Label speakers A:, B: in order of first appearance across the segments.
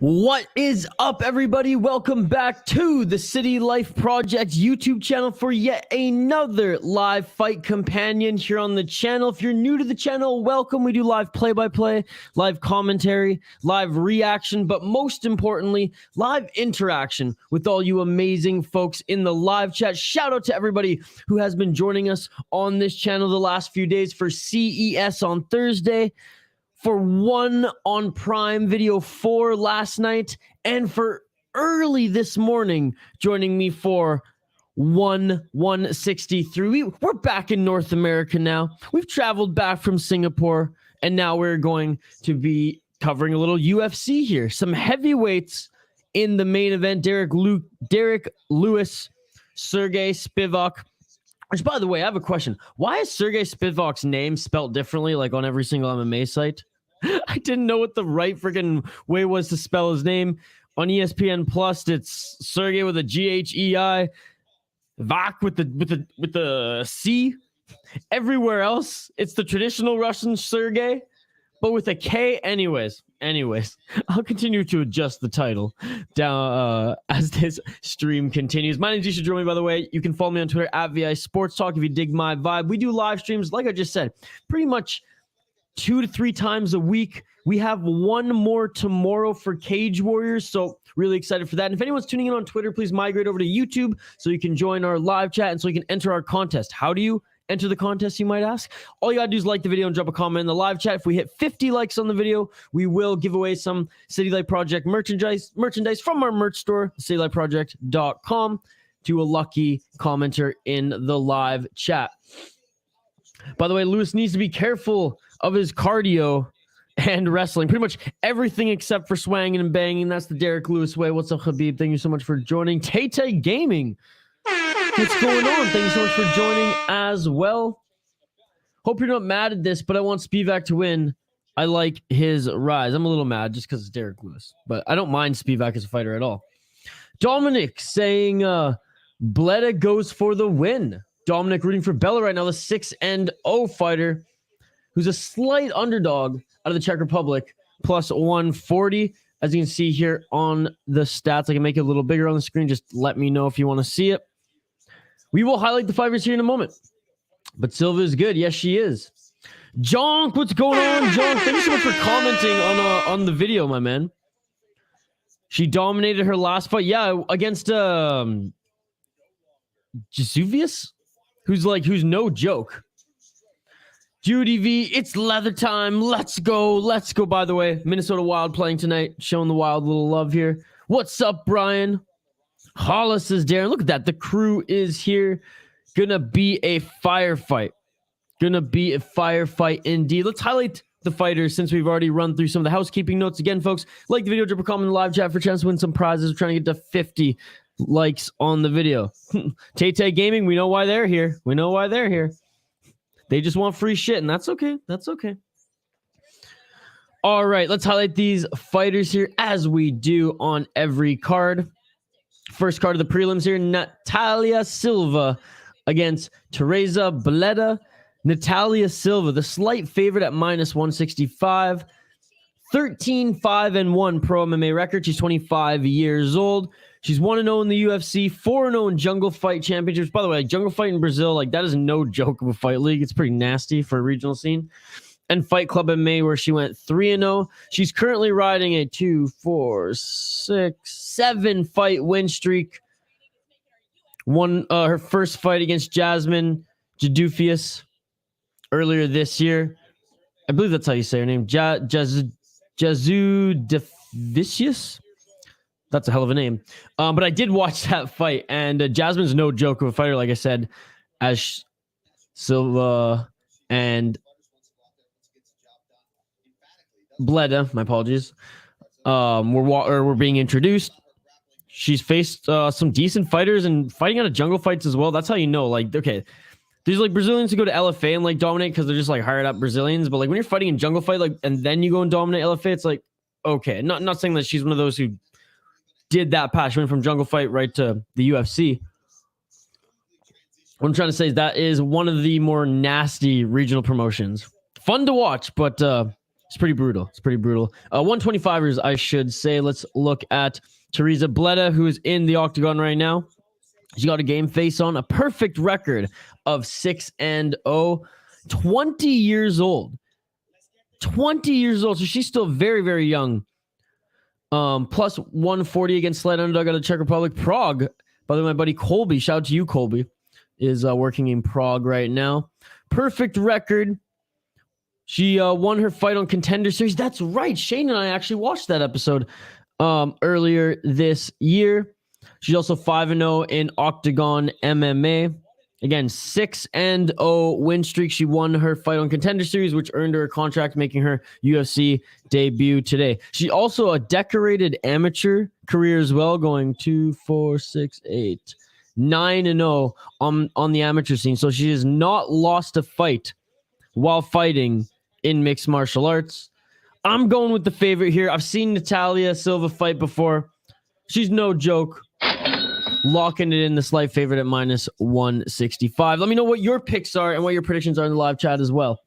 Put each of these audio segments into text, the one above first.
A: What is up, everybody? Welcome back to the City Life Project YouTube channel for yet another live fight companion here on the channel. If you're new to the channel, welcome. We do live play-by-play, live commentary, live reaction, but most importantly, live interaction with all you amazing folks in the live chat. Shout out to everybody who has been joining us on this channel the last few days for CES on Thursday, for One on Prime Video 4 last night, and for early this morning joining me for 163. We're back in North America now. We've traveled back from Singapore, and now we're going to be covering a little UFC here. Some heavyweights in the main event. Derrick Lewis, Sergey Spivak. Which, by the way, I have a question. Why is Sergey Spivak's name spelled differently, like on every single MMA site? I didn't know what the right freaking way was to spell his name. On ESPN Plus, it's Sergey with a Ghei, Vak with the C. Everywhere else, it's the traditional Russian Sergey, but with a K. Anyways, I'll continue to adjust the title down as this stream continues. My name is Isha, by the way. You can follow me on Twitter at VI Sports Talk if you dig my vibe. We do live streams, like I just said, pretty much 2 to 3 times a week. We have one more tomorrow for Cage Warriors, so really excited for that. And if anyone's tuning in on Twitter, please migrate over to YouTube so you can join our live chat and so you can enter our contest. How do you enter the contest, you might ask? All you gotta do is like the video and drop a comment in the live chat. If we hit 50 likes on the video, we will give away some City Light Project merchandise from our merch store, citylightproject.com, to a lucky commenter in the live chat. By the way, Lewis needs to be careful of his cardio and wrestling. Pretty much everything except for swanging and banging. That's the Derrick Lewis way. What's up, Khabib? Thank you so much for joining. Tay Gaming, what's going on? Thank you so much for joining as well. Hope you're not mad at this, but I want Spivak to win. I like his rise. I'm a little mad just because it's Derrick Lewis, but I don't mind Spivak as a fighter at all. Dominic saying Bledá goes for the win. Dominic rooting for Bella right now, the 6-0 fighter, who's a slight underdog out of the Czech Republic, plus 140. As you can see here on the stats, I can make it a little bigger on the screen. Just let me know if you want to see it. We will highlight the fighters here in a moment. But Silva is good. Yes, she is. Jonk, what's going on? Jonk, thank you so much for commenting on the video, my man. She dominated her last fight. Yeah, against Jesuvius, who's no joke. Judy V, it's leather time. Let's go. By the way, Minnesota Wild playing tonight. Showing the Wild a little love here. What's up, Brian? Hollis is Darren. Look at that. The crew is here. Gonna be a firefight. Indeed. Let's highlight the fighters since we've already run through some of the housekeeping notes. Again, folks, like the video, drop a comment in the live chat for a chance to win some prizes. We're trying to get to 50 likes on the video. Tay Gaming, we know why they're here. They just want free shit, and that's okay. All right, let's highlight these fighters here as we do on every card. First card of the prelims here, Natália Silva against Tereza Bledá. Natália Silva, the slight favorite at minus 165. 13-5-1 pro MMA record. She's 25 years old. She's 1-0 in the UFC, 4-0 in Jungle Fight Championships. By the way, Jungle Fight in Brazil, that is no joke of a fight league. It's pretty nasty for a regional scene. And Fight Club MMA, where she went 3-0. She's currently riding a 7 fight win streak. Her first fight against Jasmine Jadufius earlier this year. I believe that's how you say her name. Jazudaficius. That's a hell of a name. But I did watch that fight, and Jasmine's no joke of a fighter, like I said, as Silva and Bledá, my apologies, were being introduced. She's faced some decent fighters and fighting out of Jungle Fights as well. That's how you know, okay, there's Brazilians who go to LFA and dominate because they're just hired up Brazilians. But when you're fighting in Jungle Fight, and then you go and dominate LFA, it's okay. Not saying that she's one of those who did that pass. She went from Jungle Fight right to the UFC. What I'm trying to say is that is one of the more nasty regional promotions. Fun to watch, but It's pretty brutal. It's pretty brutal. 125ers, I should say. Let's look at Tereza Bledá, who is in the octagon right now. She got a game face on, a perfect record of 6-0, 20 years old. 20 years old, so she's still very, very young. Plus 140 against slight underdog out of Czech Republic. Prague, by the way, my buddy Colby, shout out to you, Colby, is working in Prague right now. Perfect record. She won her fight on Contender Series. That's right. Shane and I actually watched that episode earlier this year. She's also 5-0 in Octagon MMA. Again, 6-0 win streak. She won her fight on Contender Series, which earned her a contract, making her UFC debut today. She's also a decorated amateur career as well, going 2, 4, 6, 8, 9-0 on the amateur scene. So she has not lost a fight while fighting in mixed martial arts. I'm going with the favorite here. I've seen Natália Silva fight before. She's no joke. Locking it in, the slight favorite at minus 165. Let me know what your picks are and what your predictions are in the live chat as well.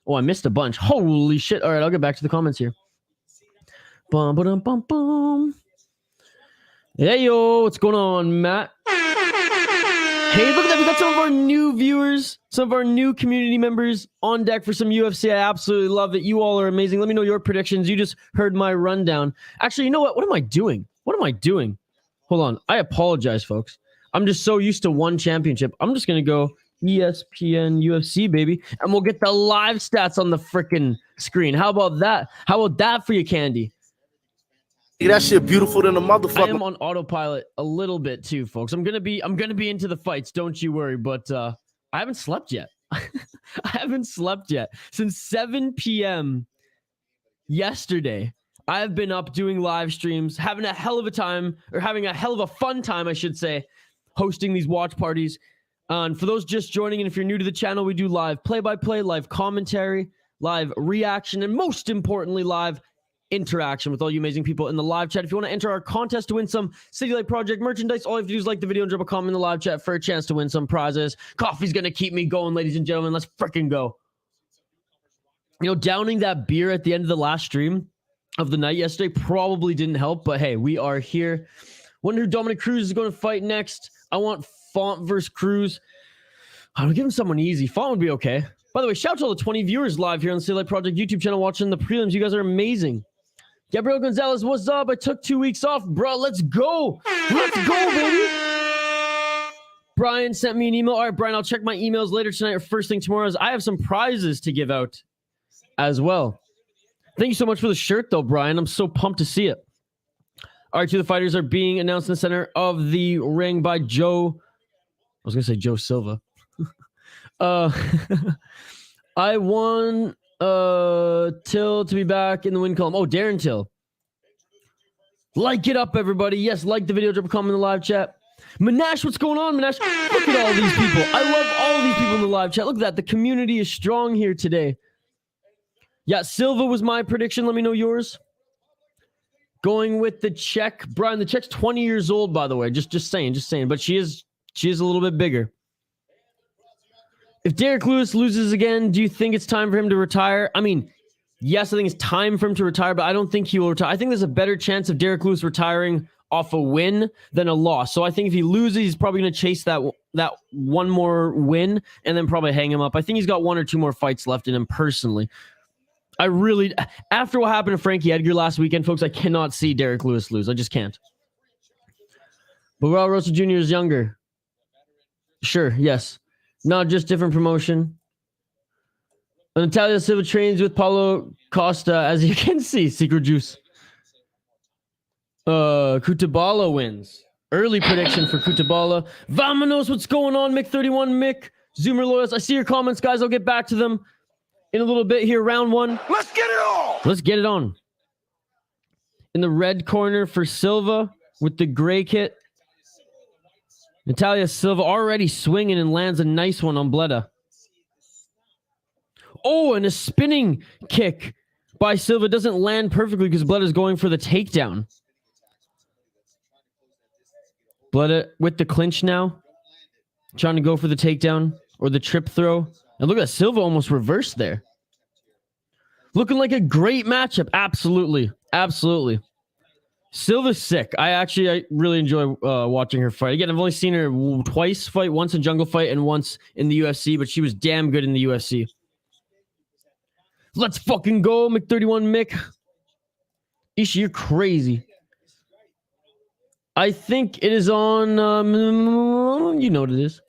A: Oh, I missed a bunch. Holy shit. All right, I'll get back to the comments here. Bum, ba-dum, bum, bum. Hey, yo, what's going on, Matt? Hey, look at that. We got some of our new viewers, some of our new community members on deck for some UFC. I absolutely love it. You all are amazing. Let me know your predictions. You just heard my rundown. Actually, you know what? What am I doing? What am I doing? Hold on. I apologize, folks. I'm just so used to one championship. I'm just going to go ESPN UFC, baby. And we'll get the live stats on the freaking screen. How about that? How about that for you, Candy?
B: That shit beautiful than a motherfucker.
A: I am on autopilot a little bit too, folks. I'm gonna be into the fights, don't you worry. But I haven't slept yet. I haven't slept yet since 7 p.m. yesterday. I have been up doing live streams, having a hell of a time, or having a hell of a fun time, I should say, hosting these watch parties. And for those just joining, and if you're new to the channel, we do live play-by-play, live commentary, live reaction, and most importantly, live interaction with all you amazing people in the live chat. If you want to enter our contest to win some City Light Project merchandise, all you have to do is like the video and drop a comment in the live chat for a chance to win some prizes. Coffee's going to keep me going, ladies and gentlemen. Let's freaking go. You know, downing that beer at the end of the last stream of the night yesterday probably didn't help, but hey, we are here. Wonder who Dominic Cruz is going to fight next. I want Font versus Cruz. I'm give him someone easy. Font would be okay. By the way, shout out to all the 20 viewers live here on the City Light Project YouTube channel watching the prelims. You guys are amazing. Gabriel Gonzalez, what's up? I took 2 weeks off, bro. Let's go. Let's go, baby. Brian sent me an email. All right, Brian, I'll check my emails later tonight or first thing tomorrow. I have some prizes to give out as well. Thank you so much for the shirt, though, Brian. I'm so pumped to see it. All right, two of the fighters are being announced in the center of the ring by Joe. I was going to say Joe Silva. I won Till to be back in the win column. Oh, Darren Till. Like it up, everybody. Yes, like the video. Drop a comment in the live chat. Manash, what's going on, Manash? Look at all these people. I love all these people in the live chat. Look at that. The community is strong here today. Yeah, Silva was my prediction. Let me know yours. Going with the Czech. Brian, the Czech's 20 years old, by the way. Just saying. But she is a little bit bigger. If Derrick Lewis loses again, do you think it's time for him to retire? I mean, yes, I think it's time for him to retire, but I don't think he will retire. I think there's a better chance of Derrick Lewis retiring off a win than a loss. So I think if he loses, he's probably going to chase that one more win and then probably hang him up. I think he's got 1 or 2 more fights left in him personally. I really, after what happened to Frankie Edgar last weekend, folks, I cannot see Derrick Lewis lose. I just can't. But Raul Rosa Jr. is younger. Sure, yes. Not just different promotion. Natália Silva trains with Paulo Costa, as you can see. Secret Juice. Cutelaba wins. Early prediction for Cutelaba. Vamonos, what's going on, Mick31, Mick? Zoomer Loyals. I see your comments, guys. I'll get back to them in a little bit here. Round 1.
B: Let's get it on.
A: Let's get it on. In the red corner for Silva with the gray kit. Natália Silva already swinging and lands a nice one on Bledá. Oh, and a spinning kick by Silva doesn't land perfectly because Bleddá's going for the takedown. Bledá with the clinch now. Trying to go for the takedown or the trip throw. And look at that, Silva almost reversed there. Looking like a great matchup. Absolutely. Absolutely. Silva's sick. I really enjoy watching her fight. Again, I've only seen her twice fight, once in Jungle Fight and once in the UFC, but she was damn good in the UFC. Let's fucking go, Mc31 Mick. Ishi, you're crazy. I think it is on, you know what it is.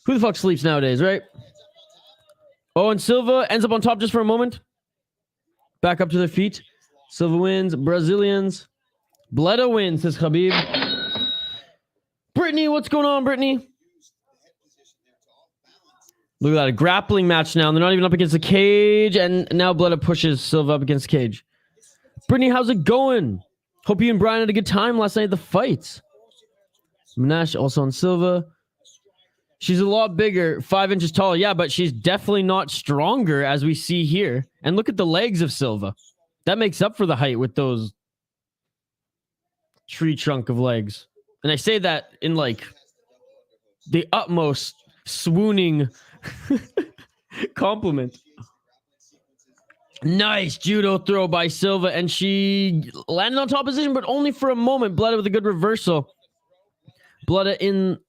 A: Who the fuck sleeps nowadays, right? Oh, and Silva ends up on top just for a moment. Back up to their feet. Silva wins. Brazilians. Bledá wins, says Khabib. Brittany, what's going on, Brittany? Look at that. A grappling match now. They're not even up against the cage. And now Bledá pushes Silva up against the cage. Brittany, how's it going? Hope you and Brian had a good time last night at the fights. Manash also on Silva. She's a lot bigger, 5 inches taller. Yeah, but she's definitely not stronger as we see here. And look at the legs of Silva. That makes up for the height with those tree trunk of legs. And I say that in like the utmost swooning compliment. Nice judo throw by Silva, and she landed on top position, but only for a moment. Bledá with a good reversal. Bledá in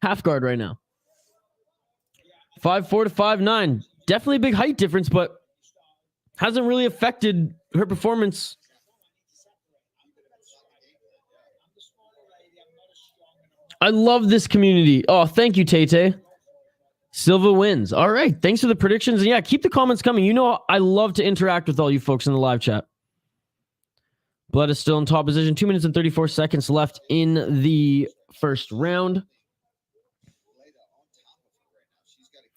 A: half guard right now. 5'4" to 5'9". Definitely a big height difference, but hasn't really affected her performance. I love this community. Oh, thank you, Tay. Silva wins. All right. Thanks for the predictions. And yeah, keep the comments coming. You know, I love to interact with all you folks in the live chat. Bledá is still in top position. 2 minutes and 34 seconds left in the first round.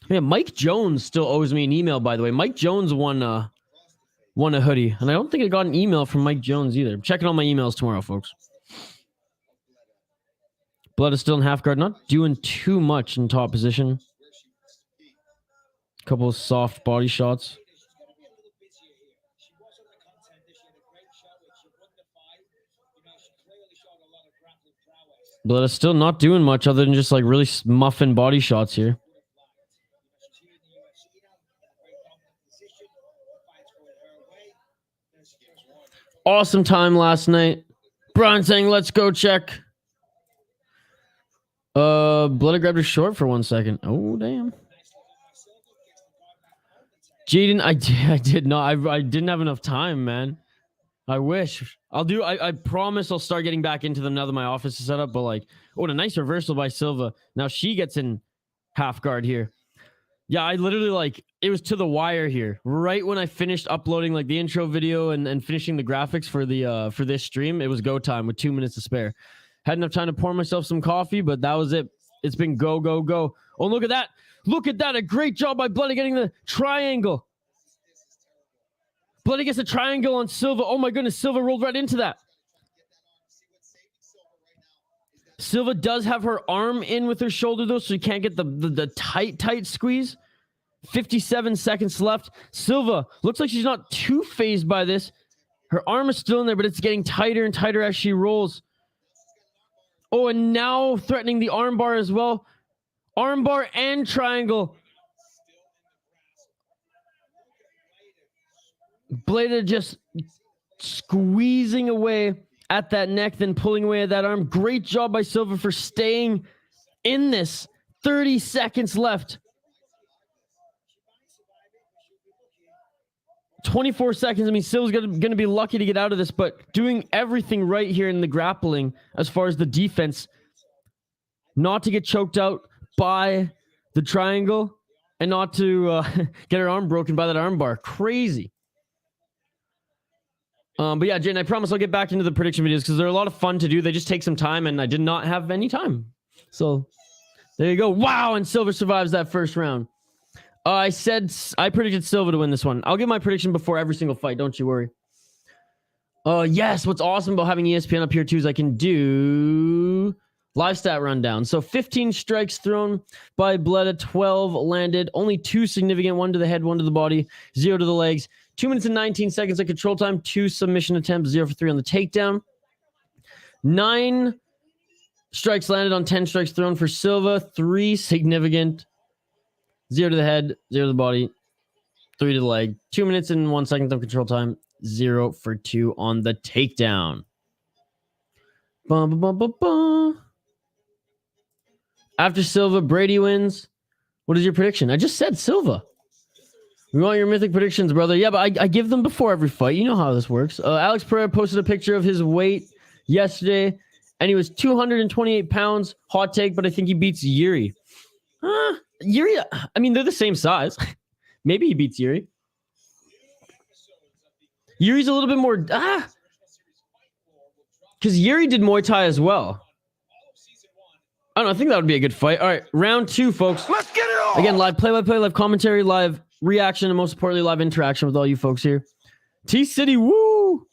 A: Yeah, Mike Jones still owes me an email, by the way. Mike Jones won a hoodie. And I don't think I got an email from Mike Jones either. I'm checking all my emails tomorrow, folks. Bledá is still in half guard. Not doing too much in top position. Couple of soft body shots. Bledá still not doing much other than just like really muffin body shots here. Awesome time last night. Brian saying, let's go check. Bledá grabbed her short for 1 second. Oh, damn. Jaden, I did not. I didn't have enough time, man. I wish. I promise I'll start getting back into them now that my office is set up. But like, oh, a nice reversal by Silva. Now she gets in half guard here. Yeah, I literally like, it was to the wire here. Right when I finished uploading like the intro video and finishing the graphics for the for this stream, it was go time with 2 minutes to spare. Had enough time to pour myself some coffee, but that was it. It's been go, go, go. Oh, look at that. Look at that. A great job by Bledá getting the triangle. Bledá gets a triangle on Silva. Oh my goodness, Silva rolled right into that. Silva does have her arm in with her shoulder though, so you can't get the tight squeeze. 57 seconds left. Silva looks like she's not too phased by this. Her arm is still in there, but it's getting tighter and tighter as she rolls. Oh, and now threatening the armbar as well. Armbar and triangle. Bledá just squeezing away at that neck, then pulling away at that arm. Great job by Silva for staying in this. 30 seconds left. 24 seconds. I mean, Silva's going to be lucky to get out of this, but doing everything right here in the grappling as far as the defense. Not to get choked out by the triangle and not to get her arm broken by that arm bar. Crazy. But yeah, Jen, I promise I'll get back into the prediction videos because they're a lot of fun to do. They just take some time, and I did not have any time. So there you go. Wow, and Silva survives that first round. I predicted Silva to win this one. I'll give my prediction before every single fight. Don't you worry. Yes, what's awesome about having ESPN up here too is I can do live stat rundown. So 15 strikes thrown by Bledá, 12 landed, only 2 significant, 1 to the head, 1 to the body, 0 to the legs. 2 minutes and 19 seconds of control time, 2 submission attempts, 0 for 3 on the takedown. 9 strikes landed on 10 strikes thrown for Silva, 3 significant, 0 to the head, 0 to the body, 3 to the leg. 2 minutes and 1 second of control time. 0 for 2 on the takedown. Bum, bum, bum, bum, bum. After Silva, Brady wins. What is your prediction? I just said Silva. We want your mythic predictions, brother. Yeah, but I give them before every fight. You know how this works. Alex Pereira posted a picture of his weight yesterday, and he was 228 pounds. Hot take, but I think he beats Yuri. Yuri, I mean, they're the same size. Maybe he beats Yuri. Yuri's a little bit more... because Yuri did Muay Thai as well. I don't know. I think that would be a good fight. All right, round 2, folks.
B: Let's get it on.
A: Again, live play-by-play, live commentary, live reaction, and most importantly, live interaction with all you folks here. T-City, woo!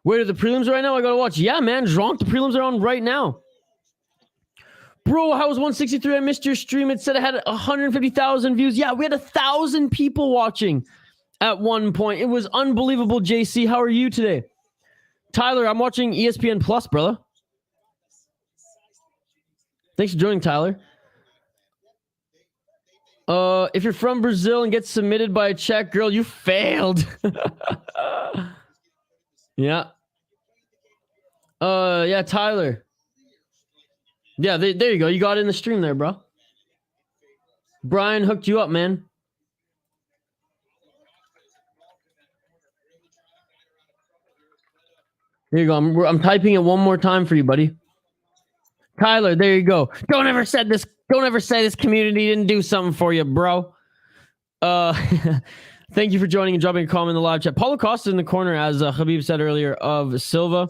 A: Wait, are the prelims right now? I gotta watch. Yeah, man, Dronk, the prelims are on right now. Bro, how was 163? I missed your stream. It said it had 150,000 views. Yeah, we had 1,000 people watching at one point. It was unbelievable, JC. How are you today? Tyler, I'm watching ESPN Plus, brother. Thanks for joining, Tyler. If you're from Brazil and get submitted by a Czech girl, you failed. Yeah. Yeah, Tyler. Yeah, there you go. You got in the stream there, bro. Brian hooked you up, man. There you go. I'm typing it one more time for you, buddy. Tyler, there you go. Don't ever say this community didn't do something for you, bro. Thank you for joining and dropping a comment in the live chat. Paulo Costa in the corner, as Khabib said earlier, of Silva.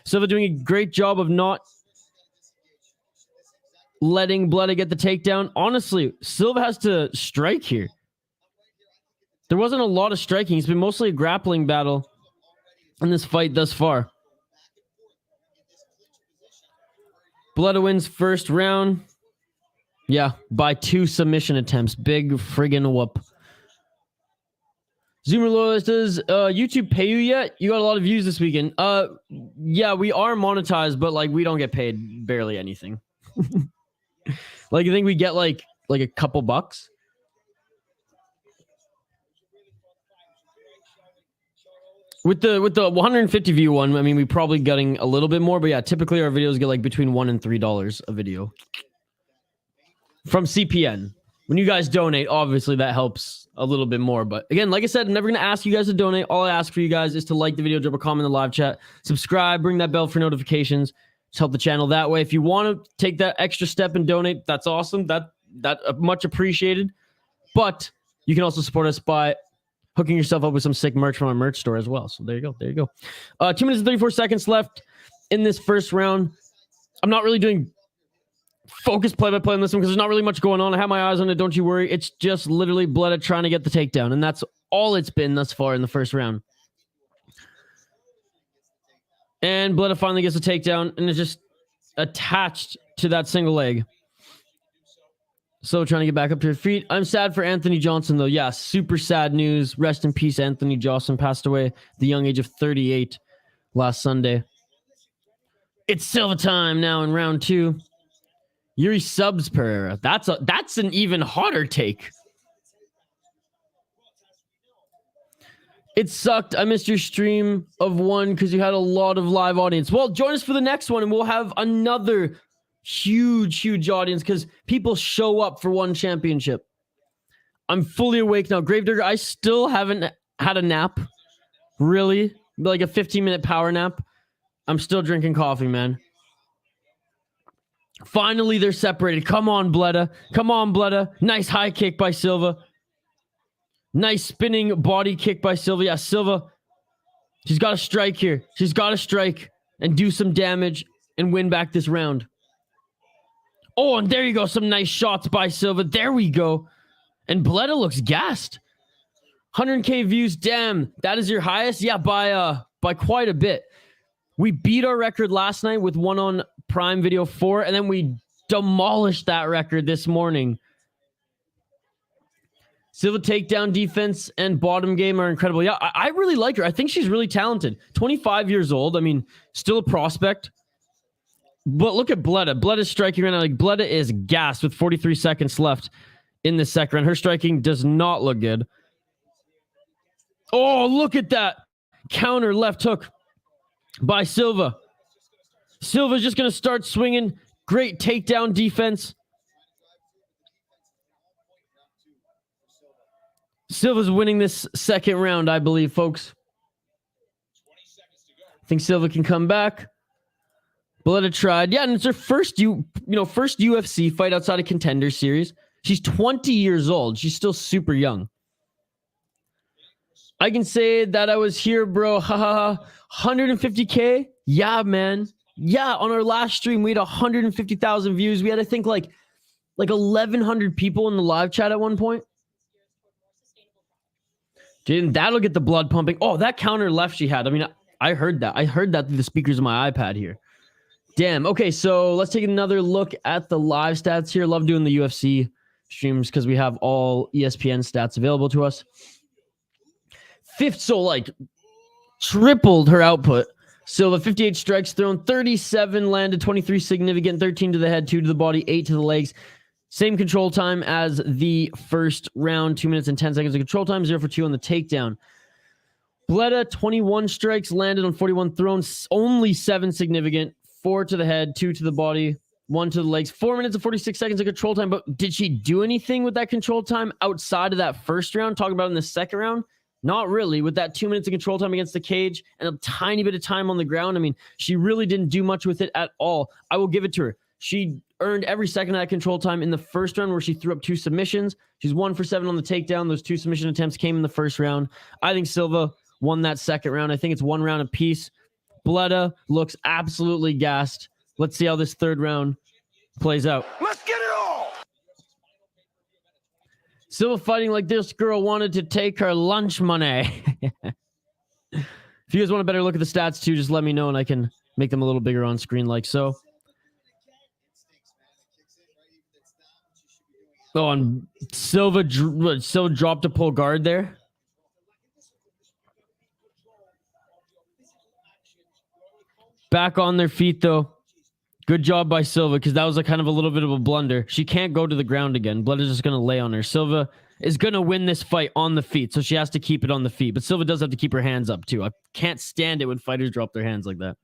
A: Silva doing a great job of not letting Bledá get the takedown. Honestly, Silva has to strike here. There wasn't a lot of striking. It's been mostly a grappling battle in this fight thus far. Bledá wins first round. Yeah, by 2 submission attempts. Big friggin' whoop. Zoomer Loyalist, does YouTube pay you yet? You got a lot of views this weekend. Yeah, we are monetized, but like we don't get paid barely anything. Like I think we get like a couple bucks. With the 150 view one, I mean, we probably getting a little bit more, but yeah, typically our videos get like between $1 and $3 a video from CPN. When you guys donate, obviously that helps a little bit more. But again, like I said, I'm never going to ask you guys to donate. All I ask for you guys is to like the video, drop a comment in the live chat, subscribe, ring that bell for notifications. Just help the channel that way. If you want to take that extra step and donate, that's awesome. That much appreciated. But you can also support us by hooking yourself up with some sick merch from our merch store as well. So there you go. There you go. 2 minutes and 34 seconds left in this first round. I'm not really doing focused play-by-play on this one because there's not really much going on. I have my eyes on it. Don't you worry. It's just literally Bledá trying to get the takedown. And that's all it's been thus far in the first round. And Bledá finally gets a takedown and is just attached to that single leg. So trying to get back up to her feet. I'm sad for Anthony Johnson, though. Yeah, super sad news. Rest in peace, Anthony Johnson passed away at the young age of 38 last Sunday. It's Silva time now in round 2. Yuri subs Pereira. That's an even hotter take. It sucked. I missed your stream of one because you had a lot of live audience. Well, join us for the next one and we'll have another huge audience because people show up for one championship. I'm fully awake now. Gravedigger, I still haven't had a nap. Really? Like a 15-minute power nap. I'm still drinking coffee, man. Finally, they're separated. Come on, Bledá. Come on, Bledá. Nice high kick by Silva. Nice spinning body kick by Silva. Yeah, Silva. She's got to strike here. She's got to strike and do some damage and win back this round. Oh, and there you go. Some nice shots by Silva. There we go. And Bledá looks gassed. 100K views. Damn. That is your highest? Yeah, by quite a bit. We beat our record last night with one on Prime Video 4, and then we demolished that record this morning. Silva takedown defense and bottom game are incredible. Yeah, I really like her. I think she's really talented. 25 years old. I mean, still a prospect. But look at Bledá. Bleddá's striking right now. Like, Bledá is gassed with 43 seconds left in the second round. Her striking does not look good. Oh, look at that. Counter left hook by Silva. Silva's just going to start swinging. Great takedown defense. Silva's winning this second round, I believe, folks. I think Silva can come back. Bledá tried. Yeah, and it's her first UFC fight outside of Contender Series. She's 20 years old. She's still super young. I can say that I was here, bro. Haha. 150K? Yeah, man. Yeah, on our last stream, we had 150,000 views. We had, I think, like 1,100 people in the live chat at one point. Dude, that'll get the blood pumping. Oh, that counter left she had. I mean, I heard that. I heard that through the speakers of my iPad here. Damn. Okay, so let's take another look at the live stats here. Love doing the UFC streams because we have all ESPN stats available to us. Fifth, so like tripled her output. Silva, 58 strikes thrown, 37 landed, 23 significant, 13 to the head, 2 to the body, 8 to the legs. Same control time as the first round, 2 minutes and 10 seconds of control time, 0 for 2 on the takedown. Bledá, 21 strikes landed on 41 thrown, only 7 significant, 4 to the head, 2 to the body, 1 to the legs. 4 minutes and 46 seconds of control time, but did she do anything with that control time outside of that first round? Talking about in the second round? Not really. With that 2 minutes of control time against the cage and a tiny bit of time on the ground, I mean, she really didn't do much with it at all. I will give it to her. She earned every second of that control time in the first round where she threw up 2 submissions. She's 1 for 7 on the takedown. Those 2 submission attempts came in the first round. I think Silva won that second round. I think it's 1 round apiece. Bledá looks absolutely gassed. Let's see how this third round plays out.
B: Let's get it all.
A: Silva fighting like this girl wanted to take her lunch money. If you guys want a better look at the stats too, just let me know and I can make them a little bigger on screen like so. Oh, and Silva dropped a pull guard there. Back on their feet, though. Good job by Silva, because that was a kind of a little bit of a blunder. She can't go to the ground again. Bledá's just going to lay on her. Silva is going to win this fight on the feet, so she has to keep it on the feet. But Silva does have to keep her hands up, too. I can't stand it when fighters drop their hands like that.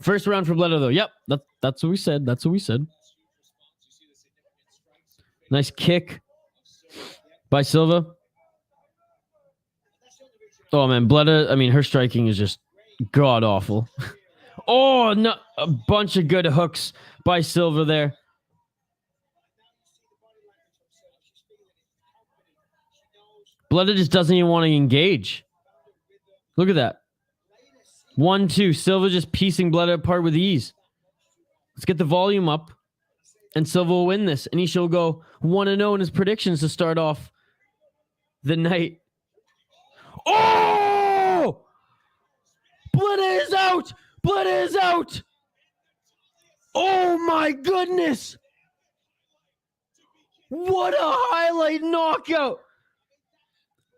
A: First round for Bledá, though. Yep, that's what we said. That's what we said. Nice kick by Silva. Oh, man. Bledá, I mean, her striking is just god-awful. Oh, no. A bunch of good hooks by Silva there. Bledá just doesn't even want to engage. Look at that. 1-2. Silva just piecing Bledá apart with ease. Let's get the volume up. And Silva will win this. And he shall go 1-0 in his predictions to start off the night. Oh! Bledá is out! Bledá is out! Oh my goodness! What a highlight knockout!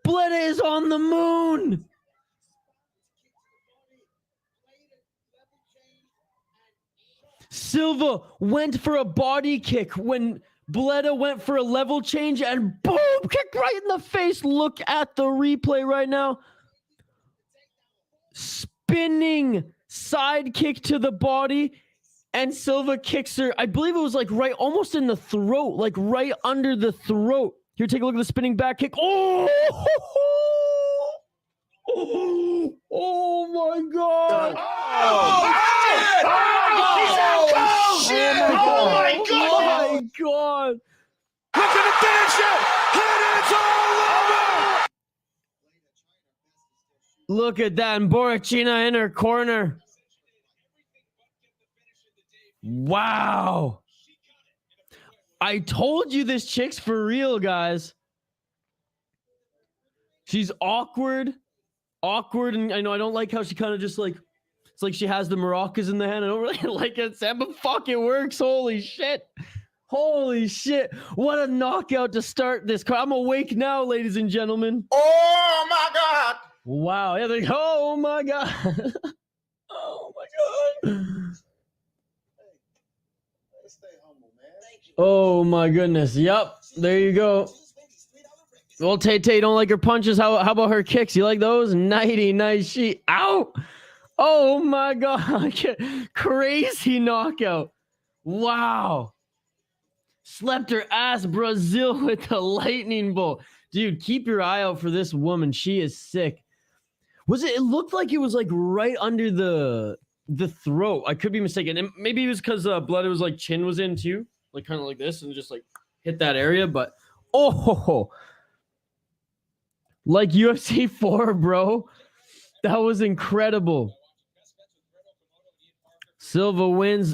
A: Bledá is on the moon! Silva went for a body kick when Bledá went for a level change and boom! Kick right in the face. Look at the replay right now. Spinning side kick to the body, and Silva kicks her. I believe it was like right almost in the throat, like right under the throat. Here, take a look at the spinning back kick. Oh! Oh my God! Oh my God!
B: Look at the finish it! And it's all over!
A: Look at that, and Borachina in her corner. Wow. I told you this chick's for real, guys. She's awkward, and I know I don't like how she kind of just like, it's like she has the maracas in the hand. I don't really like it, Sam, but fuck, it works. Holy shit. Holy shit. What a knockout to start this card. I'm awake now, ladies and gentlemen.
B: Oh my God!
A: Wow. Yeah, like, oh my God. Oh my God. Oh my goodness. Yep. There you go. Well, Tay don't like her punches. How about her kicks? You like those? Nice. Ow! Oh my God. Crazy knockout. Wow. Slept her ass, Brazil, with the lightning bolt. Dude, keep your eye out for this woman. She is sick. It looked like it was like right under the throat. I could be mistaken. And maybe it was because blood was like chin was in too. Like kind of like this and just like hit that area. But oh, like UFC 4, bro. That was incredible. Silva wins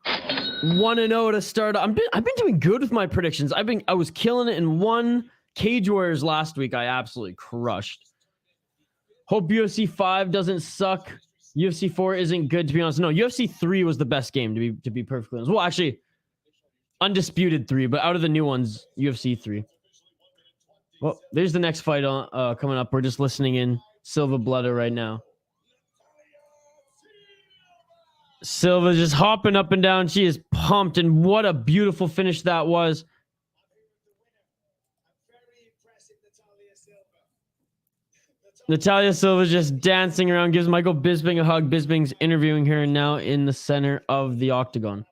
A: 1-0 to start. I've been doing good with my predictions. I was killing it in one. Cage Warriors last week, I absolutely crushed. Hope UFC 5 doesn't suck. UFC 4 isn't good, to be honest. No, UFC 3 was the best game, to be perfectly honest. Well, actually, Undisputed 3, but out of the new ones, UFC 3. Well, there's the next fight coming up. We're just listening in Silva Bledá right now. Silva just hopping up and down. She is pumped, and what a beautiful finish that was. Natália Silva just dancing around, gives Michael Bisping a hug. Bisping's interviewing her now in the center of the octagon.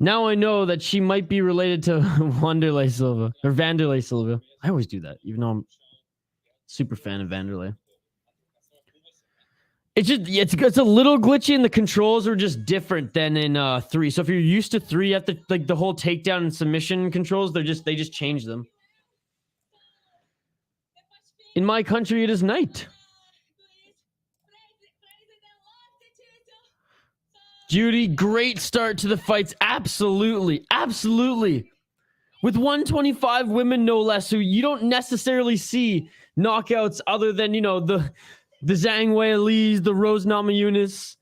A: Now I know that she might be related to Wanderlei Silva, or Vanderlei Silva. I always do that, even though I'm super fan of Vanderlei. It's a little glitchy, and the controls are just different than in 3. So if you're used to 3, you have to like the whole takedown and submission controls. They just change them. In my country, it is night. Judy, great start to the fights. Absolutely. With 125 women, no less, who you don't necessarily see knockouts other than, you know, the Zhang Weili's, the Rose Namajunas.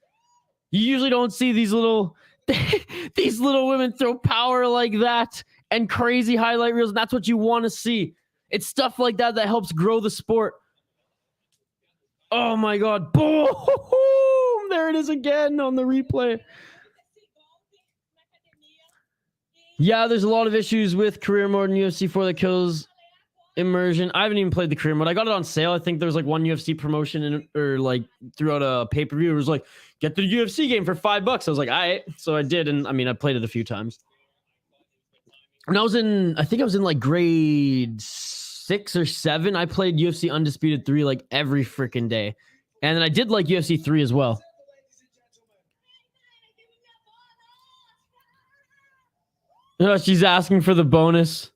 A: You usually don't see these little women throw power like that and crazy highlight reels. And that's what you want to see. It's stuff like that that helps grow the sport. Oh my God. Boom! There it is again on the replay. Yeah, there's a lot of issues with career mode in UFC 4 that kills immersion. I haven't even played the career mode. I got it on sale. I think there was like one UFC promotion or like throughout a pay-per-view. It was like, get the UFC game for $5. I was like, all right. So I did. And I mean, I played it a few times. And I think I was in like grade 6 or 7. I played UFC Undisputed 3 like every freaking day. And then I did like UFC 3 as well. Oh, she's asking for the bonus.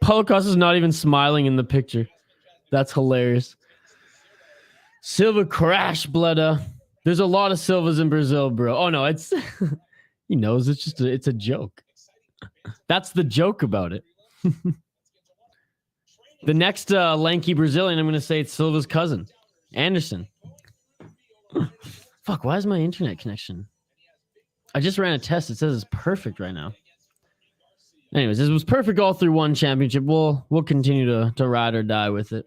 A: Paulo Costa's not even smiling in the picture. That's hilarious. Silva crash, Bledá. There's a lot of Silvas in Brazil, bro. Oh no, it's he knows it's just it's a joke. That's the joke about it. The next lanky Brazilian, I'm going to say it's Silva's cousin, Anderson. Fuck, why is my internet connection? I just ran a test. It says it's perfect right now. Anyways, this was perfect all through one championship. We'll continue to ride or die with it.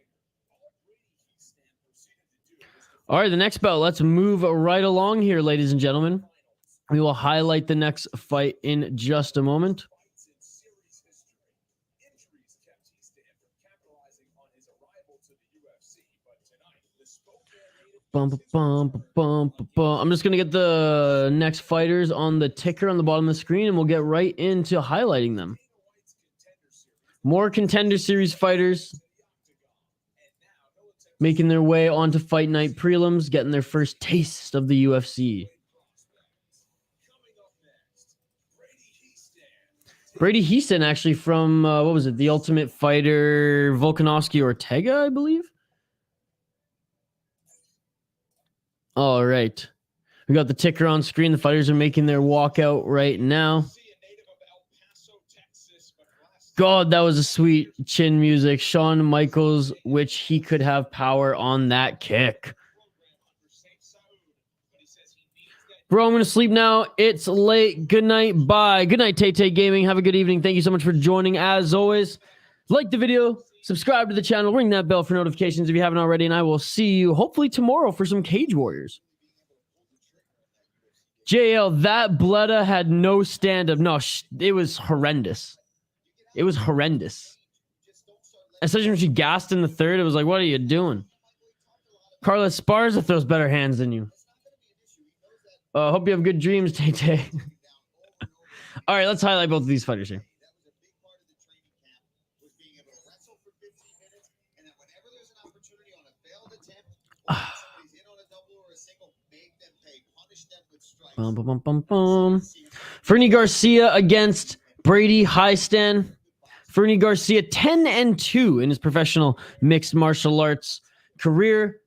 A: All right, the next bout. Let's move right along here, ladies and gentlemen. We will highlight the next fight in just a moment. I'm just going to get the next fighters on the ticker on the bottom of the screen, and we'll get right into highlighting them. More Contender Series fighters making their way onto Fight Night prelims, getting their first taste of the UFC. Brady Hiestand, actually from, what was it? The Ultimate Fighter, Volkanovski Ortega, I believe. All right. We got the ticker on screen. The fighters are making their walkout right now. God, that was a sweet chin music. Shawn Michaels, which he could have power on that kick. Bro, I'm going to sleep now. It's late. Good night. Bye. Good night, Tay Gaming. Have a good evening. Thank you so much for joining. As always, like the video, subscribe to the channel, ring that bell for notifications if you haven't already, and I will see you hopefully tomorrow for some Cage Warriors. JL, that Bledá had no stand-up. No, it was horrendous. It was horrendous. Especially when she gassed in the third, it was like, what are you doing? Carla Esparza throws better hands than you. Hope you have good dreams, Tay-Tay. All right, let's highlight both of these fighters here. Bum, bum, bum, bum. Fernie Garcia against Brady Hiestand. Fernie Garcia 10-2 in his professional mixed martial arts career.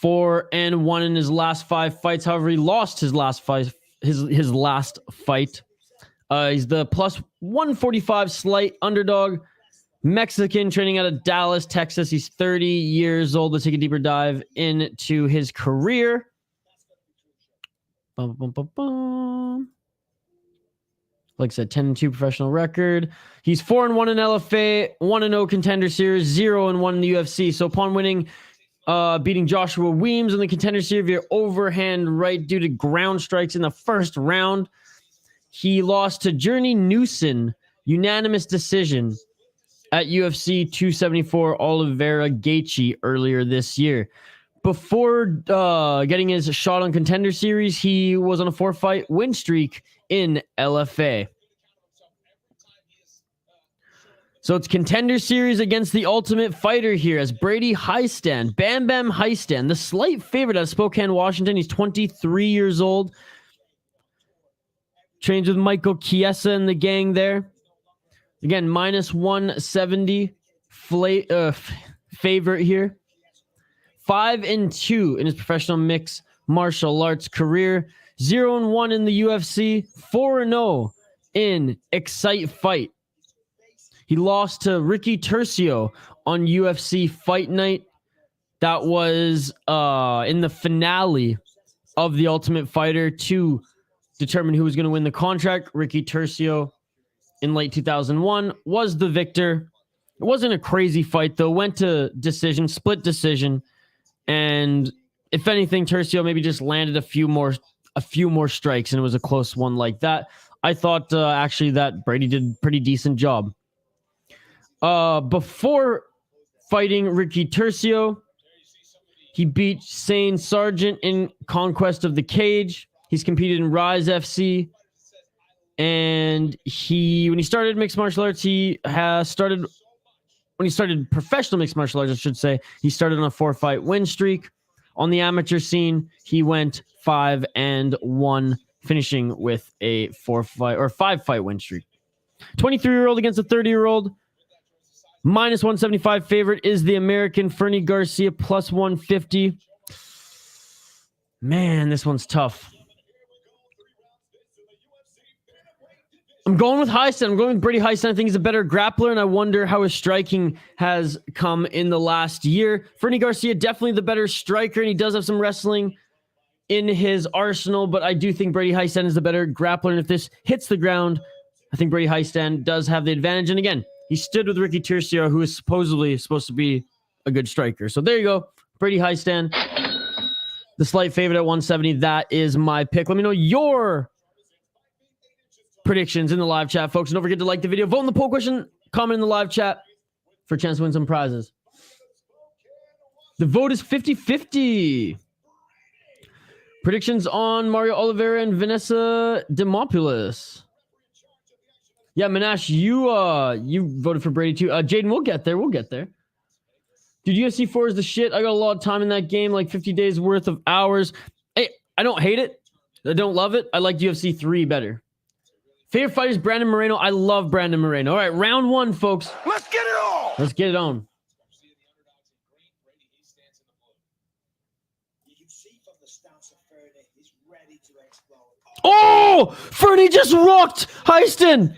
A: 4-1 in his last 5 fights. However, he lost his last fight. His last fight. He's the plus 145 slight underdog. Mexican, training out of Dallas, Texas. He's 30 years old. Let's take a deeper dive into his career. Bum, bum, bum, bum. Like I said, 10-2 professional record. He's 4-1 in LFA, 1-0 Contender Series, 0-1 in the UFC. So upon winning, beating Joshua Weems in the Contender Series via overhand right due to ground strikes in the first round, he lost to Journey Newson, unanimous decision at UFC 274 Oliveira Gaethje earlier this year. Before getting his shot on Contender Series, he was on a 4-fight win streak in LFA. So it's Contender Series against the Ultimate Fighter here as Brady Hiestand, Bam Bam Hiestand, the slight favorite out of Spokane, Washington. He's 23 years old. Trains with Michael Chiesa and the gang there. Again, minus 170 favorite here. 5-2 in his professional mixed martial arts career. 0-1 in the UFC. 4-0 in Excite Fight. He lost to Ricky Turcios on UFC Fight Night. That was in the finale of The Ultimate Fighter to determine who was going to win the contract. Ricky Turcios in late 2001 was the victor. It wasn't a crazy fight, though. Went to decision, split decision. And if anything, Turcios maybe just landed a few more strikes, and it was a close one like that. I thought actually that Brady did a pretty decent job. Before fighting Ricky Turcios, he beat Shane Sargent in Conquest of the Cage. He's competed in Rise FC. And when he started mixed martial arts, when he started professional mixed martial arts, I should say, he started on a 4-fight win streak. On the amateur scene, he went 5-1, finishing with a 5-fight win streak. 23-year-old against a 30-year-old. Minus 175 favorite is the American Fernie Garcia, plus 150. Man, this one's tough. I'm going with Hiestand. I'm going with Brady Hiestand. I think he's a better grappler, and I wonder how his striking has come in the last year. Fernie Garcia, definitely the better striker, and he does have some wrestling in his arsenal, but I do think Brady Hiestand is the better grappler, and if this hits the ground, I think Brady Hiestand does have the advantage. And again, he stood with Ricky Turcios, who is supposedly supposed to be a good striker. So there you go. Brady Hiestand, the slight favorite at 170. That is my pick. Let me know your predictions in the live chat, folks. And don't forget to like the video, vote in the poll question, comment in the live chat for a chance to win some prizes. The vote is 50-50. Predictions on Mario Oliveira and Vanessa Demopoulos. Yeah, Minash, you voted for Brady too. Jaden, we'll get there. We'll get there. Dude, UFC 4 is the shit. I got a lot of time in that game, like 50 days worth of hours. Hey, I don't hate it. I don't love it. I like UFC 3 better. Favorite fight is Brandon Moreno. I love Brandon Moreno. All right, round 1, folks.
B: Let's get it on.
A: Let's get it on. Oh! Fernie just rocked Hiestand!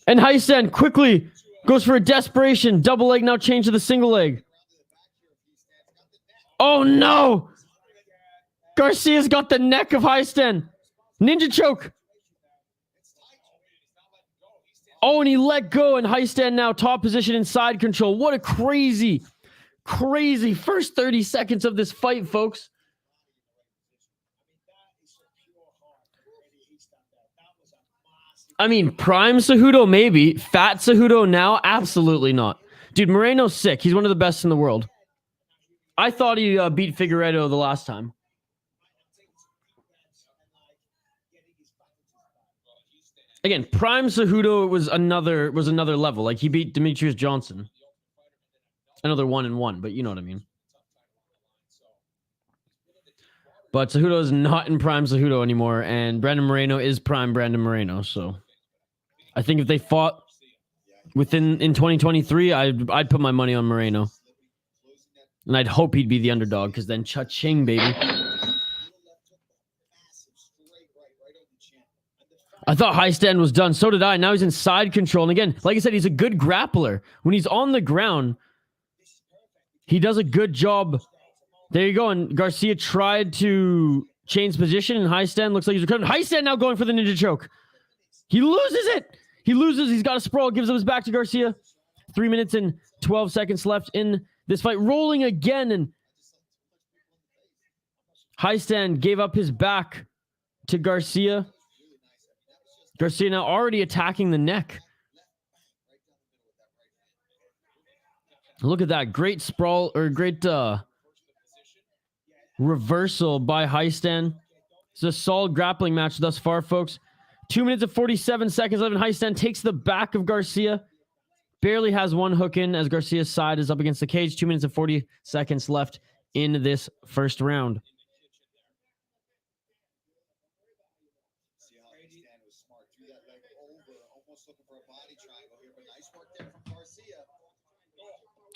A: And Hiestand quickly goes for a desperation. Double leg now changed to the single leg. Oh no! Garcia's got the neck of Hiestand. Ninja choke. Oh, and he let go, and Hiestand now top position in side control. What a crazy first 30 seconds of this fight, folks. I mean, prime Cejudo, maybe. Fat Cejudo now? Absolutely not. Dude, Moreno's sick. He's one of the best in the world. I thought he beat Figueiredo the last time. Again, prime Cejudo was another level. Like, he beat Demetrius Johnson. Another 1-1, but you know what I mean. But Cejudo is not in prime Cejudo anymore, and Brandon Moreno is prime Brandon Moreno. So I think if they fought in 2023, I'd put my money on Moreno. And I'd hope he'd be the underdog, because then cha-ching, baby. I thought Hiestand was done. So did I. Now he's in side control. And again, like I said, he's a good grappler. When he's on the ground, he does a good job. There you go. And Garcia tried to change position, and Hiestand looks like he's recovering. Hiestand now going for the ninja choke. He loses it. He loses. He's got a sprawl. Gives him his back to Garcia. 3 minutes and 12 seconds left in this fight. Rolling again. And Hiestand gave up his back to Garcia. Garcia now already attacking the neck. Look at that. Great sprawl, or great reversal by Hiestand. It's a solid grappling match thus far, folks. 2 minutes and 47 seconds left, and Hiestand takes the back of Garcia. Barely has one hook in as Garcia's side is up against the cage. 2 minutes and 40 seconds left in this first round.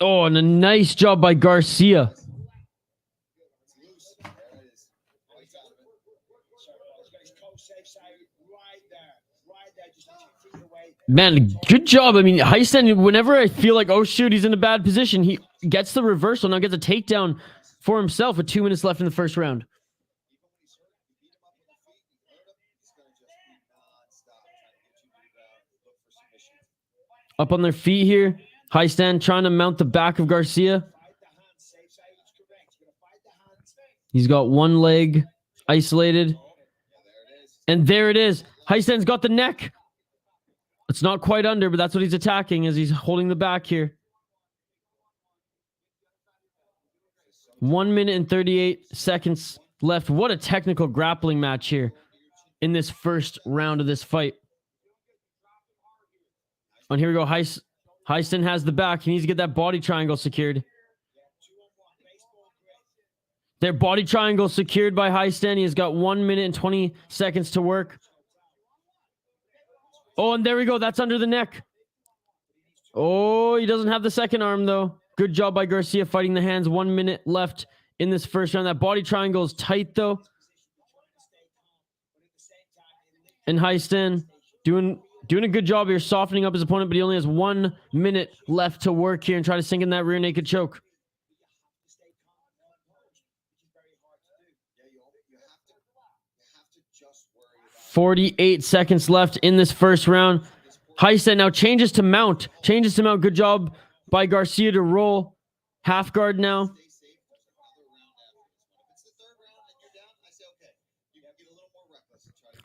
A: Oh, and a nice job by Garcia. Man, good job. I mean, Hiestand, whenever I feel like, oh shoot, he's in a bad position, he gets the reversal, now gets a takedown for himself with 2 minutes left in the first round. Up on their feet here. Hiestand trying to mount the back of Garcia. He's got one leg isolated. And there it is. Hiestand's got the neck. It's not quite under, but that's what he's attacking as he's holding the back here. 1 minute and 38 seconds left. What a technical grappling match here in this first round of this fight. And here we go. Hiestand has the back. He needs to get that body triangle secured. Their body triangle secured by Hiestand. He has got 1 minute and 20 seconds to work. Oh, and there we go. That's under the neck. Oh, he doesn't have the second arm, though. Good job by Garcia fighting the hands. 1 minute left in this first round. That body triangle is tight, though. And Hiestand doing a good job here, softening up his opponent, but he only has 1 minute left to work here and try to sink in that rear naked choke. .48 seconds left in this first round. Hiestand now changes to mount. Good job by Garcia to roll. Half guard now.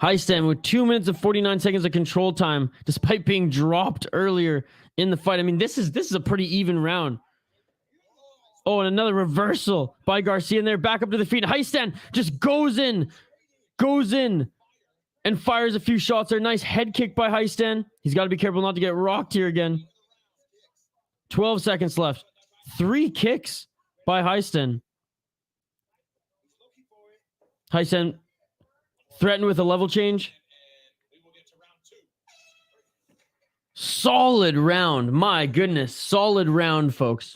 A: Hiestand with 2 minutes and 49 seconds of control time, despite being dropped earlier in the fight. I mean, this is a pretty even round. Oh, and another reversal by Garcia, and they're back up to the feet. Hiestand just goes in, and fires a few shots there. Nice head kick by Hiestand. He's got to be careful not to get rocked here again. 12 seconds left. 3 kicks by Hiestand. Hiestand threatened with a level change. Solid round. My goodness. Solid round, folks.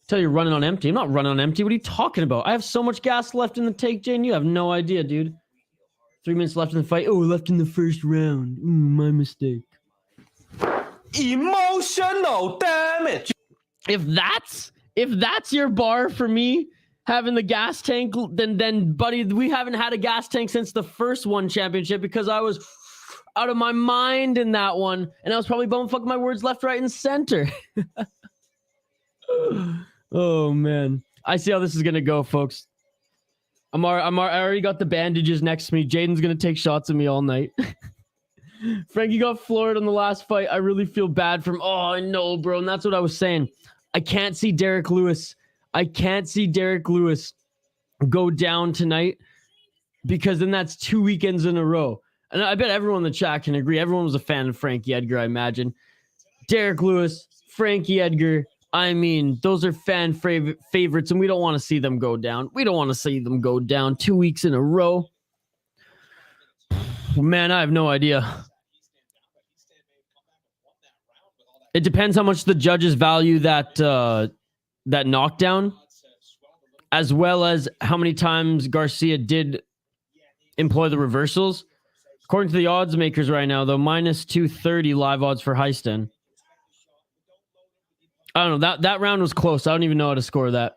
A: Tell you running on empty. I'm not running on empty. What are you talking about? I have so much gas left in the tank, Jane. You have no idea, dude. 3 minutes left in the fight. Oh, left in the first round. My mistake.
B: Emotional damage.
A: If that's your bar for me, having the gas tank, then buddy, we haven't had a gas tank since the first one championship, because I was out of my mind in that one, and I was probably bumblefucking my words left, right, and center. Oh man, I see how this is gonna go, folks. I already got the bandages next to me. Jaden's gonna take shots at me all night. Frankie got floored on the last fight. I really feel bad for him. Oh, I know, bro. And that's what I was saying. I can't see Derrick Lewis. I can't see Derrick Lewis go down tonight because then that's 2 weekends in a row. And I bet everyone in the chat can agree. Everyone was a fan of Frankie Edgar, I imagine. Derrick Lewis, Frankie Edgar. I mean, those are fan favorites, and we don't want to see them go down. We don't want to see them go down 2 weeks in a row. Man, I have no idea. It depends how much the judges value that that knockdown, as well as how many times Garcia did employ the reversals. According to the odds makers right now, though, minus 230 live odds for Hiestand. I don't know. That round was close. I don't even know how to score that.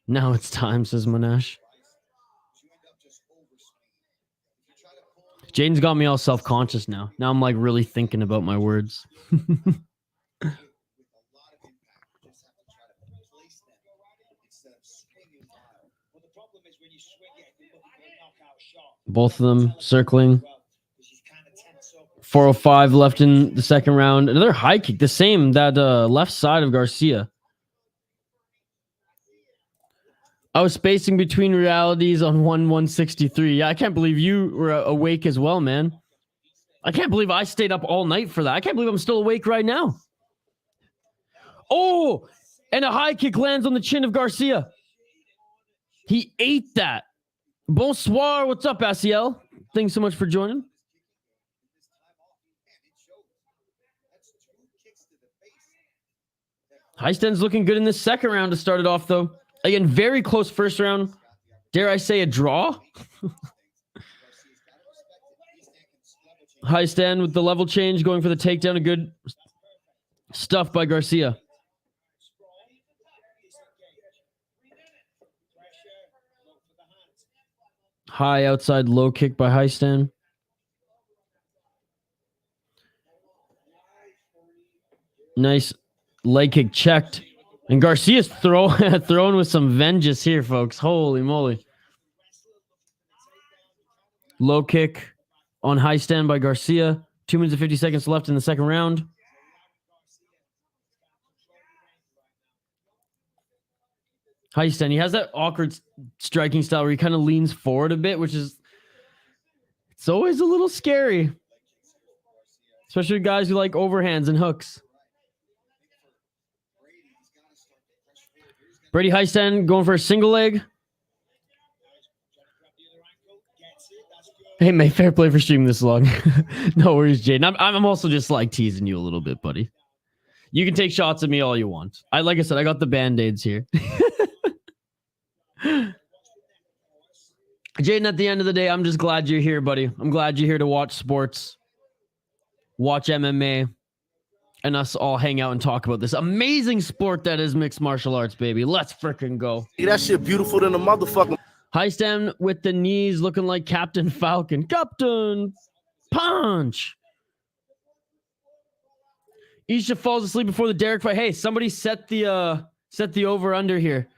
A: Now it's time, says Monash. Jaden's got me all self-conscious now. Now I'm like really thinking about my words. Both of them circling. 4:05 left in the second round. Another high kick, the same, that left side of Garcia. I was spacing between realities on 163. Yeah, I can't believe you were awake as well, man. I can't believe I stayed up all night for that. I can't believe I'm still awake right now. Oh, and a high kick lands on the chin of Garcia. He ate that. Bonsoir. What's up, Asiel? Thanks so much for joining. Hiestand's looking good in this second round to start it off, though. Again, very close first round. Dare I say a draw? Hiestand with the level change, going for the takedown. A good stuff by Garcia. High outside low kick by Hiestand. Nice leg kick checked. And Garcia's throwing with some vengeance here, folks. Holy moly. Low kick on Hiestand by Garcia. 2 minutes and 50 seconds left in the second round. Hiestand, he has that awkward striking style where he kind of leans forward a bit, which is, it's always a little scary. Especially guys who like overhands and hooks. Brady Hiestand going for a single leg. Hey, mate, fair play for streaming this long. No worries, Jaden. I'm also just like teasing you a little bit, buddy. You can take shots at me all you want. Like I said, I got the band-aids here. Jaden, at the end of the day, I'm just glad you're here, buddy. I'm glad you're here to watch sports, watch MMA, and us all hang out and talk about this amazing sport that is mixed martial arts, baby. Let's freaking go.
C: That shit beautiful than a motherfucker.
A: Hiestand with the knees looking like Captain Falcon. Captain Punch. Isha falls asleep before the Derrick fight. Hey, somebody set the over under here.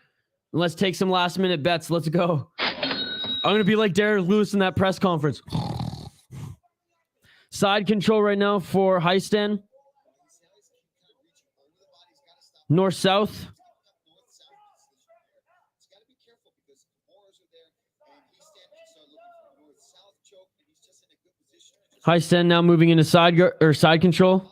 A: Let's take some last minute bets. Let's go. I'm going to be like Derrick Lewis in that press conference. Side control right now for Hiestand. North-south. Hiestand now moving into side control.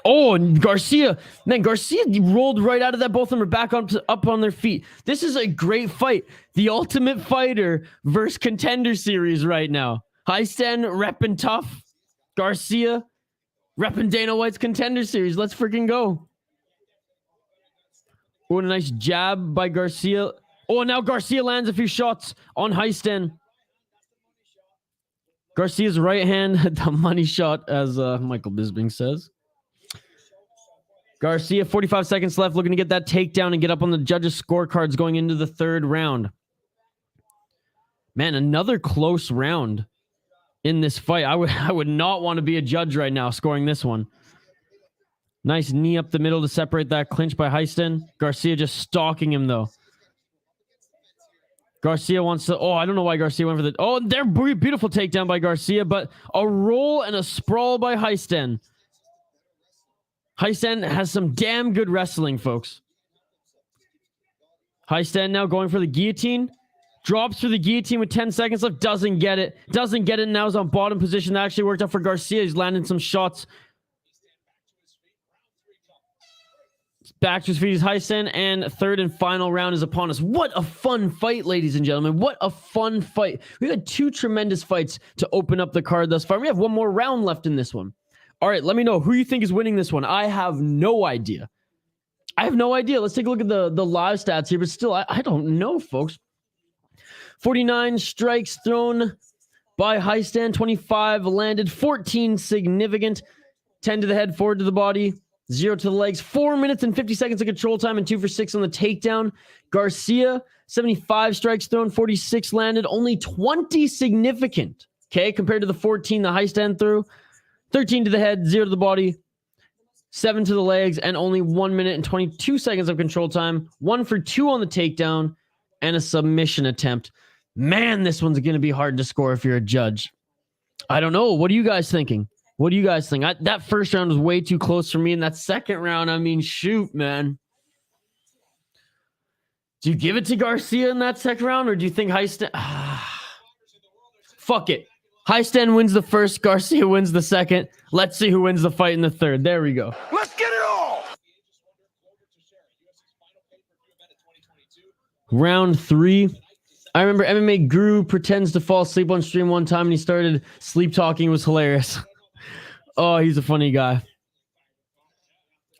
A: Oh, and Garcia. Man, Garcia rolled right out of that. Both of them are back up on their feet. This is a great fight. The Ultimate Fighter versus Contender Series right now. Hiestand repping tough. Garcia repping Dana White's Contender Series. Let's freaking go. Oh, and a nice jab by Garcia. Oh, now Garcia lands a few shots on Hiestand. Garcia's right hand, the money shot, as Michael Bisping says. Garcia, 45 seconds left, looking to get that takedown and get up on the judges' scorecards going into the third round. Man, another close round in this fight. I would not want to be a judge right now scoring this one. Nice knee up the middle to separate that clinch by Hiestand. Garcia just stalking him, though. Garcia wants to... Oh, I don't know why Garcia went for the... Oh, they're beautiful takedown by Garcia, but a roll and a sprawl by Hiestand. Hiestand has some damn good wrestling, folks. Hiestand now going for the guillotine. Drops through the guillotine with 10 seconds left. Doesn't get it. Doesn't get it. Now is on bottom position. That actually worked out for Garcia. He's landing some shots. Back to his feet is Hiestand, and third and final round is upon us. What a fun fight, ladies and gentlemen. What a fun fight. We've had two tremendous fights to open up the card thus far. We have one more round left in this one. All right, let me know who you think is winning this one. I have no idea. Let's take a look at the live stats here, but still, I don't know, folks. 49 strikes thrown by Hiestand, 25 landed, 14 significant, 10 to the head, 4 to the body, 0 to the legs, 4 minutes and 50 seconds of control time, and 2 for 6 on the takedown. Garcia, 75 strikes thrown, 46 landed, only 20 significant, okay, compared to the 14 that Hiestand threw. 13 to the head, 0 to the body, 7 to the legs, and only 1 minute and 22 seconds of control time. 1 for 2 on the takedown, and a submission attempt. Man, this one's going to be hard to score if you're a judge. I don't know. What are you guys thinking? What do you guys think? That first round was way too close for me. And that second round, I mean, shoot, man. Do you give it to Garcia in that second round? Or do you think Hiestand... Fuck it. Hiestand wins the first. Garcia wins the second. Let's see who wins the fight in the third. There we go.
B: Let's get it all!
A: Round 3. I remember MMA Guru pretends to fall asleep on stream one time and he started sleep talking. It was hilarious. Oh, he's a funny guy.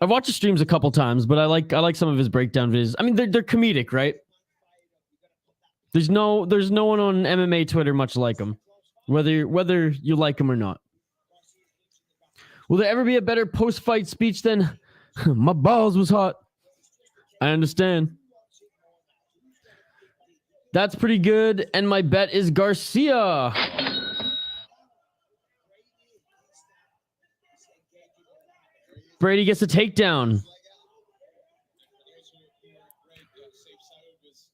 A: I've watched his streams a couple times, but I like some of his breakdown videos. I mean, they're comedic, right? There's no one on MMA Twitter much like him, whether you like him or not. Will there ever be a better post-fight speech than "My balls was hot"? I understand. That's pretty good, and my bet is Garcia. Brady gets a takedown.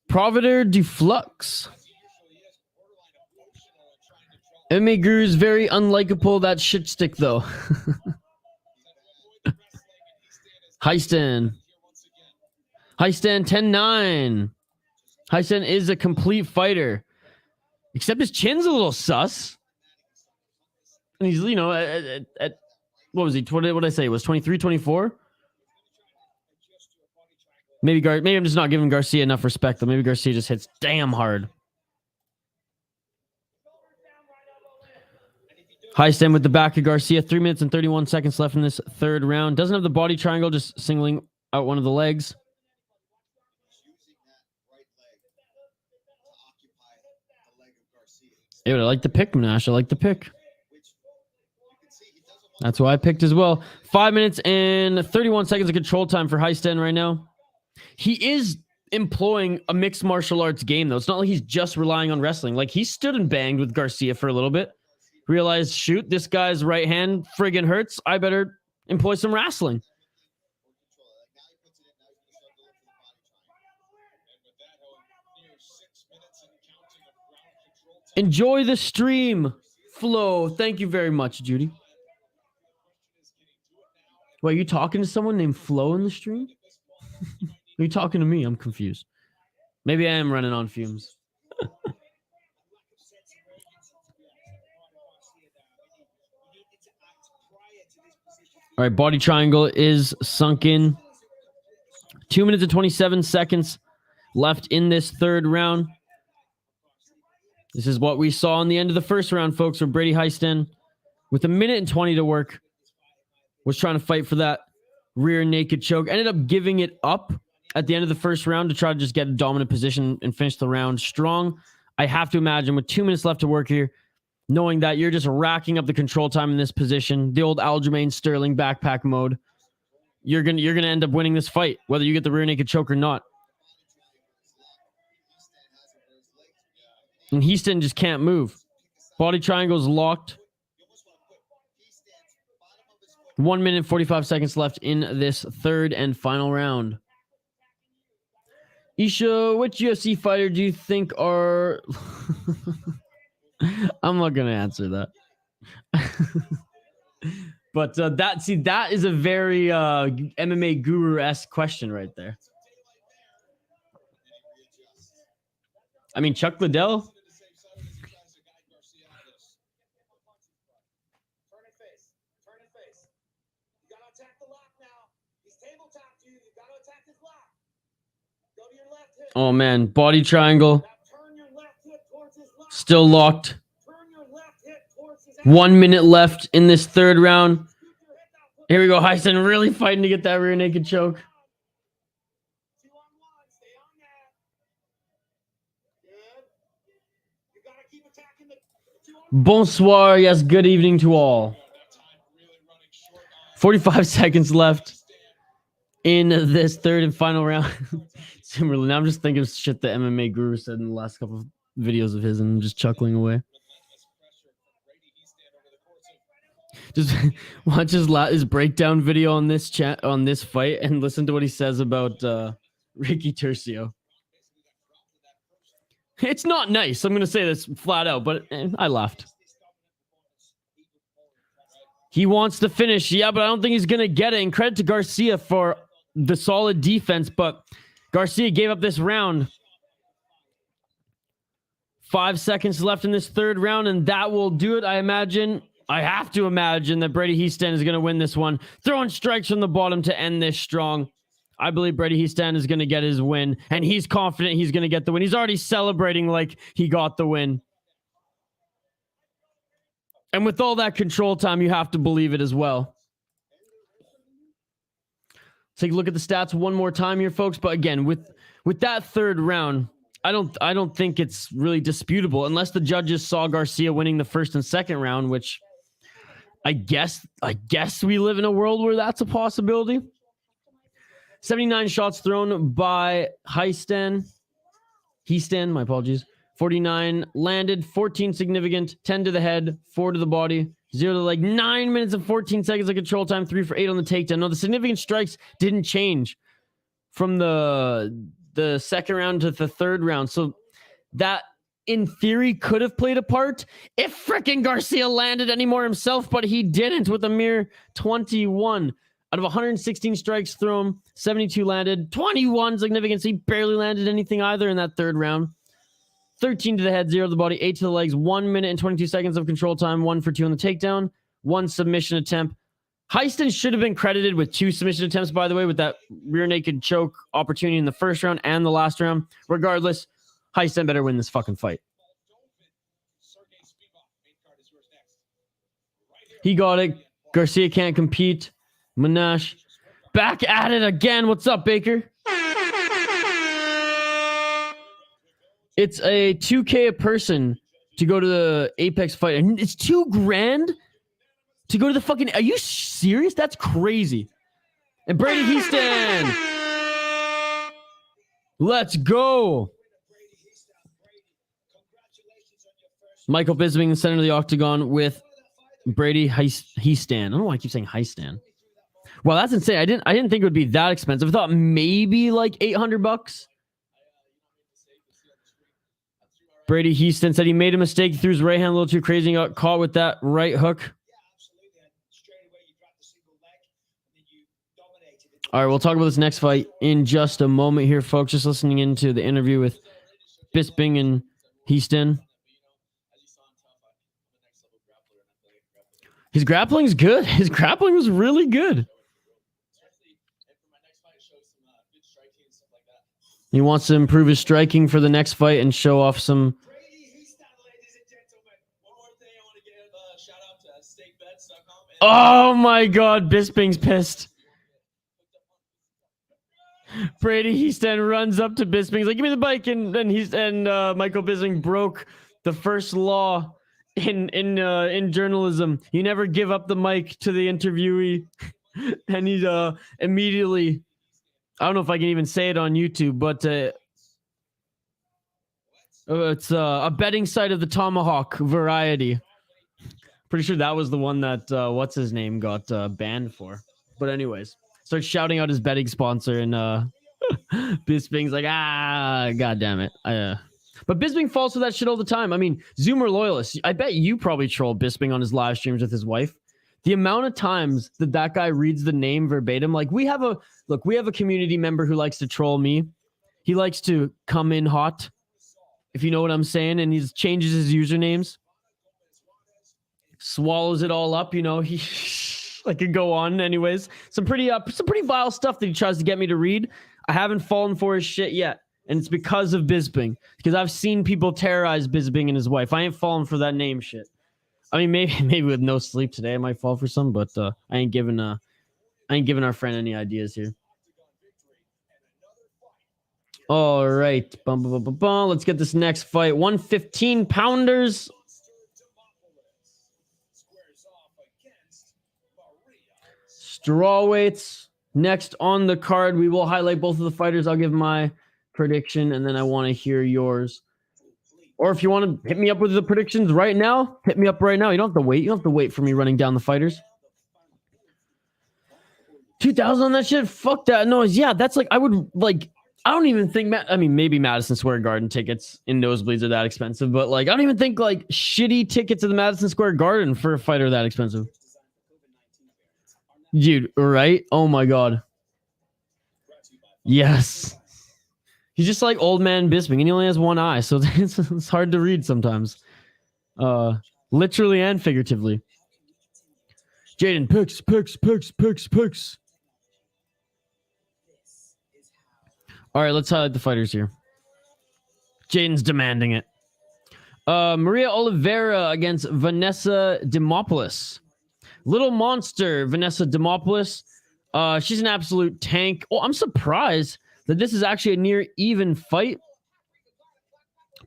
A: Provider du Flux. MMA Guru is very unlikable. That shit stick, though. Hiestand. Hiestand 10-9. Hiestand is a complete fighter. Except his chin's a little sus. And he's, you know, at what was he? What did I say? It was 23, 24? Maybe I'm just not giving Garcia enough respect, though. Maybe Garcia just hits damn hard. Hiestand with the back of Garcia. 3 minutes and 31 seconds left in this third round. Doesn't have the body triangle, just singling out one of the legs. Yeah, I like the pick, Nash. I like the pick. That's why I picked as well. 5 minutes and 31 seconds of control time for Hiestand right now. He is employing a mixed martial arts game, though. It's not like he's just relying on wrestling. Like, he stood and banged with Garcia for a little bit. Realized, shoot, this guy's right hand friggin' hurts. I better employ some wrestling. Enjoy the stream, Flo. Thank you very much, Judy. Wait, are you talking to someone named Flo in the stream? Are you talking to me? I'm confused. Maybe I am running on fumes. All right, body triangle is sunk in. 2 minutes and 27 seconds left in this third round. This is what we saw in the end of the first round, folks, where Brady Hiestand, with 1 minute and 20 to work, was trying to fight for that rear naked choke. Ended up giving it up at the end of the first round to try to just get a dominant position and finish the round strong. I have to imagine with 2 minutes left to work here, knowing that you're just racking up the control time in this position, the old Aljamain Sterling backpack mode, you're gonna end up winning this fight, whether you get the rear naked choke or not. And Hiestand just can't move. Body triangle's locked. 1 minute, 45 seconds left in this third and final round. Isha, which UFC fighter do you think are... I'm not going to answer that. But that is a very MMA guru-esque question right there. I mean, Chuck Liddell. Oh man, body triangle. Still locked. 1 minute left in this third round. Here we go. Hiestand really fighting to get that rear naked choke. Bonsoir. Yes, good evening to all. 45 seconds left in this third and final round. Similarly, now I'm just thinking of shit the MMA guru said in the last couple of videos of his, and I'm just chuckling away. Just watch his breakdown video on this chat on this fight and listen to what he says about Ricky Turcio. It's not nice. I'm gonna say this flat out, but I laughed. He wants to finish, yeah, but I don't think he's gonna get it. And credit to Garcia for the solid defense, but Garcia gave up this round. 5 seconds left in this third round, and that will do it. I have to imagine that Brady Hiestand is going to win this one. Throwing strikes from the bottom to end this strong. I believe Brady Hiestand is going to get his win, and he's confident he's going to get the win. He's already celebrating like he got the win. And with all that control time, you have to believe it as well. Take a look at the stats one more time here, folks. But again, with that third round, I don't think it's really disputable unless the judges saw Garcia winning the first and second round, which I guess we live in a world where that's a possibility. 79 shots thrown by Hiestand, my apologies. 49 landed, 14 significant, 10 to the head, 4 to the body, 0 to the leg. 9 minutes and 14 seconds of control time, 3 for 8 on the takedown. No, the significant strikes didn't change from the second round to the third round. So that, in theory, could have played a part if frickin' Garcia landed any more himself, but he didn't with a mere 21. Out of 116 strikes thrown, 72 landed, 21 significance. He barely landed anything either in that third round. 13 to the head, 0 to the body, 8 to the legs, 1 minute and 22 seconds of control time, 1 for 2 on the takedown, 1 submission attempt. Hiestand should have been credited with 2 submission attempts, by the way, with that rear naked choke opportunity in the first round and the last round. Regardless, Hiestand better win this fucking fight. He got it. Garcia can't compete. Monash back at it again. What's up, Baker? It's a $2,000 a person to go to the Apex fight, and it's $2,000 to go to the fucking... Are you serious? That's crazy. And Brady Hiestand. Let's go. Michael Bisping in the center of the octagon with Brady Hiestand. I don't know why I keep saying Hiestand. Well, that's insane. I didn't think it would be that expensive. I thought maybe like $800. Brady Hiestand said he made a mistake. He threw his right hand a little too crazy and got caught with that right hook. All right, we'll talk about this next fight in just a moment here, folks. Just listening into the interview with Bisping and Hiestand. His grappling's good. His grappling was really good. He wants to improve his striking for the next fight and show off some... Oh my God, Bisping's pissed. Brady Hiestand runs up to Bisping. He's like, "Give me the bike," and Michael Bisping broke the first law in journalism. You never give up the mic to the interviewee. And he's immediately... I don't know if I can even say it on YouTube, but it's a betting site of the Tomahawk variety. Pretty sure that was the one that what's his name got banned for. But anyways, starts shouting out his betting sponsor, and Bisping's like, god damn it. But Bisping falls for that shit all the time. I mean, Zoomer loyalists. I bet you probably troll Bisping on his live streams with his wife. The amount of times that guy reads the name verbatim, like we have a community member who likes to troll me. He likes to come in hot, if you know what I'm saying, and he changes his usernames, swallows it all up. You know, he I could go on anyways. Some pretty vile stuff that he tries to get me to read. I haven't fallen for his shit yet, and it's because of Bisping. Because I've seen people terrorize Bisping and his wife. I ain't falling for that name shit. I mean, maybe with no sleep today, I might fall for some, but I ain't giving our friend any ideas here. All right, let's get this next fight. 115 pounders. Strawweights. Next on the card, we will highlight both of the fighters. I'll give my prediction, and then I want to hear yours. Or if you want to hit me up with the predictions right now, hit me up right now. You don't have to wait. You don't have to wait for me running down the fighters. 2,000 on that shit? Fuck that noise. Yeah, that's like, I don't even think, I mean, maybe Madison Square Garden tickets in nosebleeds are that expensive, but like, I don't even think like shitty tickets to the Madison Square Garden for a fighter that expensive. Dude, right? Oh my God. Yes. He's just like old man Bisping, and he only has one eye, so it's hard to read sometimes. Literally and figuratively. Jaden, picks. All right, let's highlight the fighters here. Jaden's demanding it. Maria Oliveira against Vanessa Demopoulos. Little monster, Vanessa Demopoulos. She's an absolute tank. Oh, I'm surprised that this is actually a near even fight.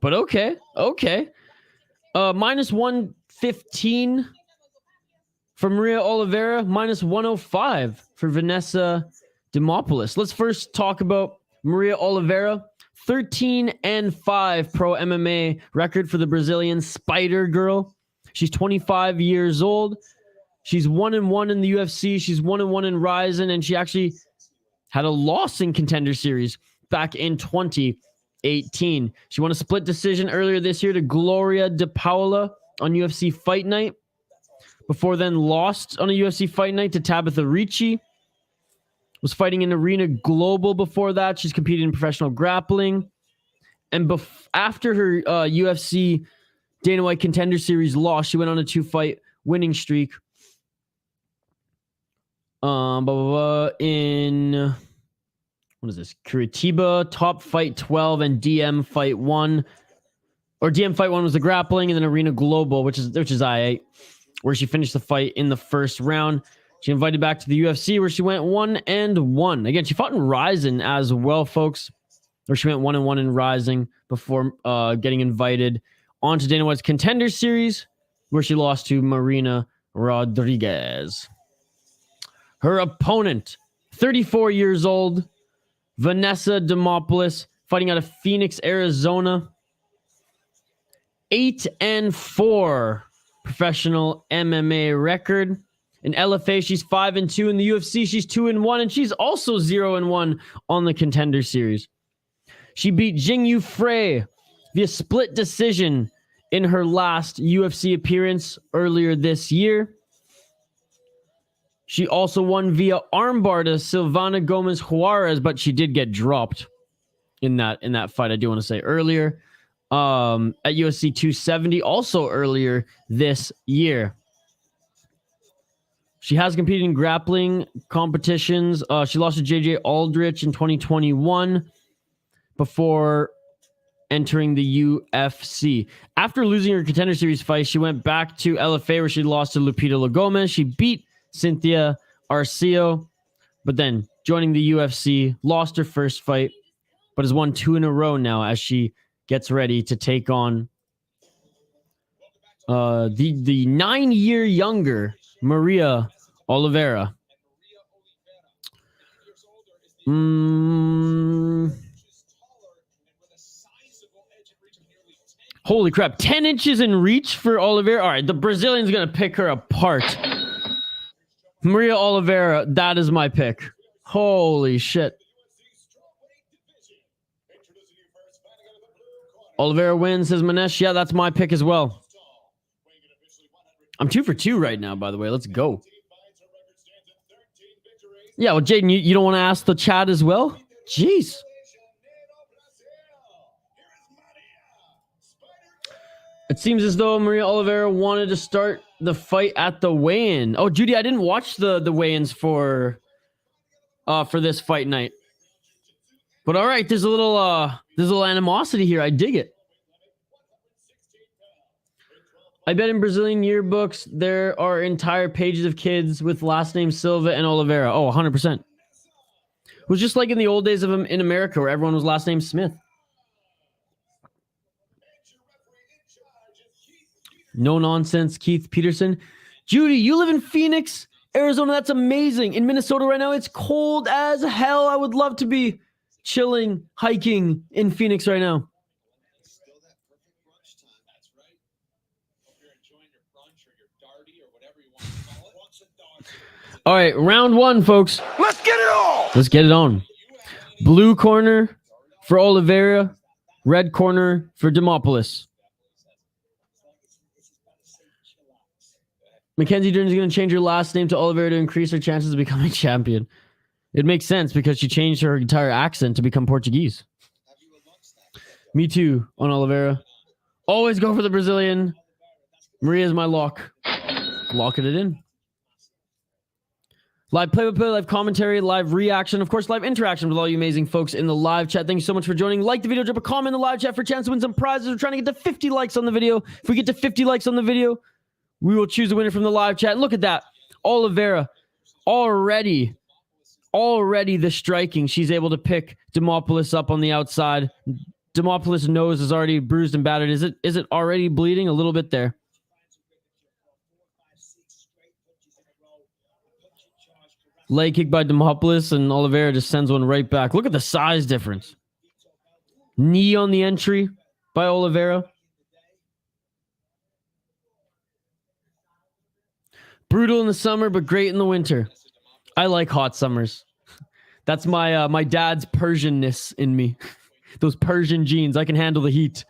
A: But okay. Minus 115 for Maria Oliveira. Minus 105 for Vanessa Demopoulos. Let's first talk about Maria Oliveira. 13-5 pro MMA record for the Brazilian Spider Girl. She's 25 years old. She's 1-1 in the UFC. She's 1-1 in Rizin, and she actually had a loss in Contender Series back in 2018. She won a split decision earlier this year to Gloria De Paula on UFC Fight Night. Before then, lost on a UFC Fight Night to Tabitha Ricci. Was fighting in Arena Global before that. She's competed in professional grappling. And after her UFC Dana White Contender Series loss, she went on a 2-fight winning streak. In what is this? Curitiba, Top Fight 12, and DM Fight 1. Or DM Fight 1 was the grappling, and then Arena Global, which is I8, where she finished the fight in the first round. She invited back to the UFC, where she went 1-1. Again, she fought in Rizin as well, folks. Where she went 1-1 in Rizin before getting invited onto Dana White's Contender Series, where she lost to Maryna Rodriguez. Her opponent, 34 years old, Vanessa Demopoulos, fighting out of Phoenix, Arizona. 8-4 professional MMA record. In LFA, she's 5-2. In the UFC, she's 2-1, and she's also 0-1 on the Contender Series. She beat Jingyu Frey via split decision in her last UFC appearance earlier this year. She also won via armbar to Silvana Gomez Juarez, but she did get dropped in that fight, I do want to say, earlier at UFC 270, also earlier this year. She has competed in grappling competitions. She lost to JJ Aldrich in 2021 before entering the UFC. After losing her Contender Series fight, she went back to LFA, where she lost to Lupita Lagomez. She beat Cynthia Arceo, but then joining the UFC, lost her first fight, but has won 2 in a row now as she gets ready to take on the 9-year younger Maria Oliveira. Holy crap, 10 inches in reach for Oliveira. All right, the Brazilian's going to pick her apart. Maria Oliveira, that is my pick. Holy shit. Oliveira wins, says Manesh. Yeah, that's my pick as well. I'm 2 for 2 right now, by the way. Let's go. Yeah, well, Jaden, you don't want to ask the chat as well? Jeez. It seems as though Maria Oliveira wanted to start the fight at the weigh-in. Oh, Judy, I didn't watch the weigh-ins for this fight night. But all right, there's a little animosity here. I dig it. I bet in Brazilian yearbooks there are entire pages of kids with last name Silva and Oliveira. Oh, 100%. It was just like in the old days of in America where everyone was last name Smith. No nonsense, Keith Peterson. Judy, you live in Phoenix, Arizona. That's amazing. In Minnesota right now, it's cold as hell. I would love to be chilling, hiking in Phoenix right now. All right, round 1, folks.
B: Let's get it on.
A: Let's get it on. Blue corner for Oliveira. Red corner for Demopoulos. Mackenzie Dern is going to change her last name to Oliveira to increase her chances of becoming champion. It makes sense because she changed her entire accent to become Portuguese. Me too on Oliveira. Always go for the Brazilian. Maria's my lock. Locking it in. Live play-by-play, live commentary, live reaction, of course, live interaction with all you amazing folks in the live chat. Thank you so much for joining. Like the video, drop a comment in the live chat for a chance to win some prizes. We're trying to get to 50 likes on the video. If we get to 50 likes on the video, we will choose a winner from the live chat. And look at that. Oliveira already the striking. She's able to pick Demopoulos up on the outside. Demopoulos' nose is already bruised and battered. Is it already bleeding? A little bit there. Leg kick by Demopoulos, and Oliveira just sends one right back. Look at the size difference. Knee on the entry by Oliveira. Brutal in the summer, but great in the winter. I like hot summers. That's my my dad's Persianness in me. Those Persian genes, I can handle the heat.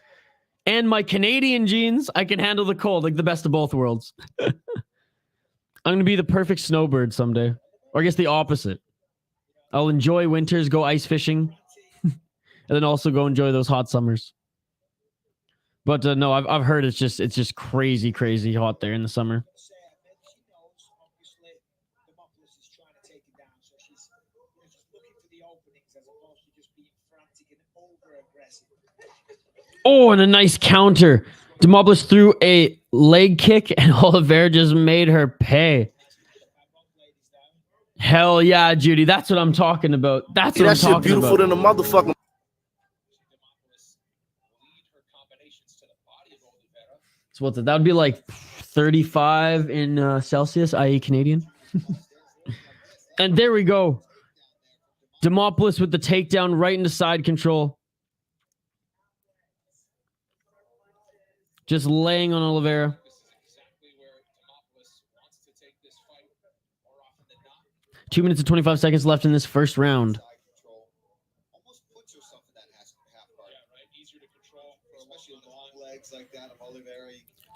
A: And my Canadian genes, I can handle the cold, like the best of both worlds. I'm going to be the perfect snowbird someday. Or I guess the opposite. I'll enjoy winters, go ice fishing, and then also go enjoy those hot summers. But no, I've heard it's just crazy hot there in the summer. Oh, and a nice counter. Demopoulos threw a leg kick, and Oliveira just made her pay. Hell yeah, Judy. That's what I'm talking about. That's what I'm talking about. That shit beautiful
C: than a motherfucker.
A: So what's it? That would be like 35 in Celsius, i.e. Canadian. And there we go. Demopoulos with the takedown right into side control. Just laying on Oliveira. 2 minutes and 25 seconds left in this first round.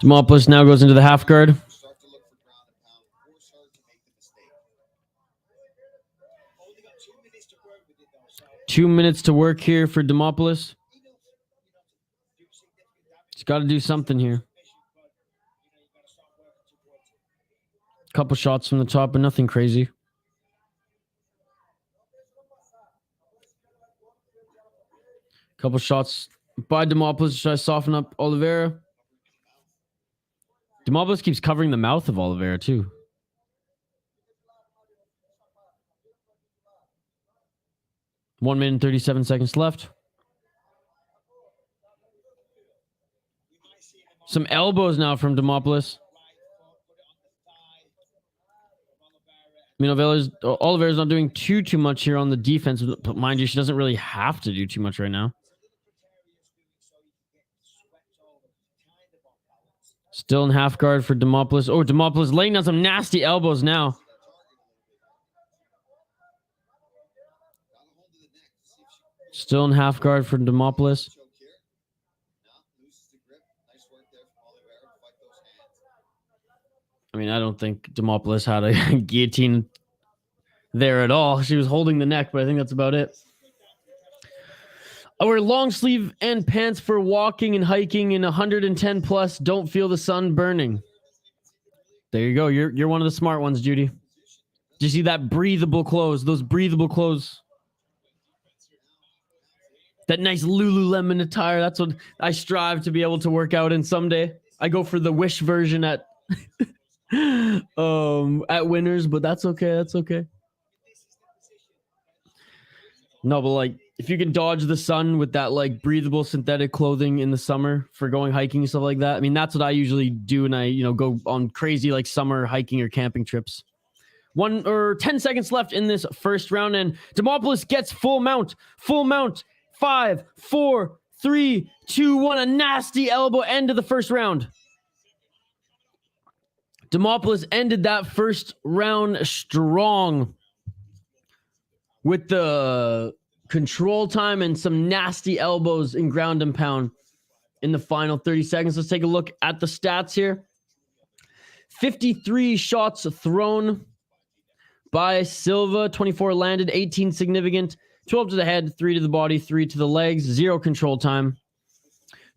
A: Demopoulos now goes into the half guard. 2 minutes to work here for Demopoulos. He's got to do something here. Couple shots from the top, but nothing crazy. Couple shots by Demopoulos to try to soften up Oliveira. Demopoulos keeps covering the mouth of Oliveira, too. One minute and 37 seconds left. Some elbows now from Demopoulos. I mean, Oliveira's not doing too much here on the defense, but mind you, she doesn't really have to do too much right now. Still in half guard for Demopoulos. Oh, Demopoulos laying down some nasty elbows now. Still in half guard for Demopoulos. I mean, I don't think Demopoulos had a guillotine there at all. She was holding the neck, but I think that's about it. I wear long sleeve and pants for walking and hiking in 110 plus. Don't feel the sun burning. There you go. You're one of the smart ones, Judy. Did you see that breathable clothes? Those breathable clothes. That nice Lululemon attire. That's what I strive to be able to work out in someday. I go for the Wish version at Winners, but that's okay. That's okay. No, but like if you can dodge the sun with that like breathable synthetic clothing in the summer for going hiking and stuff like that. I mean, that's what I usually do when I, go on crazy like summer hiking or camping trips. 10 seconds left in this first round, and Demopoulos gets full mount. 5, 4, 3, 2, 1. A nasty elbow end of the first round. Demopoulos ended that first round strong with the control time and some nasty elbows in ground and pound in the final 30 seconds. Let's take a look at the stats here. 53 shots thrown by Silva, 24 landed, 18 significant, 12 to the head, 3 to the body, 3 to the legs, 0 control time.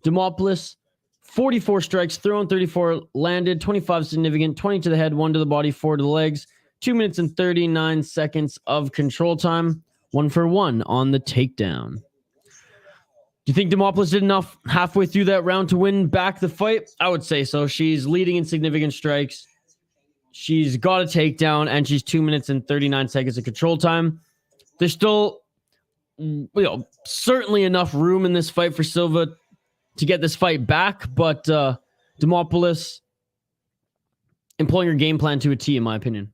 A: Demopoulos, 44 strikes thrown, 34 landed, 25 significant, 20 to the head, 1 to the body, 4 to the legs, 2 minutes and 39 seconds of control time, 1 for 1 on the takedown. Do you think Demopoulos did enough halfway through that round to win back the fight? I would say so. She's leading in significant strikes. She's got a takedown, and she's 2 minutes and 39 seconds of control time. There's still, certainly enough room in this fight for Silva to get this fight back, but Demopoulos employing her game plan to a T, in my opinion.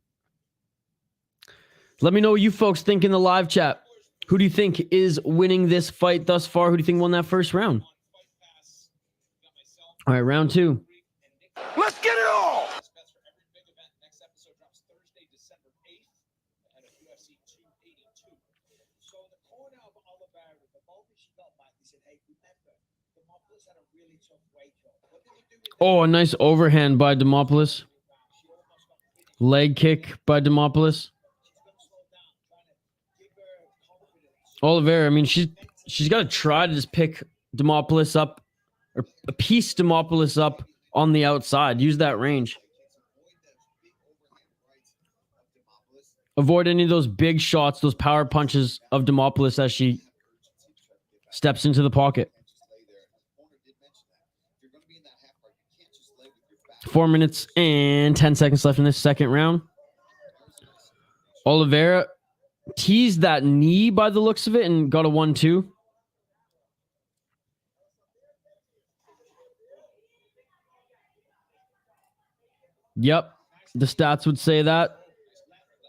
A: Let me know what you folks think in the live chat. Who do you think is winning this fight thus far? Who do you think won that first round? All right, round 2.
B: Let's get it all!
A: Oh, a nice overhand by Demopoulos. Leg kick by Demopoulos. Oliveira, I mean, she's got to try to just pick Demopoulos up, or piece Demopoulos up on the outside. Use that range. Avoid any of those big shots, those power punches of Demopoulos as she steps into the pocket. 4 minutes and 10 seconds left in this second round. Oliveira teased that knee by the looks of it and got a 1-2. Yep, the stats would say that.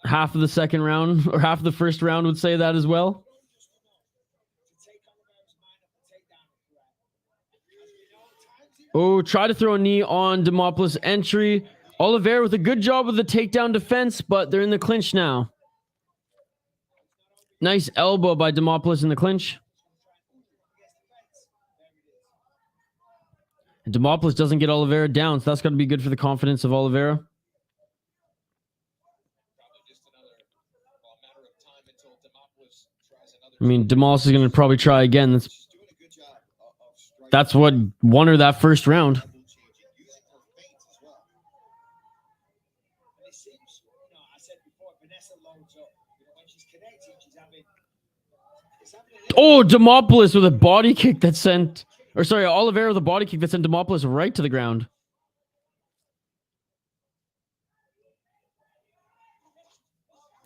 A: Half of the second round, or half of the first round would say that as well. Oh, try to throw a knee on Demopoulos' entry. Oliveira with a good job with the takedown defense, but they're in the clinch now. Nice elbow by Demopoulos in the clinch. And Demopoulos doesn't get Oliveira down, so that's going to be good for the confidence of Oliveira. I mean, Demopoulos is going to probably try again. That's what won her that first round. Oh, Demopoulos with a body kick that sent... Or sorry, Oliveira with a body kick that sent Demopoulos right to the ground.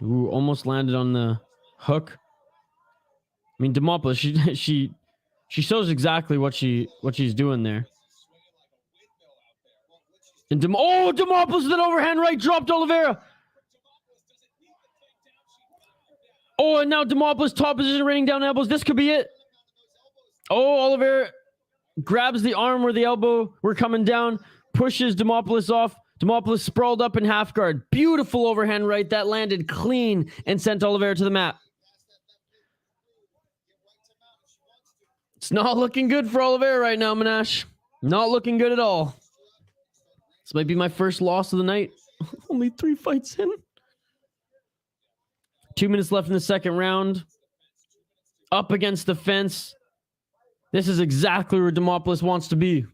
A: Ooh, almost landed on the hook. I mean, Demopoulos, she shows exactly what she's doing there. And Demopoulos with an overhand right dropped Oliveira. Oh, and now Demopoulos top position, raining down elbows. This could be it. Oh, Oliveira grabs the arm where the elbow were coming down, pushes Demopoulos off. Demopoulos sprawled up in half guard. Beautiful overhand right that landed clean and sent Oliveira to the mat. It's not looking good for Oliveira right now, Manash. Not looking good at all. This might be my first loss of the night. Only 3 fights in. 2 minutes left in the second round. Up against the fence. This is exactly where Demopoulos wants to be.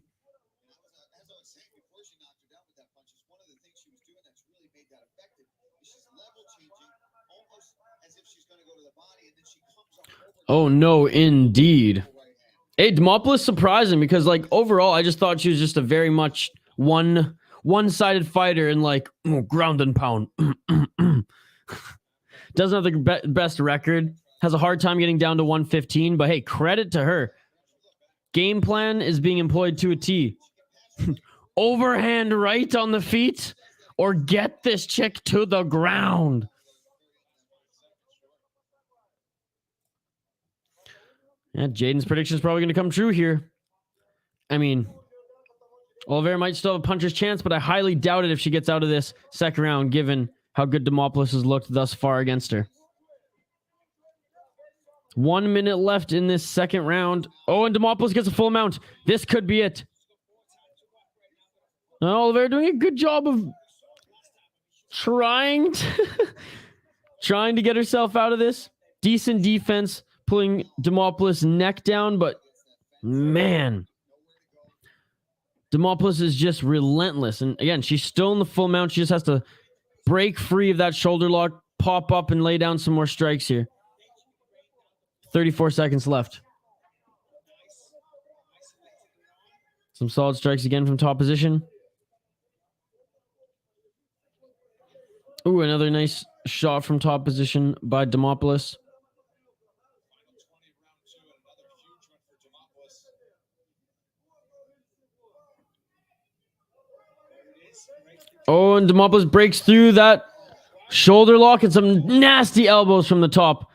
A: Oh, no, indeed. Hey, Demopoulos surprising because, like, overall, I just thought she was just a very much one-sided fighter and, like, ground and pound. Doesn't have the best record. Has a hard time getting down to 115, but hey, credit to her. Game plan is being employed to a T. Overhand right on the feet or get this chick to the ground. Yeah, Jaden's prediction is probably going to come true here. I mean, Oliveira might still have a puncher's chance, but I highly doubt it if she gets out of this second round, given how good Demopoulos has looked thus far against her. 1 minute left in this second round. Oh, and Demopoulos gets a full mount. This could be it. Oliveira doing a good job of trying to get herself out of this. Decent defense, pulling Demopoulos' neck down, but man, Demopoulos is just relentless. And again, she's still in the full mount. She just has to break free of that shoulder lock, pop up, and lay down some more strikes here. 34 seconds left. Some solid strikes again from top position. Ooh, another nice shot from top position by Demopoulos. Oh, and Demopoulos breaks through that shoulder lock and some nasty elbows from the top.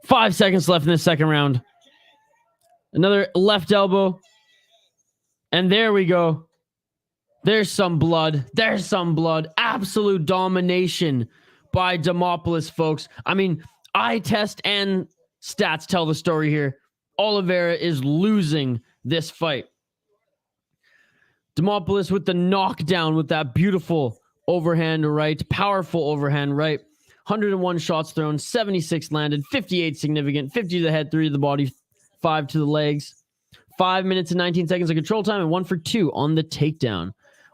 A: 5 seconds left in the second round. Another left elbow. And there we go. There's some blood. There's some blood. Absolute domination by Demopoulos, folks. I mean, eye test and stats tell the story here. Oliveira is losing this fight. Demopoulos with the knockdown with that beautiful overhand right, powerful overhand right. 101 shots thrown, 76 landed, 58 significant, 50 to the head, 3 to the body, 5 to the legs. 5 minutes and 19 seconds of control time and 1 for 2 on the takedown.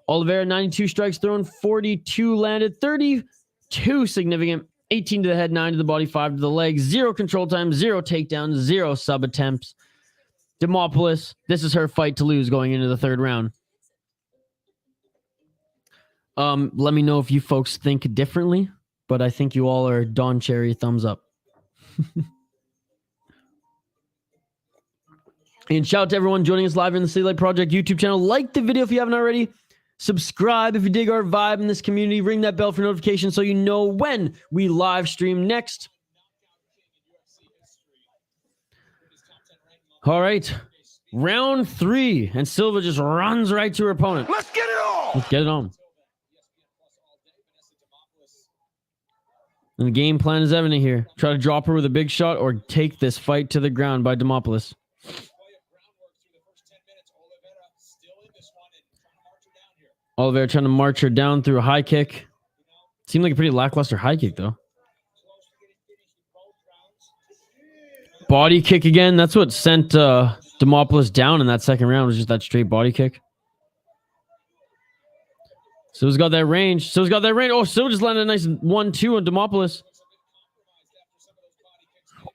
A: Oliveira, 92 strikes thrown, 42 landed, 32 significant, 18 to the head, 9 to the body, 5 to the legs, 0 control time, 0 takedowns, 0 sub attempts. Demopoulos, this is her fight to lose going into the third round. Let me know if you folks think differently, but I think you all are Don Cherry thumbs up. And shout out to everyone joining us live in the City Light Project YouTube channel. Like the video if you haven't already. Subscribe if you dig our vibe in this community. Ring that bell for notifications so you know when we live stream next. All right. Round 3. And Silva just runs right to her opponent.
B: Let's get it on!
A: Let's get it on. And the game plan is evident here. Try to drop her with a big shot or take this fight to the ground by Demopoulos. Oliveira trying to march her down through a high kick. Seemed like a pretty lackluster high kick, though. Body kick again. That's what sent Demopoulos down in that second round, was just that straight body kick. Silva's got that range. Silva's got that range. Oh, Silva just landed a nice 1-2 on Demopoulos.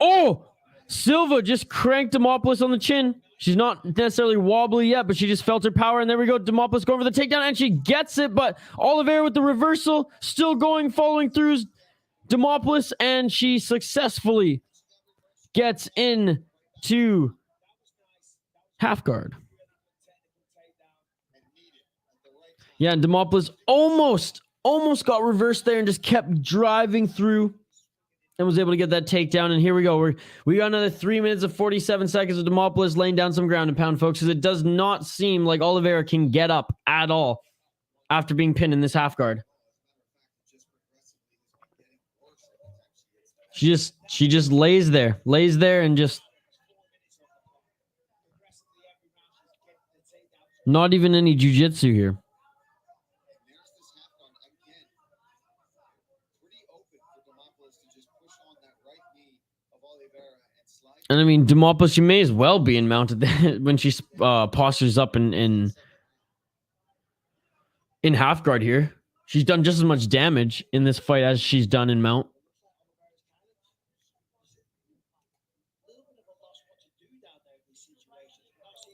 A: Oh! Silva just cranked Demopoulos on the chin. She's not necessarily wobbly yet, but she just felt her power. And there we go. Demopoulos going for the takedown, and she gets it. But Oliveira with the reversal, still going, following through Demopoulos, and she successfully gets into half guard. Yeah, and Demopoulos almost got reversed there and just kept driving through and was able to get that takedown. And here we go. We got another 3 minutes of 47 seconds of Demopoulos laying down some ground and pound, folks, because it does not seem like Oliveira can get up at all after being pinned in this half guard. She just lays there and just not even any jiu-jitsu here. And I mean, Demopoulos, she may as well be in mounted when she postures up in half guard here. She's done just as much damage in this fight as she's done in mount.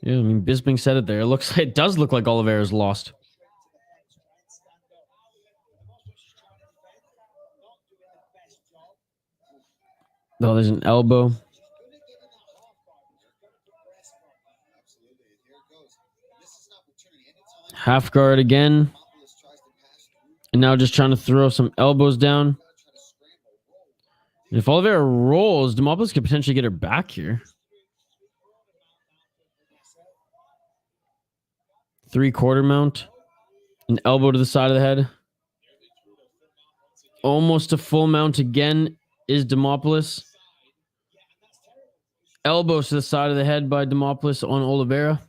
A: Yeah, I mean, Bisping said it there. It does look like Oliveira's lost. Oh, there's an elbow. Half guard again. And now just trying to throw some elbows down. If Oliveira rolls, Demopoulos could potentially get her back here. 3/4 mount. An elbow to the side of the head. Almost a full mount again is Demopoulos. Elbows to the side of the head by Demopoulos on Oliveira.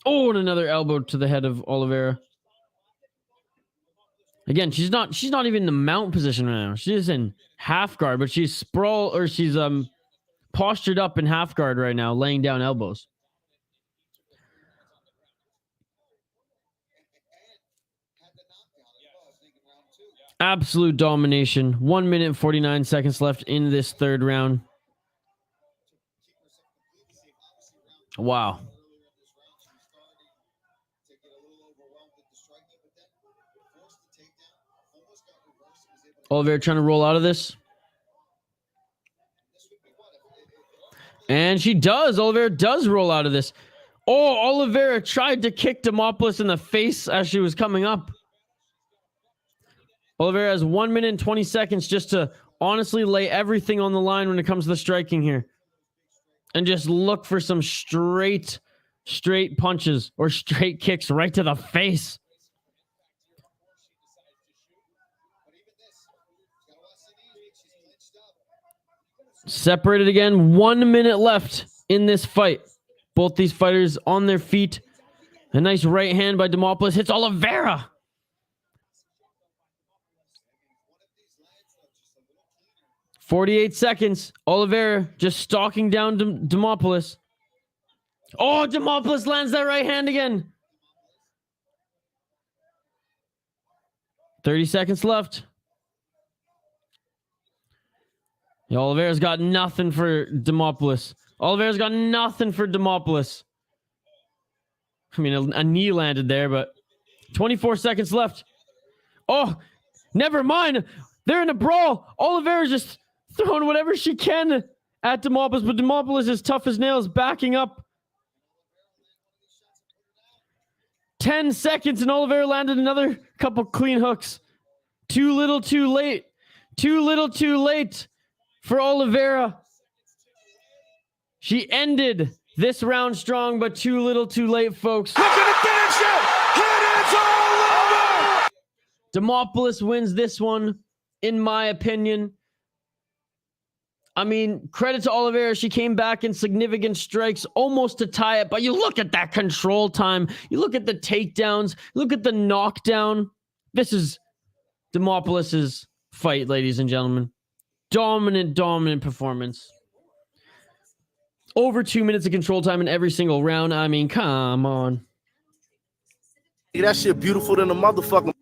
A: Oh, and another elbow to the head of Oliveira. Again, she's not even in the mount position right now. She is in half guard, but she's she's postured up in half guard right now, laying down elbows. Absolute domination. 1 minute 49 seconds left in this third round. Wow. Oliveira trying to roll out of this. And she does. Oliveira does roll out of this. Oh, Oliveira tried to kick Demopoulos in the face as she was coming up. Oliveira has 1 minute and 20 seconds just to honestly lay everything on the line when it comes to the striking here. And just look for some straight punches or straight kicks right to the face. Separated again. 1 minute left in this fight. Both these fighters on their feet. A nice right hand by Demopoulos hits Oliveira. .48 seconds. Oliveira just stalking down Demopoulos. Oh, Demopoulos lands that right hand again. 30 seconds left. Yeah, Oliveira's got nothing for Demopoulos. Oliveira's got nothing for Demopoulos. I mean, a knee landed there, but 24 seconds left. Oh, never mind. They're in a brawl. Oliveira's just throwing whatever she can at Demopoulos, but Demopoulos is tough as nails, backing up. 10 seconds, and Oliveira landed another couple clean hooks. Too little, too late. Too little, too late for Oliveira. She ended this round strong, but too little, too late, folks.
B: Look at the finish it! And it's all over!
A: Demopoulos wins this one, in my opinion. I mean, credit to Oliveira. She came back in significant strikes, almost to tie it. But you look at that control time. You look at the takedowns. Look at the knockdown. This is Demopoulos' fight, ladies and gentlemen. Dominant performance. Over 2 minutes of control time in every single round. I mean, come on.
C: That shit beautiful than a motherfucker.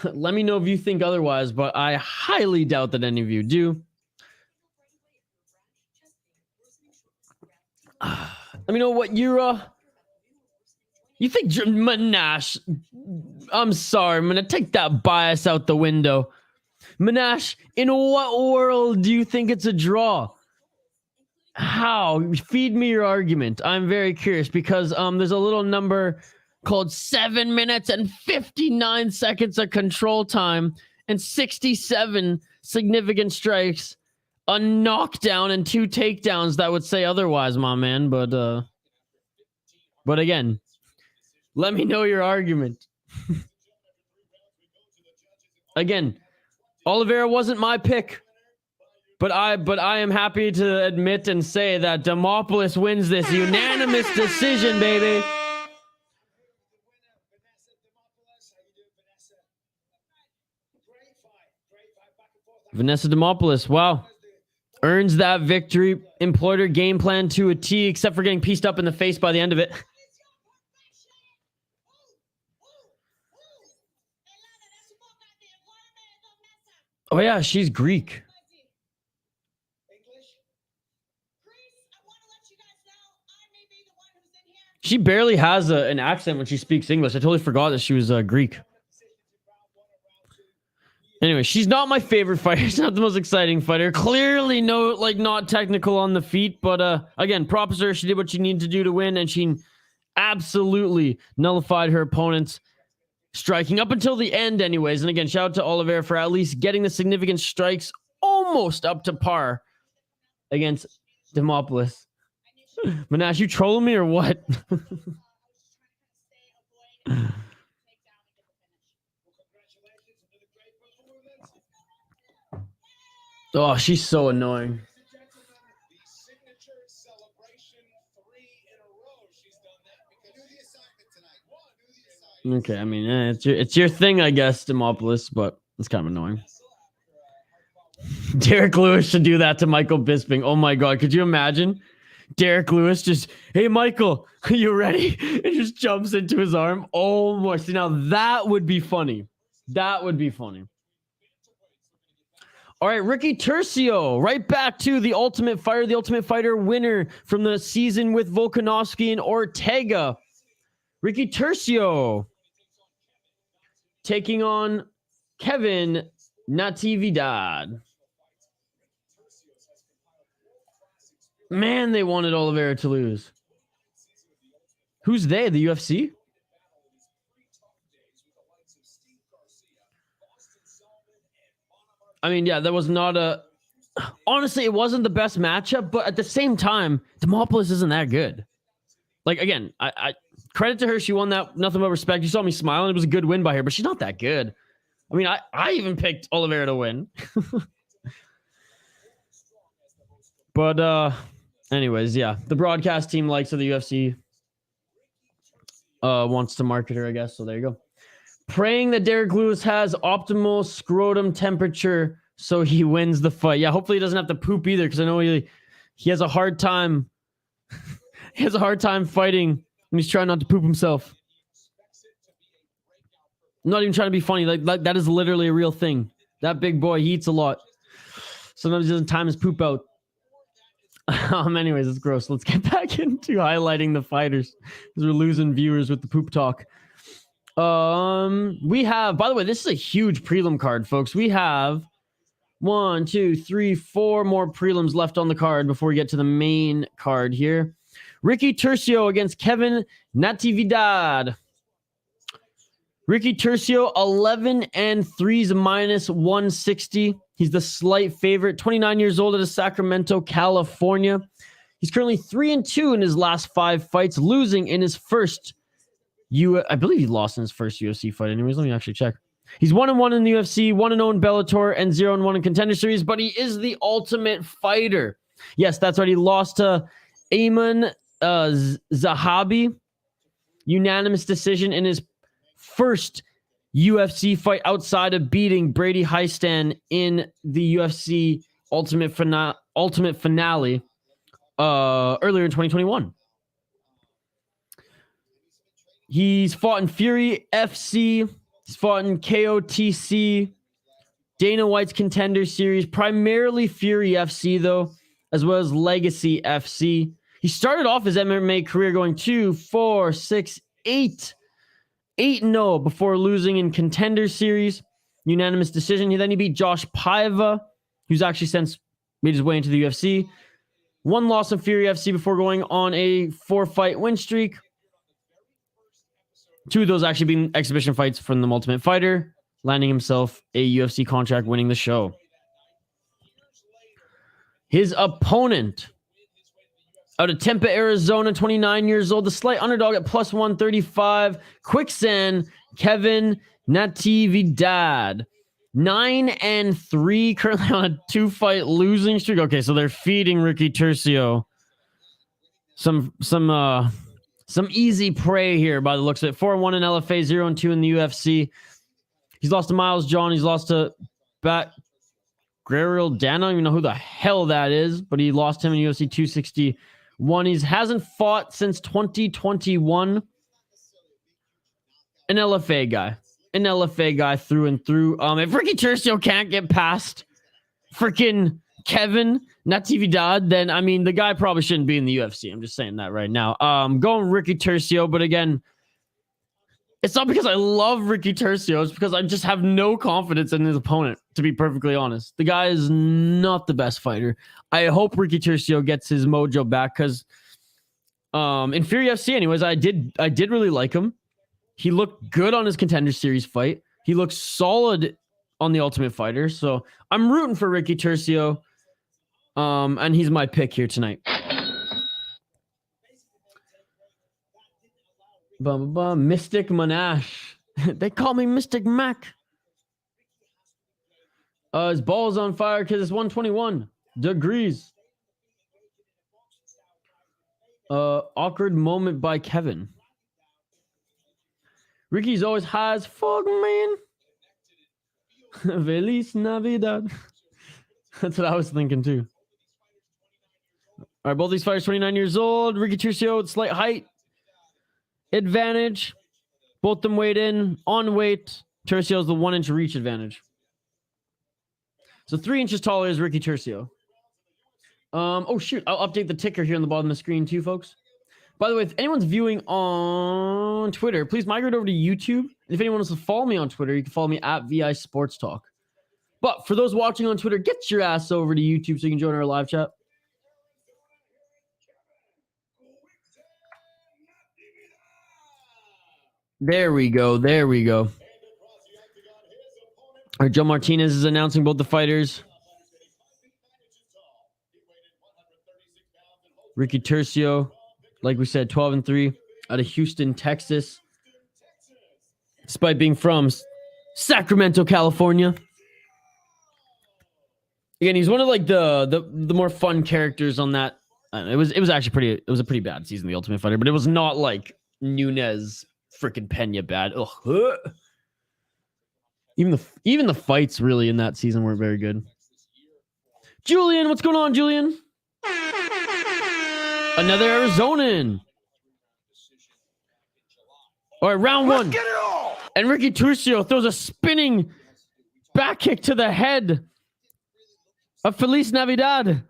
A: Let me know if you think otherwise, but I highly doubt that any of you do. Let me know what you think Manash. I'm sorry, I'm gonna take that bias out the window. Manash, in what world do you think it's a draw? How? Feed me your argument. I'm very curious because there's a little number called 7 minutes and 59 seconds of control time and 67 significant strikes, a knockdown and 2 takedowns that would say otherwise, my man. But again, let me know your argument. Again, Oliveira wasn't my pick, but I am happy to admit and say that Demopoulos wins this unanimous decision, baby. Vanessa Demopoulos, wow. Earns that victory. Employed her game plan to a T, except for getting pieced up in the face by the end of it. Oh, yeah, she's Greek. She barely has an accent when she speaks English. I totally forgot that she was Greek. Anyway, she's not my favorite fighter. She's not the most exciting fighter. Clearly, not technical on the feet. But again, props to her. She did what she needed to do to win, and she absolutely nullified her opponents, striking up until the end anyways. And again, shout out to Oliveira for at least getting the significant strikes almost up to par against Demopoulos. Manash, you trolling me or what? Oh, she's so annoying. Okay, I mean, it's your thing, I guess, Demopoulos, but it's kind of annoying. Derrick Lewis should do that to Michael Bisping. Oh my God, could you imagine? Derrick Lewis just, hey, Michael, are you ready? And just jumps into his arm. Oh my, see, now that would be funny. That would be funny. All right, Ricky Turcio, right back to the Ultimate Fighter winner from the season with Volkanovski and Ortega. Ricky Turcio taking on Kevin Natividad. Man, they wanted Oliveira to lose. Who's they? The UFC? I mean, yeah, that was not a... Honestly, it wasn't the best matchup, but at the same time, Demopoulos isn't that good. Like, again, I credit to her. She won that. Nothing but respect. You saw me smiling. It was a good win by her, but she's not that good. I mean, I even picked Oliveira to win. But, anyways, yeah. The broadcast team likes of the UFC wants to market her, I guess. So there you go. Praying that Derrick Lewis has optimal scrotum temperature so he wins the fight. Yeah, hopefully he doesn't have to poop either, because I know he has a hard time. He has a hard time fighting when he's trying not to poop himself. I'm not even trying to be funny. Like that is literally a real thing. That big boy, he eats a lot. Sometimes he doesn't time his poop out. Anyways, it's gross. Let's get back into highlighting the fighters, because we're losing viewers with the poop talk. We have, by the way, this is a huge prelim card, folks. We have 1, 2, 3, 4 more prelims left on the card before we get to the main card here. Ricky Turcio against Kevin Natividad. Ricky Turcio, 11-3 minus 160. He's the slight favorite. 29 years old out of Sacramento, California. He's currently 3-2 in his last 5 fights, losing in his first I believe he lost in his first UFC fight. Anyways, let me actually check. He's 1-1 in the UFC, 1-0 in Bellator, and 0-1 in Contender Series, but he is the Ultimate Fighter. Yes, that's right. He lost to Ayman Zahabi. Unanimous decision in his first UFC fight outside of beating Brady Hiestand in the UFC Ultimate Finale earlier in 2021. He's fought in Fury FC. He's fought in KOTC, Dana White's Contender Series, primarily Fury FC, though, as well as Legacy FC. He started off his MMA career going 2, 4, 6, 8-0 before losing in Contender Series. Unanimous decision. Then he beat Josh Paiva, who's actually since made his way into the UFC. 1 loss in Fury FC before going on a 4-fight win streak. 2 of those actually being exhibition fights from the Ultimate Fighter, landing himself a UFC contract, winning the show. His opponent, out of Tempe, Arizona, 29 years old, the slight underdog at plus 135, Quicksand, Kevin Natividad. 9-3, currently on a 2-fight losing streak. Okay, so they're feeding Ricky Turcio some easy prey here by the looks of it. 4-1 in LFA, 0-2 in the UFC. He's lost to Miles John. He's lost to Guerrero Dan. I don't even know who the hell that is, but he lost him in UFC 261. He hasn't fought since 2021. An LFA guy. An LFA guy through and through. If Ricky Turcios can't get past freaking Kevin Natividad, then, I mean, the guy probably shouldn't be in the UFC. I'm just saying that right now. Going Ricky Turcios, but again, it's not because I love Ricky Turcios, it's because I just have no confidence in his opponent, to be perfectly honest. The guy is not the best fighter. I hope Ricky Turcios gets his mojo back, because in Fury FC, anyways, I did really like him. He looked good on his Contender Series fight. He looked solid on the Ultimate Fighter. So I'm rooting for Ricky Turcios. And he's my pick here tonight. Mystic Monash. They call me Mystic Mac. His ball's on fire because it's 121 degrees. Awkward moment by Kevin. Ricky's always high as fuck, man. Feliz Navidad. That's what I was thinking too. All right, both these fighters 29 years old. Ricky Turcios, slight height advantage. Both them weighed in on weight. Turcios the 1 inch reach advantage. So 3 inches taller is Ricky Turcios. Oh shoot, I'll update the ticker here on the bottom of the screen too, folks. By the way, if anyone's viewing on Twitter, please migrate over to YouTube. And if anyone wants to follow me on Twitter, you can follow me at VI Sports Talk. But for those watching on Twitter, get your ass over to YouTube so you can join our live chat. There we go. There we go. All right, Joe Martinez is announcing both the fighters. Ricky Turcios, like we said, 12-3 out of Houston, Texas. Despite being from Sacramento, California. Again, he's one of like the more fun characters on that. It was actually a pretty bad season, The Ultimate Fighter, but it was not like Nunes freaking Pena bad. Ugh. Even the fights really in that season weren't very good. Julian, what's going on, Julian? Another Arizonan. All right, round one.
B: Get it all.
A: And Ricky Turcios throws a spinning back kick to the head of Feliz Navidad.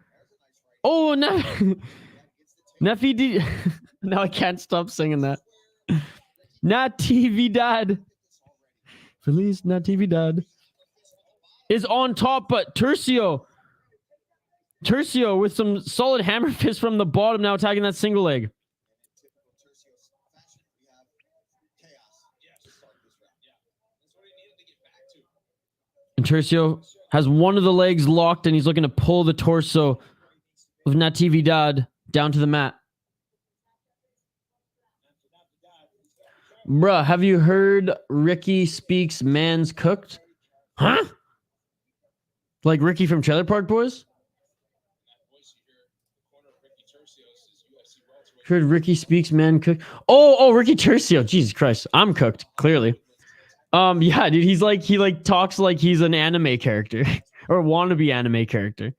A: Oh, Natividad. Now I can't stop singing that. Natividad. Feliz Natividad is on top, but Turcios with some solid hammer fist from the bottom, now attacking that single leg. And Turcios has one of the legs locked, and he's looking to pull the torso of Natividad down to the mat. Bruh, have you heard Ricky speaks man's cooked? Huh? Like Ricky from Trailer Park Boys? Heard Ricky speaks man cooked. Oh, Ricky Turcios. Jesus Christ. I'm cooked, clearly. Yeah, dude, he talks like he's an anime character or wannabe anime character.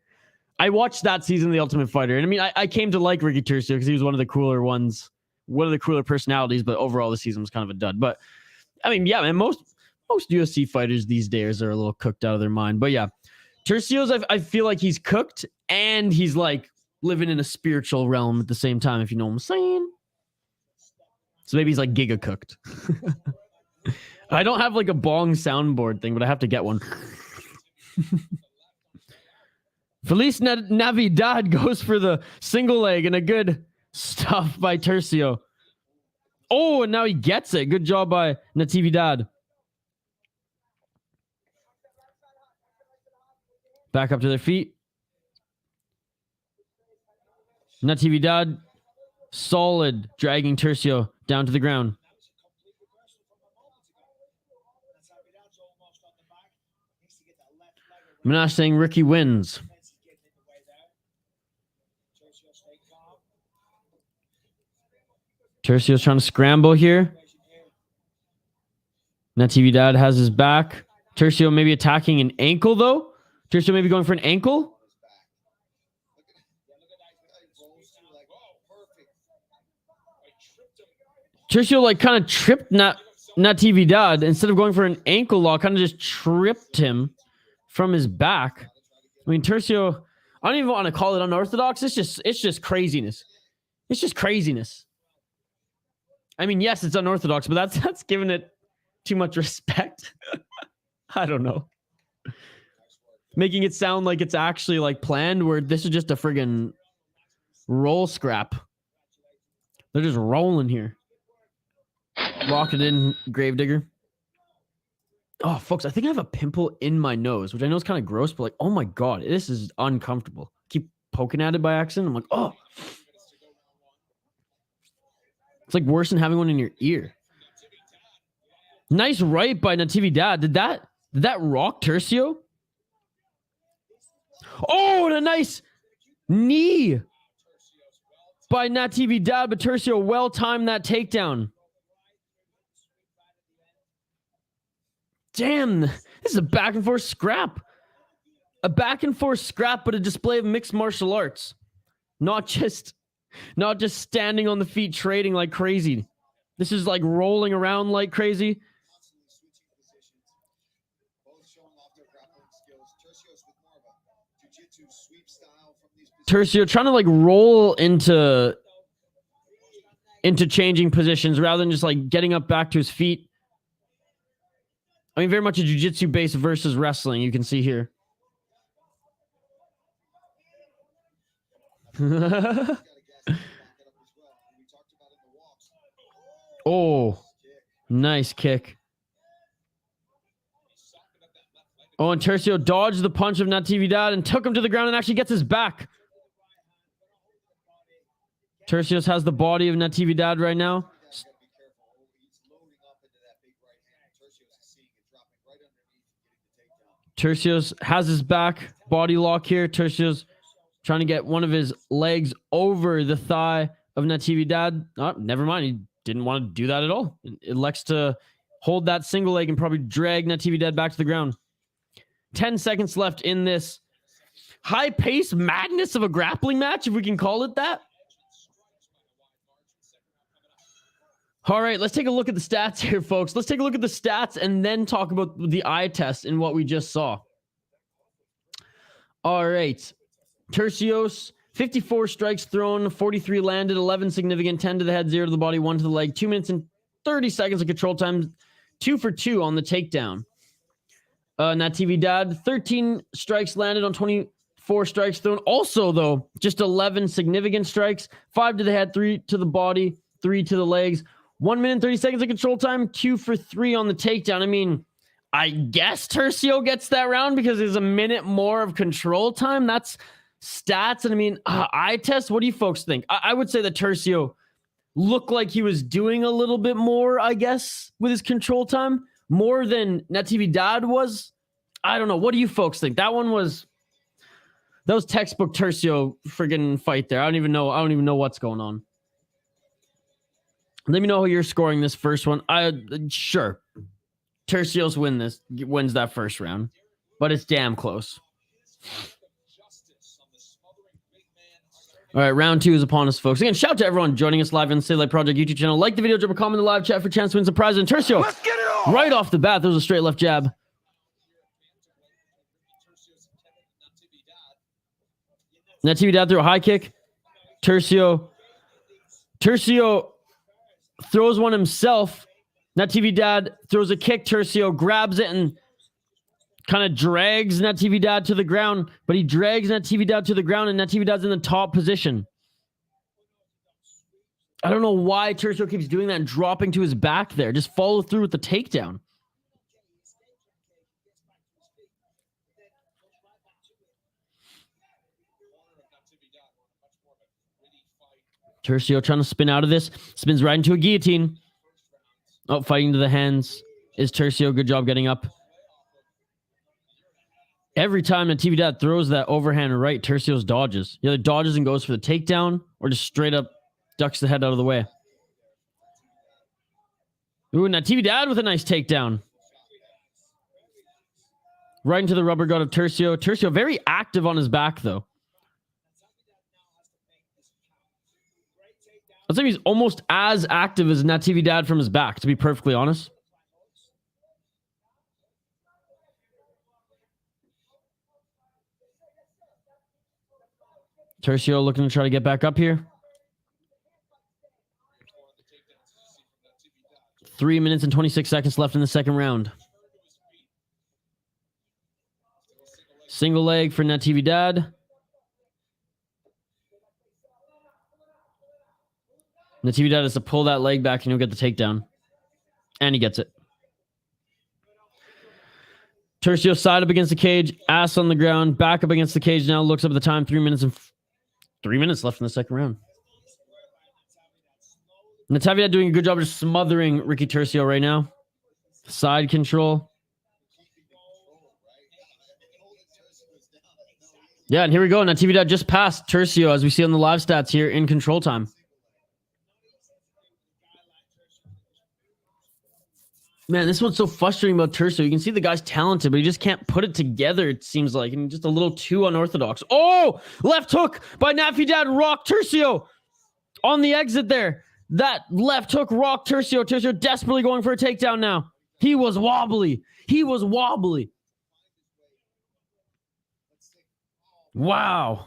A: I watched that season of The Ultimate Fighter, and I mean, I came to like Ricky Turcios because he was one of the cooler ones, one of the cooler personalities, but overall the season was kind of a dud. But I mean, yeah, man, most UFC fighters these days are a little cooked out of their mind. But yeah, Turcios, I feel like he's cooked and he's like living in a spiritual realm at the same time, if you know what I'm saying. So maybe he's like giga cooked. I don't have like a bong soundboard thing, but I have to get one. Feliz Navidad goes for the single leg and a good stuff by Turcios. Oh, and now he gets it. Good job by Natividad. Back up to their feet. Natividad, solid, dragging Turcios down to the ground. I'm not saying Ricky wins. Turcios trying to scramble here. Natividad has his back. Turcios maybe attacking an ankle, though. Turcios maybe going for an ankle. Turcios like kind of tripped Natividad. Instead of going for an ankle lock, kind of just tripped him from his back. I mean, Turcios, I don't even want to call it unorthodox. It's just craziness. It's just craziness. I mean, yes, it's unorthodox, but that's giving it too much respect. I don't know. Making it sound like it's actually like planned, where this is just a friggin' roll scrap. They're just rolling here. Lock it in, Gravedigger. Oh, folks, I think I have a pimple in my nose, which I know is kind of gross, but like, oh my God, this is uncomfortable. Keep poking at it by accident. I'm like, oh. It's like worse than having one in your ear. Nice right by Natividad. Did that rock Turcios? Oh, and a nice knee by Natividad, but Turcios well timed that takedown. Damn, this is a back and forth scrap. A back and forth scrap, but a display of mixed martial arts. Not just standing on the feet trading like crazy. This is like rolling around like crazy. Turcios trying to like roll into changing positions rather than just like getting up back to his feet. I mean, very much a jiu-jitsu base versus wrestling, you can see here. Oh, nice kick. Oh, and Turcios dodged the punch of Natividad and took him to the ground and actually gets his back. Turcios has the body of Natividad right now. Turcios has his back. Body lock here. Turcios trying to get one of his legs over the thigh of Natividad. Oh, never mind. He didn't want to do that at all. It elects to hold that single leg and probably drag Natividad back to the ground. 10 seconds left in this high-paced madness of a grappling match, if we can call it that. All right, let's take a look at the stats here, folks. Let's take a look at the stats and then talk about the eye test and what we just saw. All right. Turcios, 54 strikes thrown, 43 landed, 11 significant, 10 to the head, 0 to the body, 1 to the leg, 2 minutes and 30 seconds of control time, 2 for 2 on the takedown. Natividad, 13 strikes landed on 24 strikes thrown. Also, though, just 11 significant strikes, 5 to the head, 3 to the body, 3 to the legs. 1 minute, 30 seconds of control time, 2 for 3 on the takedown. I mean, I guess Turcios gets that round because there's a minute more of control time. That's stats. And I mean, eye test, what do you folks think? I would say that Turcios looked like he was doing a little bit more, I guess, with his control time, more than Natividad was. I don't know. What do you folks think? That was textbook Turcios friggin' fight there. I don't even know what's going on. Let me know how you're scoring this first one. Sure. Turcios wins that first round, but it's damn close. All right, round 2 is upon us, folks. Again, shout out to everyone joining us live on the Stay Light Project YouTube channel. Like the video, drop a comment in the live chat for a chance to win some prizes. And Turcios, let's get it on! Right off the bat, there was a straight left jab. Natividad threw a high kick. Turcios throws one himself. Natividad throws a kick. Turcios grabs it and kind of drags Natividad to the ground. But he drags Natividad to the ground, and Natividad's in the top position. I don't know why Turcios keeps doing that and dropping to his back there. Just follow through with the takedown. Turcios trying to spin out of this. Spins right into a guillotine. Oh, fighting to the hands is Turcios. Good job getting up. Every time Natividad throws that overhand right, Turcios dodges. He either dodges and goes for the takedown or just straight up ducks the head out of the way. Ooh, Natividad with a nice takedown. Right into the rubber gut of Turcio. Turcio very active on his back, though. I think he's almost as active as Natividad from his back, to be perfectly honest. Turcio looking to try to get back up here. 3 minutes and 26 seconds left in the second round. Single leg for Natividad. Natividad has to pull that leg back and he'll get the takedown. And he gets it. Turcio side up against the cage, ass on the ground, back up against the cage now, looks up at the time, 3 minutes left in the second round. Natividad doing a good job of just smothering Ricky Turcio right now. Side control. Yeah, and here we go. Natividad just passed Turcio, as we see on the live stats here, in control time. Man, this one's so frustrating about Turcio. You can see the guy's talented, but he just can't put it together, it seems like. And just a little too unorthodox. Oh! Left hook by Natividad. Rock Turcio on the exit there. That left hook rocked Turcio. Turcio desperately going for a takedown now. He was wobbly. Wow.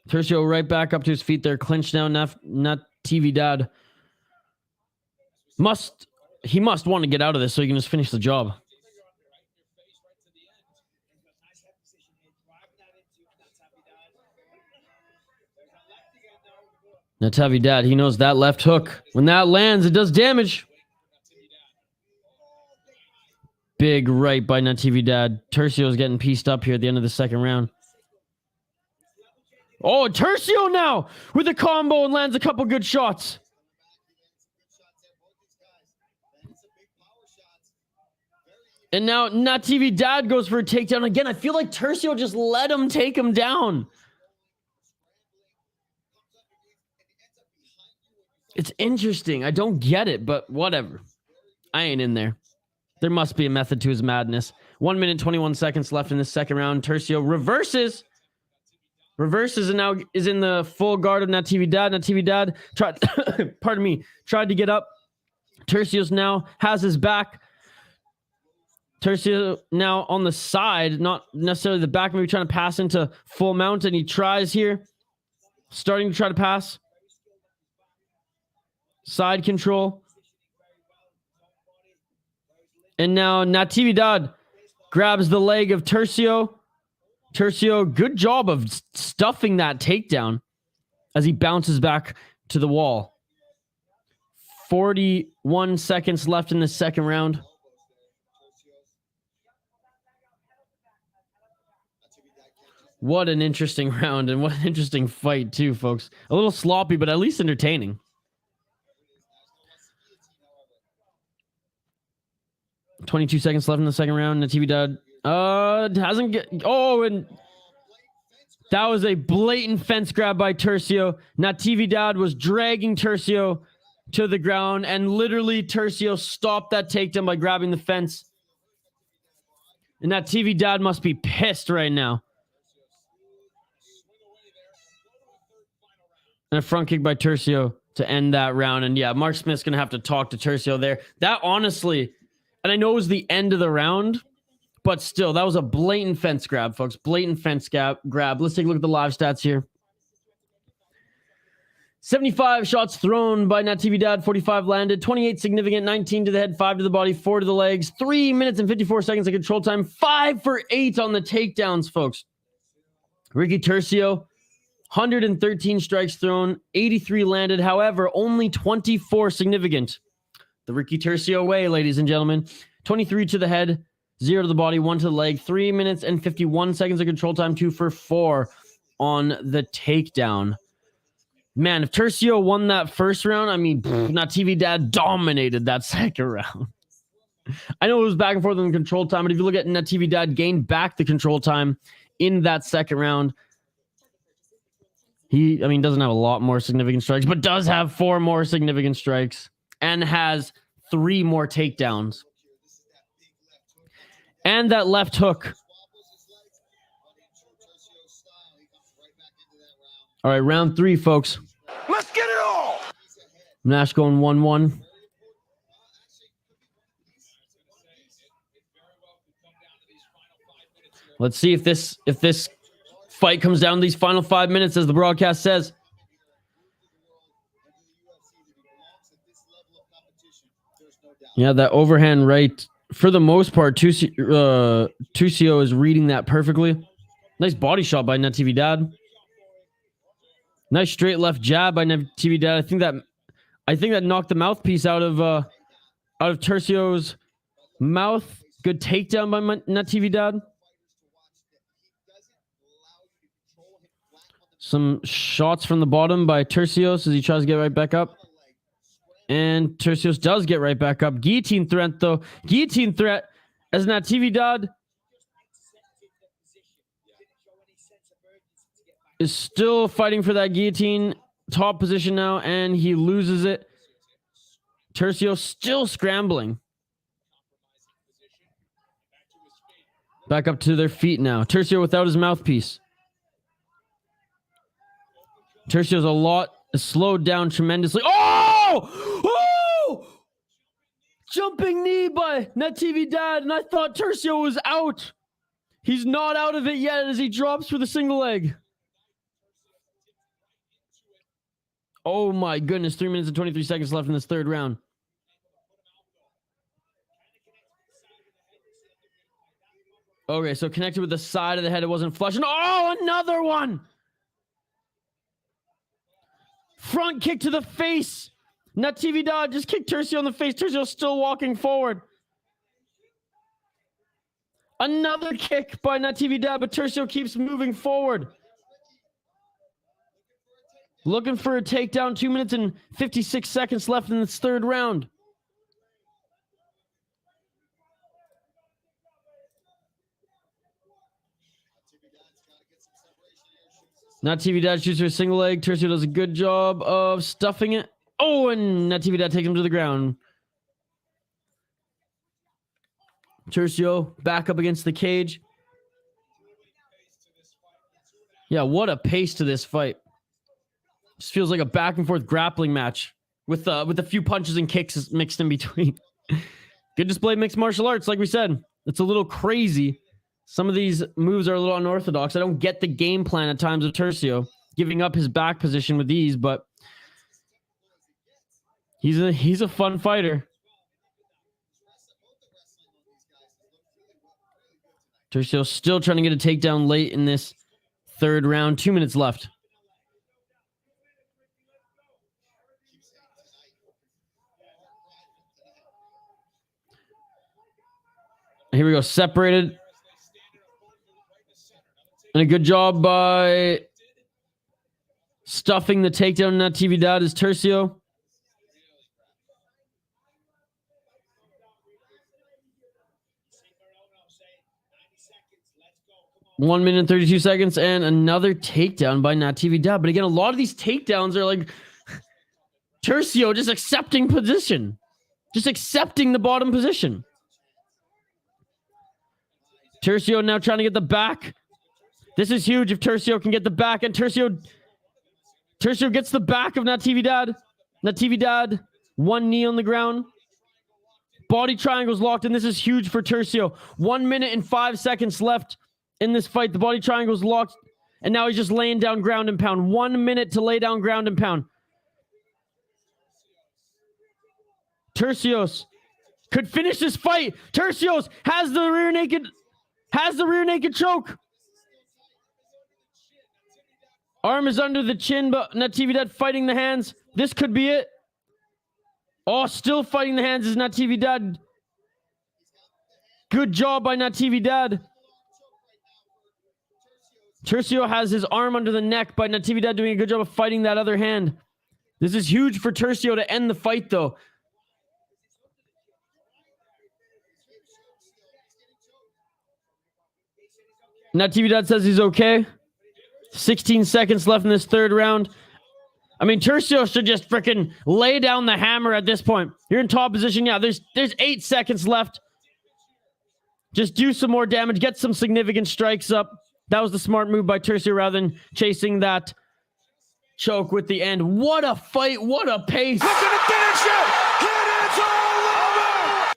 A: Turcio right back up to his feet there. Clinched now. Natividad must want to get out of this so he can just finish the job. Natividad, he knows that left hook. When that lands, it does damage. Big right by Natividad. Turcio's getting pieced up here at the end of the second round. Oh, Turcio now with a combo and lands a couple good shots. And now Natividad goes for a takedown again. I feel like Turcio just let him take him down. It's interesting. I don't get it, but whatever. I ain't in there. There must be a method to his madness. 1 minute, 21 seconds left in the second round. Turcio reverses and now is in the full guard of Natividad. Natividad tried to get up. Turcios now has his back. Turcio now on the side, not necessarily the back, maybe trying to pass into full mount, and he tries here. Starting to try to pass. Side control. And now Natividad grabs the leg of Turcio. Turcio, good job of stuffing that takedown as he bounces back to the wall. 41 seconds left in the second round. What an interesting round and what an interesting fight too, folks. A little sloppy, but at least entertaining. $22 seconds left in the second round. Natividad hasn't get. Oh, and that was a blatant fence grab by Turcio. Natividad was dragging Turcio to the ground, and literally Turcio stopped that takedown by grabbing the fence. And Natividad must be pissed right now. And a front kick by Turcio to end that round. And yeah, Mark Smith's going to have to talk to Turcio there. That honestly, and I know it was the end of the round, but still, that was a blatant fence grab, folks. Blatant fence grab. Let's take a look at the live stats here. 75 shots thrown by Natividad, 45 landed, 28 significant, 19 to the head, 5 to the body, 4 to the legs, 3 minutes and 54 seconds of control time, 5 for 8 on the takedowns, folks. Ricky Turcio, 113 strikes thrown, 83 landed, however, only 24 significant. The Ricky Turcio way, ladies and gentlemen. 23 to the head, 0 to the body, 1 to the leg, 3 minutes and 51 seconds of control time, 2 for 4 on the takedown. Man, if Turcio won that first round, I mean, Natividad dominated that second round. I know it was back and forth in the control time, but if you look at Natividad gained back the control time in that second round. He doesn't have a lot more significant strikes, but does have 4 more significant strikes and has 3 more takedowns. And that left hook. All right, round 3, folks.
B: Let's get it all.
A: Nash going 1-1. Let's see if this fight comes down to these final 5 minutes, as the broadcast says. Yeah, that overhand right, for the most part, Turcios is reading that perfectly. Nice body shot by Natividad. Nice straight left jab by Natividad. I think that knocked the mouthpiece out of Turcios' mouth. Good takedown by Natividad. Some shots from the bottom by Turcios as he tries to get right back up. And Turcios does get right back up. Guillotine threat, though. Guillotine threat as Natividad is still fighting for that guillotine top position now, and he loses it. Turcios still scrambling. Back up to their feet now. Turcios without his mouthpiece. Turcios a lot slowed down tremendously. Oh! Oh! Jumping knee by Natividad, and I thought Turcios was out. He's not out of it yet as he drops for the single leg. Oh my goodness, 3 minutes and 23 seconds left in this third round. Okay, so connected with the side of the head. It wasn't flush. And oh, another one! Front kick to the face. Natividad just kicked Turcios in the face. Turcios still walking forward. Another kick by Natividad, but Turcios keeps moving forward. Looking for a takedown. 2 minutes and 56 seconds left in this third round. Natividad shoots for a single leg. Turcios does a good job of stuffing it. Oh, and Natividad takes him to the ground. Turcios back up against the cage. Yeah, what a pace to this fight. Just feels like a back and forth grappling match with a few punches and kicks mixed in between. Good display of mixed martial arts, like we said. It's a little crazy. Some of these moves are a little unorthodox. I don't get the game plan at times of Turcios, giving up his back position with ease, but he's a fun fighter. Turcios still trying to get a takedown late in this third round. 2 minutes left. Here we go, separated. And a good job by stuffing the takedown. Natividad is Turcios. One minute and 32 seconds, and another takedown by Natividad. But again, a lot of these takedowns are like Turcios just accepting position, just accepting the bottom position. Turcios now trying to get the back. This is huge if Turcios can get the back, and Turcios gets the back of Natividad. Natividad, one knee on the ground. Body triangles locked, and this is huge for Turcios. 1 minute and 5 seconds left in this fight. The body triangle's locked, and now he's just laying down ground and pound. 1 minute to lay down ground and pound. Turcios could finish this fight. Turcios has the rear naked choke. Arm is under the chin, but Natividad fighting the hands. This could be it. Oh, still fighting the hands is Natividad. Good job by Natividad. Turcios has his arm under the neck by Natividad doing a good job of fighting that other hand. This is huge for Turcios to end the fight, though. Natividad says he's okay. 16 seconds left in this third round. I mean, Turcios should just freaking lay down the hammer at this point. You're in top position. Yeah, there's 8 seconds left. Just do some more damage. Get some significant strikes up. That was the smart move by Turcios rather than chasing that choke with the end. What a fight. What a pace.
B: Look at the finish it. And it's all over.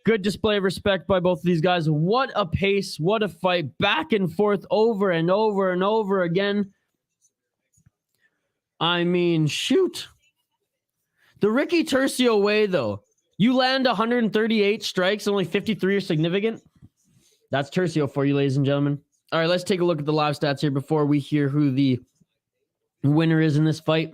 A: Good display of respect by both of these guys. What a pace. What a fight. Back and forth over and over and over again. I mean, shoot. The Ricky Turcios way, though. You land 138 strikes, only 53 are significant. That's Turcios for you, ladies and gentlemen. All right, let's take a look at the live stats here before we hear who the winner is in this fight.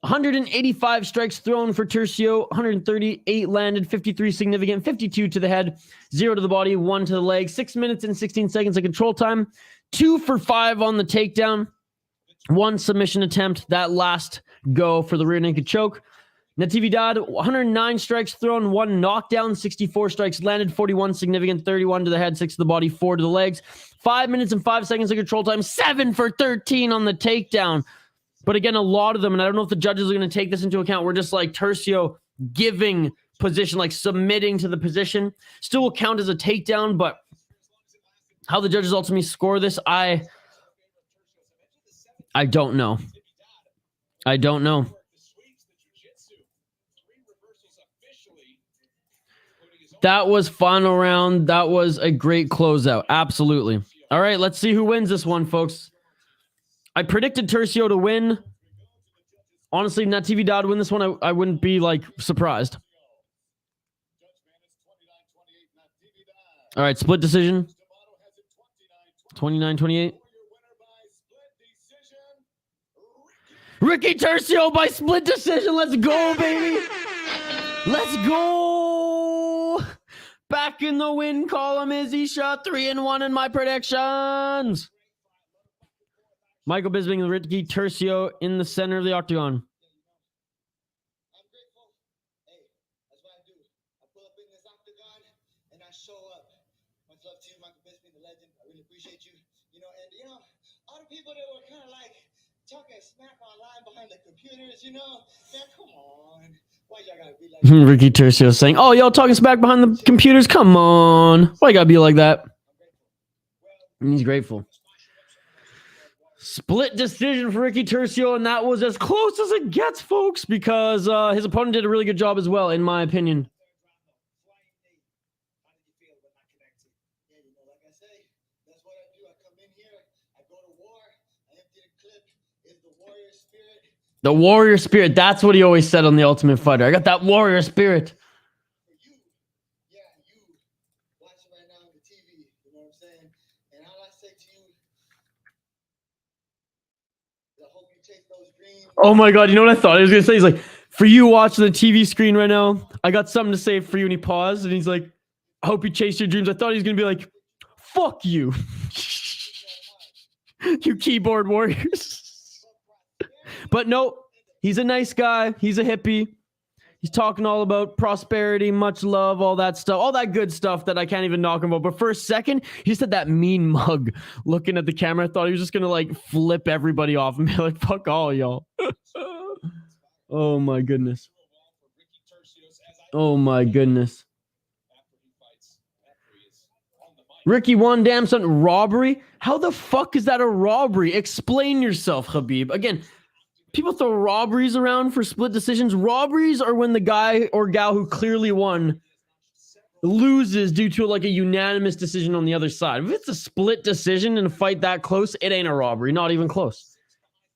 A: 185 strikes thrown for Turcios, 138 landed, 53 significant, 52 to the head, 0 to the body, 1 to the leg, 6 minutes and 16 seconds of control time, 2 for 5 on the takedown, 1 submission attempt, that last go for the rear naked choke. Natividad, 109 strikes thrown, 1 knockdown, 64 strikes landed, 41 significant, 31 to the head, 6 to the body, 4 to the legs. 5 minutes and 5 seconds of control time, 7 for 13 on the takedown. But again, a lot of them, and I don't know if the judges are going to take this into account, we're just like Turcios giving position, like submitting to the position. Still will count as a takedown, but how the judges ultimately score this, I don't know. I don't know. That was final round. That was a great closeout. Absolutely. All right, let's see who wins this one, folks. I predicted Turcios to win. Honestly, Natividad win this one, I wouldn't be, like, surprised. All right, split decision. 29-28. Ricky Turcios by split decision. Let's go, baby. Let's go. Back in the win column. Izzy shot 3-1 in my predictions. Michael Bisping and Ricky Turcios in the center of the octagon.
D: I'm grateful. Hey, that's what I do. I pull up in this octagon and I show up. Much love to you, Michael Bisping, the legend. I really appreciate you. All the people that were kind of like talking smack online behind the computers, man, come on. Why y'all gotta be like
A: Ricky Turcios saying, "Oh, y'all talking smack behind the computers? Come on. Why you gotta be like that?" And he's grateful. Split decision for Ricky Turcios, and that was as close as it gets, folks, because his opponent did a really good job as well, in my opinion.
D: like I say, that's what I do. I come in here, I go to war, I empty the clip. It's the warrior spirit.
A: The warrior spirit. That's what he always said on The Ultimate Fighter. I got that warrior spirit.
D: For you, yeah, you watching right now on the TV, you know what I'm saying? And all I say to you, I hope you take those dreams.
A: Oh my God, you know what I thought he was going to say? He's like, for you watching the TV screen right now, I got something to say for you. And he paused and he's like, I hope you chase your dreams. I thought he was going to be like, fuck you. You keyboard warriors. But no, he's a nice guy. He's a hippie. He's talking all about prosperity, much love, all that stuff, all that good stuff that I can't even knock him about. But for a second, he just had that mean mug looking at the camera. I thought he was just going to like flip everybody off and be like, fuck all y'all. Oh my goodness. Oh my goodness. Ricky won, damn son. Robbery? How the fuck is that a robbery? Explain yourself, Khabib. Again, people throw robberies around for split decisions. Robberies are when the guy or gal who clearly won loses due to like a unanimous decision on the other side. If it's a split decision in a fight that close, it ain't a robbery. Not even close.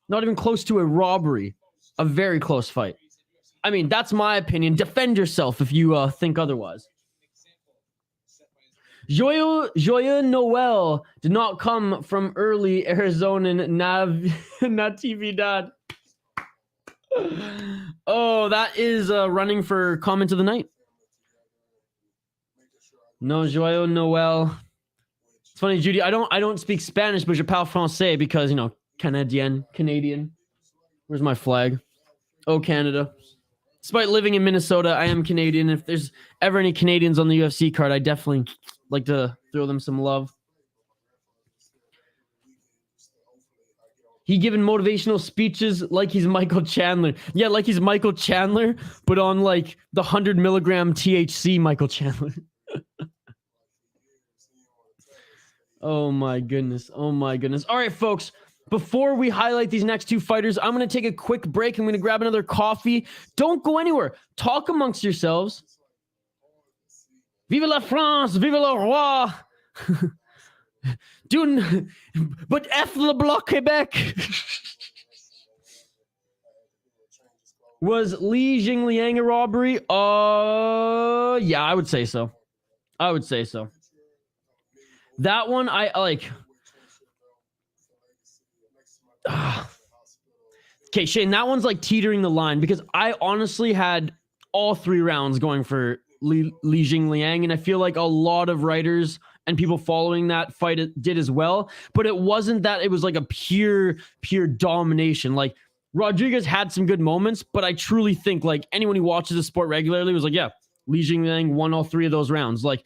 A: Not even close to a robbery. A very close fight. I mean, that's my opinion. Defend yourself if you think otherwise. Joya Noel did not come from early Arizona Natividad. Oh, that is running for comment of the night. No, Joyeux Noel. It's funny, Judy. I don't speak Spanish, but je parle français because Canadian. Where's my flag? Oh, Canada. Despite living in Minnesota, I am Canadian. If there's ever any Canadians on the UFC card, I definitely like to throw them some love. He giving motivational speeches like he's Michael Chandler. Yeah, like he's Michael Chandler, but on like the 100 milligram THC Michael Chandler. Oh my goodness. Oh my goodness. All right, folks. Before we highlight these next two fighters, I'm going to take a quick break. I'm going to grab another coffee. Don't go anywhere. Talk amongst yourselves. Vive la France, vive le roi. But F le bloc Quebec. Was Li Jingliang a robbery? Yeah, I would say so. I would say so. That one, I like. Okay, Shane, that one's like teetering the line because I honestly had all 3 rounds going for Li Jingliang, and I feel like a lot of writers and people following that fight did as well. But it wasn't that it was like a pure domination. Like, Rodriguez had some good moments, but I truly think like anyone who watches the sport regularly was like, yeah, Li Jingliang won all 3 of those rounds. Like,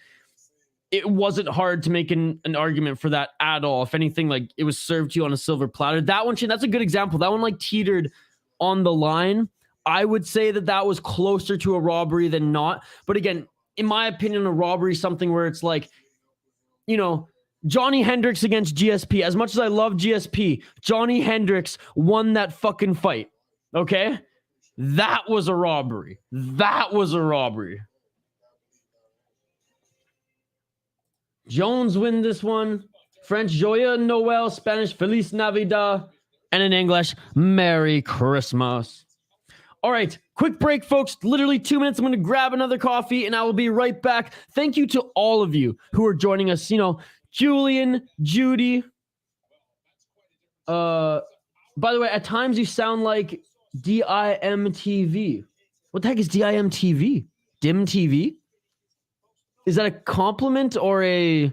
A: it wasn't hard to make an argument for that at all. If anything, like, it was served to you on a silver platter. That one, Shane, that's a good example. That one like teetered on the line. I would say that was closer to a robbery than not. But again, in my opinion, a robbery is something where it's like, you know, Johnny Hendricks against GSP. As much as I love GSP, Johnny Hendricks won that fucking fight. Okay? That was a robbery. That was a robbery. Jones win this one. French, Joyeux Noel. Spanish, Feliz Navidad. And in English, Merry Christmas. All right, quick break, folks. Literally 2 minutes. I'm going to grab another coffee, and I will be right back. Thank you to all of you who are joining us. You know, Julian, Judy. By the way, at times you sound like DIMTV. What the heck is DIMTV? Dim TV? Is that a compliment or a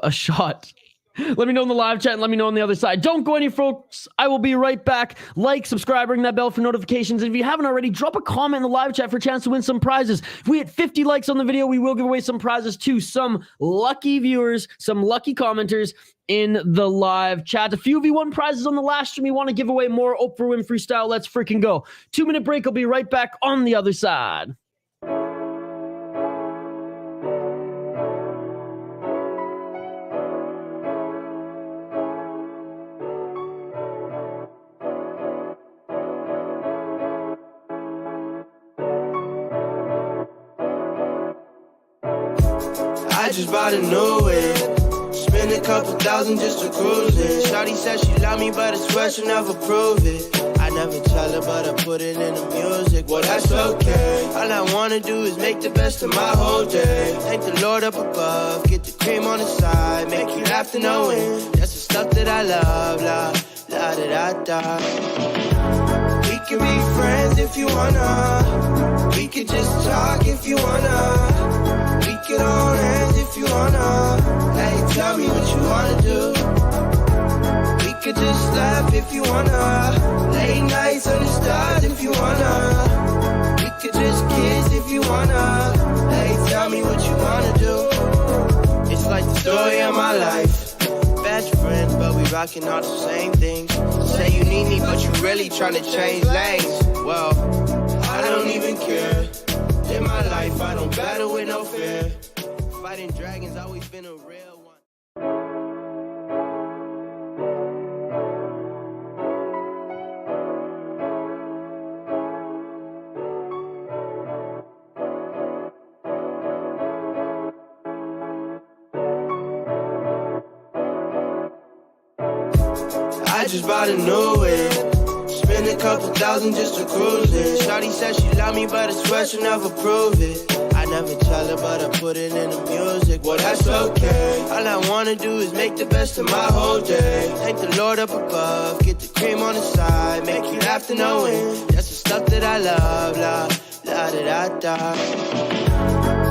A: shot? Let me know in the live chat and let me know on the other side. Don't go any, folks. I will be right back. Like, subscribe, ring that bell for notifications. And if you haven't already, drop a comment in the live chat for a chance to win some prizes. If we hit 50 likes on the video, we will give away some prizes to some lucky viewers, some lucky commenters in the live chat. A few V1 prizes on the last stream. We want to give away more Oprah Winfrey style. Let's freaking go. 2-minute break. I'll be right back on the other side.
E: I just bought a new whip. Spend a couple thousand just to cruise it. Shawty said she love me, but I swear she'll never prove it. I never tell her, but I put it in the music. Well, that's okay. All I wanna do is make the best of my whole day. Thank the Lord up above. Get the cream on the side. Make you laugh to knowing that's the stuff that I love. La, la, da, da, da. We can be friends if you wanna. We could just talk if you wanna. We could hold hands if you wanna. Hey, tell me what you wanna do. We could just laugh if you wanna. Late nights on the stars if you wanna. We could just kiss if you wanna. Hey, tell me what you wanna do. It's like the story of my life. Best friends, but we rocking all the same things. Say you need me, but you really tryna change lanes. Well, I don't even care. In my life, I don't battle with no fear. Fighting dragons always been a real one. I just bought a new whip. Spend a couple thousand just to cruise it. Shawty said she love me, but I swear she'll never prove it. I never tell her, but I put it in the music. Well, that's okay. All I wanna do is make the best of my whole day. Thank the Lord up above. Get the cream on the side. Make you laugh to knowing that's the stuff that I love. La, la, da, da, da.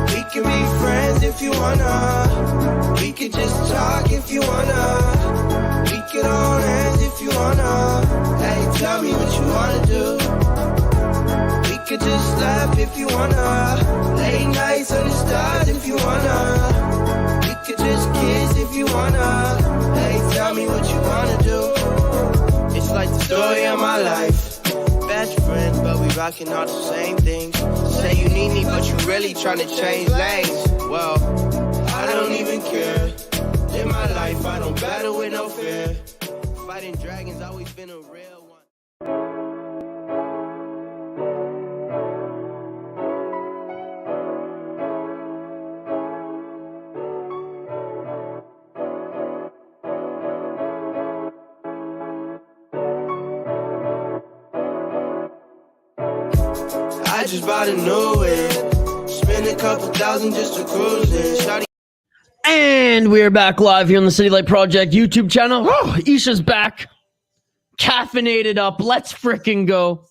E: We can be friends if you wanna. We could just talk if you wanna. We could hold hands if you wanna. Hey, tell me what you wanna do. We could just laugh if you wanna. Late nights on the stars if you wanna. We could just kiss if you wanna. Hey, tell me what you wanna do. It's like the story of my life. Best friends, but we rocking all the same things. Say you need me, but you really tryna change lanes. Well, I don't even care. fighting dragons, always been a real one. I just bought a new whip. Spend a couple thousand just to cruise it. Shawty.
A: And we're back live here on the City Light Project YouTube channel. Oh, Isha's back. Caffeinated up. Let's frickin' go.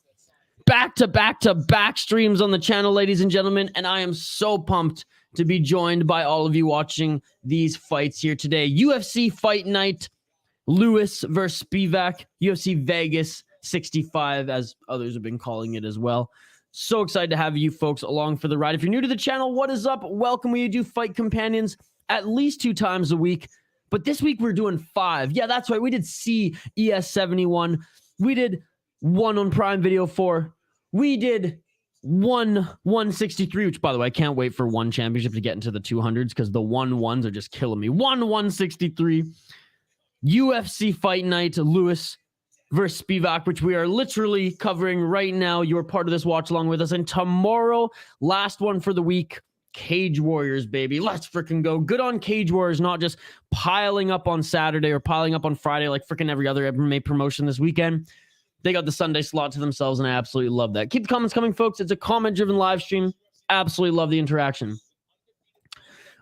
A: Back to back streams on the channel, ladies and gentlemen. And I am so pumped to be joined by all of you watching these fights here today. UFC Fight Night. Lewis versus Spivak. UFC Vegas 65, as others have been calling it as well. So excited to have you folks along for the ride. If you're new to the channel, what is up? Welcome. We do Fight Companions at least 2 times a week, but this week we're doing 5. Yeah, that's right. We did CES71. We did 1 on Prime Video 4. We did 163, which, by the way, I can't wait for 1 championship to get into the 200s because the 1-1s are just killing me. 163. UFC Fight Night, Lewis versus Spivak, which we are literally covering right now. You're part of this watch along with us. And tomorrow, last one for the week, Cage Warriors, baby. Let's freaking go. Good on Cage Warriors, not just piling up on Saturday or piling up on Friday like freaking every other MMA promotion this weekend. They got the Sunday slot to themselves, and I absolutely love that. Keep the comments coming, folks. It's a comment-driven live stream. Absolutely love the interaction.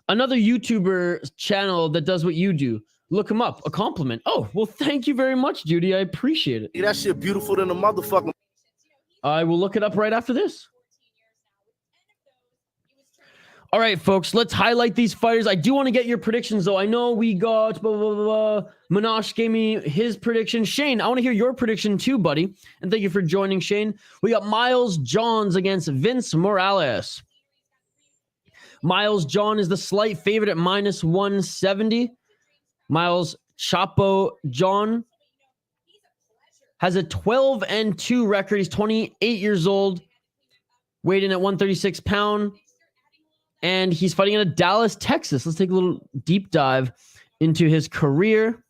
A: Another YouTuber channel that does what you do. Look him up. A compliment. Oh, well, thank you very much, Judy. I appreciate it.
C: Yeah, that shit beautiful than a motherfucker.
A: I will look it up right after this. All right, folks, let's highlight these fighters. I do want to get your predictions, though. I know we got Manash gave me his prediction. Shane, I want to hear your prediction too, buddy. And thank you for joining, Shane. We got Miles Johns against Vince Morales. Miles John is the slight favorite at -170. Miles Chapo John has a 12-2 record. He's 28 years old, weighed in at 136 pounds. And he's fighting out of Dallas, Texas. Let's take a little deep dive into his career.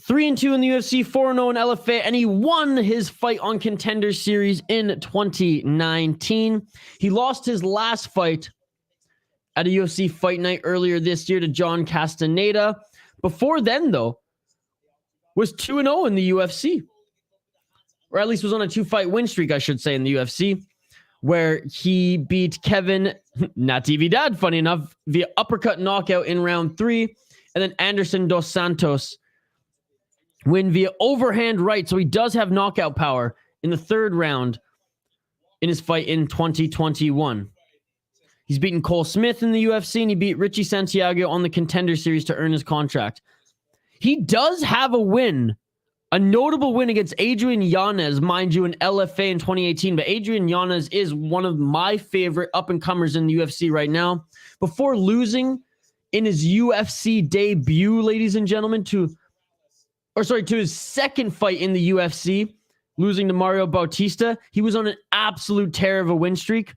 A: 3-2 in the UFC, 4-0 in LFA, and he won his fight on Contender Series in 2019. He lost his last fight at a UFC Fight Night earlier this year to John Castaneda. Before then, though, was 2-0 in the UFC. Or at least was on a 2-fight win streak, I should say, in the UFC, where he beat Kevin Natividad, funny enough, via uppercut knockout in round 3, and then Anderson Dos Santos win via overhand right. So he does have knockout power in the 3rd round in his fight in 2021. He's beaten Cole Smith in the UFC, and he beat Richie Santiago on the Contender Series to earn his contract. He does have a win, a notable win against Adrian Yanez, mind you, in LFA in 2018. But Adrian Yanez is one of my favorite up-and-comers in the UFC right now. Before losing in his UFC debut, ladies and gentlemen, to his 2nd fight in the UFC, losing to Mario Bautista, he was on an absolute tear of a win streak.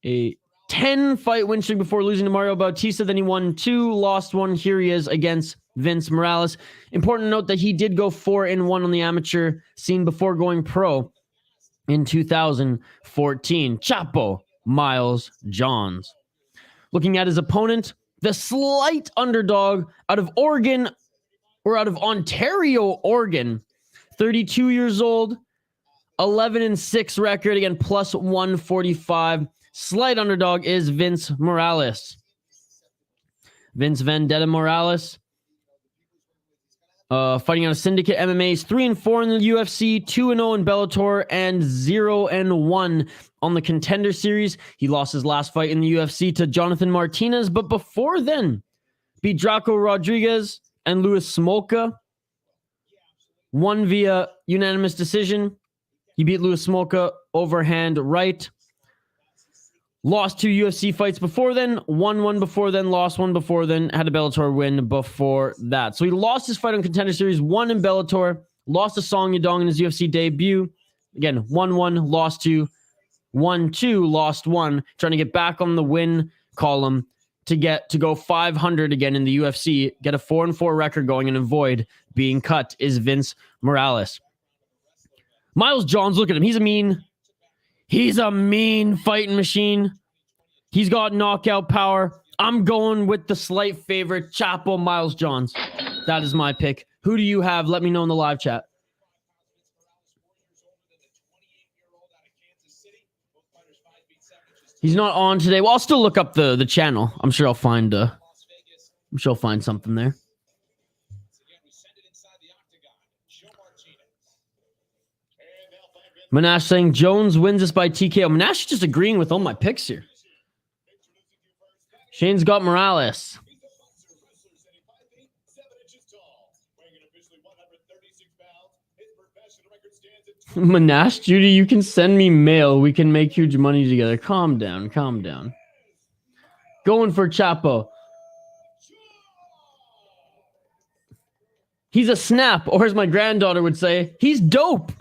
A: A 10-fight win streak before losing to Mario Bautista. Then he won 2, lost 1. Here he is against Vince Morales. Important to note that he did go 4-1 on the amateur scene before going pro in 2014. Chapo Miles Johns. Looking at his opponent, the slight underdog out of Oregon, or out of Ontario, Oregon. 32 years old, 11-6 record, again, +145. Slight underdog is Vince Morales. Vince Vendetta Morales. Fighting out of Syndicate MMA. He's 3-4 in the UFC, 2-0 in Bellator, and 0-1 on the Contender Series. He lost his last fight in the UFC to Jonathan Martinez, but before then, beat Draco Rodriguez and Louis Smolka. Won via unanimous decision. He beat Louis Smolka overhand right. Lost 2 UFC fights before then, won 1 before then, lost 1 before then, had a Bellator win before that. So he lost his fight on Contender Series, won in Bellator, lost to Song Yadong in his UFC debut. Again, 1-1, lost 2, 1-2, lost 1. Trying to get back on the win column to go 500 again in the UFC, get a 4-4 record going, and avoid being cut is Vince Morales. Miles Johns, look at him. He's a mean fighting machine. He's got knockout power. I'm going with the slight favorite, Chapo Miles Johns. That is my pick. Who do you have? Let me know in the live chat. He's not on today. Well, I'll still look up the channel. I'm sure I'll find something there. Manash saying Jones wins this by TKO. Manash is just agreeing with all my picks here. Shane's got Morales. Manash, Judy, you can send me mail. We can make huge money together. Calm down. Calm down. Going for Chapo. He's a snap, or as my granddaughter would say, he's dope.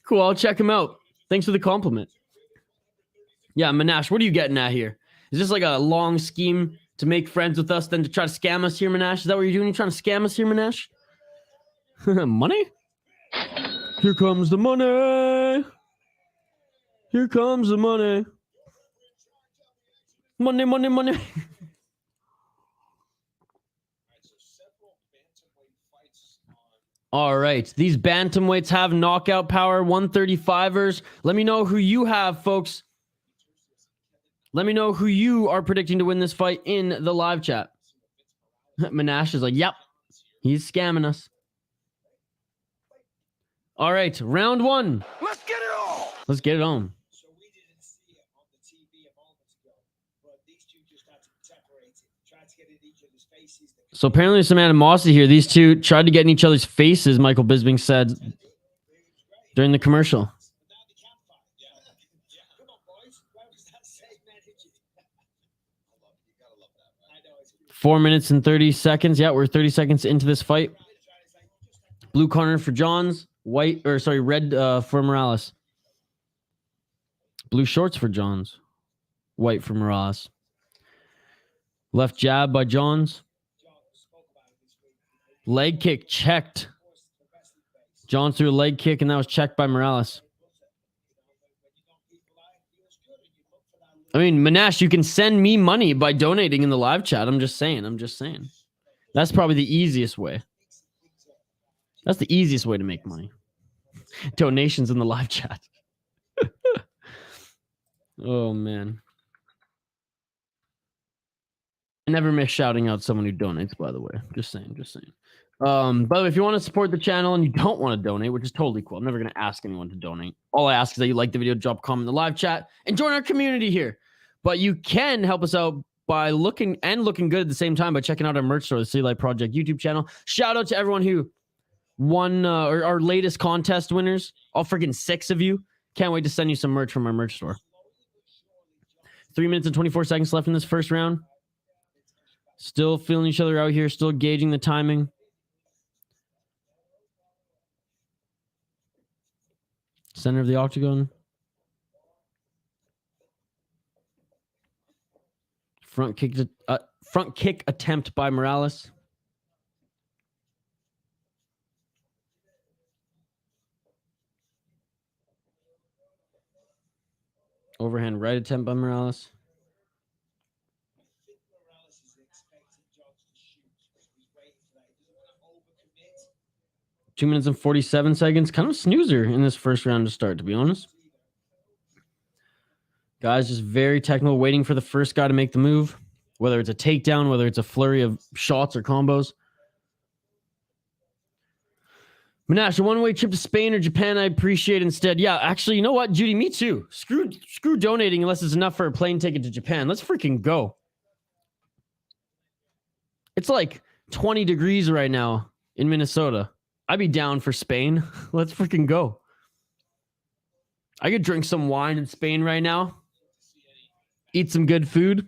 A: Cool, I'll check him out. Thanks for the compliment. Yeah, Manash, what are you getting at here? Is this like a long scheme to make friends with us, then to try to scam us here, Manash? Is that what you're doing? You trying to scam us here, Manash? Money? Here comes the money. Here comes the money. Money, money, money. All right. These bantamweights have knockout power, 135ers. Let me know who you have, folks. Let me know who you are predicting to win this fight in the live chat. Manash is like, yep, he's scamming us. All right, round one.
B: Let's get it on.
A: Let's get it on.
D: So we didn't see it on the TV a moment ago, but these two just had to separate it, tried to get in each other's faces.
A: So apparently there's some animosity here. These two tried to get in each other's faces, Michael Bisping said during the commercial.
D: Come on, boys. Where was that same energy?
A: 4 minutes and 30 seconds. Yeah, we're 30 seconds into this fight. Blue corner for Johns. Red for Morales. Blue shorts for Johns. White for Morales. Left jab by Johns. Leg kick checked. Johns threw a leg kick, and that was checked by Morales. I mean, Manash, you can send me money by donating in the live chat. I'm just saying. That's probably the easiest way. That's the easiest way to make money. Donations in the live chat. Oh, man. I never miss shouting out someone who donates, by the way. Just saying. By the way, if you want to support the channel and you don't want to donate, which is totally cool. I'm never going to ask anyone to donate. All I ask is that you like the video, drop a comment in the live chat, and join our community here. But you can help us out by looking good at the same time by checking out our merch store, the City Light Project YouTube channel. Shout out to everyone who won our latest contest winners. All freaking 6 of you. Can't wait to send you some merch from our merch store. 3 minutes and 24 seconds left in this first round. Still feeling each other out here. Still gauging the timing. Center of the octagon. Front kick attempt by Morales. Overhand right attempt by Morales. 2 minutes and 47 seconds. Kind of a snoozer in this first round to start, to be honest. Guys, just very technical, waiting for the first guy to make the move. Whether it's a takedown, whether it's a flurry of shots or combos. Manash, a one-way trip to Spain or Japan, I appreciate instead. Yeah, actually, you know what, Judy? Me too. Screw donating unless it's enough for a plane ticket to Japan. Let's freaking go. It's like 20 degrees right now in Minnesota. I'd be down for Spain. Let's freaking go. I could drink some wine in Spain right now. Eat some good food.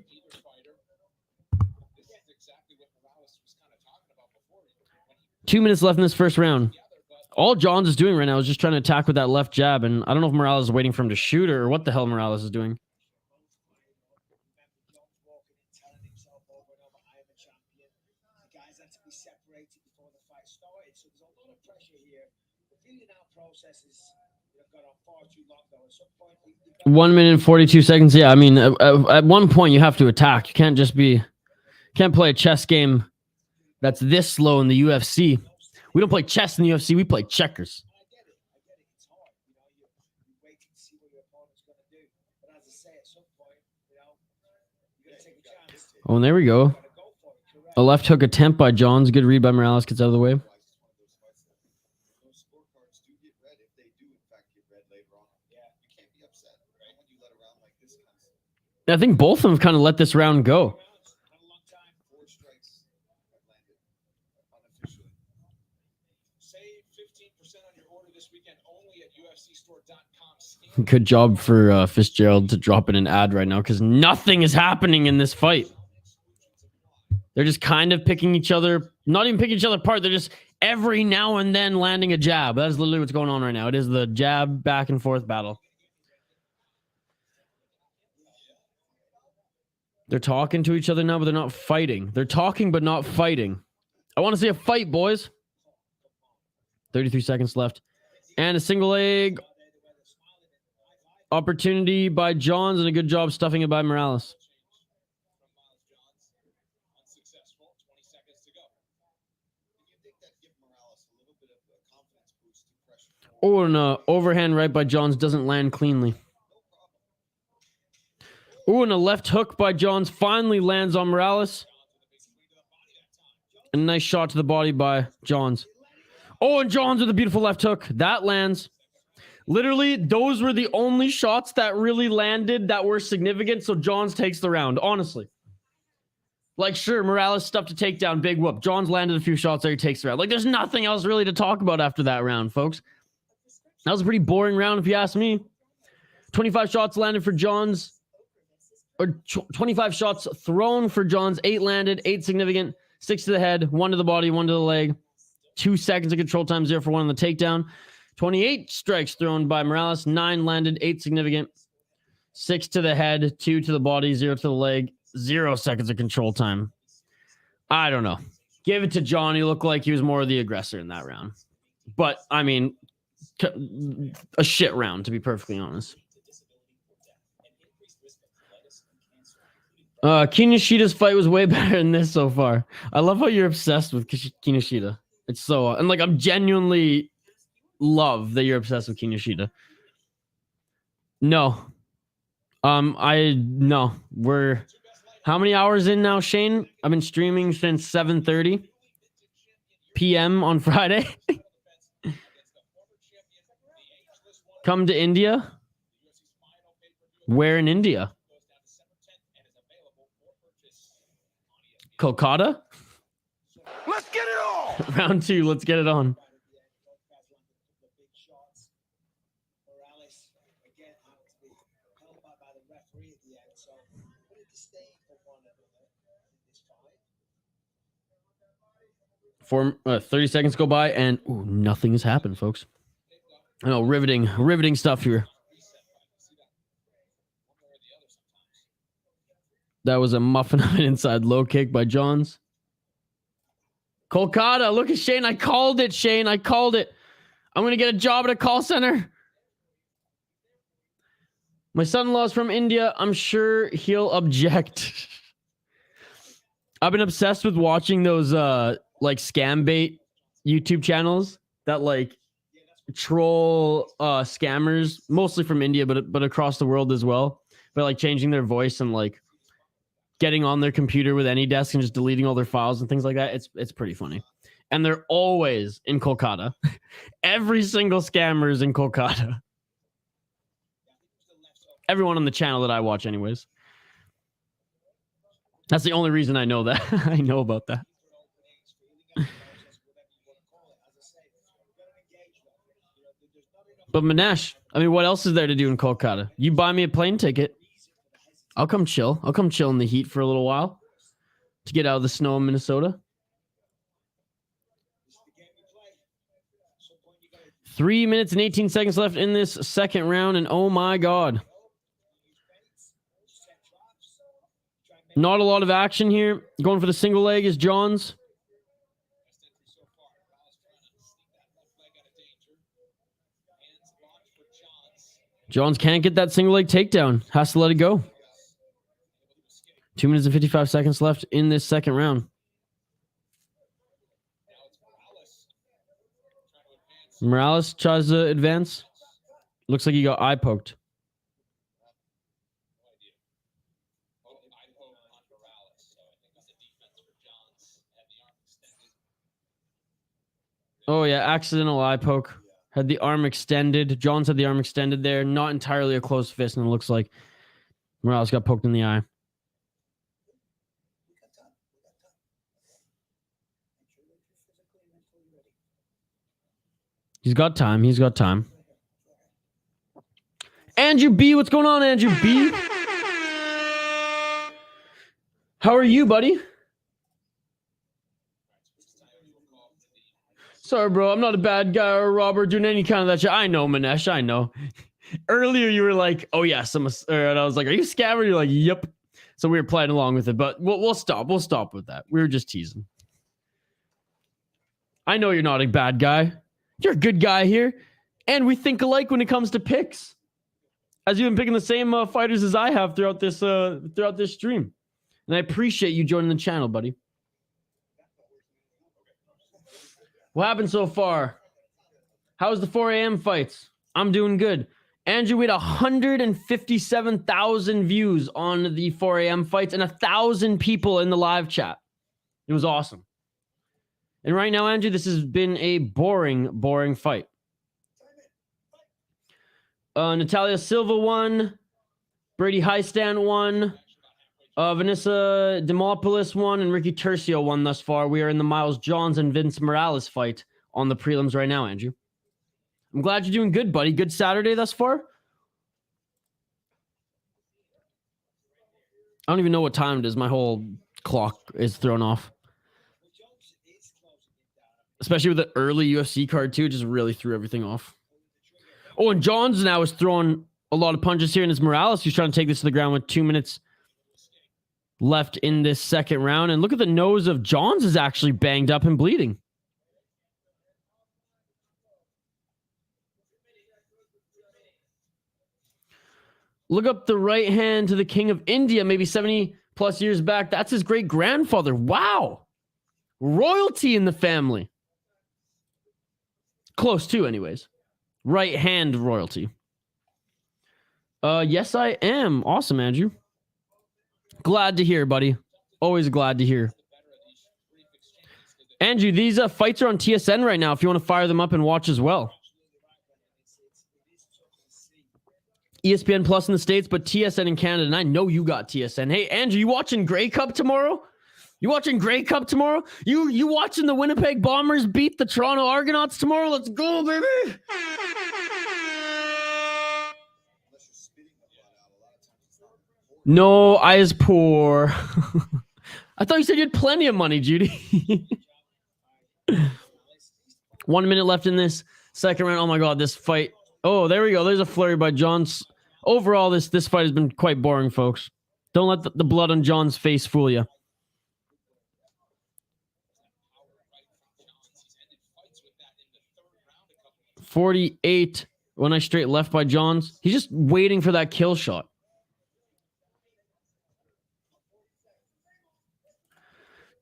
A: Two minutes left in this first round. All Johns is doing right now is just trying to attack with that left jab, and I don't know if Morales is waiting for him to shoot or what the hell Morales is doing.
D: champion. The guys had to be separated before the fight started, so there's a lot of pressure here. The feeling out process is gone on far too long, though. At some point,
A: 1 minute and 42 seconds. Yeah, I mean, at one point you have to attack. You can't just be, can't play a chess game that's this slow in the UFC. We don't play chess in the UFC. We play checkers.
D: I get it. It's hard. You're waiting to see what your opponent's going to do. But as I say, at some point, you're going to take a chance.
A: Oh, and there we go. A left hook attempt by Johns. Good read by Morales. Gets out of the way. I think both of them kind of let this round go. Good job for Fitzgerald to drop in an ad right now because nothing is happening in this fight. They're just kind of picking each other, not even picking each other apart. They're just every now and then landing a jab. That's literally what's going on right now. It is the jab back and forth battle. They're talking to each other now, but they're not fighting. They're talking, but not fighting. I want to see a fight, boys. 33 seconds left. And a single leg opportunity by Johns and a good job stuffing it by Morales. Oh, and an overhand right by Johns doesn't land cleanly. Oh, and a left hook by Johns finally lands on Morales. And a nice shot to the body by Johns. Oh, and Johns with a beautiful left hook. That lands. Literally, those were the only shots that really landed that were significant. So Johns takes the round, honestly. Like, sure, Morales stuffed a takedown, big whoop. Johns landed a few shots there, he takes the round. Like, there's nothing else really to talk about after that round, folks. That was a pretty boring round, if you ask me. 25 shots landed for Johns. Or 25 shots thrown for Johns. 8 landed, 8 significant. 6 to the head, 1 to the body, 1 to the leg. 2 seconds of control time, 0 for 1 on the takedown. 28 strikes thrown by Morales. 9 landed, 8 significant. 6 to the head, 2 to the body, 0 to the leg. 0 seconds of control time. I don't know. Give it to John. He looked like he was more of the aggressor in that round. But, I mean, a shit round, to be perfectly honest. Kinoshida's fight was way better than this so far. I love how you're obsessed with Kinoshita. It's so... And, like, I'm genuinely love that you're obsessed with Kinoshita. No. No. We're... How many hours in now, Shane? I've been streaming since 7:30 p.m. on Friday. Come to India? Where in India? Kolkata?
B: Let's get it all.
A: Round 2, let's get it on. For 30 seconds go by and nothing has happened, folks. I know, riveting stuff here. That was a muffin of an inside low kick by Johns. Kolkata, look at Shane. I called it, Shane. I called it. I'm going to get a job at a call center. My son-in-law's from India. I'm sure he'll object. I've been obsessed with watching those like scam bait YouTube channels that like troll scammers, mostly from India, but across the world as well. But like changing their voice and like getting on their computer with any desk and just deleting all their files and things like that. It's pretty funny. And they're always in Kolkata. Every single scammer is in Kolkata. Everyone on the channel that I watch anyways. That's the only reason I know that. I know about that. But Manesh, I mean, what else is there to do in Kolkata? You buy me a plane ticket. I'll come chill. I'll come chill in the heat for a little while to get out of the snow in Minnesota. 3 minutes and 18 seconds left in this second round, and oh my God. Not a lot of action here. Going for the single leg is Johns. Johns can't get that single leg takedown. Has to let it go. 2 minutes and 55 seconds left in this second round. Morales tries to advance. Looks like he got eye poked. Oh, yeah. Accidental eye poke. Had the arm extended. Johns had the arm extended there. Not entirely a closed fist, and it looks like Morales got poked in the eye. He's got time. He's got time. Andrew B. What's going on, Andrew B? How are you, buddy? Sorry, bro. I'm not a bad guy or a robber doing any kind of that shit. I know, Manesh. I know. Earlier, you were like, oh, yes. And I was like, are you a scammer? You're like, yep. So we were playing along with it. But we'll stop. We'll stop with that. We were just teasing. I know you're not a bad guy. You're a good guy here. And we think alike when it comes to picks. As you've been picking the same fighters as I have throughout this stream. And I appreciate you joining the channel, buddy. What happened so far? How's the 4 a.m. fights? I'm doing good. Andrew, we had 157,000 views on the 4 a.m. fights and 1,000 people in the live chat. It was awesome. And right now, Andrew, this has been a boring fight. Natália Silva won. Brady Hiestand won. Vanessa Demopoulos won. And Ricky Turcios won thus far. We are in the Miles Johns and Vince Morales fight on the prelims right now, Andrew. I'm glad you're doing good, buddy. Good Saturday thus far. I don't even know what time it is. My whole clock is thrown off. Especially with the early UFC card, too. It just really threw everything off. Oh, and Johns now is throwing a lot of punches here. And it's Morales who's trying to take this to the ground with 2 minutes left in this second round. And look at the nose of Johns is actually banged up and bleeding. Look up the right hand to the King of India, maybe 70 plus years back. That's his great grandfather. Wow. Royalty in the family. Close to, anyways. Right hand royalty. Yes, I am. Awesome, Andrew. Glad to hear, buddy. Always glad to hear. Andrew, these fights are on TSN right now if you want to fire them up and watch as well. ESPN Plus in the States, but TSN in Canada, and I know you got TSN. Hey, Andrew, you watching Grey Cup tomorrow? You watching Grey Cup tomorrow? You watching the Winnipeg Bombers beat the Toronto Argonauts tomorrow? Let's go, baby! No, eyes poor. I thought you said you had plenty of money, Judy. 1 minute left in this second round. Oh my God, this fight. Oh, there we go. There's a flurry by Johns. Overall, this fight has been quite boring, folks. Don't let the blood on John's face fool you. 48 when I straight left by Johns. He's just waiting for that kill shot.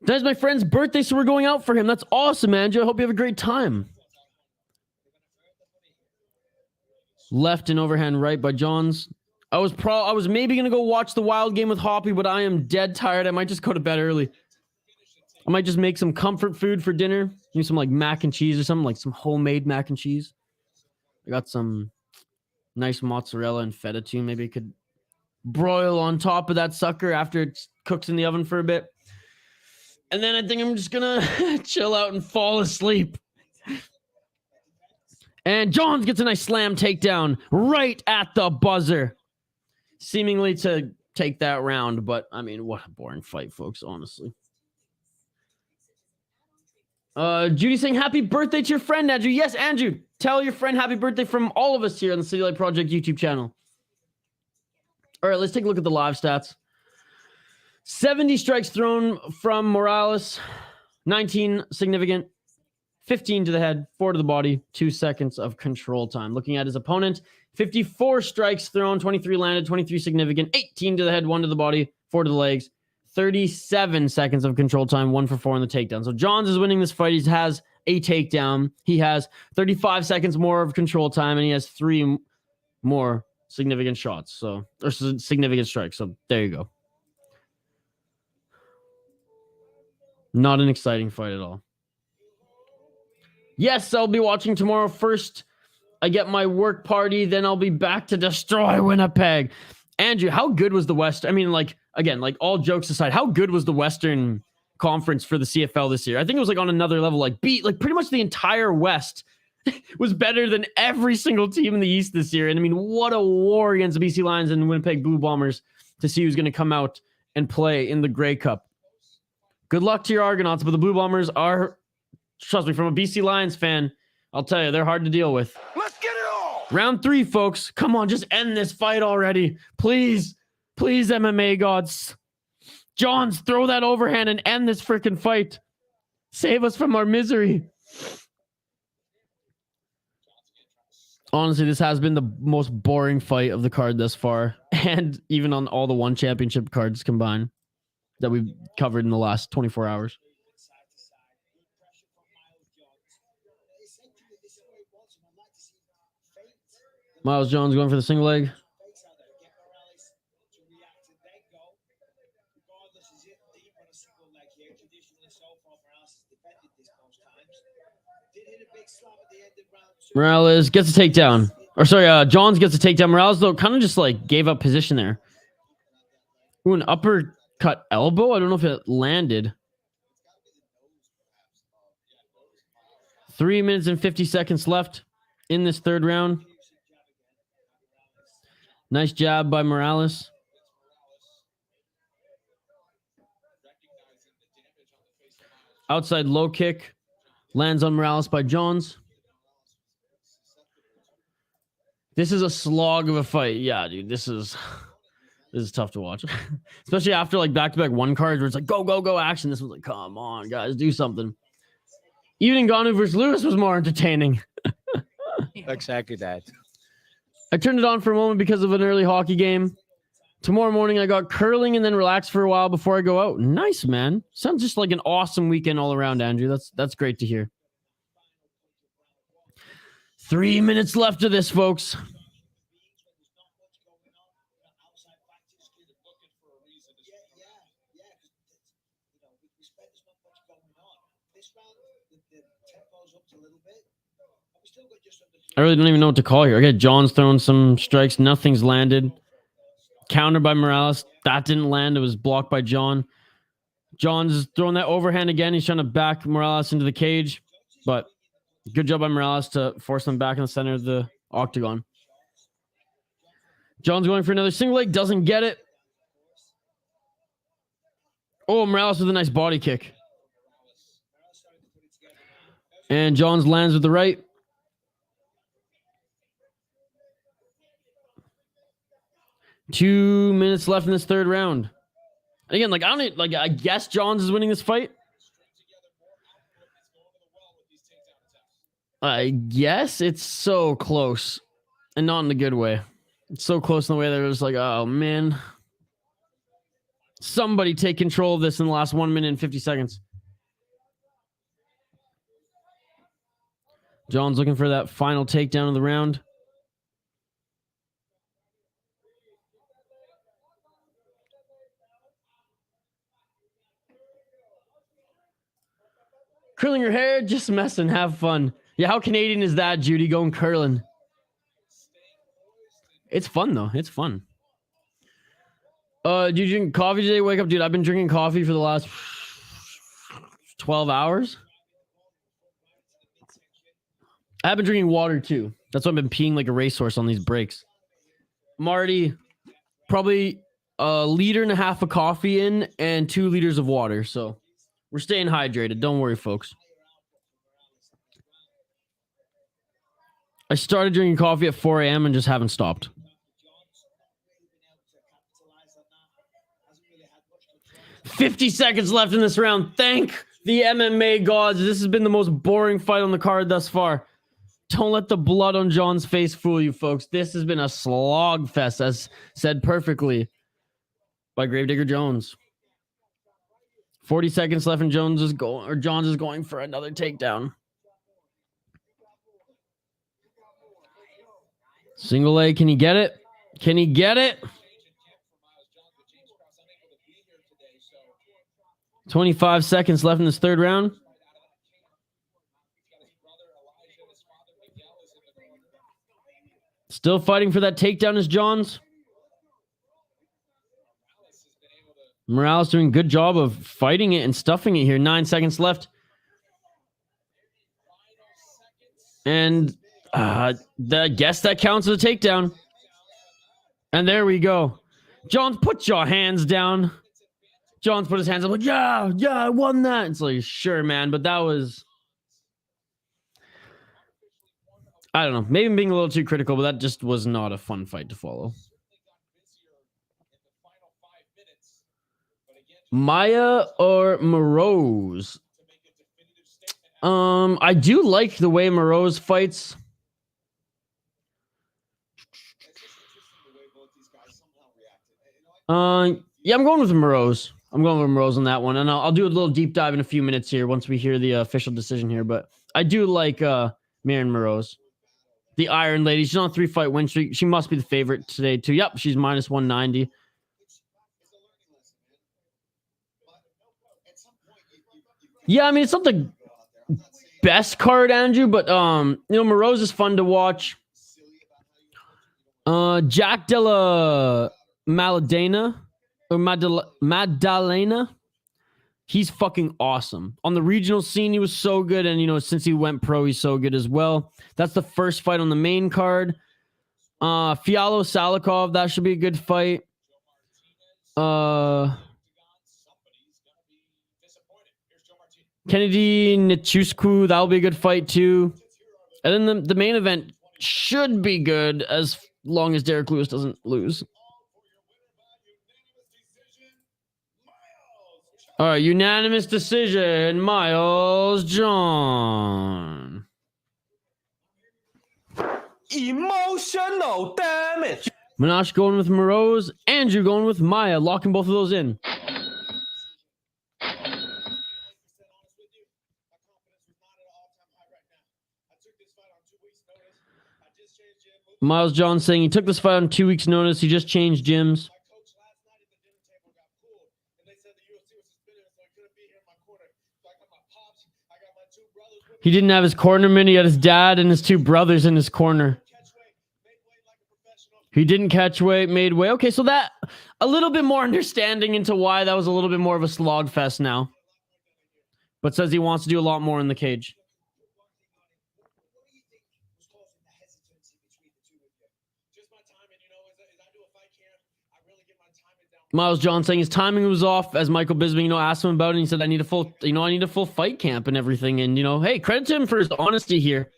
A: Today's my friend's birthday, so we're going out for him. That's awesome, Andrew. I hope you have a great time. Left and overhand right by Johns. I was maybe going to go watch the Wild game with Hoppy, but I am dead tired. I might just go to bed early. I might just make some comfort food for dinner. Maybe some like mac and cheese or something, like some homemade mac and cheese. I got some nice mozzarella and feta too. Maybe I could broil on top of that sucker after it cooks in the oven for a bit. And then I think I'm just going to chill out and fall asleep. And Johns gets a nice slam takedown right at the buzzer. Seemingly to take that round. But, I mean, what a boring fight, folks, honestly. Judy saying happy birthday to your friend, Andrew. Yes, Andrew. Tell your friend happy birthday from all of us here on the City Light Project YouTube channel. All right, let's take a look at the live stats. 70 strikes thrown from Morales, 19 significant, 15 to the head, 4 to the body, 2 seconds of control time. Looking at his opponent, 54 strikes thrown, 23 landed, 23 significant, 18 to the head, 1 to the body, 4 to the legs, 37 seconds of control time, 1 for 4 on the takedown. So Johns is winning this fight. He has a takedown. He has 35 seconds more of control time, and he has 3 more significant shots. So, or significant strikes. So there you go. Not an exciting fight at all. Yes, I'll be watching tomorrow. First, I get my work party, then I'll be back to destroy Winnipeg. Andrew, how good was the West? I mean, like, again, like all jokes aside, how good was the Western Conference for the CFL this year? I think it was like on another level, like pretty much the entire West was better than every single team in the East this year. And I mean, what a war against the BC Lions and Winnipeg Blue Bombers to see who's going to come out and play in the Grey Cup. Good luck to your Argonauts, but the Blue Bombers are, trust me, from a BC Lions fan, I'll tell you, they're hard to deal with.
B: Let's get it all.
A: Round 3, folks. Come on, just end this fight already. Please, please, MMA gods. Johns, throw that overhand and end this freaking fight. Save us from our misery. Honestly, this has been the most boring fight of the card thus far, and even on all the one championship cards combined that we've covered in the last 24 hours. Miles Jones going for the single leg. Morales gets a takedown. Or sorry, Johns gets a takedown. Morales, though, kind of just like gave up position there. Ooh, an uppercut elbow? I don't know if it landed. 3 minutes and 50 seconds left in this third round. Nice jab by Morales. Outside low kick. Lands on Morales by Johns. This is a slog of a fight. Yeah, dude, this is tough to watch. Especially after like back-to-back one cards where it's like go, go, go action. This was like, come on, guys, do something. Even Ngannou versus Lewis was more entertaining.
F: Exactly that.
A: I turned it on for a moment because of an early hockey game. Tomorrow morning, I got curling and then relaxed for a while before I go out. Nice, man. Sounds just like an awesome weekend all around, Andrew. That's great to hear. 3 minutes left of this, folks. I really don't even know what to call here. Okay, John's throwing some strikes. Nothing's landed. Counter by Morales. That didn't land. It was blocked by John. John's throwing that overhand again. He's trying to back Morales into the cage. But good job by Morales to force him back in the center of the octagon. John's going for another single leg. Doesn't get it. Oh, Morales with a nice body kick. And Johns lands with the right. Two minutes left in this third round. And again, like I guess Johns is winning this fight. I guess it's so close, and not in a good way. It's so close in the way that it was like, oh man, somebody take control of this in the last 1 minute and 50 seconds. John's looking for that final takedown of the round. Curling your hair, just messing, have fun. Yeah, how Canadian is that, Judy, going curling? It's fun, though. It's fun. Did you drink coffee today? Wake up, dude. I've been drinking coffee for the last 12 hours. I've been drinking water, too. That's why I've been peeing like a racehorse on these breaks. Marty, probably 1.5 liters of coffee in and 2 liters of water, so we're staying hydrated. Don't worry, folks. I started drinking coffee at 4 a.m. and just haven't stopped. 50 seconds left in this round. Thank the MMA gods. This has been the most boring fight on the card thus far. Don't let the blood on John's face fool you, folks. This has been a slog fest, as said perfectly by Gravedigger Jones. 40 seconds left, and Jones is going, or Johns is going for another takedown. Single leg, can he get it? Can he get it? 25 seconds left in this third round. Still fighting for that takedown is Johns. Morales doing a good job of fighting it and stuffing it here. 9 seconds left. And I guess that counts as a takedown. And there we go. Johns, put your hands down. Johns put his hands up like, yeah, I won that. It's like, sure, man. But that was, I don't know. Maybe I'm being a little too critical, but that just was not a fun fight to follow. Maya or Moroz? I do like the way Moroz fights. Yeah, I'm going with Moroz. I'm going with Moroz on that one, and I'll do a little deep dive in a few minutes here once we hear the official decision here. But I do like Maryna Moroz, the Iron Lady. She's on a 3-fight win streak. She must be the favorite today too. Yep, she's minus 190. Yeah, I mean, it's not the best card, Andrew, but Moroz is fun to watch. Jack Della Maddalena or Maddalena, he's fucking awesome. On the regional scene, he was so good, and since he went pro, he's so good as well. That's the first fight on the main card. Fialho Salikhov, that should be a good fight. Kennedy Nzechukwu, that'll be a good fight too. And then the main event should be good as long as Derrick Lewis doesn't lose. All right, unanimous decision, Miles John.
B: Emotional damage.
A: Minash going with Moroz. Andrew going with Maya. Locking both of those in. Miles John saying he took this fight on 2 weeks' notice. He just changed gyms. He didn't have his cornerman. He had his dad and his 2 brothers in his corner. He didn't catch weight, made weight. Okay, so that a little bit more understanding into why that was a little bit more of a slog fest now. But says he wants to do a lot more in the cage. Miles John saying his timing was off, as Michael Bisping, asked him about it. And he said, I need a full fight camp and everything. And, hey, credit to him for his honesty here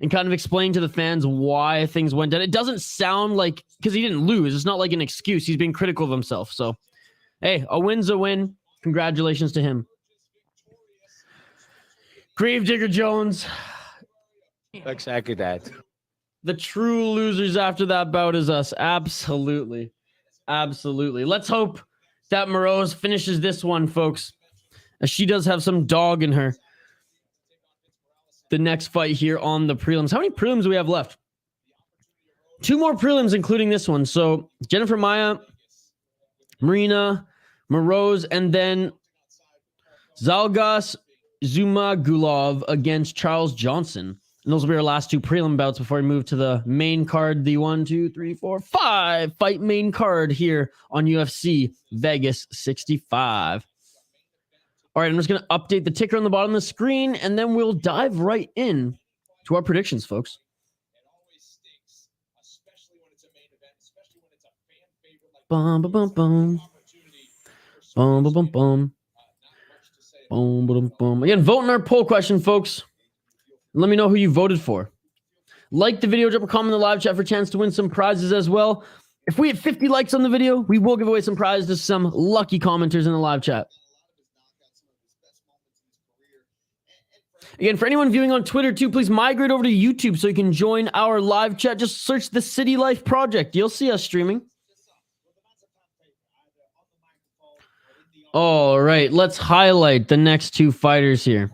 A: and kind of explain to the fans why things went down. It doesn't sound like, because he didn't lose. It's not like an excuse. He's being critical of himself. So, hey, a win's a win. Congratulations to him. Gravedigger Jones.
F: Exactly that.
A: The true losers after that bout is us. Absolutely. Absolutely. Let's hope that Moroz finishes this one, folks, as she does have some dog in her. The next fight here on the prelims. How many prelims do we have left? 2 more prelims, including this one. So Jennifer Maia, Maryna, Moroz, and then Zhalgas Zhumagulov against Charles Johnson. And those will be our last 2 prelim bouts before we move to the main card, the 5 fight main card here on UFC Vegas 65. All right, I'm just going to update the ticker on the bottom of the screen, and then we'll dive right in to our predictions, folks. Bum, bum, bum, bum. Bum, bum, bum, bum. Bum, bum, bum. Again, vote in our poll question, folks. Let me know who you voted for. Like the video, drop a comment in the live chat for a chance to win some prizes as well. If we hit 50 likes on the video, we will give away some prizes to some lucky commenters in the live chat. Again, for anyone viewing on Twitter too, please migrate over to YouTube so you can join our live chat. Just search the City Life Project. You'll see us streaming. All right, let's highlight the next two fighters here.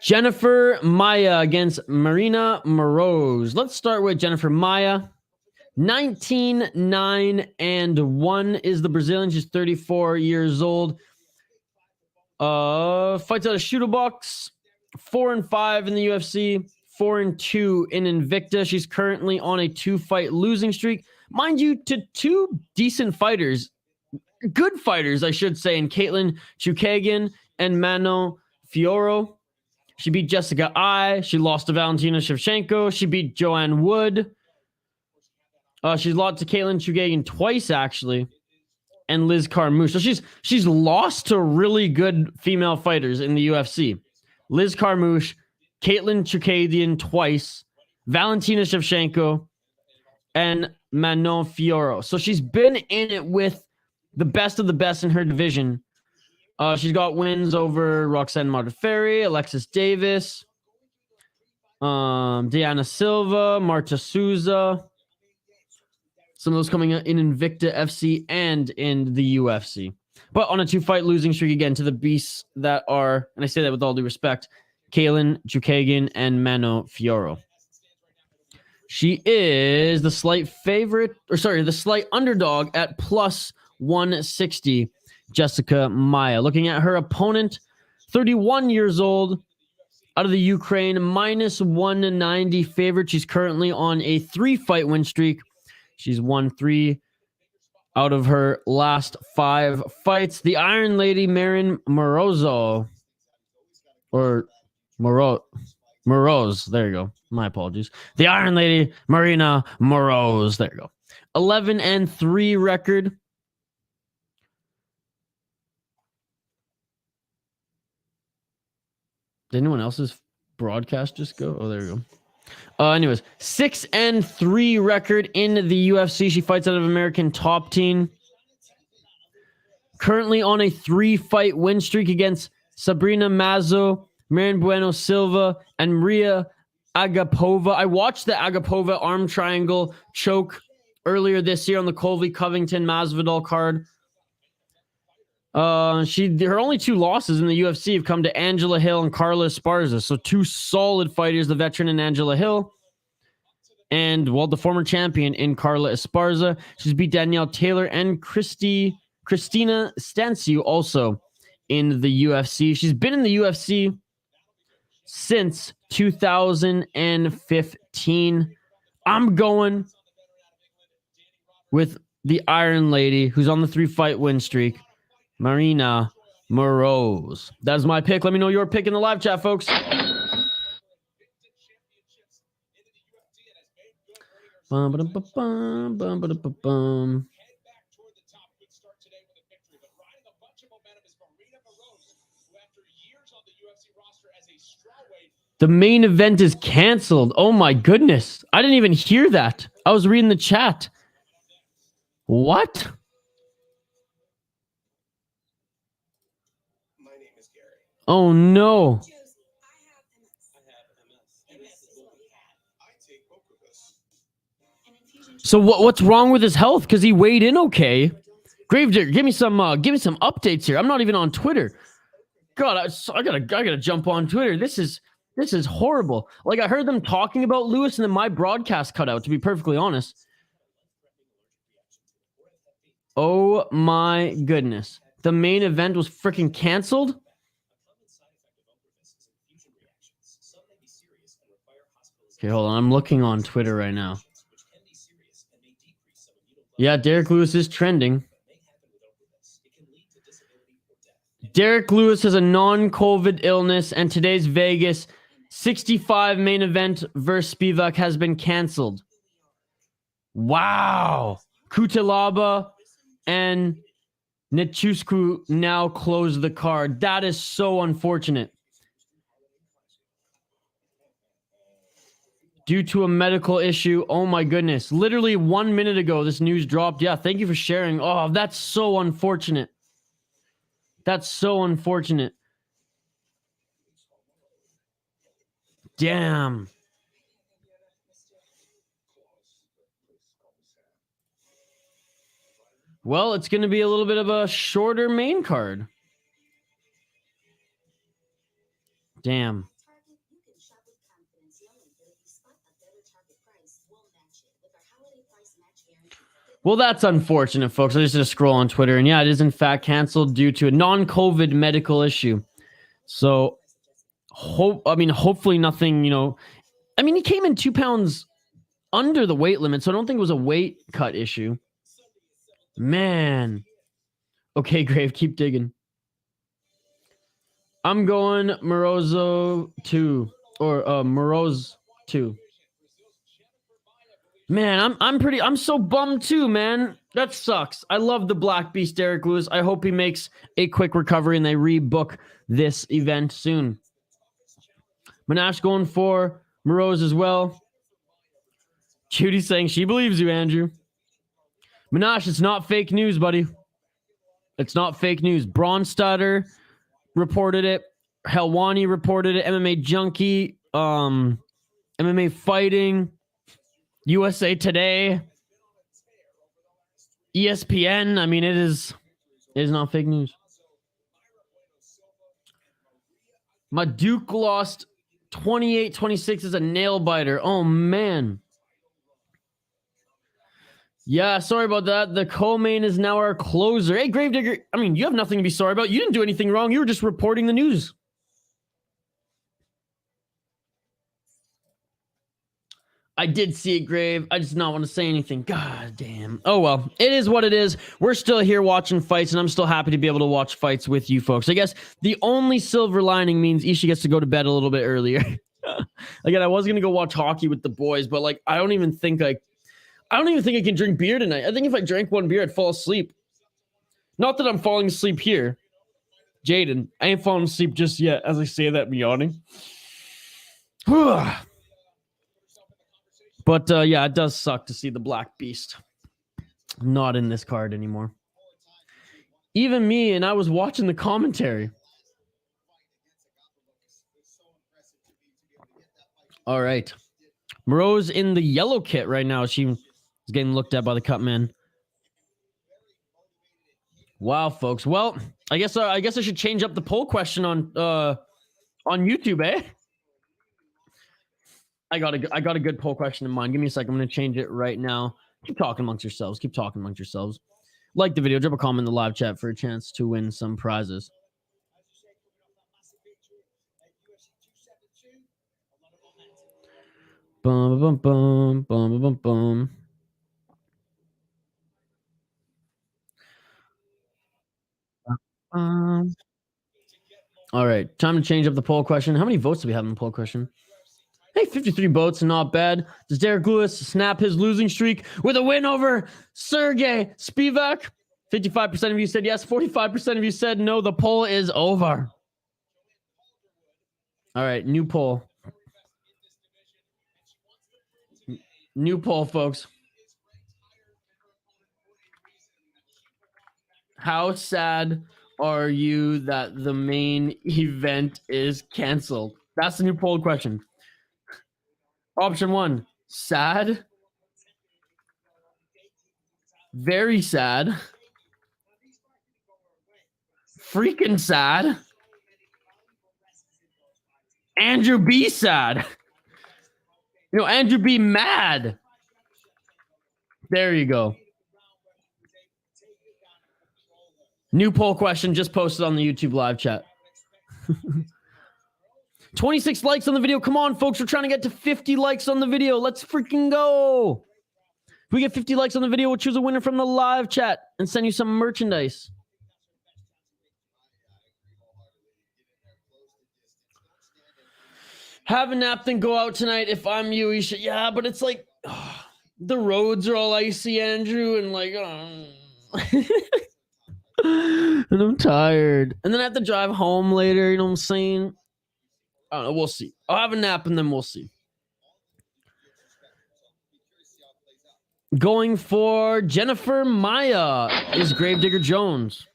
A: Jennifer Maia against Maryna Moroz. Let's start with Jennifer Maia. 19-9-1 is the Brazilian. She's 34 years old. Fights out of Shooter Box. 4-5 in the UFC. 4-2 in Invicta. She's currently on a 2-fight losing streak. Mind you, to two decent fighters. Good fighters, I should say, in Caitlin Chukagian and Mano Fioro. She beat Jessica Ai. She lost to Valentina Shevchenko. She beat Joanne Wood. She's lost to Caitlin Chukagian twice, actually. And Liz Carmouche. So she's lost to really good female fighters in the UFC. Liz Carmouche, Caitlin Chukagian twice, Valentina Shevchenko, and Manon Fioro. So she's been in it with the best of the best in her division. She's got wins over Roxanne Modafferi, Alexis Davis, Diana Silva, Marta Souza. Some of those coming in Invicta FC and in the UFC. But on a 2-fight losing streak again to the beasts that are, and I say that with all due respect, Caitlin Chukagian and Mano Fioro. She is the slight favorite, the slight underdog at plus 160. Jessica Maia. Looking at her opponent, 31 years old, out of the Ukraine, minus 190 favorite. She's currently on a 3-fight win streak. She's won 3 out of her last 5 fights. The Iron Lady, Maryna Moroz. Moroz. There you go. My apologies. The Iron Lady, Maryna Moroz. There you go. 11-3 record. Did anyone else's broadcast just go? Oh, there we go. Anyways, 6-3 record in the UFC. She fights out of American Top Team. Currently on a 3-fight win streak against Sabrina Mazo, Marion Bueno Silva, and Maria Agapova. I watched the Agapova arm triangle choke earlier this year on the Colby Covington Masvidal card. Her only 2 losses in the UFC have come to Angela Hill and Carla Esparza. So 2 solid fighters, the veteran in Angela Hill and, well, the former champion in Carla Esparza. She's beat Danielle Taylor and Christina Stanciu also in the UFC. She's been in the UFC since 2015. I'm going with the Iron Lady, who's on the 3-fight win streak. Maryna Moroz. That's my pick. Let me know your pick in the live chat, folks. The main event is canceled. Oh my goodness. I didn't even hear that. I was reading the chat. What? Oh no. So what's wrong with his health? Because he weighed in okay. Gravedigger, give me some updates here. I'm not even on Twitter. God, I gotta jump on Twitter. This is horrible. Like, I heard them talking about Lewis, and then my broadcast cut out, to be perfectly honest. Oh my goodness. The main event was freaking canceled? Okay, hold on. I'm looking on Twitter right now. Yeah, Derrick Lewis is trending. Derrick Lewis has a non-COVID illness, and today's Vegas 65 main event versus Spivak has been canceled. Wow. Cutelaba and Nzechukwu now close the card. That is so unfortunate. due to a medical issue. Oh my goodness. Literally 1 minute ago, this news dropped. Yeah, thank you for sharing. Oh, that's so unfortunate. That's so unfortunate. Damn. Well, it's going to be a little bit of a shorter main card. Damn. Well, that's unfortunate, folks. I just did a scroll on Twitter, and yeah, it is in fact canceled due to a non-COVID medical issue. So, hopefully nothing, he came in 2 pounds under the weight limit, so I don't think it was a weight cut issue. Man. Okay, Grave, keep digging. I'm going Moroz 2 or Moroz 2. Man, I'm so bummed too, man. That sucks. I love the Black Beast, Derrick Lewis. I hope he makes a quick recovery and they rebook this event soon. Manash going for Moroz as well. Judy saying she believes you, Andrew. Manash, it's not fake news, buddy. It's not fake news. Bronstatter reported it. Helwani reported it. MMA Junkie, MMA Fighting, USA Today, ESPN. I mean, it is not fake news. My Duke lost 28-26 as a nail biter. Oh, man. Yeah, sorry about that. The co-main is now our closer. Hey, Gravedigger, I mean, you have nothing to be sorry about. You didn't do anything wrong. You were just reporting the news. I did see it, Grave. I just not want to say anything. God damn. Oh, well. It is what it is. We're still here watching fights, and I'm still happy to be able to watch fights with you folks. I guess the only silver lining means Isha gets to go to bed a little bit earlier. Again, I was going to go watch hockey with the boys, but, like, I don't even think I can drink beer tonight. I think if I drank one beer, I'd fall asleep. Not that I'm falling asleep here. Jaden, I ain't falling asleep just yet. As I say that, I'm yawning. But, yeah, it does suck to see the Black Beast not in this card anymore. Even me, and I was watching the commentary. All right. Moroz in the yellow kit right now. She is getting looked at by the cut man. Wow, folks. Well, I guess I should change up the poll question on YouTube, eh? I got a good poll question in mind. Give me a second. I'm going to change it right now. Keep talking amongst yourselves. Like the video. Drop a comment in the live chat for a chance to win some prizes. Bum, bum, bum, bum, bum, bum. All right, time to change up the poll question. How many votes do we have in the poll question? Hey, 53 votes, not bad. Does Derrick Lewis snap his losing streak with a win over Sergey Spivak? 55% of you said yes. 45% of you said no. The poll is over. All right, new poll. New poll, folks. How sad are you that the main event is canceled? That's the new poll question. Option 1, sad. Very sad. Freaking sad. Andrew B. sad. Andrew B. mad. There you go. New poll question just posted on the YouTube live chat. 26 likes on the video. Come on, folks. We're trying to get to 50 likes on the video. Let's freaking go. If we get 50 likes on the video, we'll choose a winner from the live chat and send you some merchandise. Have a nap, then go out tonight. If I'm you, you should. Yeah, but it's like the roads are all icy, Andrew, and like, and I'm tired. And then I have to drive home later. You know what I'm saying? I don't know. We'll see. I'll have a nap and then we'll see. Going for Jennifer Maya is Gravedigger Jones.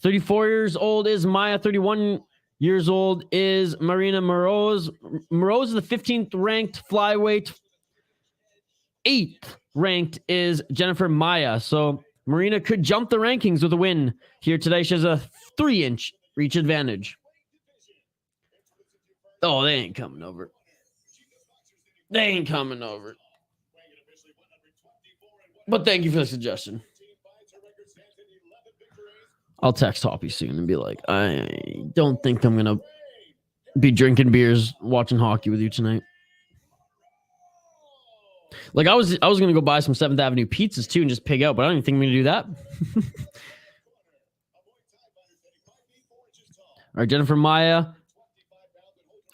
A: 34 years old is Maya. 31 years old is Maryna Moroz. Moroz is the 15th ranked flyweight. 8th ranked is Jennifer Maya. So Maryna could jump the rankings with a win here today. She has a 3-inch reach advantage. Oh, they ain't coming over. They ain't coming over. But thank you for the suggestion. I'll text Hoppy soon and be like, I don't think I'm going to be drinking beers, watching hockey with you tonight. Like, I was going to go buy some 7th Avenue pizzas, too, and just pig out, but I don't even think I'm going to do that. All right, Jennifer Maya,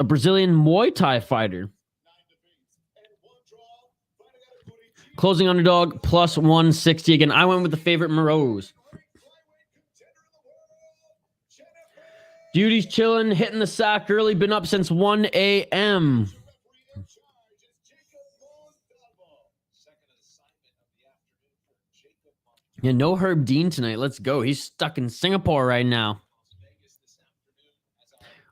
A: a Brazilian Muay Thai fighter. Closing underdog, plus 160. Again, I went with the favorite, Moroz. Duty's chilling, hitting the sack early, been up since 1 a.m. Yeah, no Herb Dean tonight. Let's go. He's stuck in Singapore right now.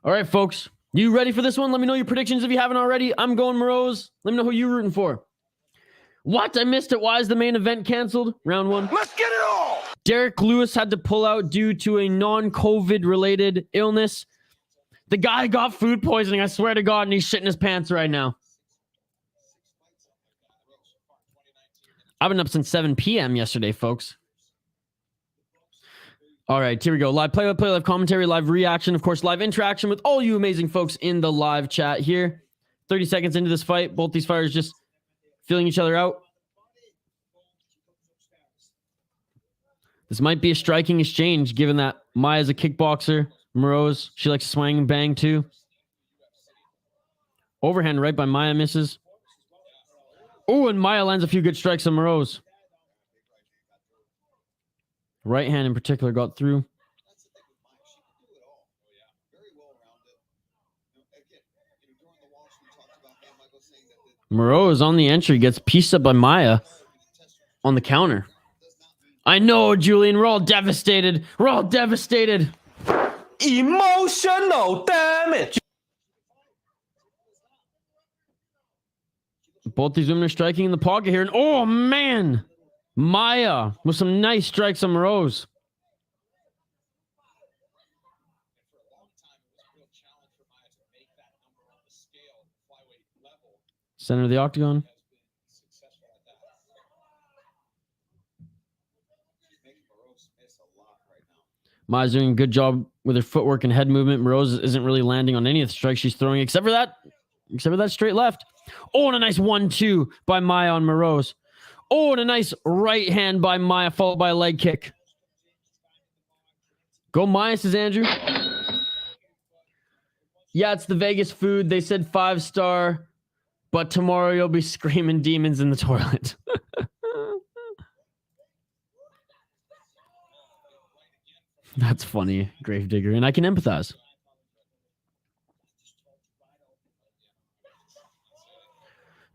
A: All right, folks. You ready for this one? Let me know your predictions if you haven't already. I'm going Moroz. Let me know who you're rooting for. What? I missed it. Why is the main event canceled? Round 1.
B: Let's get it all!
A: Derrick Lewis had to pull out due to a non-COVID related illness. The guy got food poisoning, I swear to God, and he's shitting his pants right now. I've been up since 7 p.m. yesterday, folks. All right, here we go. Live play-by-play, live commentary, live reaction, of course, live interaction with all you amazing folks in the live chat here. 30 seconds into this fight, both these fighters just feeling each other out. This might be a striking exchange, given that Maya's a kickboxer. Moroz, she likes to swing and bang too. Overhand right by Maya, misses. Oh, and Maya lands a few good strikes on Moroz. Right hand in particular got through. Moroz on the entry, gets pieced up by Maya on the counter. I know, Julian. We're all devastated. We're all devastated.
B: Emotional damage.
A: Both these women are striking in the pocket here. And oh, man. Maya with some nice strikes on Moroz. Center of the octagon. Maya's doing a good job with her footwork and head movement. Moroz isn't really landing on any of the strikes she's throwing, except for that straight left. Oh, and a nice 1-2 by Maya on Moroz. Oh, and a nice right hand by Maya, followed by a leg kick. Go Maya, says Andrew. Yeah, it's the Vegas food. They said 5-star, but tomorrow you'll be screaming demons in the toilet. That's funny, Gravedigger, and I can empathize.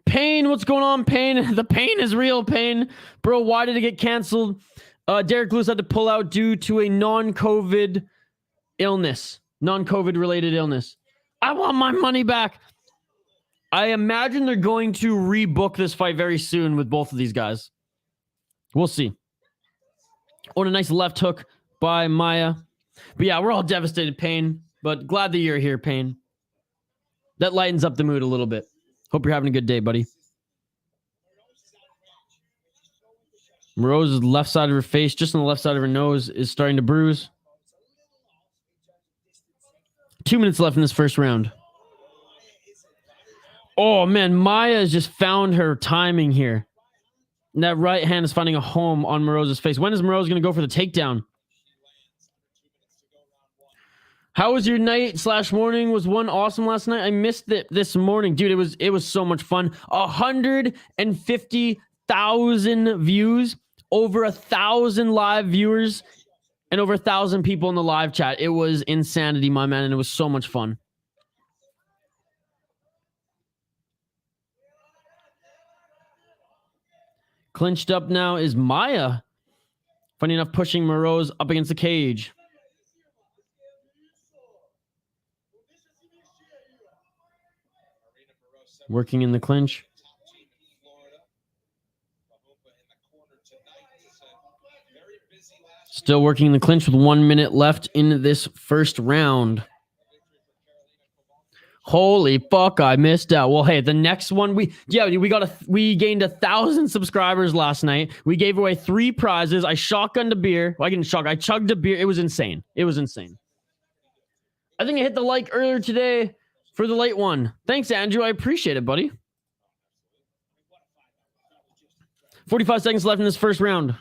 A: Pain, what's going on, Pain? The pain is real, Pain. Bro, why did it get canceled? Derrick Lewis had to pull out due to a non-COVID illness. Non-COVID related illness. I want my money back. I imagine they're going to rebook this fight very soon with both of these guys. We'll see. Oh, and a nice left hook by Maya. But yeah, we're all devastated, Pain. But glad that you're here, Pain. That lightens up the mood a little bit. Hope you're having a good day, buddy. Moroz's left side of her face, just on the left side of her nose, is starting to bruise. 2 minutes left in this first round. Oh, man, Maya has just found her timing here. And that right hand is finding a home on Moroz's face. When is Moroz going to go for the takedown? How was your night / morning? Was one awesome last night? I missed it this morning. Dude, it was so much fun. 150,000 views, over 1,000 live viewers, and over 1,000 people in the live chat. It was insanity, my man, and it was so much fun. Clinched up now is Maya. Funny enough, pushing Moroz up against the cage. Working in the clinch. Still working in the clinch with 1 minute left in this first round. Holy fuck, I missed out. Well, hey, the next one, we gained 1,000 subscribers last night. We gave away 3 prizes. I shotgunned a beer. Well, I chugged a beer. It was insane. It was insane. I think I hit the like earlier today for the late one. Thanks, Andrew. I appreciate it, buddy. 45 seconds left in this first round.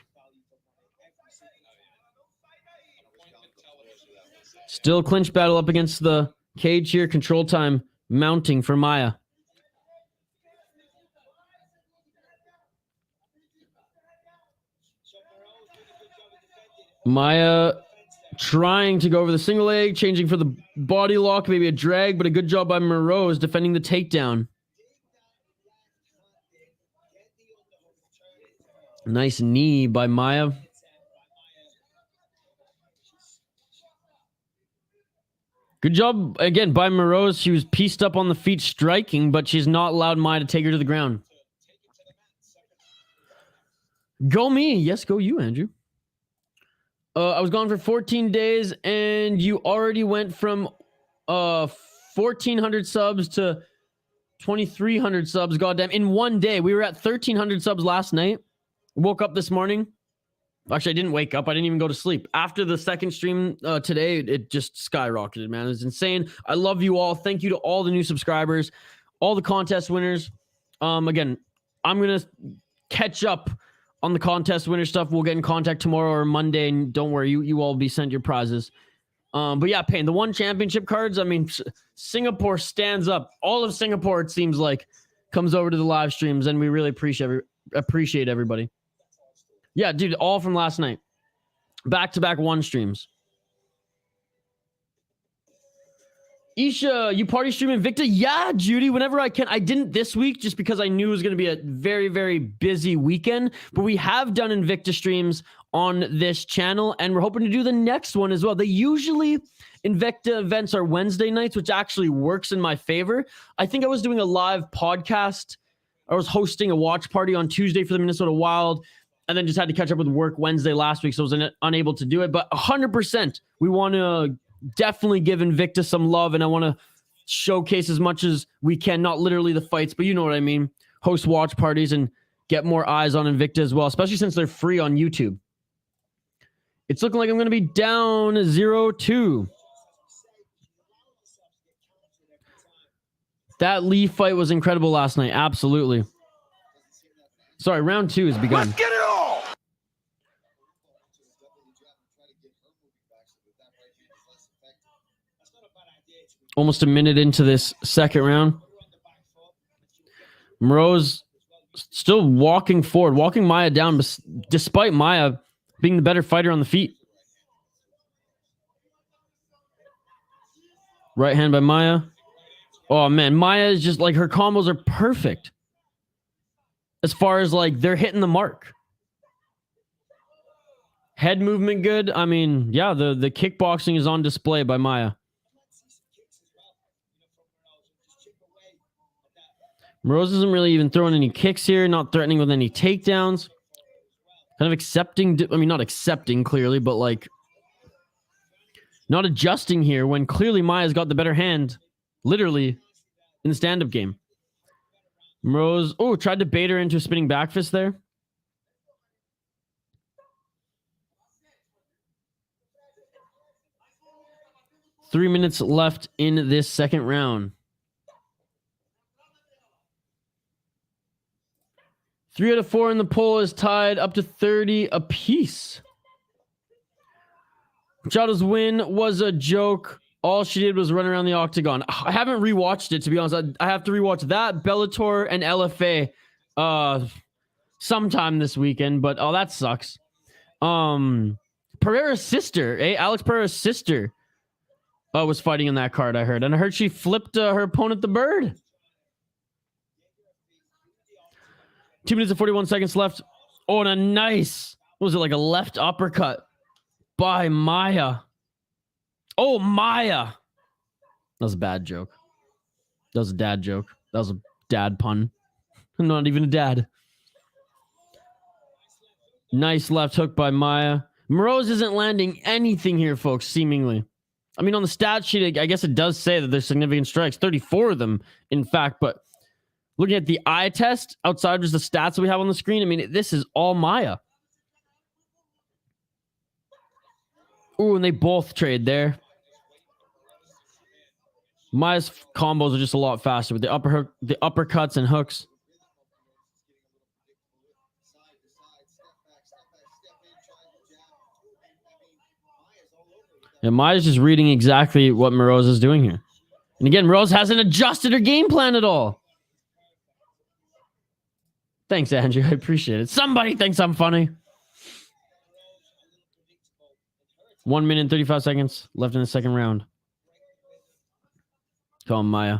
A: Still clinch battle up against the cage here. Control time mounting for Maya. Maya trying to go over the single leg, changing for the body lock, maybe a drag, but a good job by Moroz defending the takedown. Nice knee by Maya. Good job, again, by Moroz. She was pieced up on the feet striking, but she's not allowed Maya to take her to the ground. Go me. Yes, go you, Andrew. I was gone for 14 days, and you already went from 1,400 subs to 2,300 subs. Goddamn, in one day. We were at 1,300 subs last night. Woke up this morning. Actually, I didn't wake up. I didn't even go to sleep. After the second stream today, it just skyrocketed, man. It was insane. I love you all. Thank you to all the new subscribers, all the contest winners. Again, I'm going to catch up on the contest winner stuff. We'll get in contact tomorrow or Monday, and don't worry, you all will be sent your prizes. But yeah, Payne, the one championship cards, I mean, Singapore stands up. All of Singapore, it seems like, comes over to the live streams, and we really appreciate everybody. Yeah, dude, all from last night. Back-to-back one streams. Isha, you party stream Invicta? Yeah, Judy, whenever I can. I didn't this week just because I knew it was going to be a very, very busy weekend. But we have done Invicta streams on this channel, and we're hoping to do the next one as well. They usually, Invicta events are Wednesday nights, which actually works in my favor. I think I was doing a live podcast. I was hosting a watch party on Tuesday for the Minnesota Wild, and then just had to catch up with work Wednesday last week, so I was unable to do it. But 100%, we want to definitely give Invicta some love, and I want to showcase as much as we can, not literally the fights, but you know what I mean. Host watch parties and get more eyes on Invicta as well, especially since they're free on YouTube. It's looking like I'm going to be down 0-2. That Lee fight was incredible last night. Absolutely. Sorry, round 2 has begun.
B: Let's get it all!
A: Almost a minute into this second round. Moroz still walking forward, walking Maya down, despite Maya being the better fighter on the feet. Right hand by Maya. Oh, man. Maya is just like, her combos are perfect. As far as like, they're hitting the mark. Head movement good. I mean, yeah, the kickboxing is on display by Maya. Moroz isn't really even throwing any kicks here, not threatening with any takedowns. Kind of accepting, I mean, not accepting clearly, but like not adjusting here when clearly Maya's got the better hand, literally, in the stand-up game. Moroz, oh, tried to bait her into a spinning back fist there. Three minutes left in this second round. 3 out of 4 in the poll is tied up to 30 apiece. Machado's win was a joke. All she did was run around the octagon. I haven't rewatched it, to be honest. I have to rewatch that, Bellator, and LFA sometime this weekend, but oh, that sucks. Pereira's sister, Alex Pereira's sister was fighting in that card, I heard. And I heard she flipped her opponent the bird. 2 minutes and 41 seconds left Oh, and a nice, what was it, like a left uppercut by Maya. Oh, Maya. That was a bad joke. That was a dad joke. That was a dad pun. I'm not even a dad. Nice left hook by Maya. Moroz isn't landing anything here, folks, seemingly. I mean, on the stat sheet, I guess it does say that there's significant strikes. 34 of them, in fact. But looking at the eye test, outside just the stats that we have on the screen, I mean, this is all Maya. Ooh, and they both trade there. Maya's combos are just a lot faster with the uppercuts and hooks. And Maya's just reading exactly what Moroz is doing here. And again, Moroz hasn't adjusted her game plan at all. Thanks, Andrew. I appreciate it. Somebody thinks I'm funny. 1 minute and 35 seconds left in the second round. Come on, Maya.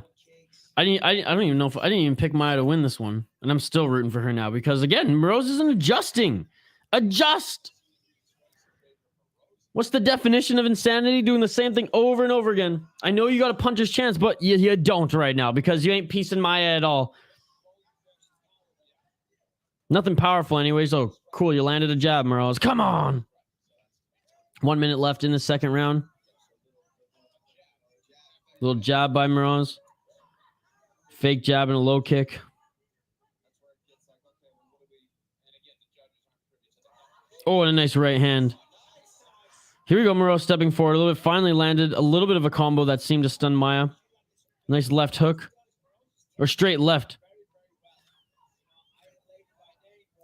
A: I don't even know if I didn't even pick Maya to win this one. And I'm still rooting for her now because, again, Moroz isn't adjusting. Adjust. What's the definition of insanity? Doing the same thing over and over again. I know you got a puncher's chance, but you don't right now because you ain't piecing Maya at all. Nothing powerful anyways. Oh, cool. You landed a jab, Moroz. Come on. 1 minute left in the second round. Little jab by Moroz. Fake jab and a low kick. Oh, and a nice right hand. Here we go, Moroz stepping forward a little bit. Finally landed a little bit of a combo that seemed to stun Maya. Nice left hook. Or straight left.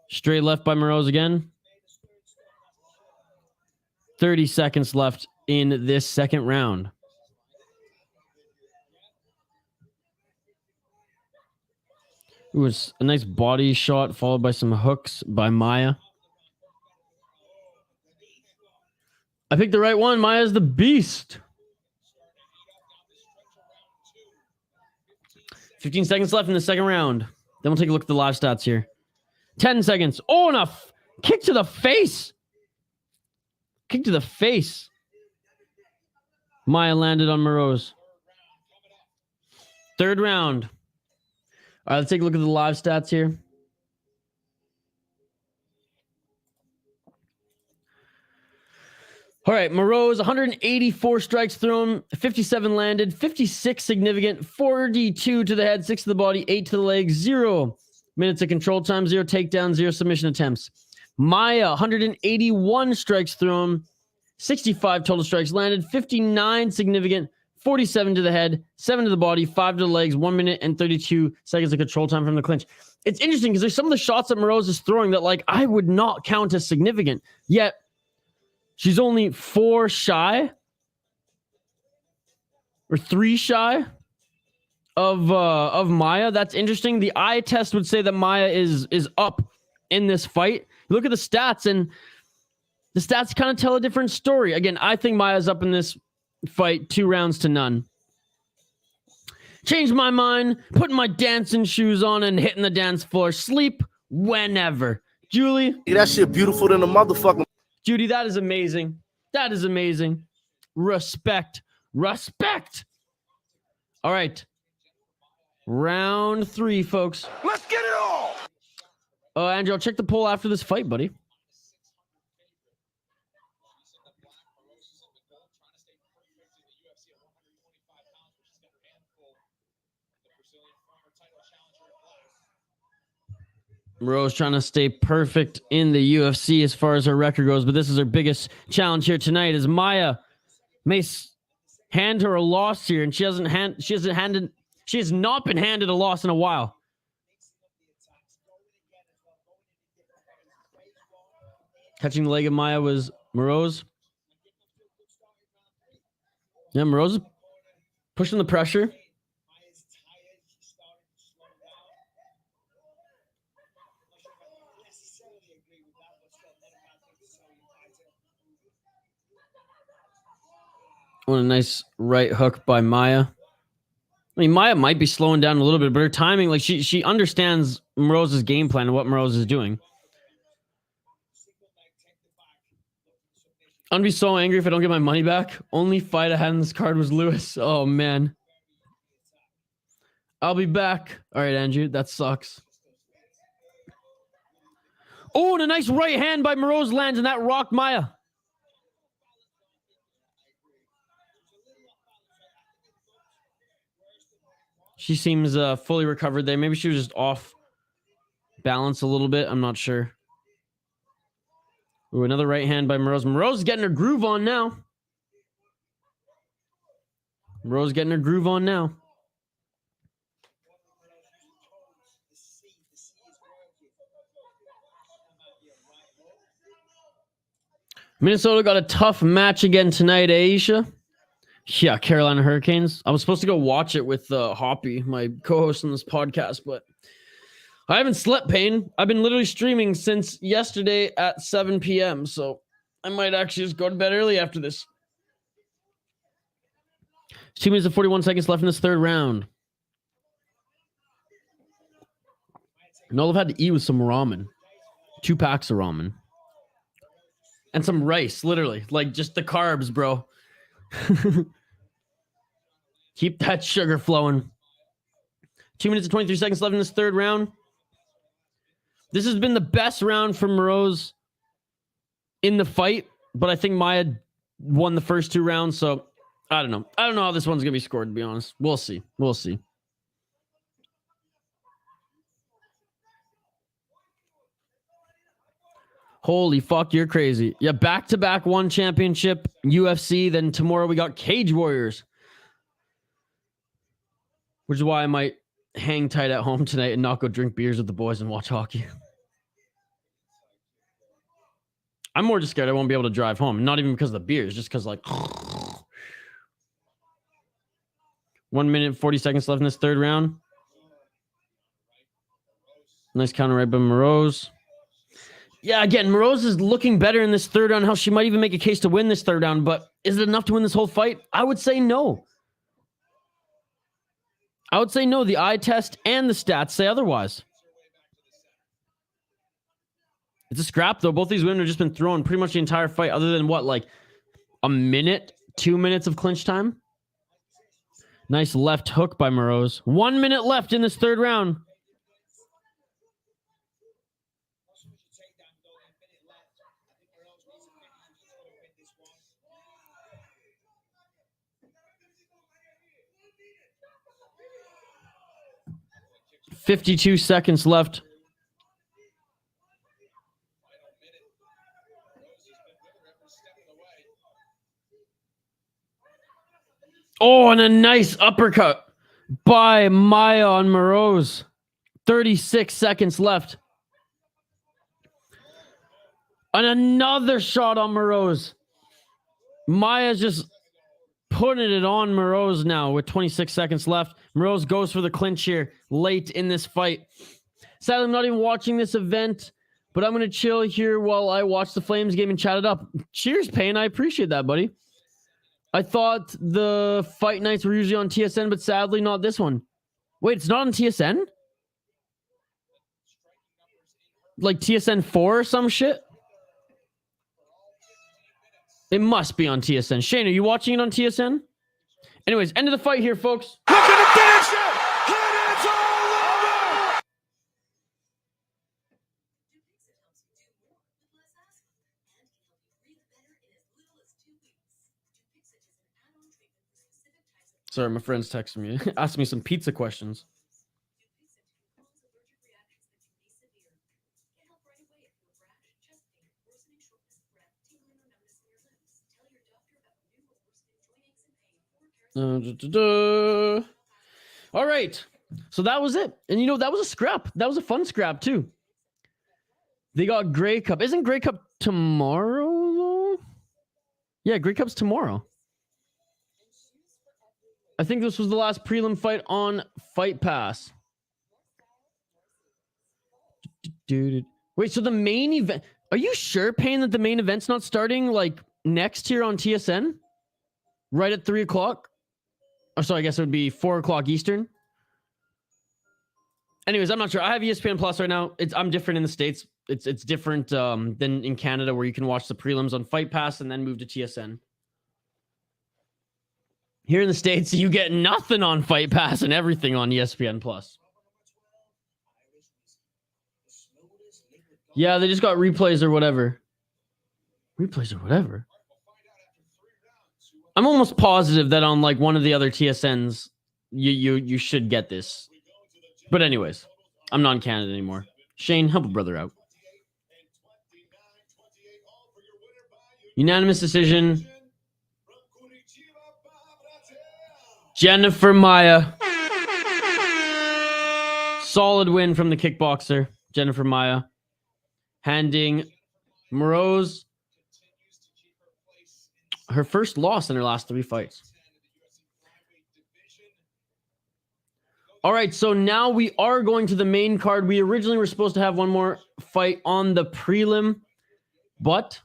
A: Straight left by Moroz again. 30 seconds left in this second round. It was a nice body shot followed by some hooks by Maya. I picked the right one. Maya's the beast. 15 seconds left in the second round. Then we'll take a look at the live stats here. 10 seconds. Oh, and a kick to the face. Kick to the face. Maya landed on Moroz. Third round. All right, let's take a look at the live stats here. All right, Moroz, 184 strikes thrown, 57 landed, 56 significant, 42 to the head, 6 to the body, 8 to the legs, 0 minutes of control time, 0 takedowns, 0 submission attempts. Maya, 181 strikes thrown, 65 total strikes landed, 59 significant, 47 to the head, 7 to the body, 5 to the legs, 1 minute and 32 seconds of control time from the clinch. It's interesting because there's some of the shots that Moroz is throwing that, like, I would not count as significant, yet she's only 4 shy or 3 shy of Maya. That's interesting. The eye test would say that Maya is up in this fight. Look at the stats, and the stats kind of tell a different story. Again, I think Maya's up in this fight 2 rounds to none. Changed my mind, putting my dancing shoes on and hitting the dance floor. Sleep whenever. Julie.
C: That shit beautiful than a motherfucker.
A: Judy, that is amazing. That is amazing. Respect. Respect. All right. Round 3, folks.
B: Let's get it all.
A: Andrew, I'll check the poll after this fight, buddy. Moroz trying to stay perfect in the UFC as far as her record goes, but this is her biggest challenge here tonight. As Maya may hand her a loss here, and she has not been handed a loss in a while. Catching the leg of Maya was Moroz. Yeah, Moroz is pushing the pressure. Oh, a nice right hook by Maya. I mean, Maya might be slowing down a little bit, but her timing, like she understands Moroz's game plan and what Moroz is doing. I'm gonna be so angry if I don't get my money back. Only fight I had in this card was Lewis. Oh man. I'll be back. All right, Andrew. That sucks. Oh, and a nice right hand by Moroz lands, and that rocked Maya. She seems fully recovered there. Maybe she was just off balance a little bit. I'm not sure. Ooh, another right hand by Moroz. Moroz is getting her groove on now. Moroz getting her groove on now. Minnesota got a tough match again tonight, Aisha. Yeah, Carolina Hurricanes. I was supposed to go watch it with Hoppy, my co-host on this podcast, but I haven't slept, Payne. I've been literally streaming since yesterday at 7 p.m., so I might actually just go to bed early after this. 2 minutes and 41 seconds left in this third round. And all I've had to eat was some ramen. 2 packs of ramen. And some rice, literally. Like, just the carbs, bro. Keep that sugar flowing. 2 minutes and 23 seconds left in this third round. This has been the best round for Moroz in the fight, but I think Maya won the first 2 rounds, so I don't know. I don't know how this one's going to be scored, to be honest. We'll see. We'll see. Holy fuck, you're crazy. Yeah, back-to-back one championship, UFC. Then tomorrow we got Cage Warriors. Which is why I might hang tight at home tonight and not go drink beers with the boys and watch hockey. I'm more just scared I won't be able to drive home. Not even because of the beers, just because, like... 1 minute, 40 seconds left in this third round. Nice counter right by Moroz. Yeah, again, Moroz is looking better in this third round. How she might even make a case to win this third round, but is it enough to win this whole fight? I would say no. I would say no. The eye test and the stats say otherwise. It's a scrap, though. Both these women have just been throwing pretty much the entire fight, other than what, like a minute, 2 minutes of clinch time? Nice left hook by Moroz. 1 minute left in this third round. $52 seconds left. Oh, and a nice uppercut by Maya on Moroz. 36 seconds left. And another shot on Moroz. Maya's just putting it on Moroz now with 26 seconds left. Moroz goes for the clinch here late in this fight. Sadly, I'm not even watching this event, but I'm going to chill here while I watch the Flames game and chat it up. Cheers, Payne. I appreciate that, buddy. I thought the fight nights were usually on TSN, but sadly not this one. Wait, it's not on TSN? Like TSN 4 or some shit? It must be on TSN. Shane, are you watching it on TSN? Anyways, end of the fight here, folks.
B: Looking to finish it! And it's all over!
A: Sorry, my friend's texting me. Asking me some pizza questions. All right. So that was it. And you know, that was a scrap. That was a fun scrap too. They got Grey Cup. Isn't Grey Cup tomorrow though? Yeah, Grey Cup's tomorrow. I think this was the last prelim fight on Fight Pass. Wait, so the main event... Are you sure, Payne, that the main event's not starting like next here on TSN? Right at 3 o'clock? Oh, sorry, I guess it would be 4 o'clock Eastern. Anyways, I'm not sure. I have ESPN Plus right now. I'm different in the States. It's different than in Canada where you can watch the prelims on Fight Pass and then move to TSN. Here in the States, you get nothing on Fight Pass and everything on ESPN Plus. Yeah, they just got replays or whatever. Replays or whatever. I'm almost positive that on like one of the other TSNs, you should get this. But anyways, I'm not in Canada anymore. Shane, help a brother out. Unanimous decision. Jennifer Maia. Solid win from the kickboxer, Jennifer Maia. Handing Moroz her first loss in her last 3 fights. All right, so now we are going to the main card. We originally were supposed to have one more fight on the prelim, but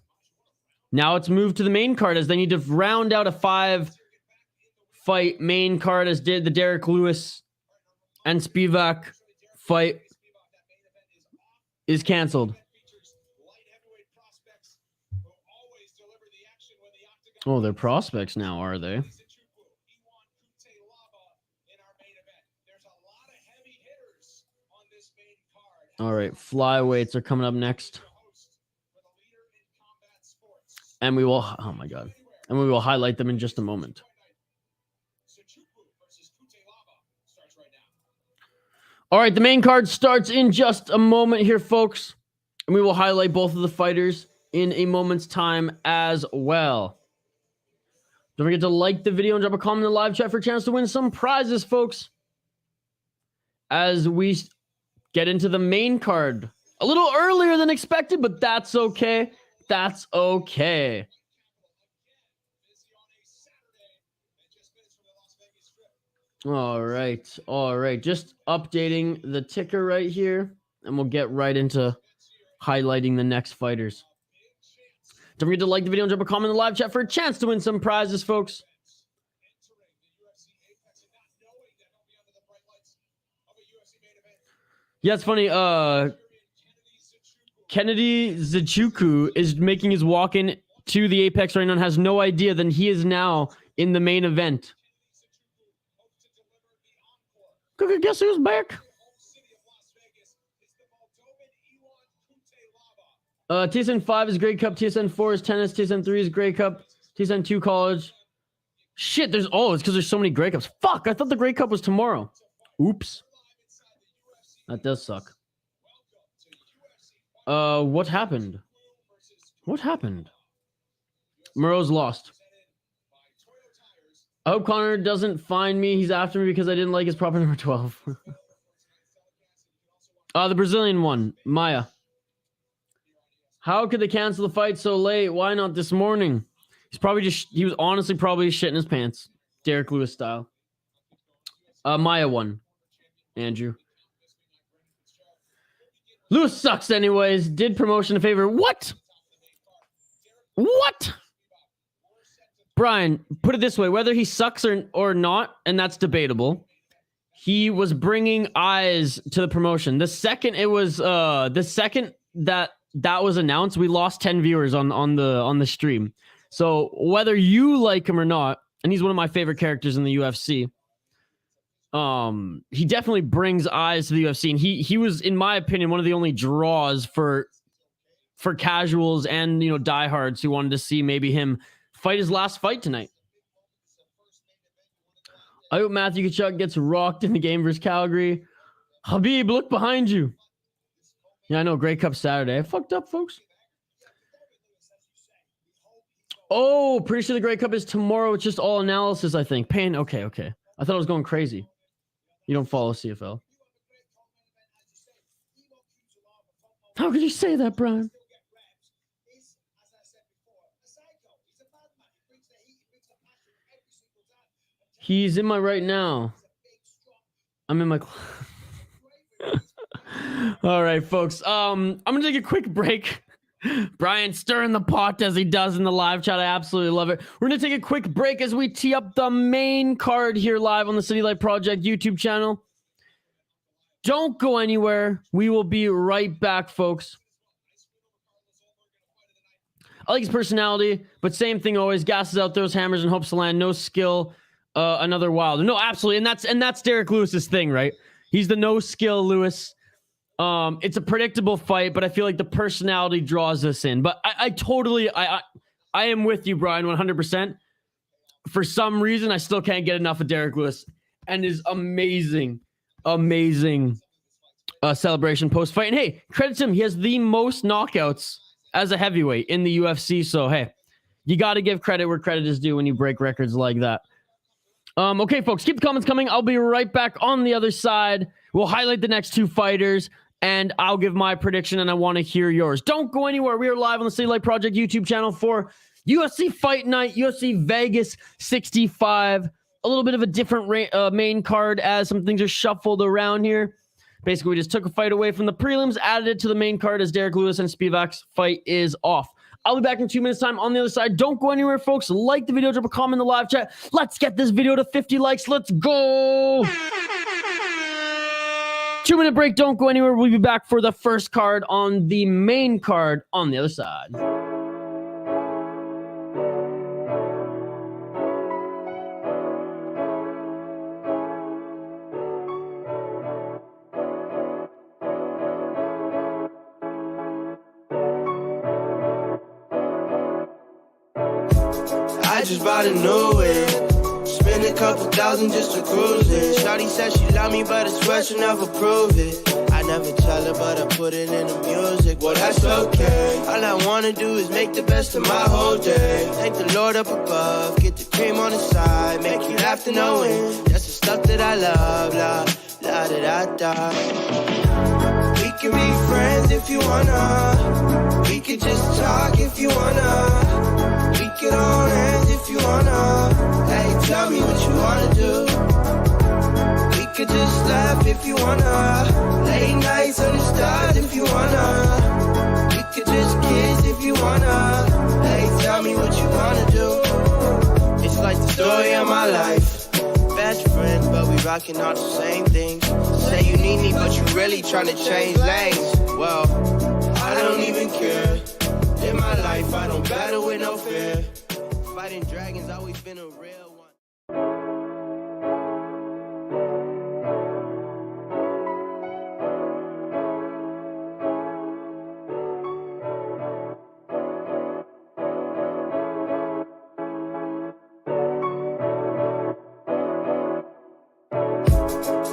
A: now it's moved to the main card as they need to round out a 5-fight main card, as did the Derrick Lewis and Spivak fight is canceled. Oh, they're prospects now, are they? All right, flyweights are coming up next. And we will, oh my God. And we will highlight them in just a moment. All right, the main card starts in just a moment here, folks. And we will highlight both of the fighters in a moment's time as well. Don't forget to like the video and drop a comment in the live chat for a chance to win some prizes, folks. As we get into the main card a little earlier than expected, but that's okay. That's okay. All right. All right. Just updating the ticker right here, and we'll get right into highlighting the next fighters. Don't forget to like the video and drop a comment in the live chat for a chance to win some prizes, folks. Yeah, it's funny. Kennedy Nzechukwu is making his walk in to the Apex right now and has no idea that he is now in the main event. Guess who's back? TSN 5 is Grey Cup, TSN 4 is tennis, TSN 3 is Grey Cup, TSN 2 college. Shit, it's because there's so many Grey Cups. Fuck, I thought the Grey Cup was tomorrow. Oops. That does suck. What happened? What happened? Moroz lost. I hope Connor doesn't find me. He's after me because I didn't like his proper number 12. The Brazilian one, Maia. How could they cancel the fight so late? Why not this morning? He was honestly probably shitting his pants. Derrick Lewis style. Maia won. Andrew. Lewis sucks anyways. Did promotion a favor. What? What? Brian, put it this way. Whether he sucks or not, and that's debatable, he was bringing eyes to the promotion. The second it was, the second that was announced, we lost 10 viewers on the stream. So whether you like him or not, and he's one of my favorite characters in the UFC, he definitely brings eyes to the UFC, and he was, in my opinion, one of the only draws for casuals and, you know, diehards who wanted to see maybe him fight his last fight tonight. I hope Matthew Tkachuk gets rocked in the game versus Calgary. Habib, look behind you. Yeah, I know. Grey Cup Saturday. I fucked up, folks. Oh, pretty sure the Grey Cup is tomorrow. It's just all analysis, I think. Pain. Okay. I thought I was going crazy. You don't follow CFL. How could you say that, Brian? He's in my right now. I'm in my... All right, folks. I'm going to take a quick break. Brian stirring the pot as he does in the live chat. I absolutely love it. We're going to take a quick break as we tee up the main card here live on the City Light Project YouTube channel. Don't go anywhere. We will be right back, folks. I like his personality, but same thing always. Gasses out those hammers and hopes to land. No skill. Another Wilder. No, absolutely. And that's Derrick Lewis's thing, right? He's the no skill Lewis. It's a predictable fight, but I feel like the personality draws us in. But I totally am with you, Brian, 100%. For some reason, I still can't get enough of Derrick Lewis and his amazing celebration post-fight. And hey, credit to him. He has the most knockouts as a heavyweight in the UFC. So, hey, you got to give credit where credit is due when you break records like that. Okay, folks, keep the comments coming. I'll be right back on the other side. We'll highlight the next two fighters, and I'll give my prediction, and I want to hear yours. Don't go anywhere. We are live on the City Light Project YouTube channel for UFC Fight Night, UFC Vegas 65. A little bit of a different main card as some things are shuffled around here. Basically, we just took a fight away from the prelims, added it to the main card as Derrick Lewis and Spivak's fight is off. I'll be back in 2 minutes' time on the other side. Don't go anywhere, folks. Like the video, drop a comment in the live chat. Let's get this video to 50 likes. Let's go. 2-minute break. Don't go anywhere. We'll be back for the first card on the main card on the other side.
E: I just bought a new whip. Spend a couple thousand just to cruise it. Shawty said she love me, but I swear she'll never prove it. I never tell her, but I put it in the music. Well, that's okay. All I wanna do is make the best of my whole day. Thank the Lord up above, get the cream on the side, make you laugh to know it. That's the stuff that I love, la da da da. We can be friends if you wanna. We could just talk if you wanna. We could hold hands if you wanna. Hey, tell me what you wanna do. We could just laugh if you wanna. Late nights under stars if you wanna. We could just kiss if you wanna. Hey, tell me what you wanna do. It's like the story of my life. Best friends, but we rocking all the same things. Say you need me, but you really tryna change lanes. Well, I don't even care. In my life, I don't battle with no fear. Fighting dragons always been a real one.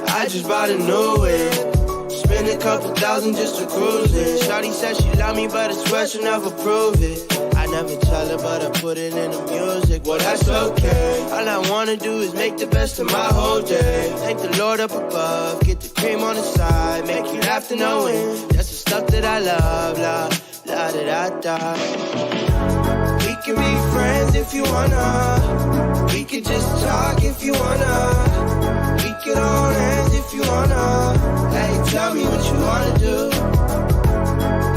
E: I just bought a new whip. Spend a couple thousand just to cruise it. Shawty said she love me, but I swear she'll never prove it. I never tell her, but I put it in the music. Well, that's okay. All I wanna do is make the best of my whole day. Thank the Lord up above, get the cream on the side, make you laugh to know it. That's the stuff that I love, la da da da. We can be friends if you wanna. We could just talk if you wanna. We could hold hands if you wanna. Hey, tell me what you wanna do.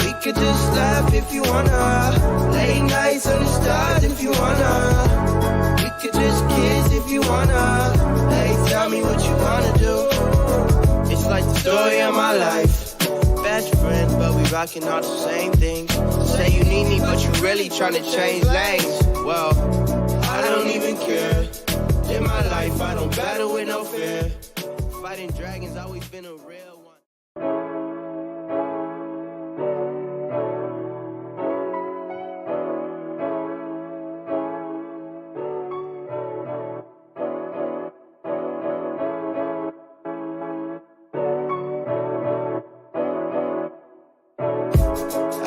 E: We could just laugh if you wanna. Late nights under stars if you wanna. We could just kiss if you wanna. Hey, tell me what you wanna do. It's like the story of my life. Best friends, but we rocking all the same things. Say you need me, but you really tryna change lanes. Well, I don't even care. In my life, I don't battle with no fear. Fighting dragons always been a real one.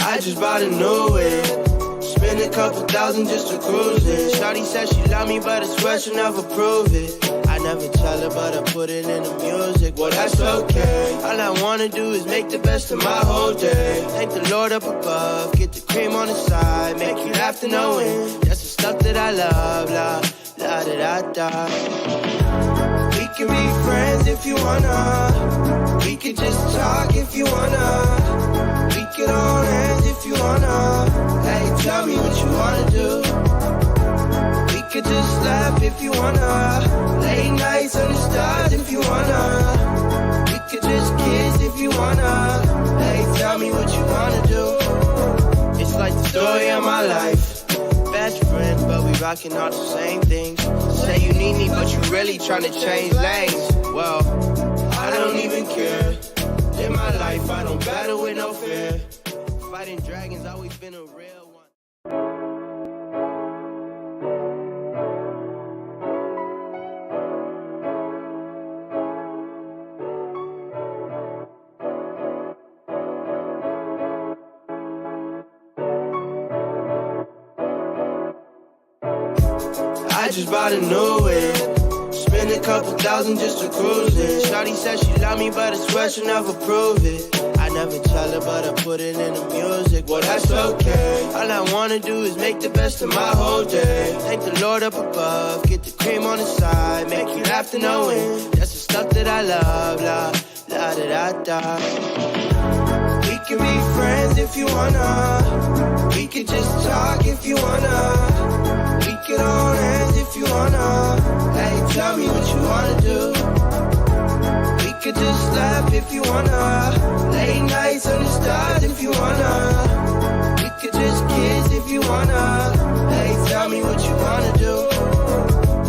E: I just bought a new whip. Spend a couple thousand just to cruise it. Shawty said she love me, but I swear she'll never prove it. I never tell her, but I put it in the music. Well, that's okay. All I wanna do is make the best of my whole day. Thank the Lord up above, get the cream on the side, make you laugh to know it. That's the stuff that I love, la da da da. We can be friends if you wanna. We could just talk if you wanna. We could hold hands if you wanna. Hey, tell me what you wanna do. We could just laugh if you wanna. Late nights under stars if you wanna. We could just kiss if you wanna. Hey, tell me what you wanna do. It's like the story of my life. Best friends, but we rocking all the same things. Say you need me, but you really trying to change lanes. Well, I don't even care. In my life, I don't battle with no fear. Fighting dragons always been a real one. I just bought a new whip. Spend a couple thousand just to cruise it. Shawty said she love me, but I swear she'll never prove it. I never tell her, but I put it in the music. Well, that's okay. All I wanna do is make the best of my whole day. Thank the Lord up above, get the cream on the side, make you laugh to knowing that's the stuff that I love. La, la, da, da, da. We can be friends if you wanna. We could just talk if you wanna. We could hold hands if you wanna. Hey, tell me what you wanna do. We could just laugh if you wanna. Late nights on the stars if you wanna. We could just kiss if you wanna. Hey, tell me what you wanna do.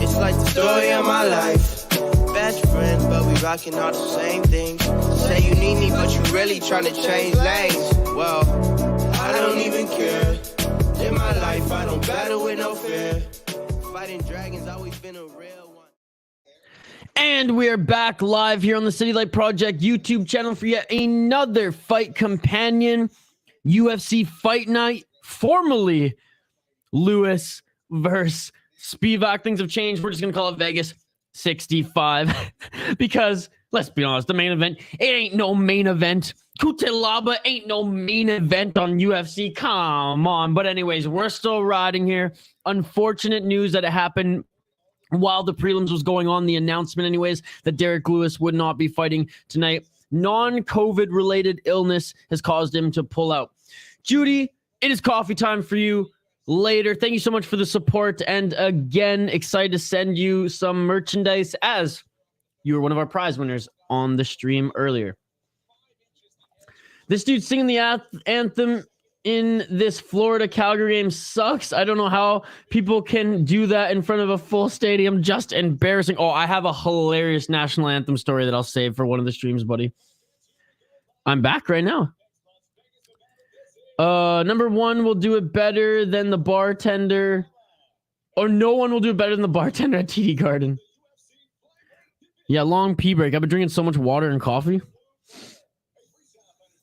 E: It's like the story of my life. Best friends, but we rocking all the same things. Say you need me, but you really trying to change lanes. Well, I don't even care. In my life, I don't battle with no fear. Fighting dragons always been a real one.
A: And we're back live here on the City Light Project YouTube channel for yet another fight companion UFC Fight Night, formerly Lewis versus Spivak. Things have changed. We're just going to call it Vegas 65 because let's be honest, the main event, it ain't no main event. Cutelaba ain't no main event on UFC. Come on. But anyways, we're still riding here. Unfortunate news that it happened while the prelims was going on. The announcement anyways, that Derrick Lewis would not be fighting tonight. Non-COVID related illness has caused him to pull out. Judy, it is coffee time for you later. Thank you so much for the support. And again, excited to send you some merchandise as you were one of our prize winners on the stream earlier. This dude singing the anthem in this Florida Calgary game sucks. I don't know how people can do that in front of a full stadium. Just embarrassing. Oh, I have a hilarious national anthem story that I'll save for one of the streams, buddy. I'm back right now. Number one will do it better than the bartender. Or no one will do it better than the bartender at TD Garden. Yeah, long pee break. I've been drinking so much water and coffee.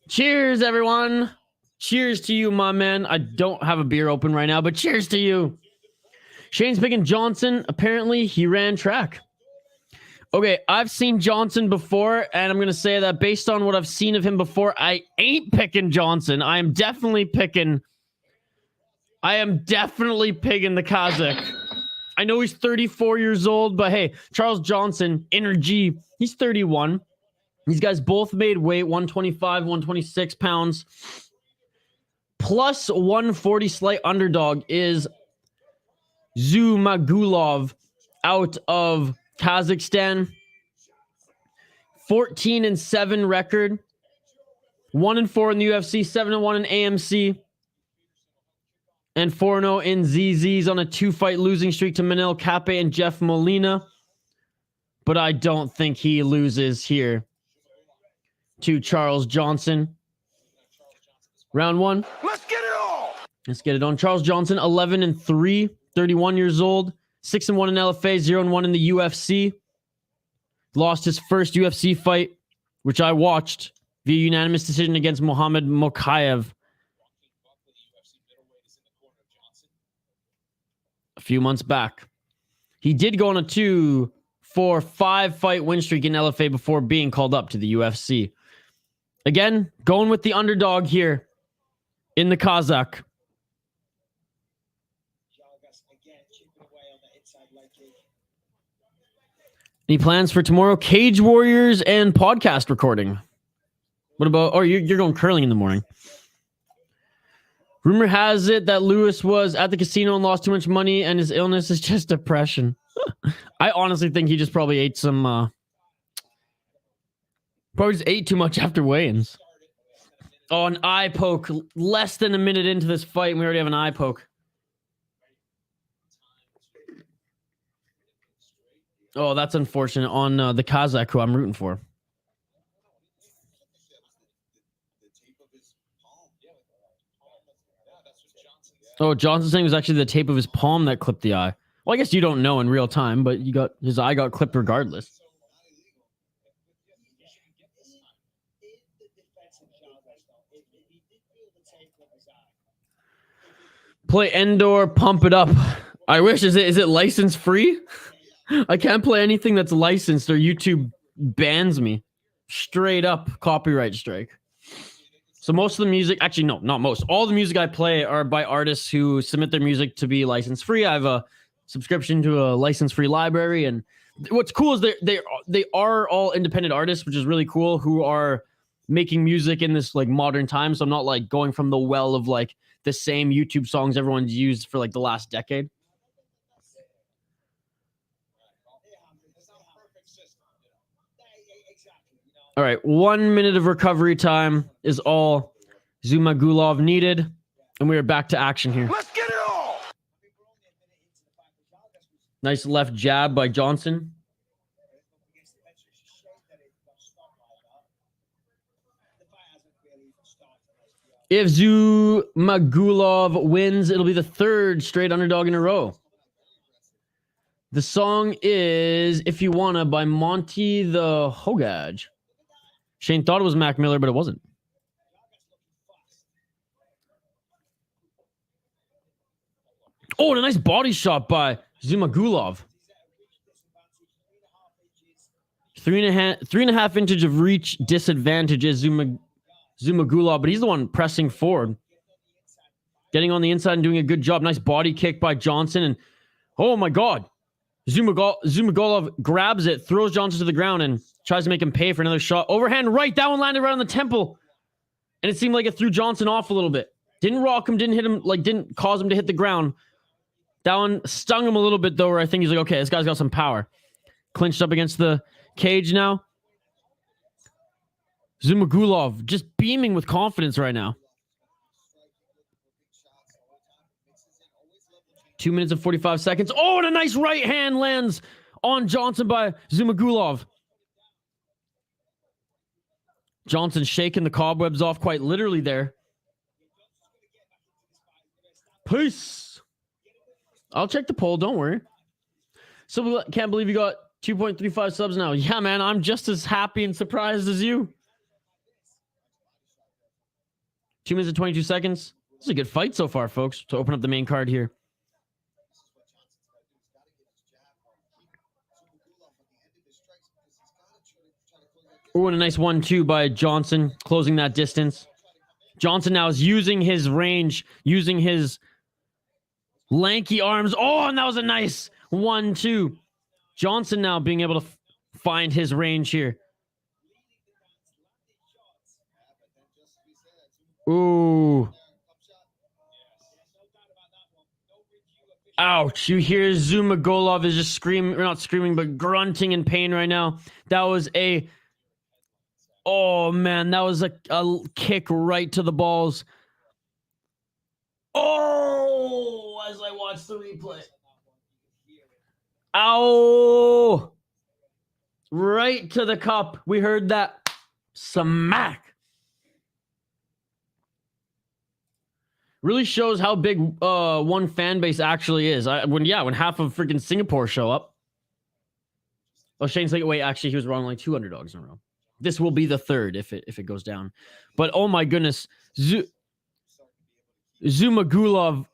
A: Cheers, everyone. Cheers to you, my man. I don't have a beer open right now, but cheers to you. Shane's picking Johnson. Apparently, he ran track. Okay, I've seen Johnson before, and I'm going to say that based on what I've seen of him before, I ain't picking Johnson. I am definitely picking the Kazakh. I know he's 34 years old, but hey, Charles Johnson, Energy, he's 31. These guys both made weight, 125, 126 pounds. Plus 140 slight underdog is Zhumagulov out of Kazakhstan. 14-7 record. 1-4 in the UFC, 7-1 in AMC. And 4-0 in ZZs on a 2-fight losing streak to Manel Cape and Jeff Molina. But I don't think he loses here to Charles Johnson. Round one.
B: Let's get it all.
A: Let's get it on. Charles Johnson, 11-3, 31 years old, 6-1 in LFA, 0-1 in the UFC. Lost his first UFC fight, which I watched via unanimous decision against Mohamed Mokaev a few months back. He did go on a 2-4-5 fight win streak in LFA before being called up to the UFC. Again, going with the underdog here in the Kazakh. Any plans for tomorrow? Cage Warriors and podcast recording. What about... Oh, you're going curling in the morning. Rumor has it that Lewis was at the casino and lost too much money and his illness is just depression. I honestly think he just probably ate some... Probably just ate too much after weigh-ins. Oh, an eye poke. Less than a minute into this fight, and we already have an eye poke. Oh, that's unfortunate on the Kazakh, who I'm rooting for. Oh, Johnson's saying it was actually the tape of his palm that clipped the eye. Well, I guess you don't know in real time, but his eye got clipped regardless. Play Endor, pump it up. I wish. Is it license free? I can't play anything that's licensed or YouTube bans me. Straight up copyright strike. So most of the music, actually no, not most. All the music I play are by artists who submit their music to be license free. I have a subscription to a license free library, and what's cool is they are all independent artists, which is really cool, who are making music in this like modern time. So I'm not like going from the well of like the same YouTube songs everyone's used for like the last decade. All right, 1 minute of recovery time is all Zhumagulov needed, and we are back to action here.
B: Let's get it all.
A: Nice left jab by Johnson. If Zhumagulov wins, it'll be the third straight underdog in a row. The song is If You Wanna by Monty the Hogaj. Shane thought it was Mac Miller, but it wasn't. Oh, and a nice body shot by Zhumagulov. 3.5 inches of reach disadvantage is Zhumagulov, but he's the one pressing forward. Getting on the inside and doing a good job. Nice body kick by Johnson. And oh my God. Zhumagulov grabs it, throws Johnson to the ground, and tries to make him pay for another shot. Overhand right. That one landed right on the temple. And it seemed like it threw Johnson off a little bit. Didn't rock him, didn't hit him, like didn't cause him to hit the ground. That one stung him a little bit, though, where I think he's like, okay, this guy's got some power. Clinched up against the cage now. Zhumagulov just beaming with confidence right now. 2 minutes and 45 seconds. Oh, and a nice right hand lands on Johnson by Zhumagulov. Johnson shaking the cobwebs off quite literally there. Peace. I'll check the poll, don't worry. So can't believe you got 2.35 subs now. Yeah, man, I'm just as happy and surprised as you. 2 minutes and 22 seconds. This is a good fight so far, folks, to open up the main card here. Oh, and a nice 1-2 by Johnson, closing that distance. Johnson now is using his range, using his lanky arms. Oh, and that was a nice 1-2. Johnson now being able to find his range here. Ooh. Ouch. You hear Zhumagulov is just screaming, or not screaming, but grunting in pain right now. That was a... Oh, man, that was a kick right to the balls. Oh, as I watch the replay. Ow. Right to the cup. We heard that smack. Really shows how big one fan base actually is. When half of freaking Singapore show up. Oh, Shane's like, wait, actually, he was wrong. Like 2 underdogs in a row. This will be the third if it goes down. But oh my goodness, Zhumagulov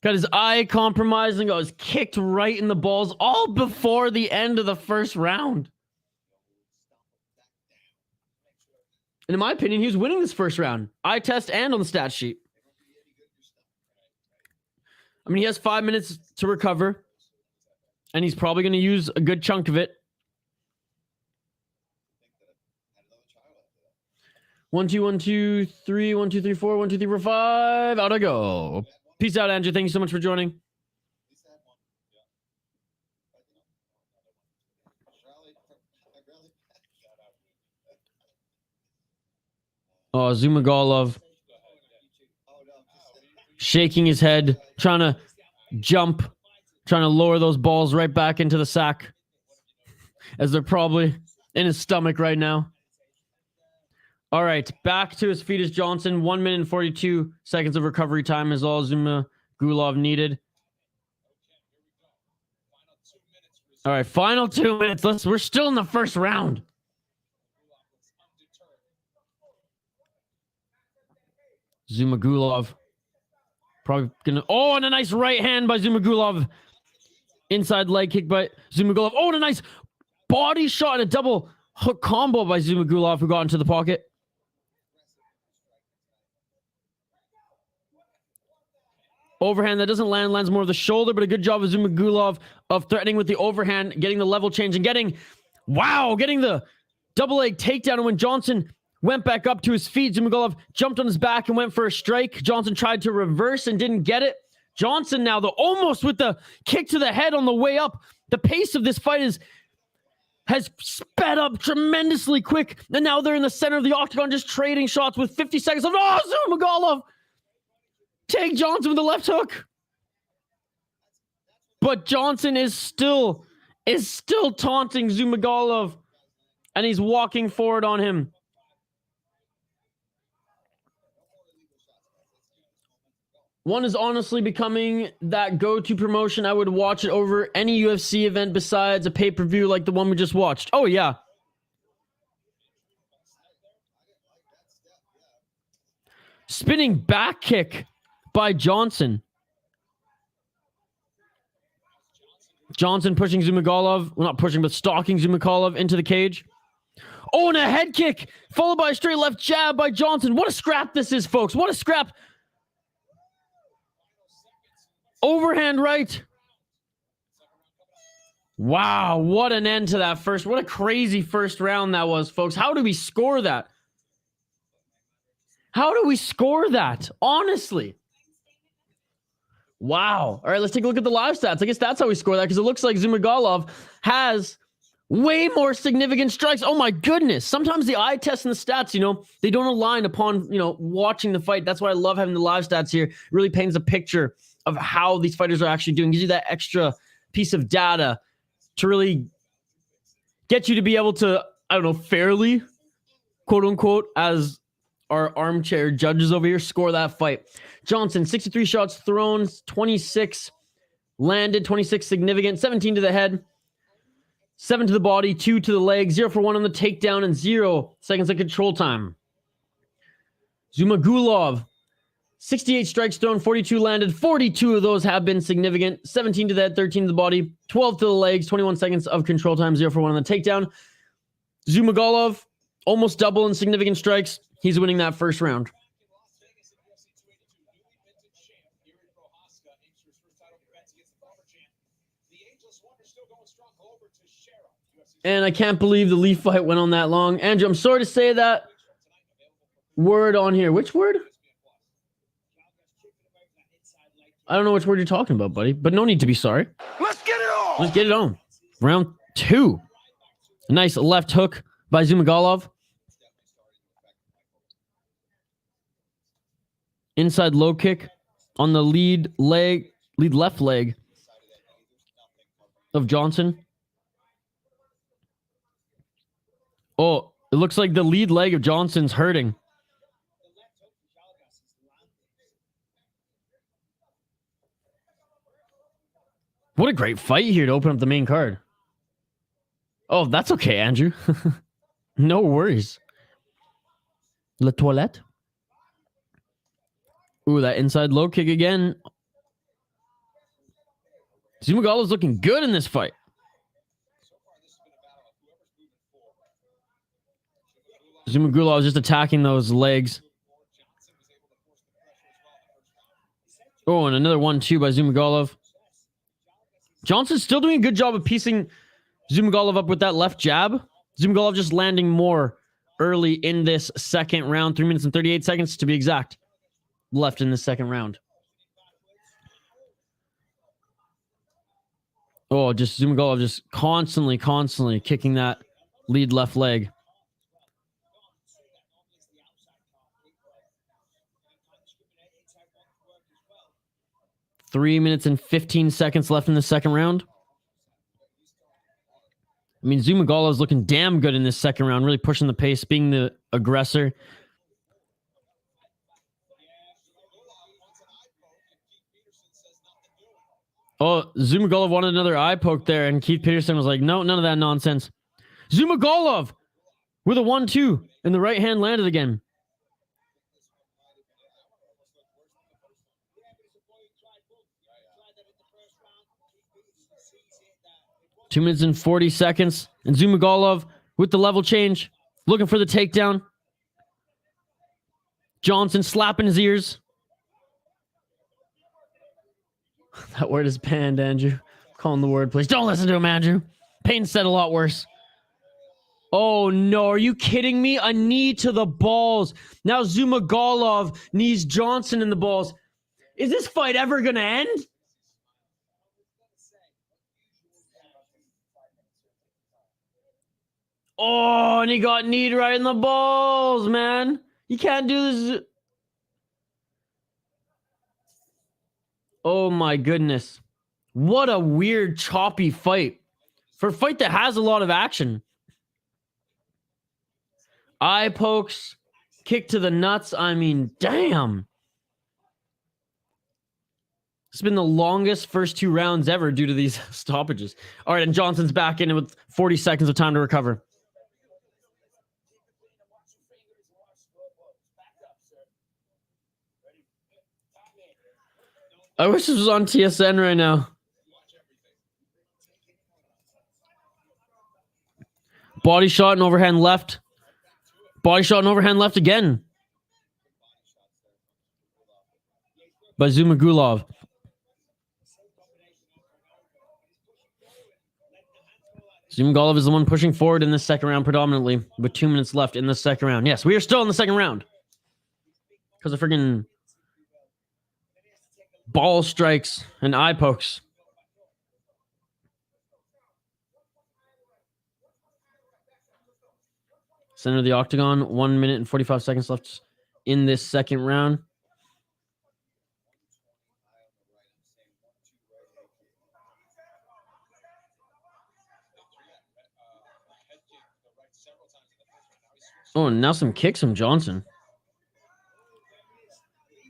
A: got his eye compromised and got kicked right in the balls all before the end of the first round. And in my opinion, he was winning this first round. Eye test and on the stat sheet. I mean, he has 5 minutes to recover, and he's probably going to use a good chunk of it. 1, 2, 1, 2, 3, 1, 2, 3, 4, 1, 2, 3, 4, 5. Out I go. Peace out, Andrew. Thank you so much for joining. Oh, Zhumagulov shaking his head, trying to jump, trying to lower those balls right back into the sack, as they're probably in his stomach right now. All right, back to his feet is Johnson. 1 minute and 42 seconds of recovery time is all Zhumagulov needed. All right, final 2 minutes. We're still in the first round. Zhumagulov probably gonna. Oh, and a nice right hand by Zhumagulov. Inside leg kick by Zhumagulov. Oh, and a nice body shot and a double hook combo by Zhumagulov, who got into the pocket. Overhand that doesn't land, lands more of the shoulder, but a good job of Zhumagulov of threatening with the overhand, getting the level change and getting the double leg takedown. And when Johnson went back up to his feet, Zhumagulov jumped on his back and went for a strike. Johnson tried to reverse and didn't get it. Johnson now, though, almost with the kick to the head on the way up. The pace of this fight has sped up tremendously quick. And now they're in the center of the octagon just trading shots with 50 seconds left. Oh, Zhumagulov! Take Johnson with the left hook. But Johnson is still taunting Zhumagulov. And he's walking forward on him. One is honestly becoming that go-to promotion. I would watch it over any UFC event besides a pay-per-view like the one we just watched. Oh, yeah. Spinning back kick by Johnson. Johnson pushing Zhumagulov. Well, not pushing, but stalking Zhumagulov into the cage. Oh, and a head kick followed by a straight left jab by Johnson. What a scrap this is, folks. What a scrap. Overhand right. Wow, what an end to that first. What a crazy first round that was, folks. How do we score that? How do we score that? Honestly. Wow. All right, let's take a look at the live stats. I guess that's how we score that, because it looks like Zhumagulov has way more significant strikes. Oh my goodness. Sometimes the eye test and the stats, they don't align upon, watching the fight. That's why I love having the live stats here. It really paints a picture of how these fighters are actually doing. Gives you that extra piece of data to really get you to be able to, fairly, quote unquote, as our armchair judges over here, score that fight. Johnson, 63 shots thrown, 26 landed, 26 significant, 17 to the head, 7 to the body, 2 to the leg, 0 for 1 on the takedown, and 0 seconds of control time. Zhumagulov, 68 strikes thrown, 42 landed, 42 of those have been significant, 17 to the head, 13 to the body, 12 to the legs, 21 seconds of control time, 0 for 1 on the takedown. Zhumagulov, almost double in significant strikes. He's winning that first round. And I can't believe the Leaf fight went on that long. Andrew, I'm sorry to say that word on here. Which word? I don't know which word you're talking about, buddy, but no need to be sorry.
B: Let's get it on.
A: Let's get it on. Round 2. A nice left hook by Zhumagulov. Inside low kick on the lead left leg of Johnson. Oh, it looks like the lead leg of Johnson's hurting. What a great fight here to open up the main card. Oh, that's okay, Andrew. No worries. La toilette. Ooh, that inside low kick again. Zhumagulov's looking good in this fight. Zhumagulov is just attacking those legs. Oh, and another 1-2 by Zhumagulov. Johnson's still doing a good job of piecing Zhumagulov up with that left jab. Zhumagulov just landing more early in this second round. 3 minutes and 38 seconds to be exact left in the second round. Oh, just Zhumagulov just constantly kicking that lead left leg. 3 minutes and 15 seconds left in the second round. I mean, Zhumagulov is looking damn good in this second round, really pushing the pace, being the aggressor. Oh, Zhumagulov wanted another eye poke there, and Keith Peterson was like, no, none of that nonsense. Zhumagulov with a 1-2, and the right hand landed again. Two minutes and 40 seconds, and Zhumagulov with the level change, looking for the takedown. Johnson slapping his ears. That word is banned, Andrew. I'm calling the word, please. Don't listen to him, Andrew. Payne said a lot worse. Oh, no. Are you kidding me? A knee to the balls. Now Zhumagulov knees Johnson in the balls. Is this fight ever going to end? Oh, and he got kneed right in the balls, man. You can't do this. Oh, my goodness. What a weird, choppy fight. For a fight that has a lot of action. Eye pokes, kick to the nuts. I mean, damn. It's been the longest first 2 rounds ever due to these stoppages. All right, and Johnson's back in with 40 seconds of time to recover. I wish this was on TSN right now. Body shot and overhand left. Body shot and overhand left again. By Zhumagulov. Zhumagulov is the one pushing forward in this second round predominantly, with 2 minutes left in the second round. Yes, we are still in the second round. Because of friggin' ball strikes and eye pokes. Center of the octagon, 1 minute and 45 seconds left in this second round. Oh, and now some kicks from Johnson.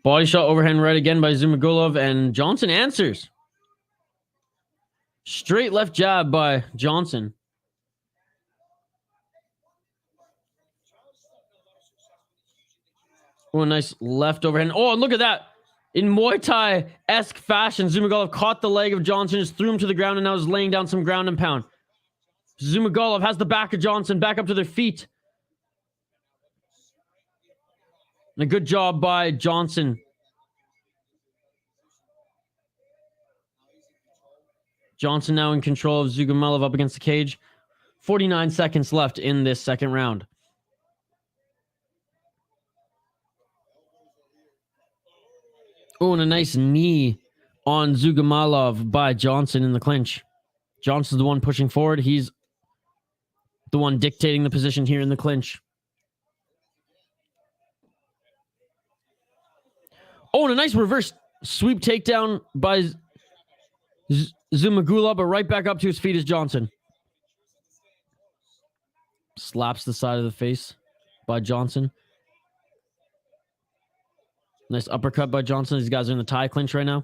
A: Body shot overhand right again by Zhumagulov, and Johnson answers. Straight left jab by Johnson. Oh, a nice left overhand. Oh, look at that. In Muay Thai-esque fashion, Zhumagulov caught the leg of Johnson, just threw him to the ground, and now is laying down some ground and pound. Zhumagulov has the back of Johnson back up to their feet. And a good job by Johnson. Johnson now in control of Zhumagulov up against the cage. 49 seconds left in this second round. Oh, and a nice knee on Zhumagulov by Johnson in the clinch. Johnson's the one pushing forward. He's the one dictating the position here in the clinch. Oh, and a nice reverse sweep takedown by Zhumagulov, but right back up to his feet is Johnson. Slaps the side of the face by Johnson. Nice uppercut by Johnson. These guys are in the tie clinch right now.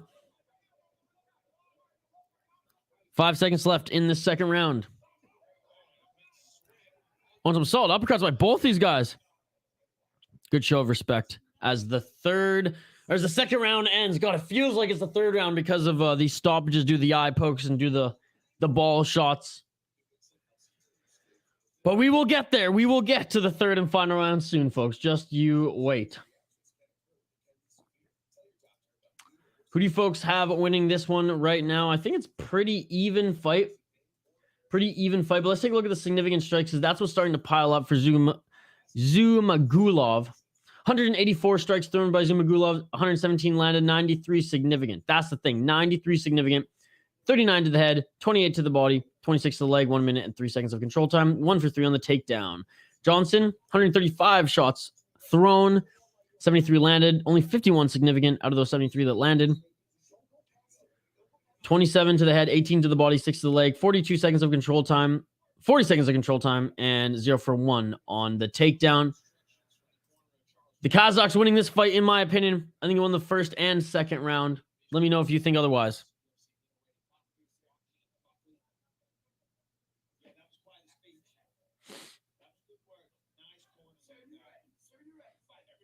A: 5 seconds left in the second round. On some solid uppercuts by both these guys. Good show of respect. As the second round ends. God, it feels like it's the third round because of these stoppages, do the eye pokes and do the ball shots. But we will get there. We will get to the third and final round soon, folks. Just you wait. Who do you folks have winning this one right now? I think it's pretty even fight. But let's take a look at the significant strikes, because that's what's starting to pile up for Zhumagulov. 184 strikes thrown by Zhumagulov, 117 landed, 93 significant. That's the thing. 93 significant, 39 to the head, 28 to the body, 26 to the leg, 1 minute and 3 seconds of control time, 1 for 3 on the takedown. Johnson, 135 shots thrown, 73 landed, only 51 significant out of those 73 that landed. 27 to the head, 18 to the body, 6 to the leg, 42 seconds of control time, 40 seconds of control time, and 0 for 1 on the takedown. The Kazakhs winning this fight, in my opinion. I think he won the first and second round. Let me know if you think otherwise.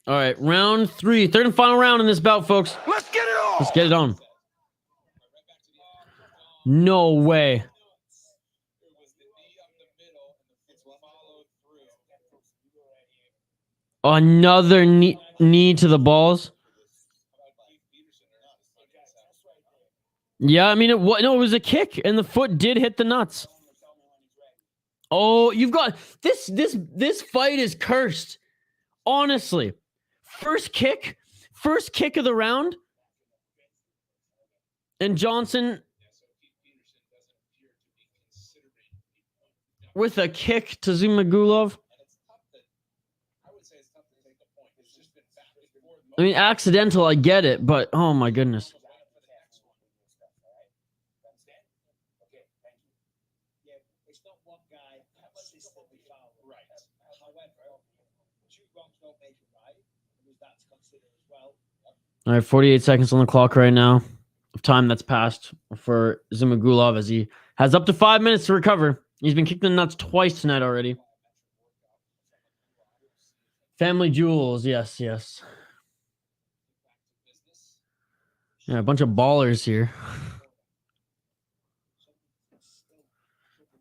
A: All right, round 3. Third and final round in this bout, folks.
B: Let's get it on.
A: Let's get it on. No way. Another knee to the balls. Yeah, I mean, it was a kick, and the foot did hit the nuts. Oh, you've got this fight is cursed. Honestly, first kick of the round, and Johnson with a kick to Zhumagulov. I mean, accidental, I get it, but oh my goodness. All right, 48 seconds on the clock right now of time that's passed for Zhumagulov, as he has up to 5 minutes to recover. He's been kicked in the nuts twice tonight already. Family jewels, yes. Yeah, a bunch of ballers here.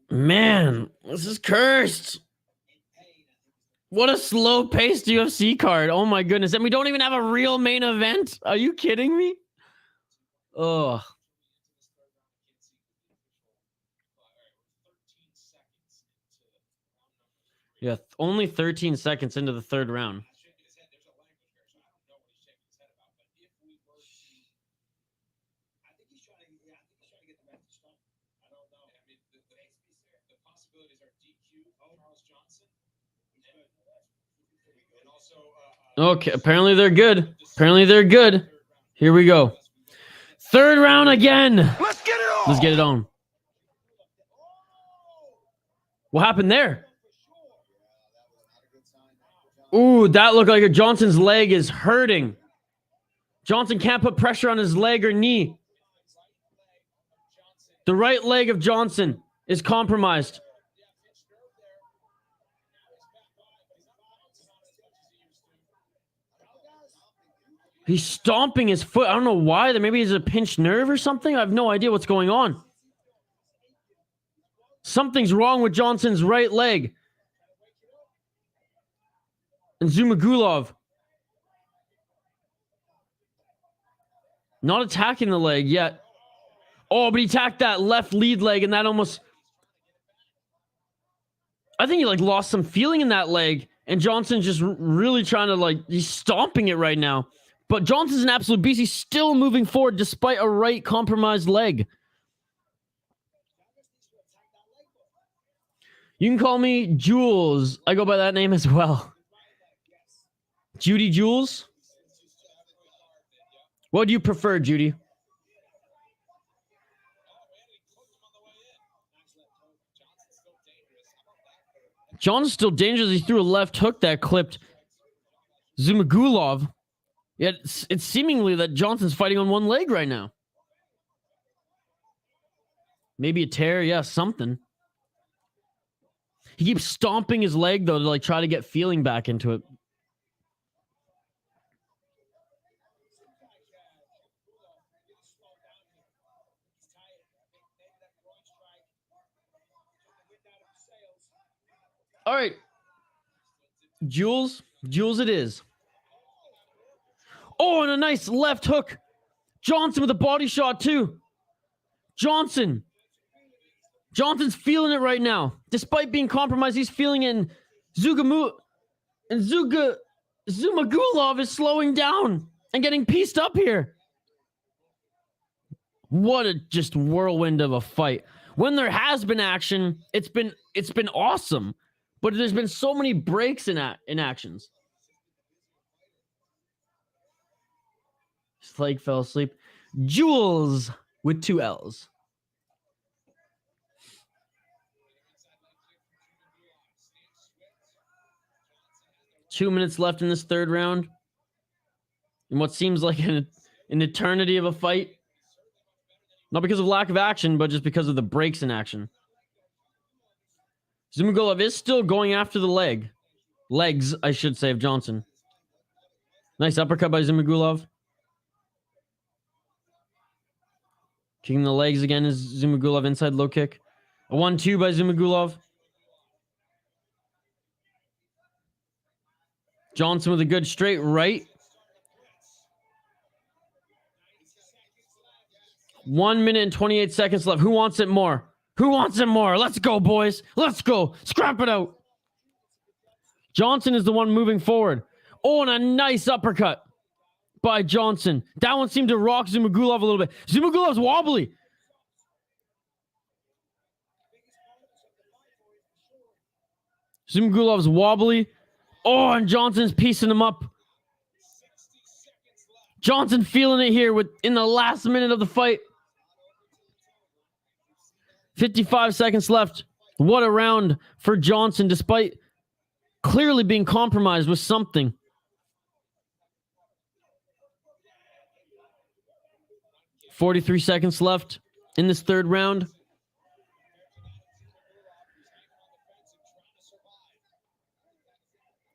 A: Man, this is cursed. What a slow-paced UFC card. Oh my goodness. And we don't even have a real main event. Are you kidding me? Ugh. Yeah, only 13 seconds into the third round. Okay, apparently they're good. Here we go. Third round again.
B: Let's get it on.
A: Let's get it on. What happened there? Ooh, that looked like Johnson's leg is hurting. Johnson can't put pressure on his leg or knee. The right leg of Johnson is compromised. He's stomping his foot. I don't know why. Maybe he's a pinched nerve or something. I have no idea what's going on. Something's wrong with Johnson's right leg. And Zhumagulov not attacking the leg yet. Oh, but he attacked that left lead leg, and that almost... I think he lost some feeling in that leg, and Johnson's just really trying to he's stomping it right now. But Johnson's an absolute beast. He's still moving forward despite a right compromised leg. You can call me Jules. I go by that name as well. Judy Jules? What do you prefer, Judy? Johnson's still dangerous. He threw a left hook that clipped Zhumagulov. Yet it's seemingly that Johnson's fighting on one leg right now. Maybe a tear, yeah, something. He keeps stomping his leg, though, to try to get feeling back into it. All right. Jules it is. Oh, and a nice left hook. Johnson with a body shot, too. Johnson's feeling it right now. Despite being compromised, he's feeling it. Zhumagulov is slowing down and getting pieced up here. What a just whirlwind of a fight. When there has been action, it's been awesome. But there's been so many breaks in actions. His leg fell asleep. Jules with 2 L's. Two minutes left in this third round. In what seems like an eternity of a fight. Not because of lack of action, but just because of the breaks in action. Zhumagulov is still going after the legs, I should say, of Johnson. Nice uppercut by Zhumagulov. Kicking the legs again is Zhumagulov, inside low kick. A 1-2 by Zhumagulov. Johnson with a good straight right. 1 minute and 28 seconds left. Who wants it more? Who wants it more? Let's go, boys. Let's go. Scrap it out. Johnson is the one moving forward. Oh, and a nice uppercut by Johnson. That one seemed to rock Zhumagulov a little bit. Zhumagulov's wobbly. Zhumagulov's wobbly. Oh, and Johnson's piecing him up. Johnson feeling it here in the last minute of the fight. 55 seconds left. What a round for Johnson, despite clearly being compromised with something. $43 seconds left in this third round.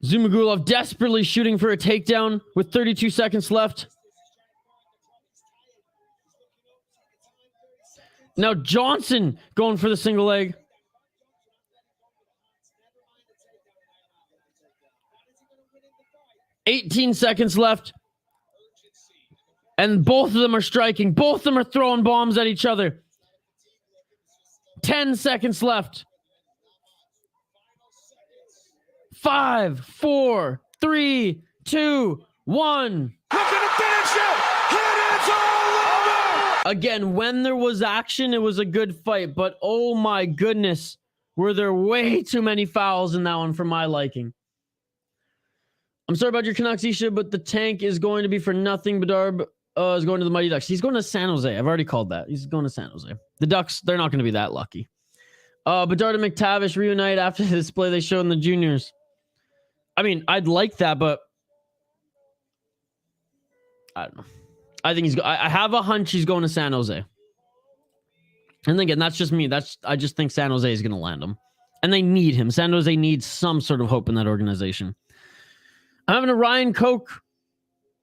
A: Zhumagulov desperately shooting for a takedown with 32 seconds left. Now Johnson going for the single leg. $18 seconds left. And both of them are striking. Both of them are throwing bombs at each other. 10 seconds left. 5, 4, 3, 2, 1.
B: Looking to finish it. And it's all over.
A: Again, when there was action, it was a good fight. But oh my goodness, were there way too many fouls in that one for my liking. I'm sorry about your Canucks, Isha, but the tank is going to be for nothing. Bedard is going to the Mighty Ducks. He's going to San Jose. I've already called that. He's going to San Jose. The Ducks, they're not going to be that lucky. Bedard and McTavish reunite after the display they showed in the juniors. I mean, I'd like that, but I don't know. I think I have a hunch he's going to San Jose. And again, that's just me. I just think San Jose is going to land him. And they need him. San Jose needs some sort of hope in that organization. I'm having a Ryan Coke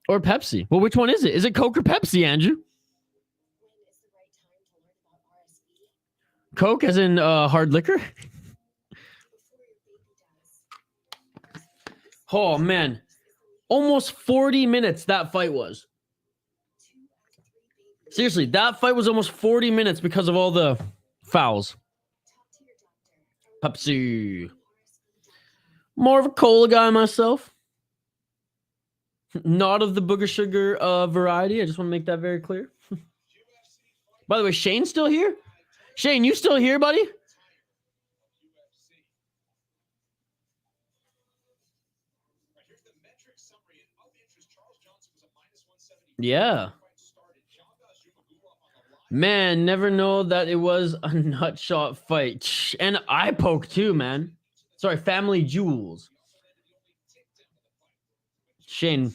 A: or Pepsi. Well, which one is it? Is it Coke or Pepsi, Andrew? Coke as in hard liquor? Oh, man. Almost 40 minutes that fight was. Seriously, that fight was almost 40 minutes because of all the fouls. Pepsi. More of a cola guy myself. Not of the booger sugar variety. I just want to make that very clear. By the way, Shane's still here? Shane, you still here, buddy? Yeah. Man, never know that it was a nut shot fight. And eye poke too, man. Sorry, Family Jewels. Shane,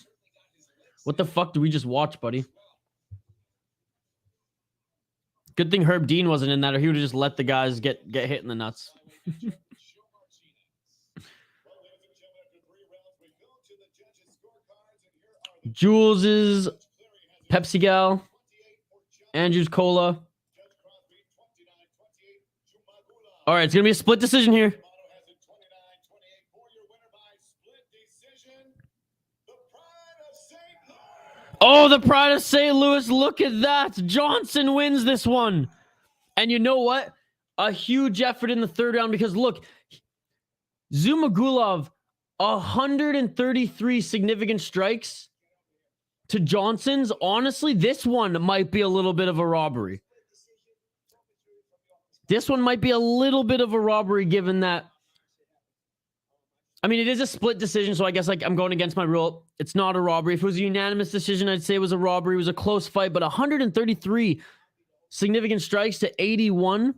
A: what the fuck did we just watch, buddy? Good thing Herb Dean wasn't in that, or he would have just let the guys get hit in the nuts. Jules' Pepsi Gal. Andrew's Cola. All right, it's going to be a split decision here. Oh, the Pride of St. Louis. Look at that. Johnson wins this one. And you know what? A huge effort in the third round because, look, Zhumagulov, 133 significant strikes to Johnson's. Honestly, this one might be a little bit of a robbery. This one might be a little bit of a robbery given that, I mean, it is a split decision, so I guess I'm going against my rule. It's not a robbery. If it was a unanimous decision, I'd say it was a robbery. It was a close fight, but 133 Significant strikes to 81.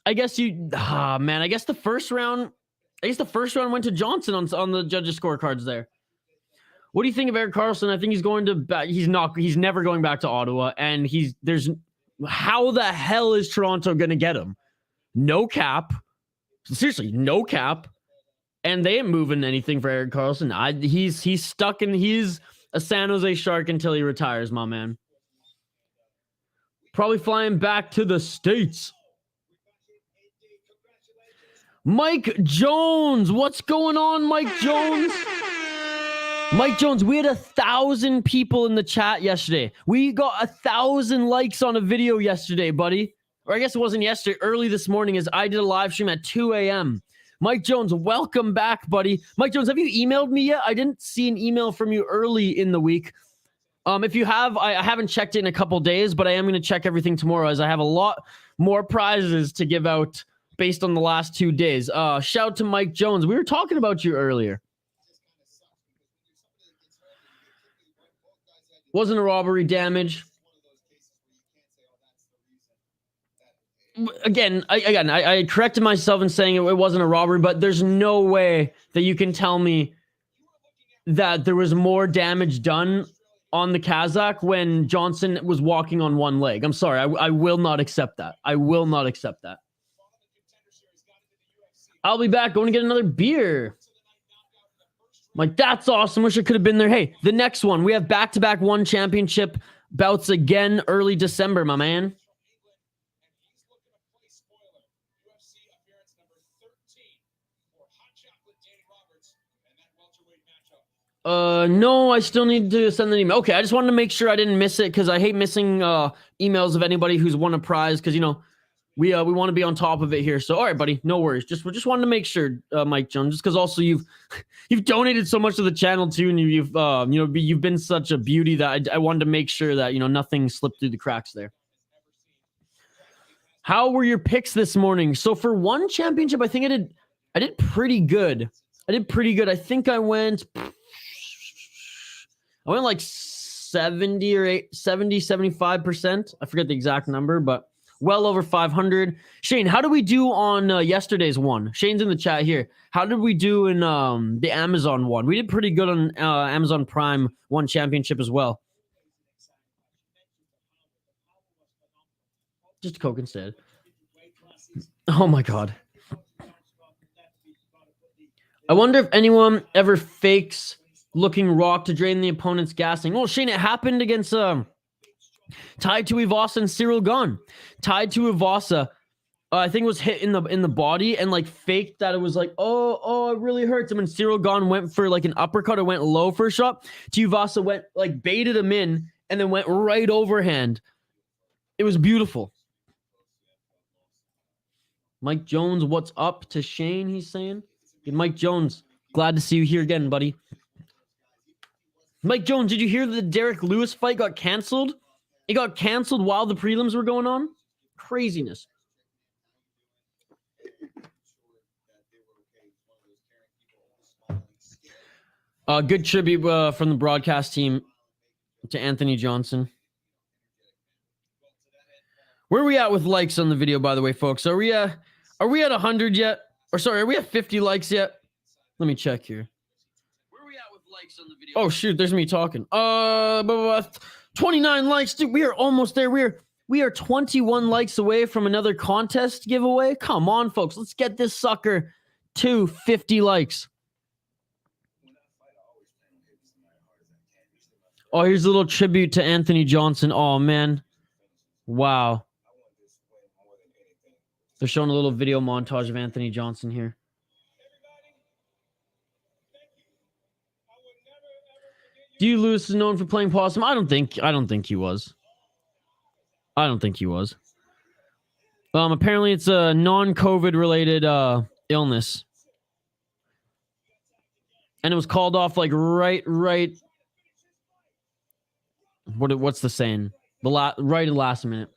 A: I guess man, I guess the first round went to Johnson on the judges' scorecards there. What do you think of Erik Karlsson? I think he's going to he's never going back to Ottawa, and how the hell is Toronto going to get him? No cap. Seriously, no cap. And they ain't moving anything for Erik Karlsson. He's stuck in, he's a San Jose Shark until he retires, my man. Probably flying back to the States. Mike Jones. What's going on, Mike Jones? Mike Jones, we had 1,000 people in the chat yesterday. We got 1,000 likes on a video yesterday, buddy. Or I guess it wasn't yesterday, early this morning, as I did a live stream at 2 a.m. Mike Jones, welcome back, buddy. Mike Jones, have you emailed me yet? I didn't see an email from you early in the week. If you have, I haven't checked it in a couple days, but I am going to check everything tomorrow, as I have a lot more prizes to give out based on the last 2 days. Shout out to Mike Jones. We were talking about you earlier. Wasn't a robbery damage. Again, I corrected myself in saying it wasn't a robbery, but there's no way that you can tell me that there was more damage done on the Kazakh when Johnson was walking on one leg. I'm sorry. I will not accept that. I will not accept that. I'll be back. Going to get another beer. Like, that's awesome. Wish I could have been there. Hey, the next one. We have back-to-back one championship bouts again early December, my man. No, I still need to send an email. Okay, I just wanted to make sure I didn't miss it, because I hate missing emails of anybody who's won a prize, because, you know, we want to be on top of it here. So, all right, buddy, no worries. We just wanted to make sure, Mike Jones, just because also you've donated so much to the channel too, and you've been such a beauty that I wanted to make sure that, you know, nothing slipped through the cracks there. How were your picks this morning? So for one championship, I think I did pretty good. I think I went like 70 or 75%. I forget the exact number, but well over 500. Shane, how did we do on yesterday's one? Shane's in the chat here. How did we do in the Amazon one? We did pretty good on Amazon Prime one championship as well. Just Coke instead. Oh my God. I wonder if anyone ever fakes looking rock to drain the opponent's gassing. Well, Shane, it happened against Tai Tuivasa and Cyril Gane. Tai Tuivasa, I think, was hit in the body and like faked that it was like, oh, it really hurts him. And Cyril Gane went for like an uppercut or went low for a shot. Tuivasa went like baited him in and then went right overhand. It was beautiful. Mike Jones, what's up to Shane? He's saying. Hey, Mike Jones, glad to see you here again, buddy. Mike Jones, did you hear that the Derrick Lewis fight got canceled? It got canceled while the prelims were going on? Craziness. Good tribute from the broadcast team to Anthony Johnson. Where are we at with likes on the video, by the way, folks? Are we at 100 yet? Or sorry, are we at 50 likes yet? Let me check here. Where are we at with likes on the video? Oh shoot, there's me talking. 29 likes, dude. We are almost there. We are 21 likes away from another contest giveaway. Come on, folks. Let's get this sucker to 50 likes. Oh, here's a little tribute to Anthony Johnson. Oh, man. Wow. They're showing a little video montage of Anthony Johnson here. Do you Lewis is known for playing possum? I don't think he was. Apparently it's a non-COVID related illness. And it was called off like right. What's the saying? Right at the last minute.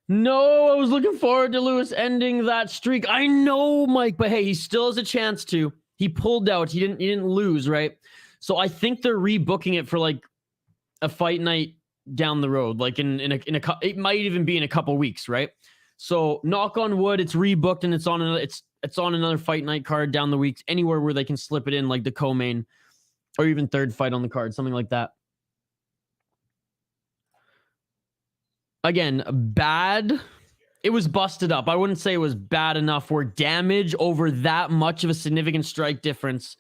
A: No, I was looking forward to Lewis ending that streak. I know, Mike, but hey, he still has a chance to. He pulled out. He didn't lose, right? So I think they're rebooking it for like a fight night down the road, like it might even be in a couple weeks, right? So knock on wood, it's rebooked and it's on another fight night card down the weeks, anywhere where they can slip it in, like the co-main or even third fight on the card, something like that. Again, bad. It was busted up. I wouldn't say it was bad enough where damage over that much of a significant strike difference.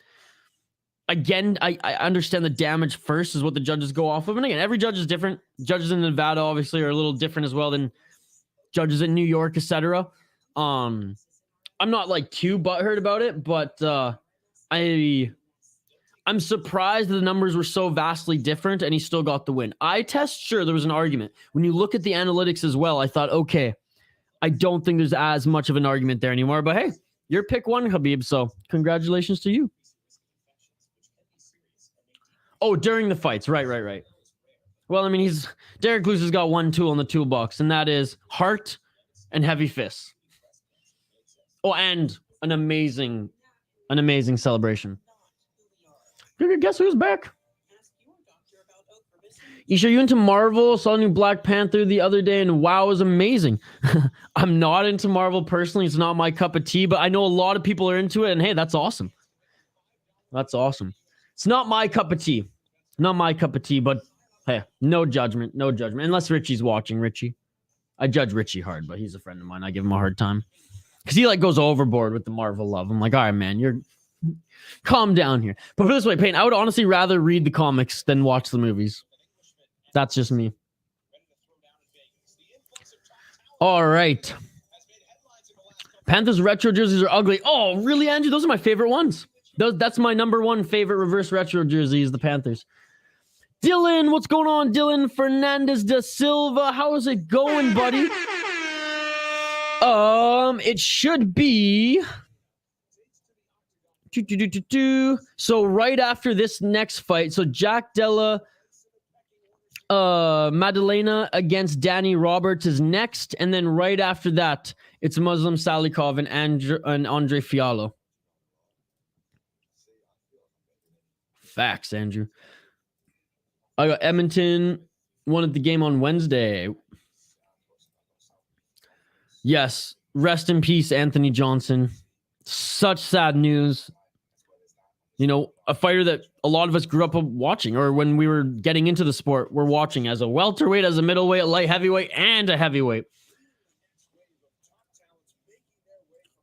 A: Again, I understand the damage first is what the judges go off of. And again, every judge is different. Judges in Nevada obviously are a little different as well than judges in New York, etc. I'm not like too butthurt about it, but I'm surprised the numbers were so vastly different and he still got the win. Eye test, sure, there was an argument. When you look at the analytics as well, I thought, okay, I don't think there's as much of an argument there anymore. But hey, your pick one, Khabib, so congratulations to you. Oh, during the fights. Right. Well, I mean, Derrick Lewis has got one tool in the toolbox, and that is heart and heavy fists. Oh, and an amazing celebration. Guess who's back? Isha, you into Marvel? Saw a new Black Panther the other day, and wow, it was amazing. I'm not into Marvel personally. It's not my cup of tea, but I know a lot of people are into it, and hey, that's awesome. That's awesome. It's not my cup of tea. Not my cup of tea, but hey, no judgment. Unless Richie's watching. Richie. I judge Richie hard, but he's a friend of mine. I give him a hard time. Because he like goes overboard with the Marvel love. I'm like, all right, man, you're calm down here. But for this way, Payne, I would honestly rather read the comics than watch the movies. That's just me. All right. Panthers retro jerseys are ugly. Oh, really, Andrew? Those are my favorite ones. That's my number one favorite reverse retro jersey is the Panthers. Dylan, what's going on? Dylan Fernandez da Silva. How is it going, buddy? It should be... So right after this next fight, so Jack Della Maddalena against Danny Roberts is next, and then right after that, it's Muslim Salikhov and Andre Fialho. Facts, Andrew. I got Edmonton won at the game on Wednesday. Yes, rest in peace, Anthony Johnson. Such sad news. You know, a fighter that a lot of us grew up watching, or when we were getting into the sport, we're watching as a welterweight, as a middleweight, a light heavyweight, and a heavyweight.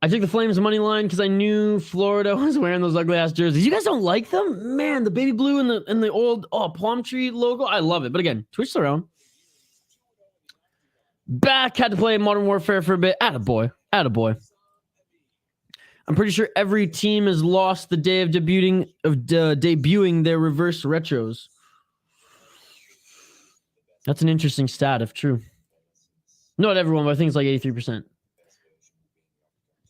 A: I took the Flames money line because I knew Florida was wearing those ugly ass jerseys. You guys don't like them? Man, the baby blue and the old palm tree logo. I love it. But again, twitch around. Back, had to play Modern Warfare for a bit. Attaboy. I'm pretty sure every team has lost the day of debuting their reverse retros. That's an interesting stat, if true. Not everyone, but I think it's like 83%.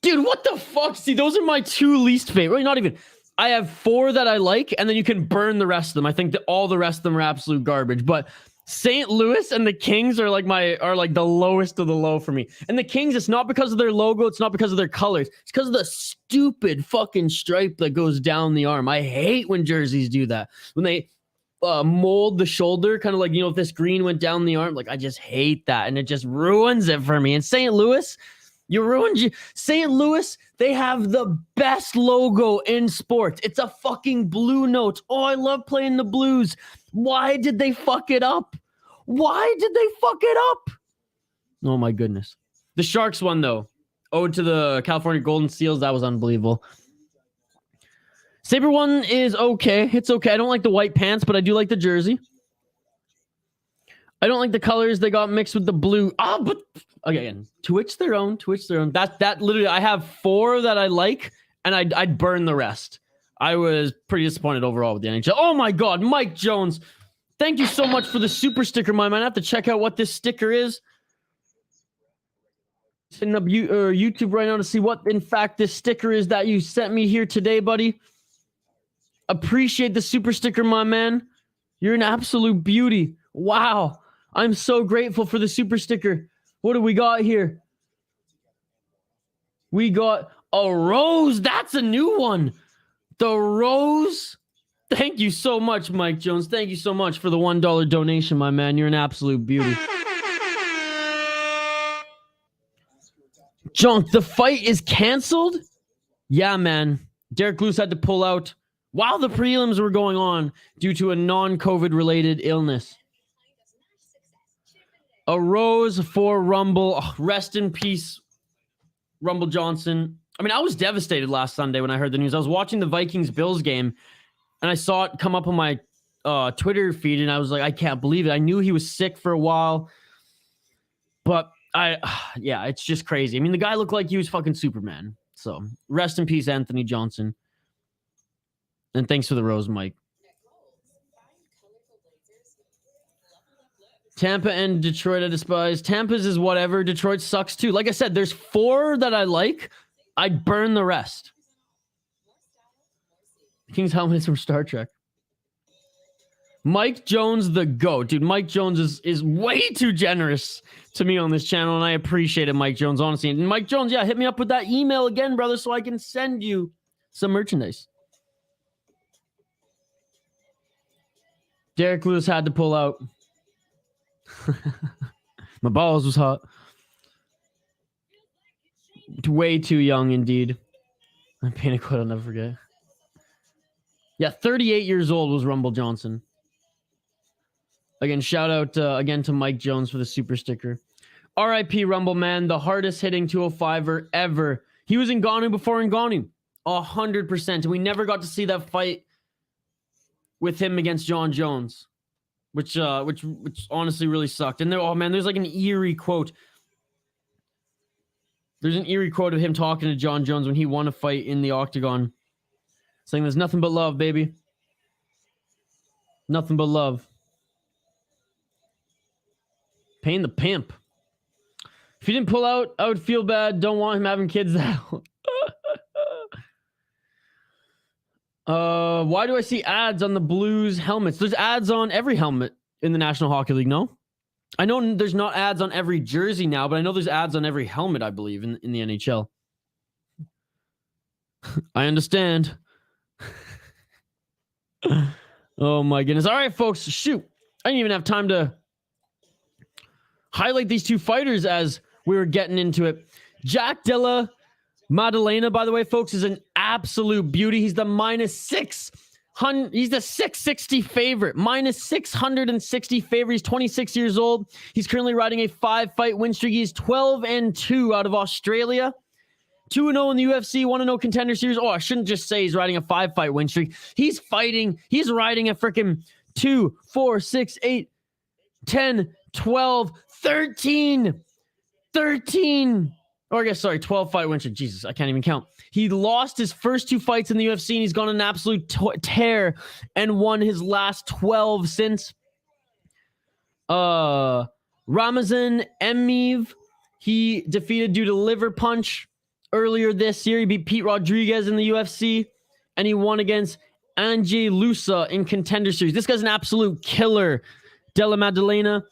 A: Dude, what the fuck? See, those are my two least favorite. Not even. I have 4 that I like, and then you can burn the rest of them. I think that all the rest of them are absolute garbage. But St. Louis and the Kings are like the lowest of the low for me. And the Kings, it's not because of their logo, it's not because of their colors. It's because of the stupid fucking stripe that goes down the arm. I hate when jerseys do that. When they mold the shoulder, kind of like, you know, if this green went down the arm, like I just hate that. And it just ruins it for me. And St. Louis, you ruined St. Louis, they have the best logo in sports. It's a fucking blue note. Oh, I love playing the Blues. Why did they fuck it up? Oh my goodness. The Sharks won though. Ode to the California Golden Seals. That was unbelievable. Saber one is okay. It's okay. I don't like the white pants, but I do like the jersey. I don't like the colors they got mixed with the blue. But again, to each their own. That literally, I have 4 that I like, and I'd burn the rest. I was pretty disappointed overall with the NHL. Oh my God, Mike Jones. Thank you so much for the super sticker, my man. I have to check out what this sticker is. Setting up YouTube right now to see what, in fact, this sticker is that you sent me here today, buddy. Appreciate the super sticker, my man. You're an absolute beauty. Wow. I'm so grateful for the super sticker. What do we got here? We got a rose. That's a new one. The rose Thank you so much, Mike Jones. Thank you so much for the $1 donation, my man. You're an absolute beauty. Junk, the fight is canceled? Yeah, man. Derrick Lewis had to pull out while the prelims were going on due to a non-COVID related illness. A rose for Rumble. Oh, rest in peace, Rumble Johnson. I mean, I was devastated last Sunday when I heard the news. I was watching the Vikings-Bills game, and I saw it come up on my Twitter feed, and I was like, I can't believe it. I knew he was sick for a while, but yeah, it's just crazy. I mean, the guy looked like he was fucking Superman. So, rest in peace, Anthony Johnson. And thanks for the rose, Mike. Tampa and Detroit I despise. Tampa's is whatever. Detroit sucks too. Like I said, there's 4 that I like. I'd burn the rest. King's helmet is from Star Trek. Mike Jones, the GOAT. Dude, Mike Jones is way too generous to me on this channel, and I appreciate it, Mike Jones, honestly. And Mike Jones, yeah, hit me up with that email again, brother, so I can send you some merchandise. Derrick Lewis had to pull out. My balls was hot. Way too young, indeed. I'm pain a quote I'll never forget. Yeah, 38 years old was Rumble Johnson. Again, shout out again to Mike Jones for the super sticker. RIP Rumble, man, the hardest hitting 205er ever. He was Ngannou before Ngannou. 100%. And we never got to see that fight with him against John Jones, which honestly really sucked. And there, oh man, there's like an eerie quote. There's an eerie quote of him talking to John Jones when he won a fight in the octagon, saying there's nothing but love, baby. Nothing but love. Payne the pimp. If he didn't pull out, I would feel bad. Don't want him having kids now. Why do I see ads on the Blues helmets? There's ads on every helmet in the National Hockey League, no? I know there's not ads on every jersey now, but I know there's ads on every helmet, I believe, in the NHL. I understand. Oh my goodness. All right, folks, shoot. I didn't even have time to highlight these 2 fighters as we were getting into it. Jack Della Maddalena, by the way, folks, is an absolute beauty. He's the -600. He's the 660 favorite. -660 favorite. He's 26 years old. He's currently riding a 5-fight win streak. He's 12-2 out of Australia. 2-0 in the UFC, 1-0 Contender Series. Oh, I shouldn't just say he's riding a 5-fight win streak. He's riding a freaking 2, 4, 6, 8, 10, 12, 13. Or I guess, sorry, 12-fight win streak. Jesus, I can't even count. He lost his first 2 fights in the UFC, and he's gone on an absolute tear and won his last 12 since. Ramazan Emeev, he defeated due to liver punch earlier this year. He beat Pete Rodriguez in the UFC, and he won against Ange Lusa in Contender Series. This guy's an absolute killer. Della Maddalena.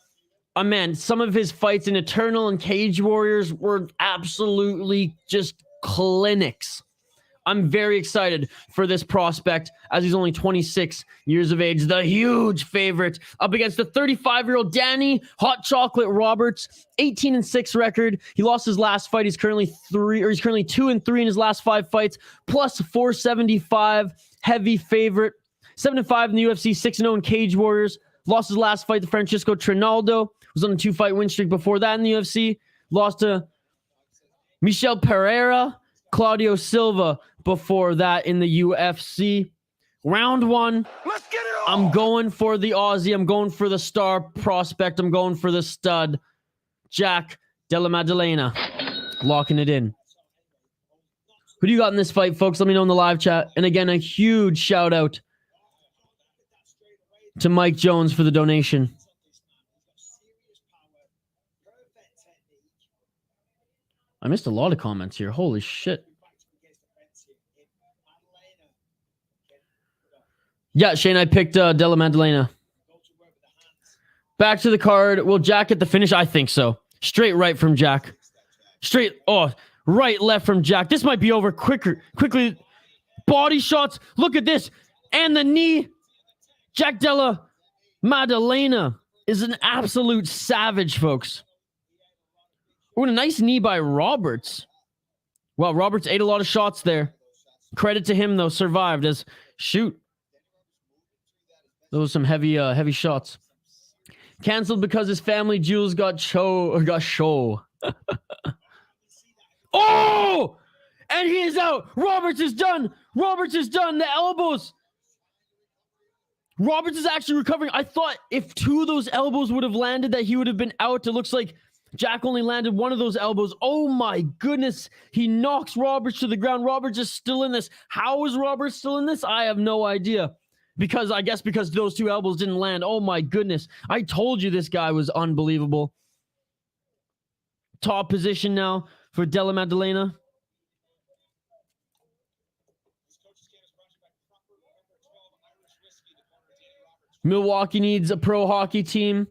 A: Man, some of his fights in Eternal and Cage Warriors were absolutely just clinics. I'm very excited for this prospect as he's only 26 years of age. The huge favorite up against the 35-year-old Danny Hot Chocolate Roberts, 18-6 record. He lost his last fight. He's currently 2-3 in his last 5 fights, plus 475 heavy favorite. 7-5 in the UFC, 6-0 in Cage Warriors. Lost his last fight to Francisco Trinaldo. Was on a 2-fight win streak before that in the UFC. Lost to Michel Pereira, Claudio Silva before that in the UFC. Round 1.
B: Let's get it on.
A: I'm going for the Aussie. I'm going for the star prospect. I'm going for the stud, Jack Della Maddalena. Locking it in. Who do you got in this fight, folks? Let me know in the live chat. And again, a huge shout out to Mike Jones for the donation. I missed a lot of comments here. Holy shit. Yeah, Shane, I picked Della Maddalena. Back to the card. Will Jack get the finish? I think so. Straight right from Jack. Right, left from Jack. This might be over quickly. Body shots. Look at this. And the knee. Jack Della Maddalena is an absolute savage, folks. Oh, and a nice knee by Roberts. Well, Roberts ate a lot of shots there. Credit to him, though, survived as shoot. Those were some heavy shots. Canceled because his family jewels got show. Oh! And he is out. Roberts is done. Roberts is done. The elbows. Roberts is actually recovering. I thought if 2 of those elbows would have landed that he would have been out. It looks like Jack only landed 1 of those elbows. Oh my goodness. He knocks Roberts to the ground. Roberts is still in this. How is Roberts still in this? I have no idea. Because I guess because those 2 elbows didn't land. Oh my goodness. I told you this guy was unbelievable. Top position now for Della Maddalena. Milwaukee needs a pro hockey team.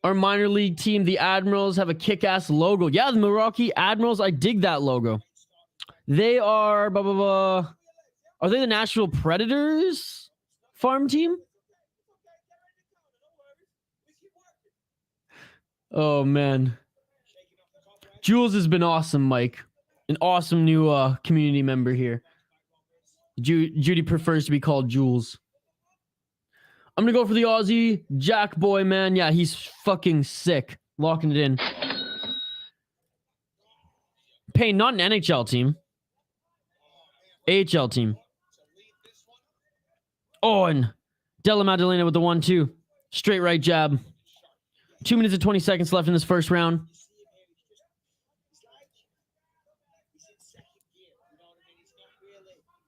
A: Our minor league team, the Admirals, have a kick-ass logo. Yeah, the Milwaukee Admirals, I dig that logo. They are, Are they the Nashville Predators farm team? Oh, man. Jules has been awesome, Mike. An awesome new community member here. Judy prefers to be called Jules. I'm going to go for the Aussie Jack boy, man. Yeah, he's fucking sick. Locking it in. Payne, not an NHL team. AHL team. Oh, and Della Maddalena with the 1-2. Straight right jab. 2 minutes and 20 seconds left in this first round.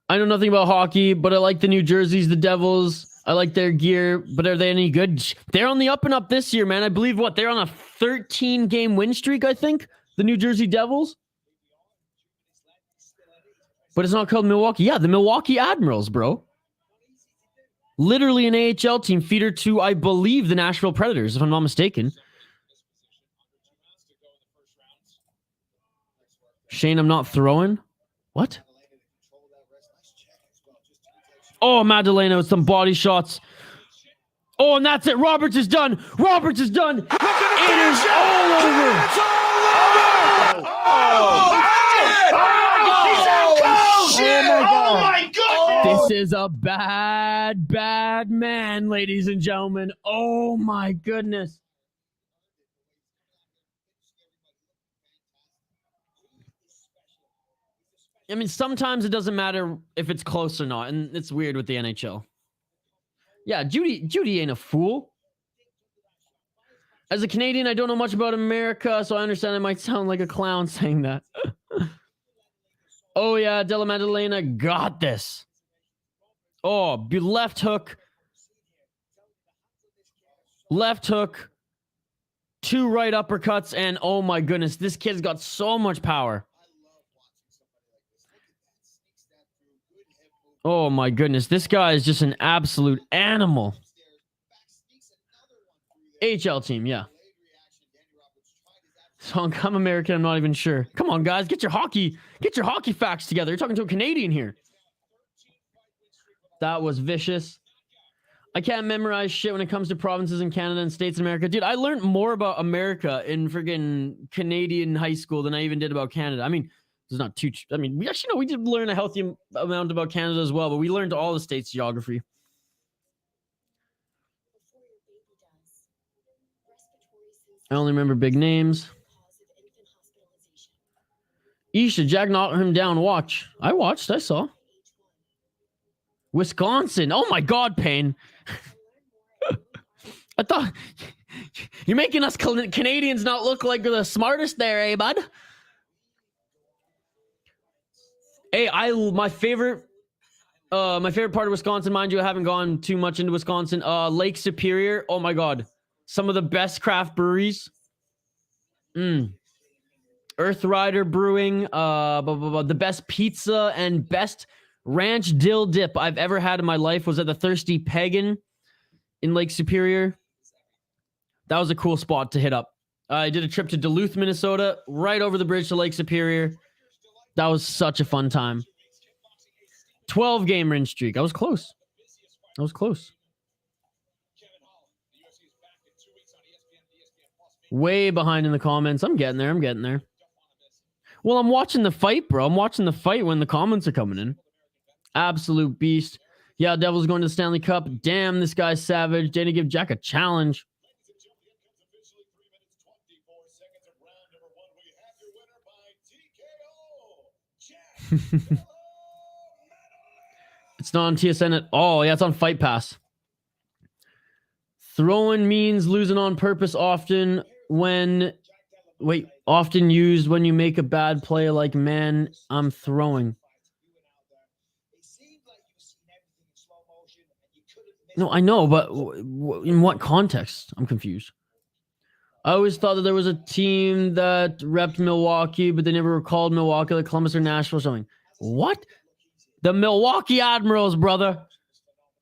A: I know nothing about hockey, but I like the New Jerseys, the Devils. I like their gear, but are they any good? They're on the up and up this year, man. I believe they're on a 13-game win streak, I think. The New Jersey Devils. But it's not called Milwaukee. Yeah, the Milwaukee Admirals, bro. Literally an AHL team, feeder to, I believe, the Nashville Predators, if I'm not mistaken. Shane, I'm not throwing. What? Oh, Maddalena with some body shots. Oh, and that's it. Roberts is done. Roberts is done. It is all over.
B: It's all over! Oh my God!
A: This is a bad, bad man, ladies and gentlemen. Oh my goodness. I mean, sometimes it doesn't matter if it's close or not, and it's weird with the NHL. Yeah, Judy ain't a fool. As a Canadian, I don't know much about America, so I understand I might sound like a clown saying that. Oh yeah, Della Maddalena got this. Oh, left hook. Left hook. 2 right uppercuts, and oh my goodness, this kid's got so much power. Oh my goodness, this guy is just an absolute animal. AHL team, yeah. So I'm American, I'm not even sure. Come on, guys, get your hockey facts together. You're talking to a Canadian here. That was vicious. I can't memorize shit when it comes to provinces in Canada and states in America. Dude, I learned more about America in friggin' Canadian high school than I even did about Canada. I mean, it's not too... I mean, we actually know we did learn a healthy amount about Canada as well, but we learned all the states' geography. I only remember big names. Isha, Jack knocked him down. Watch. I watched. I saw. Wisconsin. Oh my God, Payne. I thought... You're making us Canadians not look like the smartest there, eh, bud? Hey, my favorite part of Wisconsin, mind you, I haven't gone too much into Wisconsin. Lake Superior. Oh my God. Some of the best craft breweries. Earth Rider Brewing. The best pizza and best ranch dill dip I've ever had in my life was at the Thirsty Pagan in Lake Superior. That was a cool spot to hit up. I did a trip to Duluth, Minnesota, right over the bridge to Lake Superior. That was such a fun time. 12-game win streak. I was close. Way behind in the comments. I'm getting there. Well, I'm watching the fight, bro. I'm watching the fight when the comments are coming in. Absolute beast. Yeah, Devil's going to the Stanley Cup. Damn, this guy's savage. Didn't give Jack a challenge. It's not on TSN at all. Yeah, it's on Fight Pass. Throwing means losing on purpose often often used when you make a bad play like, man, I'm throwing. No, I know, but in what context? I'm confused. I always thought that there was a team that repped Milwaukee, but they never were called Milwaukee, like Columbus or Nashville or something. What? The Milwaukee Admirals, brother.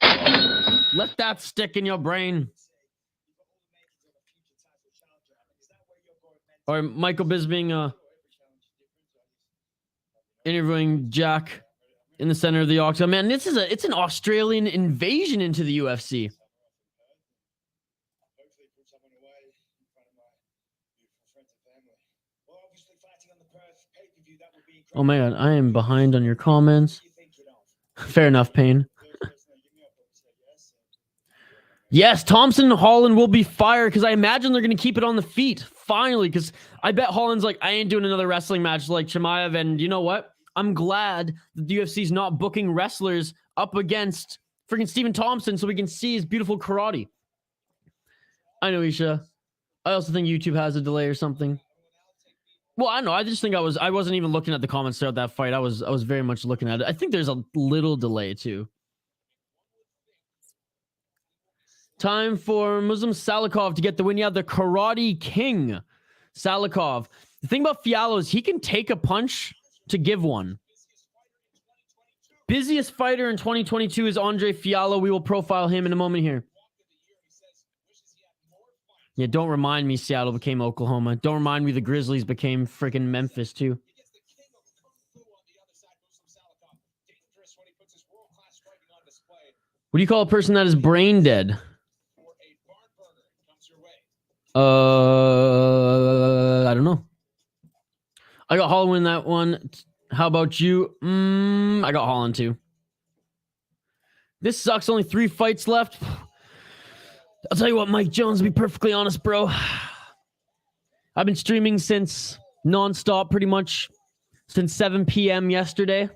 A: Let that stick in your brain. Or Michael Bisping interviewing Jack in the center of the octagon. Man, it's an Australian invasion into the UFC. Oh my god, I am behind on your comments. Fair enough, Payne. Yes, Thompson and Holland will be fired because I imagine they're going to keep it on the feet. Finally, because I bet Holland's like, I ain't doing another wrestling match like Chimaev. And you know what? I'm glad that the UFC's not booking wrestlers up against freaking Stephen Thompson so we can see his beautiful karate. I know, Isha. I also think YouTube has a delay or something. Well, I know. I just think I wasn't even looking at the comments throughout that fight. I was very much looking at it. I think there's a little delay too. Time for Muslim Salikhov to get the win. Yeah, the Karate King, Salikhov. The thing about Fialho is he can take a punch to give one. Busiest fighter in 2022 is Andre Fialho. We will profile him in a moment here. Yeah, don't remind me Seattle became Oklahoma. Don't remind me the Grizzlies became freaking Memphis too. What do you call a person that is brain dead? I don't know. I got Holland in that one. How about you? I got Holland too. This sucks. Only 3 fights left. I'll tell you what, Mike Jones, to be perfectly honest, bro. I've been streaming since nonstop pretty much since 7 p.m. yesterday.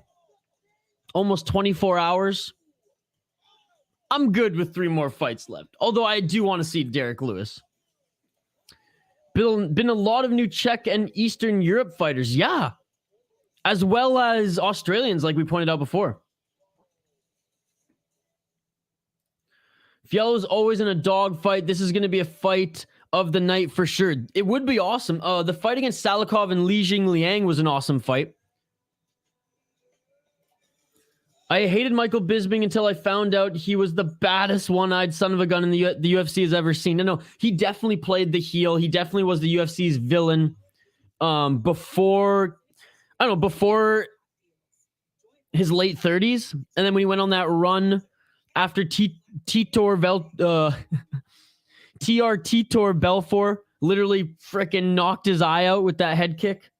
A: Almost 24 hours. I'm good with 3 more fights left. Although I do want to see Derrick Lewis. Been a lot of new Czech and Eastern Europe fighters. Yeah. As well as Australians, like we pointed out before. Fialho's always in a dog fight. This is going to be a fight of the night for sure. It would be awesome. The fight against Salikhov and Li Jingliang was an awesome fight. I hated Michael Bisping until I found out he was the baddest one-eyed son of a gun in the UFC has ever seen. No, he definitely played the heel. He definitely was the UFC's villain. Before his late 30s, and then when he went on that run after Titor Belfort literally freaking knocked his eye out with that head kick.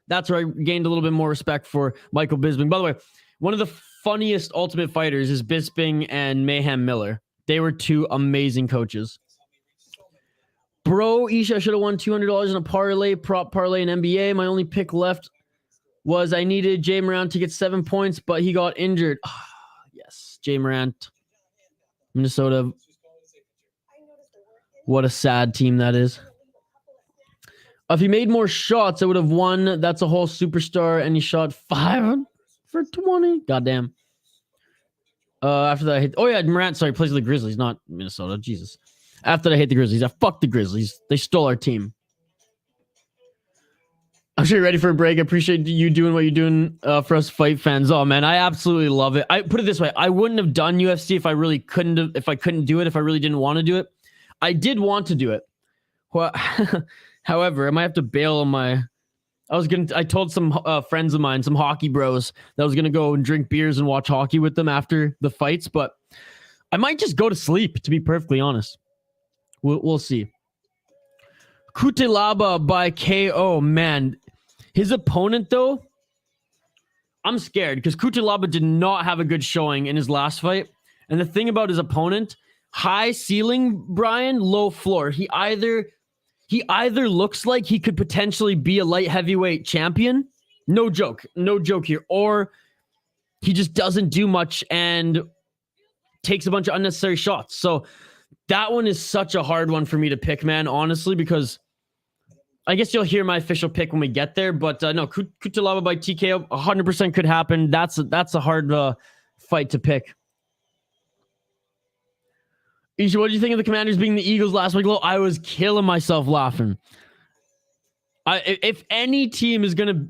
A: That's where I gained a little bit more respect for Michael Bisping. By the way, one of the funniest Ultimate Fighters is Bisping and Mayhem Miller. They were 2 amazing coaches. Bro, Isha, I should have won $200 in a parlay, prop parlay in NBA. My only pick left was I needed Jay Morant to get 7 points, but he got injured. Yes, Jay Morant, Minnesota. What a sad team that is. If he made more shots, I would have won. That's a whole superstar, and he shot 5 for 20. Goddamn. After that, I hate... Oh, yeah, Morant, sorry, plays with the Grizzlies, not Minnesota. Jesus. After that, I hate the Grizzlies. I fuck the Grizzlies. They stole our team. I'm sure you're ready for a break. I appreciate you doing what you're doing for us fight fans. Oh, man, I absolutely love it. I put it this way. I wouldn't have done UFC if I really couldn't do it, if I really didn't want to do it. I did want to do it. Well, however, I might have to bail on my I told some friends of mine, some hockey bros, that I was gonna go and drink beers and watch hockey with them after the fights, but I might just go to sleep, to be perfectly honest. We'll see. Cutelaba by KO, man. His opponent, though, I'm scared because Cutelaba did not have a good showing in his last fight. And the thing about his opponent, high ceiling, Brian, low floor. He either looks like he could potentially be a light heavyweight champion. No joke here. Or he just doesn't do much and takes a bunch of unnecessary shots. So that one is such a hard one for me to pick, man, honestly, because I guess you'll hear my official pick when we get there. But no, Cutelaba by TKO 100% could happen. That's a hard fight to pick. Isha, what do you think of the Commanders being the Eagles last week? Well, I was killing myself laughing. If any team is gonna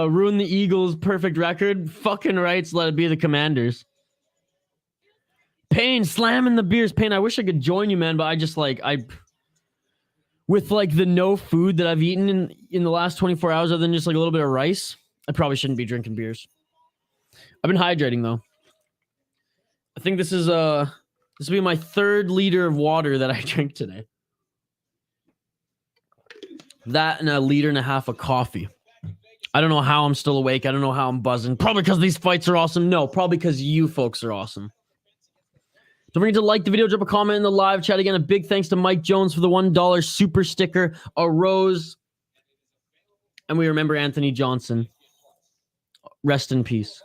A: ruin the Eagles' perfect record, fucking rights, let it be the Commanders. Payne slamming the beers. Payne, I wish I could join you, man, but I just with like the no food that I've eaten in the last 24 hours, other than just like a little bit of rice, I probably shouldn't be drinking beers. I've been hydrating though. I think this will be my 3rd liter of water that I drink today. That and a 1.5 liters of coffee. I don't know how I'm still awake. I don't know how I'm buzzing. Probably because these fights are awesome. No, probably because you folks are awesome. Don't forget to like the video, drop a comment in the live chat. Again, a big thanks to Mike Jones for the $1 super sticker, a rose, and we remember Anthony Johnson. Rest in peace.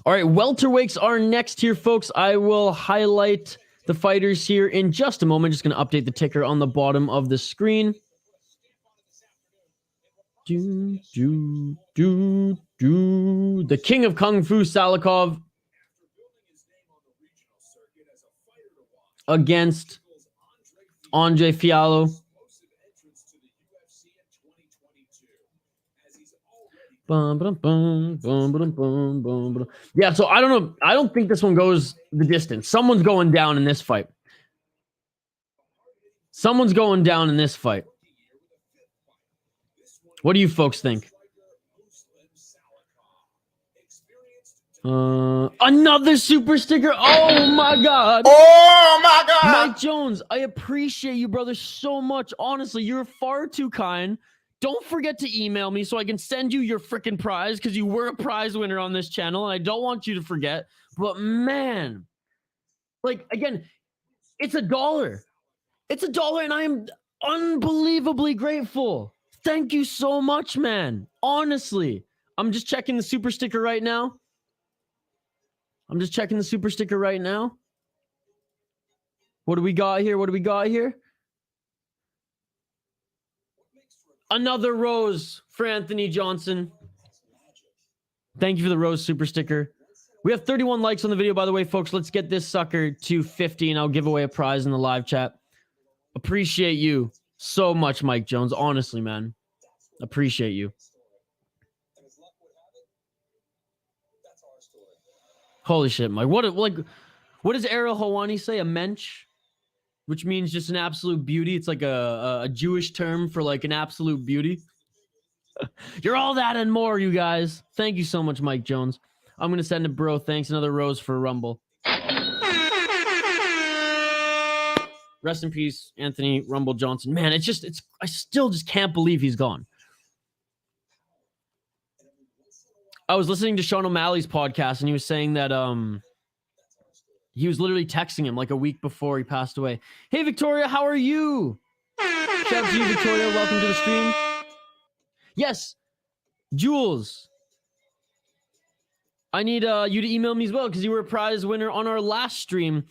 A: All right, welterweights are next here, folks. I will highlight the fighters here in just a moment. Just going to update the ticker on the bottom of the screen. The king of Kung Fu, Salikhov, against Andre Fialho. Yeah, so I don't know. I don't think this one goes the distance. Someone's going down in this fight. What do you folks think? Another super sticker. Oh my god. Mike Jones, I appreciate you, brother, so much. Honestly, you're far too kind. Don't forget to email me so I can send you your freaking prize, because you were a prize winner on this channel and I don't want you to forget. But man, like, again, it's $1. It's $1 and I am unbelievably grateful. Thank you so much, man. Honestly, I'm just checking the super sticker right now. What do we got here? Another rose for Anthony Johnson. Thank you for the rose super sticker. We have 31 likes on the video, by the way, folks. Let's get this sucker to 50 and I'll give away a prize in the live chat. Appreciate you so much, Mike Jones. Honestly, man. Appreciate you. Holy shit, Mike. What does Ariel Hawani say? A mensch? Which means just an absolute beauty. It's like a Jewish term for like an absolute beauty. You're all that and more, you guys. Thank you so much, Mike Jones. I'm going to send a bro. Thanks. Another rose for Rumble. Rest in peace, Anthony Rumble Johnson. Man, I still just can't believe he's gone. I was listening to Sean O'Malley's podcast and he was saying that he was literally texting him like a week before he passed away. Hey, Victoria, how are you? Shout out to you, Victoria. Welcome to the stream. Yes, Jules. I need you to email me as well because you were a prize winner on our last stream.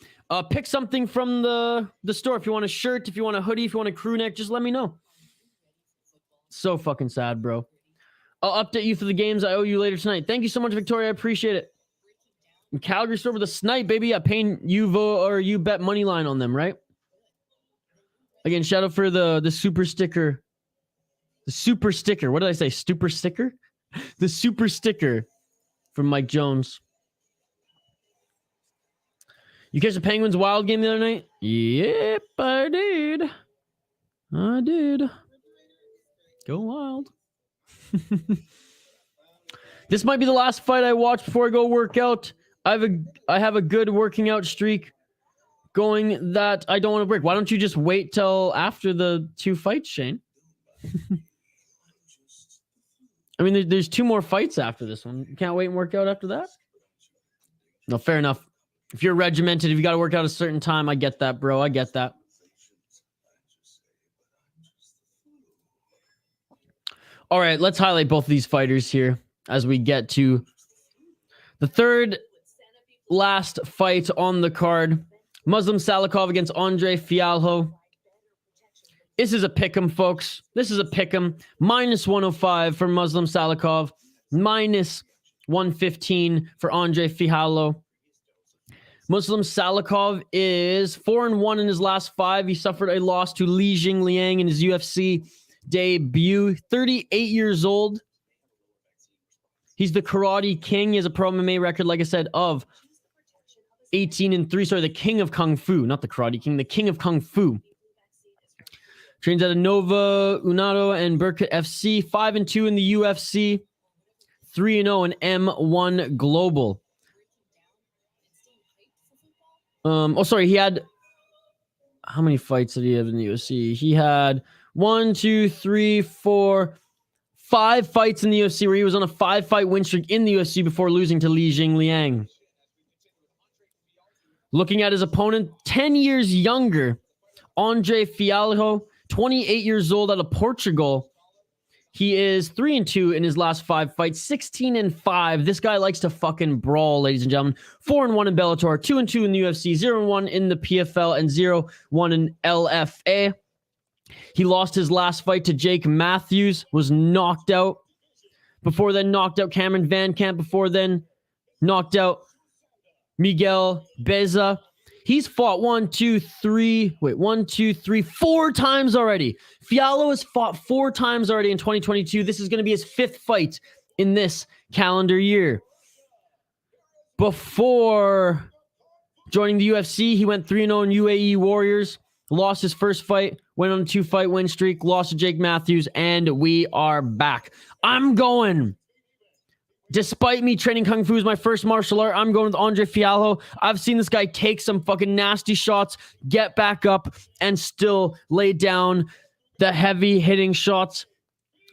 A: Pick something from the store. If you want a shirt, if you want a hoodie, if you want a crew neck, just let me know. So fucking sad, bro. I'll update you for the games I owe you later tonight. Thank you so much, Victoria. I appreciate it. And Calgary store with a snipe, baby. Yeah, Payne, you bet money line on them, right? Again, shout out for the super sticker. The super sticker. What did I say? Super sticker? The super sticker from Mike Jones. You catch the Penguins Wild game the other night? Yep, I did. Go wild. This might be the last fight I watch before I go work out. I have a good working out streak going that I don't want to break. Why don't you just wait till after the 2 fights, Shane? I mean, there's 2 more fights after this one. You can't wait and work out after that? No, fair enough. If you're regimented, if you got to work out a certain time, I get that, bro. I get that. All right, let's highlight both of these fighters here as we get to the third last fight on the card. Muslim Salikhov against Andre Fialho. This is a pick'em, folks. This is a pick'em. Minus 105 for Muslim Salikhov. Minus 115 for Andre Fialho. Muslim Salikhov is 4-1 in his last 5. He suffered a loss to Li Jingliang in his UFC debut. 38 years old. He's the Karate King. He has a pro MMA record, like I said, of 18-3. Sorry, the King of Kung Fu, not the Karate King, the King of Kung Fu. Trains out of Nova Unato and Burkett FC. 5-2 in the UFC. 3-0 in M1 Global. He had, how many fights did he have in the UFC? He had 5 fights in the UFC where he was on a 5-fight win streak in the UFC before losing to Li Jingliang. Looking at his opponent, 10 years younger, Andre Fialho, 28 years old, out of Portugal. He is 3-2 in his last 5 fights, 16-5. This guy likes to fucking brawl, ladies and gentlemen. 4-1 in Bellator, 2-2 in the UFC, 0-1 in the PFL, and 0-1 in LFA. He lost his last fight to Jake Matthews, was knocked out. Before then, knocked out Cameron Van Camp. Before then, knocked out Miguel Beza. He's fought 4 times already. Fialho has fought 4 times already in 2022. This is going to be his 5th fight in this calendar year. Before joining the UFC, he went 3-0 in UAE Warriors. Lost his first fight, went on a 2-fight win streak, lost to Jake Matthews, and we are back. I'm going. Despite me training Kung Fu as my first martial art, I'm going with Andre Fialho. I've seen this guy take some fucking nasty shots, get back up, and still lay down the heavy hitting shots.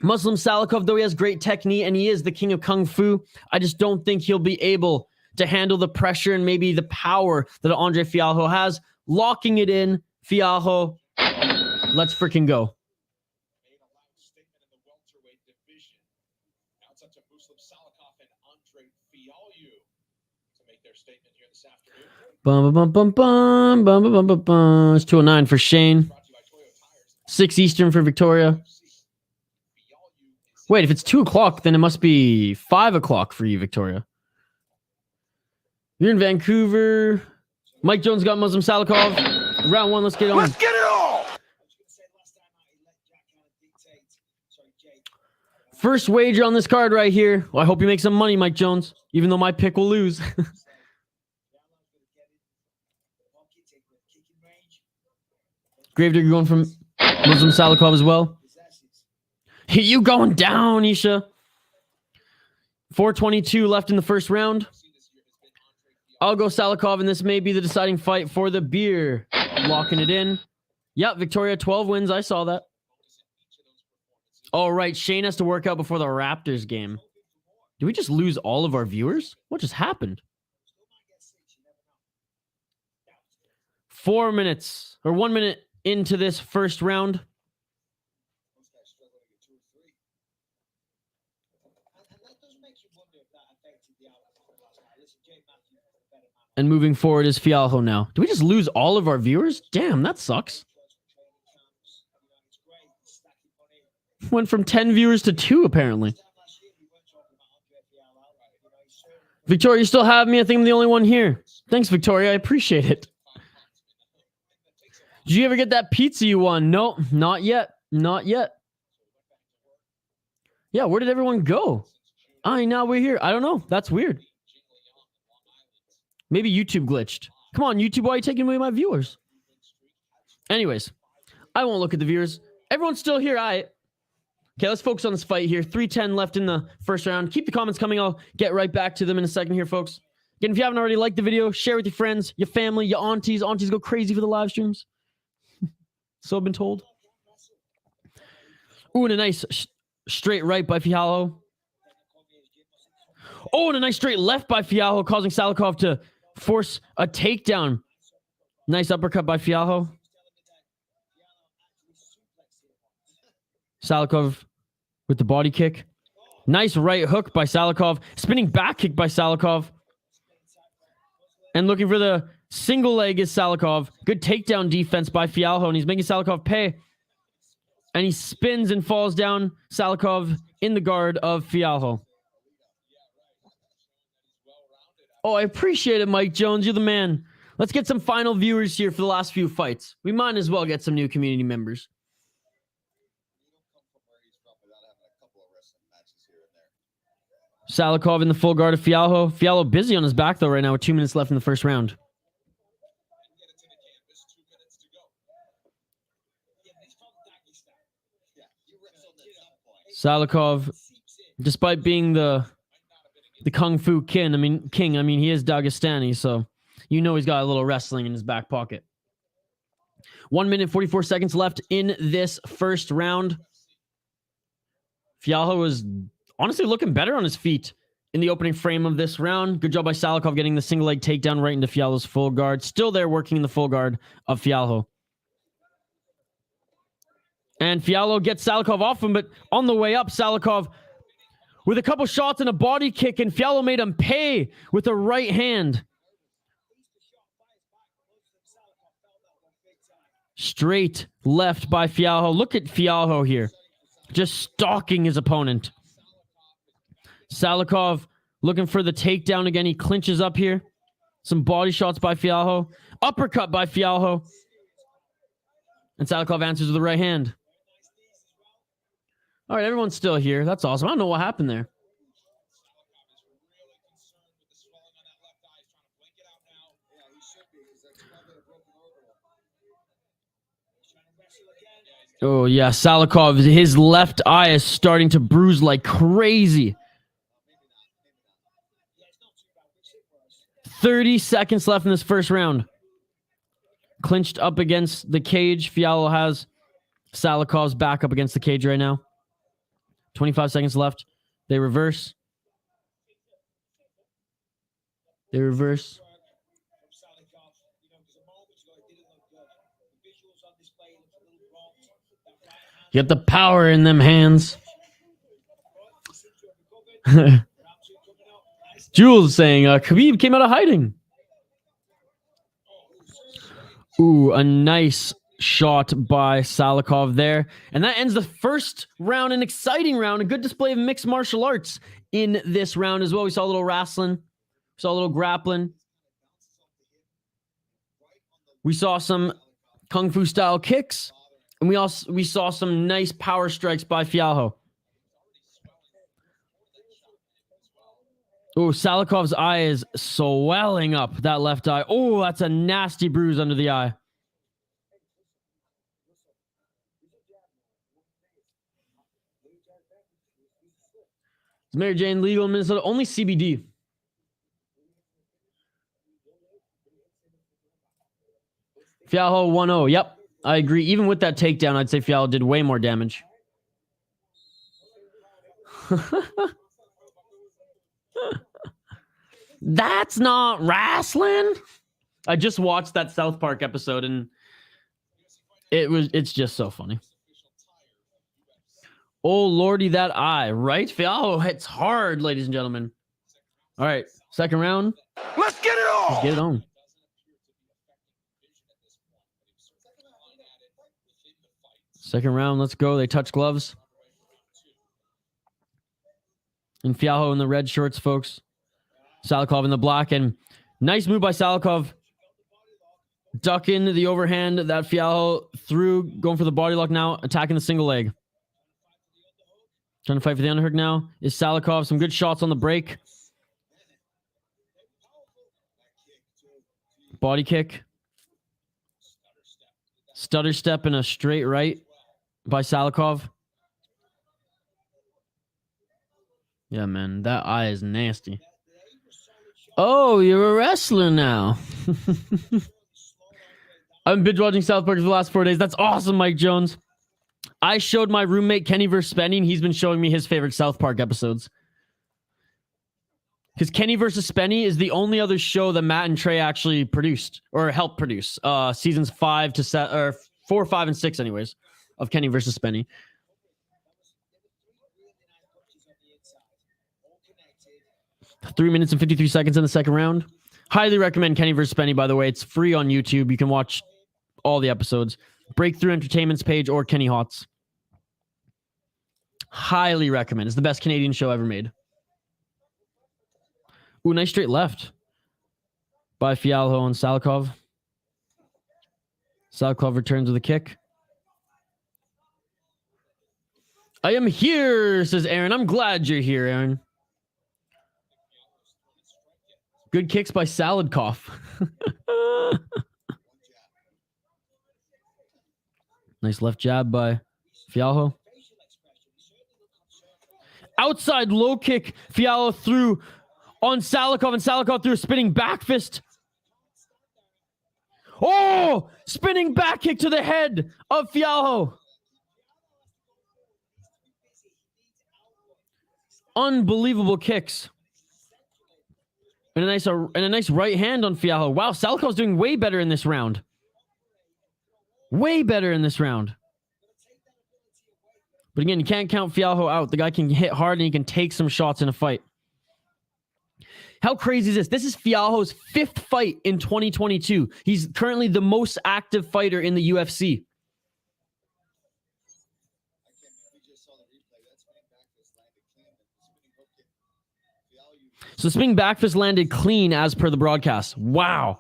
A: Muslim Salikhov, though he has great technique and he is the king of Kung Fu, I just don't think he'll be able to handle the pressure and maybe the power that Andre Fialho has. Locking it in, Fialho. Let's freaking go. Bum, bum, bum, bum, bum, bum, bum, bum, bum. It's 209 for Shane. 6 Eastern for Victoria. Wait, if it's 2 o'clock, then it must be 5 o'clock for you, Victoria. You're in Vancouver. Mike Jones got Muslim Salikhov. Round 1, let's get on.
B: Let's get it all!
A: First wager on this card right here. Well, I hope you make some money, Mike Jones, even though my pick will lose. Gravedigger going from Muslim Salikhov as well. You going down, Isha. 4:22 left in the first round. I'll go Salikhov, and this may be the deciding fight for the beer. Locking it in. Yep, Victoria, 12 wins. I saw that. All right, Shane has to work out before the Raptors game. Did we just lose all of our viewers? What just happened? 4 minutes, or 1 minute into this first round. And moving forward is Fialho now. Do we just lose all of our viewers? Damn, that sucks. Went from 10 viewers to 2, apparently. Victoria, you still have me? I think I'm the only one here. Thanks, Victoria. I appreciate it. Did you ever get that pizza you won? No, not yet. Not yet. Yeah, where did everyone go? Now we're here. I don't know. That's weird. Maybe YouTube glitched. Come on, YouTube, why are you taking away my viewers? Anyways, I won't look at the viewers. Everyone's still here. Okay, let's focus on this fight here. 3:10 left in the first round. Keep the comments coming. I'll get right back to them in a second here, folks. Again, if you haven't already, liked the video, share with your friends, your family, your aunties. Aunties go crazy for the live streams. So I've been told. Ooh, and a nice straight right by Fialho. Oh, and a nice straight left by Fialho, causing Salikhov to force a takedown. Nice uppercut by Fialho. Salikhov with the body kick. Nice right hook by Salikhov. Spinning back kick by Salikhov. And looking for the single leg is Salikhov. Good takedown defense by Fialho, and he's making Salikhov pay. And he spins and falls down. Salikhov in the guard of Fialho. Oh, I appreciate it, Mike Jones. You're the man. Let's get some final viewers here for the last few fights. We might as well get some new community members. Salikhov in the full guard of Fialho. Fialho busy on his back, though, right now with 2 minutes left in the first round. Salikhov, despite being the Kung Fu king, I mean, he is Dagestani, so you know he's got a little wrestling in his back pocket. 1 minute, 44 seconds left in this first round. Fialho was honestly looking better on his feet in the opening frame of this round. Good job by Salikhov getting the single leg takedown right into Fialho's full guard. Still there working in the full guard of Fialho. And Fialho gets Salikhov off him, but on the way up, Salikhov with a couple shots and a body kick, and Fialho made him pay with a right hand. Straight left by Fialho. Look at Fialho here. Just stalking his opponent. Salikhov looking for the takedown again. He clinches up here. Some body shots by Fialho. Uppercut by Fialho. And Salikhov answers with the right hand. All right, everyone's still here. That's awesome. I don't know what happened there. Oh, yeah, Salikhov, his left eye is starting to bruise like crazy. 30 seconds left in this first round. Clinched up against the cage. Fialho has Salikhov's back up against the cage right now. 25 seconds left. They reverse. They reverse. Get the power in them hands. Jules saying, Khabib came out of hiding. Ooh, a nice shot by Salikhov there. And that ends the first round, an exciting round, a good display of mixed martial arts in this round as well. We saw a little wrestling. We saw a little grappling. We saw some Kung Fu style kicks. And we saw some nice power strikes by Fialho. Oh, Salikhov's eye is swelling up, that left eye. Oh, that's a nasty bruise under the eye. Is Mary Jane legal in Minnesota? Only CBD. Fialho 1-0. Yep. I agree. Even with that takedown, I'd say Fialho did way more damage. That's not wrestling. I just watched that South Park episode and it's just so funny. Oh, lordy, that eye, right? Fialho hits hard, ladies and gentlemen. All right, second round.
B: Let's get it on.
A: Let's get it on. Second round, let's go. They touch gloves. And Fialho in the red shorts, folks. Salikhov in the black. And nice move by Salikhov. Ducking the overhand that Fialho threw. Going for the body lock now. Attacking the single leg. Trying to fight for the underhook now. Is Salikhov. Some good shots on the break. Body kick. Stutter step and a straight right by Salikhov. Yeah, man, that eye is nasty. Oh, you're a wrestler now. I've been binge watching South Park for the last 4 days. That's awesome, Mike Jones. I showed my roommate Kenny vs. Spenny, and he's been showing me his favorite South Park episodes. Because Kenny vs. Spenny is the only other show that Matt and Trey actually produced or helped produce. Seasons 5 to 7 or 4, 5, and 6, anyways, of Kenny vs. Spenny. Three minutes and 53 seconds in the second round. Highly recommend Kenny vs. Spenny, by the way. It's free on YouTube. You can watch all the episodes. Breakthrough Entertainment's page or Kenny Hot's. Highly recommend. It's the best Canadian show ever made. Ooh, nice straight left by Fialho and Salikhov. Salikhov returns with a kick. I am here, says Aaron. I'm glad you're here, Aaron. Good kicks by Salikhov. Nice left jab by Fialho. Outside low kick. Fialho threw on Salikhov, and Salikhov threw a spinning back fist. Oh! Spinning back kick to the head of Fialho. Unbelievable kicks. And a nice right hand on Fialho. Wow, Salikhov's doing way better in this round. Way better in this round. But again, you can't count Fialho out. The guy can hit hard and he can take some shots in a fight. How crazy is this? This is Fialho's 5th fight in 2022. He's currently the most active fighter in the UFC. So spinning back fist landed clean as per the broadcast. Wow.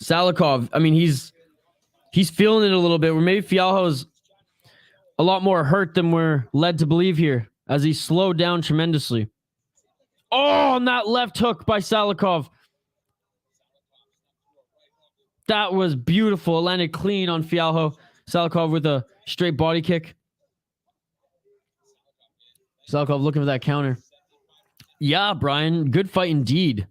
A: Salikhov, I mean, he's feeling it a little bit. Where maybe Fialho's a lot more hurt than we're led to believe here, as he slowed down tremendously. Oh, and that left hook by Salikhov. That was beautiful. It landed clean on Fialho. Salikhov with a straight body kick. Salikhov looking for that counter. Yeah, Brian. Good fight indeed.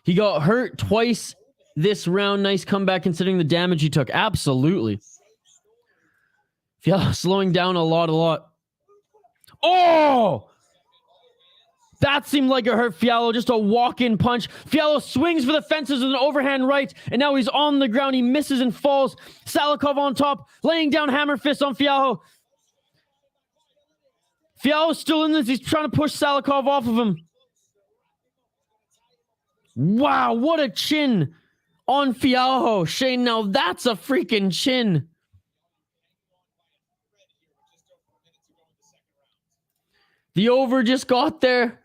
A: He got hurt twice this round. Nice comeback considering the damage he took. Absolutely. Fialho slowing down a lot. Oh! That seemed like it hurt Fialho. Just a walk-in punch. Fialho swings for the fences with an overhand right, and now he's on the ground. He misses and falls. Salikhov on top, laying down hammer fist on Fialho. Fialho's still in this. He's trying to push Salikhov off of him. Wow, what a chin on Fialho. Shane, now that's a freaking chin. The over just got there.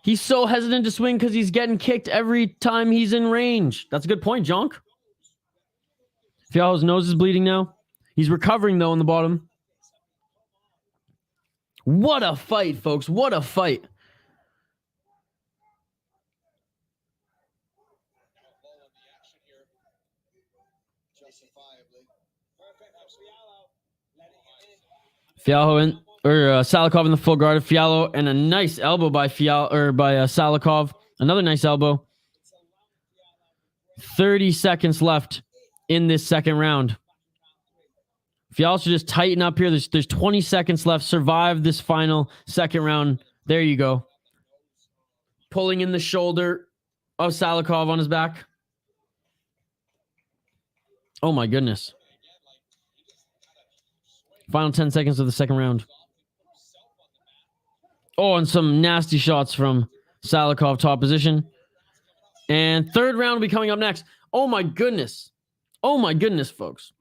A: He's so hesitant to swing because he's getting kicked every time he's in range. That's a good point, Jonk. Fialho's nose is bleeding now. He's recovering, though, on the bottom. What a fight, folks. What a fight. Fialho in, or Salikhov in the full guard of Fialho, and a nice elbow by Salikhov. Another nice elbow. 30 seconds left in this second round. Fialho should just tighten up here. There's 20 seconds left. Survive this final second round. There you go. Pulling in the shoulder of Salikhov on his back. Oh my goodness. Final 10 seconds of the second round. Oh, and some nasty shots from Salikhov, top position. And third round will be coming up next. Oh my goodness. Oh my goodness, folks.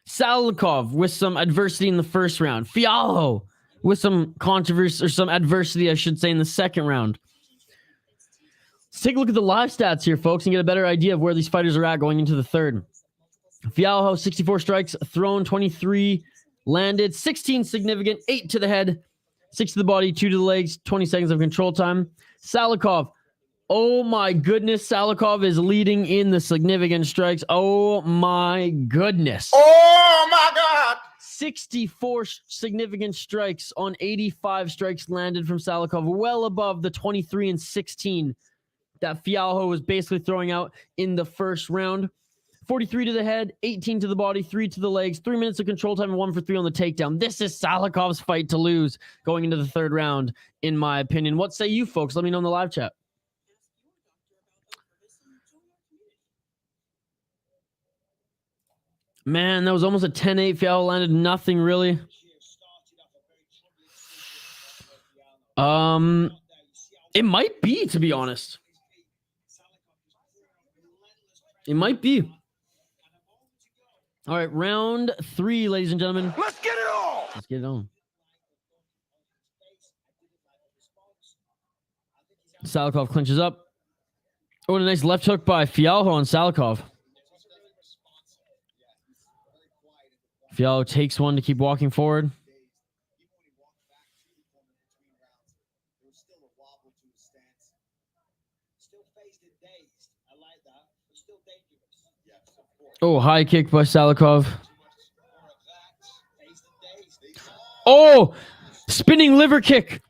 A: Salikhov with some adversity in the first round. Fialho with some controversy, or some adversity, I should say, in the second round. Let's take a look at the live stats here, folks, and get a better idea of where these fighters are at going into the third. Fialho, 64 strikes, thrown 23, landed 16 significant, 8 to the head, 6 to the body, 2 to the legs, 20 seconds of control time. Salikhov, Oh my goodness, Salikhov is leading in the significant strikes. Oh my goodness.
C: Oh my God.
A: 64 significant strikes on 85 strikes landed from Salikhov, well above the 23 and 16 that Fialho was basically throwing out in the first round. 43 to the head, 18 to the body, 3 to the legs, 3 minutes of control time, and 1 for 3 on the takedown. This is Salikhov's fight to lose going into the third round, in my opinion. What say you folks? Let me know in the live chat. Man, that was almost a 10-8. Fialho landed nothing really. It might be, to be honest. It might be. All right, round 3, ladies and gentlemen.
B: Let's get it on.
A: Let's get it on. Salikhov clinches up. Oh, and a nice left hook by Fialho on Salikhov. Fialho takes one to keep walking forward. Oh, high kick by Salikhov. Oh, spinning liver kick.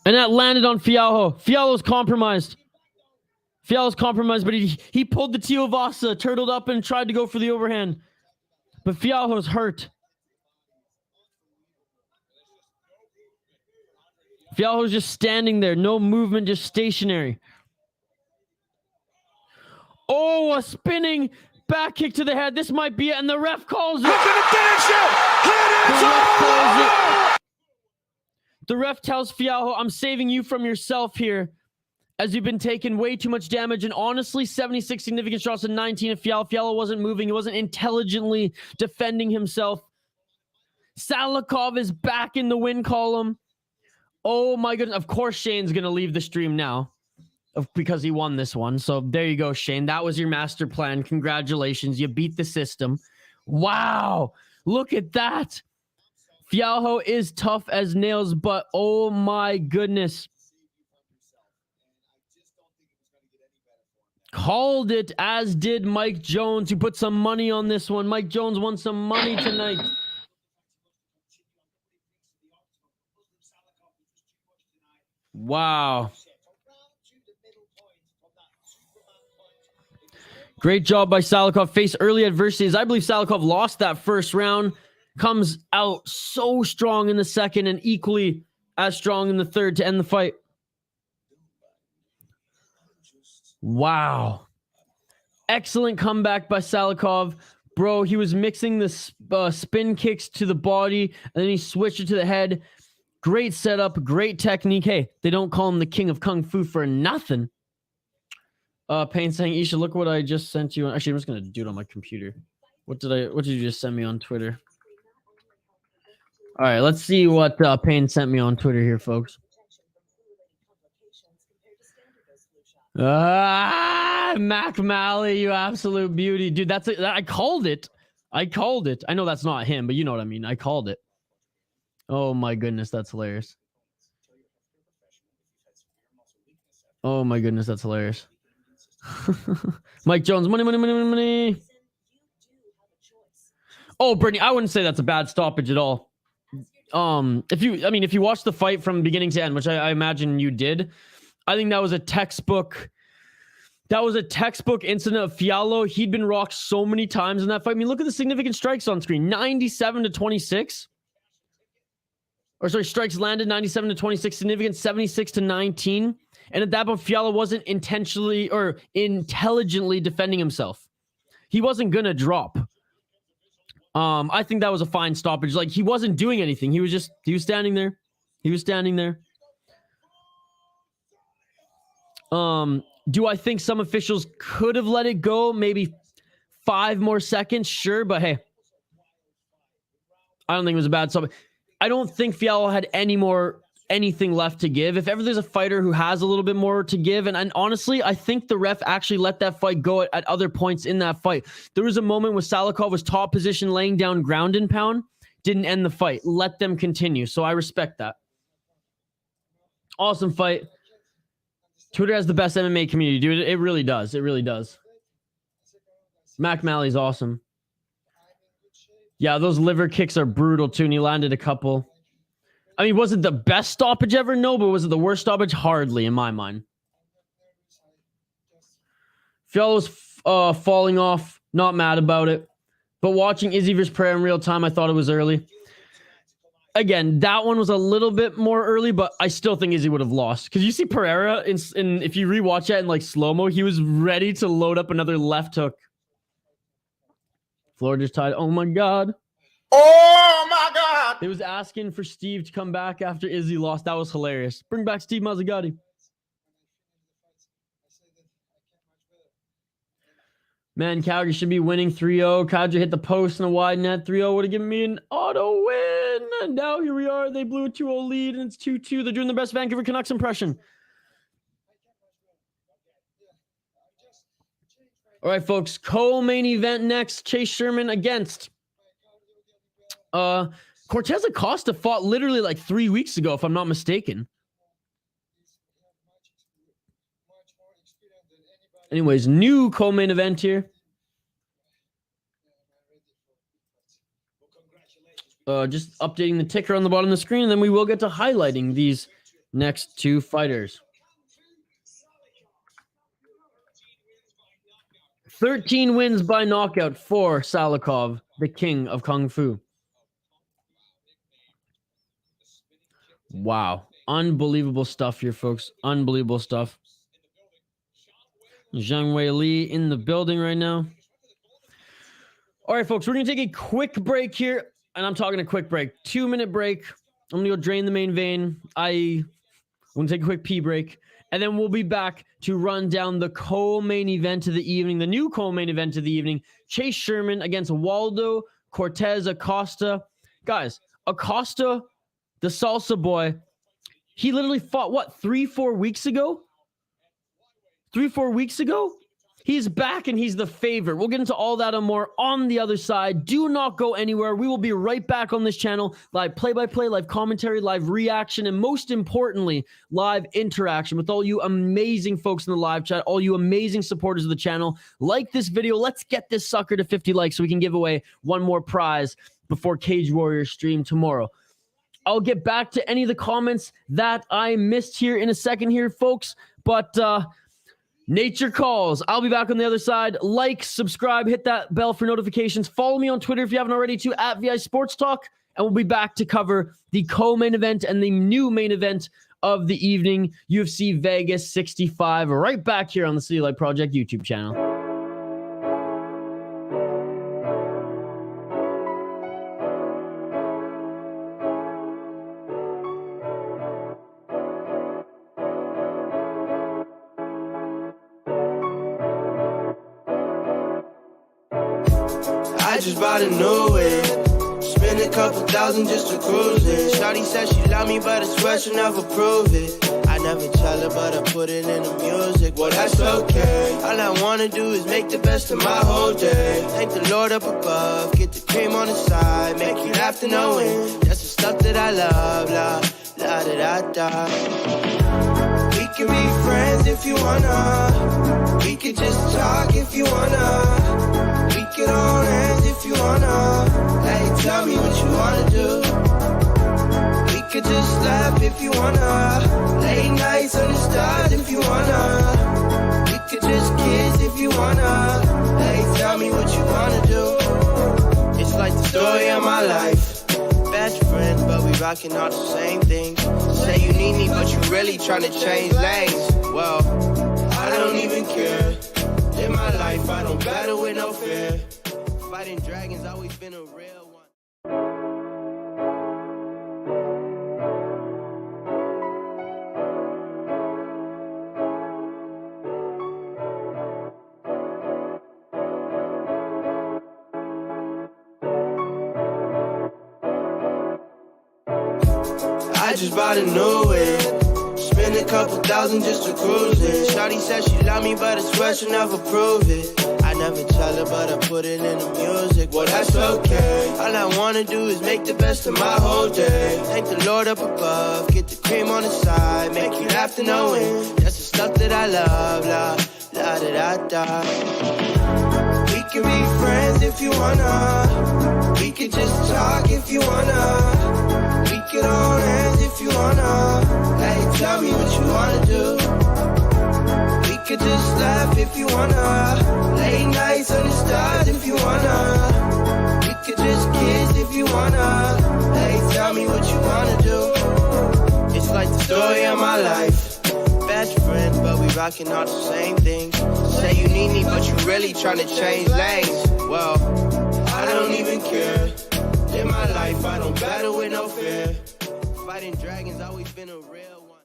A: And that landed on Fialho. Fialho's compromised. Fialho's compromised, but he pulled the Tiovasa, turtled up and tried to go for the overhand. But Fialho's hurt. Fialho's just standing there. No movement, just stationary. Oh, a spinning back kick to the head. This might be it, and the ref calls it.
B: Look at the finish it.
A: The ref calls
B: It
A: it. The ref tells Fialho, I'm saving you from yourself here, as you've been taking way too much damage. And honestly, 76 significant shots and 19 of Fialho. Fialho wasn't moving. He wasn't intelligently defending himself. Salikhov is back in the win column. Oh my goodness. Of course, Shane's going to leave the stream now because he won this one. So there you go, Shane. That was your master plan. Congratulations. You beat the system. Wow. Look at that. Fialho is tough as nails, but oh my goodness. Called it, as did Mike Jones, who put some money on this one. Mike Jones won some money tonight. Wow. Great job by Salikhov. Faced early adversities. I believe Salikhov lost that first round. Comes out so strong in the second and equally as strong in the third to end the fight. Wow. Excellent comeback by Salikhov. Bro, he was mixing the spin kicks to the body, and then he switched it to the head. Great setup, great technique. Hey, they don't call him the king of kung fu for nothing. Payne saying, Isha, look what I just sent you. Actually, I'm just going to do it on my computer. What did you just send me on Twitter? All right, let's see what Payne sent me on Twitter here, folks. Mac Malley, you absolute beauty. Dude, I called it. I know that's not him, but you know what I mean. I called it. Oh my goodness, that's hilarious. Oh my goodness, that's hilarious. Mike Jones, money. Oh, Brittany, I wouldn't say that's a bad stoppage at all. If you watch the fight from beginning to end, which I imagine you did, I think that was a textbook. That was a textbook incident of Fialho. He'd been rocked so many times in that fight. I mean, look at the significant strikes on screen. 97 to 26. Or sorry, strikes landed 97 to 26. Significant 76 to 19. And at that point, Fialho wasn't intentionally or intelligently defending himself. He wasn't gonna drop. I think that was a fine stoppage. Like, he wasn't doing anything. He was standing there. Do I think some officials could have let it go? Maybe 5 more seconds? Sure, but hey, I don't think it was a bad stoppage. I don't think Fialho had anything left to give. If ever there's a fighter who has a little bit more to give, and honestly, I think the ref actually let that fight go at other points in that fight. There was a moment where Salikhov was top position, laying down ground and pound, didn't end the fight. Let them continue. So I respect that. Awesome fight. Twitter has the best MMA community, dude. It really does. It really does. Mac Malley's awesome. Yeah, those liver kicks are brutal too, and he landed a couple. I mean, was it the best stoppage ever? No, but was it the worst stoppage? Hardly, in my mind. Fialho's falling off. Not mad about it. But watching Izzy vs. Pereira in real time, I thought it was early. Again, that one was a little bit more early, but I still think Izzy would have lost. Because you see Pereira, in if you rewatch that in like slow-mo, he was ready to load up another left hook. Floor just tied. Oh, my God.
C: Oh, my God.
A: They was asking for Steve to come back after Izzy lost. That was hilarious. Bring back Steve Mazzagatti. Man, Calgary should be winning 3-0. Calgary hit the post in a wide net. 3-0 would have given me an auto win. And now here we are. They blew a 2-0 lead, and it's 2-2. They're doing the best Vancouver Canucks impression. All right, folks. Co-main event next. Chase Sherman against Cortes-Acosta fought literally like 3 weeks ago, if I'm not mistaken. Anyways, new co-main event here. Just updating the ticker on the bottom of the screen, and then we will get to highlighting these next two fighters. 13 wins by knockout for Salikhov, the king of Kung Fu. Wow. Unbelievable stuff here, folks. Unbelievable stuff. Zhang Wei Li in the building right now. All right, folks, we're going to take a quick break here, and I'm talking a quick break. 2-minute break. I'm going to go drain the main vein. I'm going to take a quick pee break, and then we'll be back to run down the co-main event of the evening, the new co-main event of the evening, Chase Sherman against Waldo Cortes-Acosta. Guys, Acosta, the salsa boy, he literally fought, what, 3-4 weeks ago? 3-4 weeks ago? He's back and he's the favorite. We'll get into all that and more on the other side. Do not go anywhere. We will be right back on this channel. Live play-by-play, live commentary, live reaction, and most importantly, live interaction with all you amazing folks in the live chat, all you amazing supporters of the channel. Like this video. Let's get this sucker to 50 likes so we can give away one more prize before Cage Warriors stream tomorrow. I'll get back to any of the comments that I missed here in a second here, folks. But, nature calls. I'll be back on the other side. Like, subscribe, hit that bell for notifications. Follow me on Twitter if you haven't already too, @VI Sports Talk. And we'll be back to cover the co-main event and the new main event of the evening, UFC Vegas 65, right back here on the City Light Project YouTube channel.
E: I just bought a new whip. Spend a couple thousand just to cruise it. Shawty said she love me, but I swear she'll never prove it. I never tell her, but I put it in the music. Well, that's okay. All I wanna do is make the best of my whole day. Thank the Lord up above. Get the cream on the side. Make you laugh to know it. That's the stuff that I love. La da da da. We can be friends if you wanna. We could just talk if you wanna. We could hold hands if you wanna. Hey, tell me what you wanna do. We could just laugh if you wanna. Late nights on the stars if you wanna. We could just kiss if you wanna. Hey, tell me what you wanna do. It's like the story of my life. Best friends, but we rocking all the same things. Say you need me, but you really tryna change lanes. Well, I don't even care. In my life, I don't battle with no fear. Fighting dragons always been a real one. I just bought a new whip. Spend a couple thousand just to cruise it. Shawty said she love me, but I swear she'll never prove it. I never tell her, but I put it in the music. Well, that's okay. All I wanna do is make the best of my whole day. Thank the Lord up above. Get the cream on the side. Make you laugh to know it. That's the stuff that I love, la da da da. We can be friends if you wanna. We can just talk if you wanna. We can hold hands if you wanna. Hey, tell me what you wanna do. We could just laugh if you wanna. Late nights on the stars if you wanna. We could just kiss if you wanna. Hey, tell me what you wanna do. It's like the story of my life. Best friends, but we rocking all the same things. Say you need me, but you really trying to change lanes. Well, I don't even care. In my life, I don't battle with no fear. Fighting dragons always been a real one.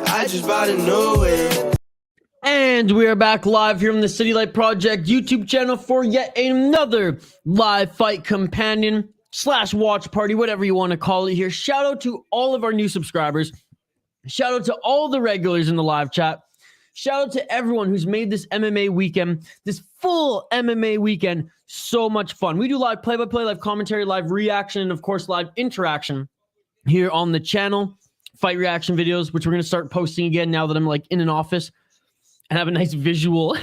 E: I just bought a new wig.
A: And we are back live here on the City Light Project YouTube channel for yet another live fight companion / watch party, whatever you want to call it here. Shout out to all of our new subscribers. Shout out to all the regulars in the live chat. Shout out to everyone who's made this MMA weekend, this full MMA weekend, so much fun. We do live play-by-play, live commentary, live reaction, and of course, live interaction here on the channel. Fight reaction videos, which we're going to start posting again now that I'm like in an office and have a nice visual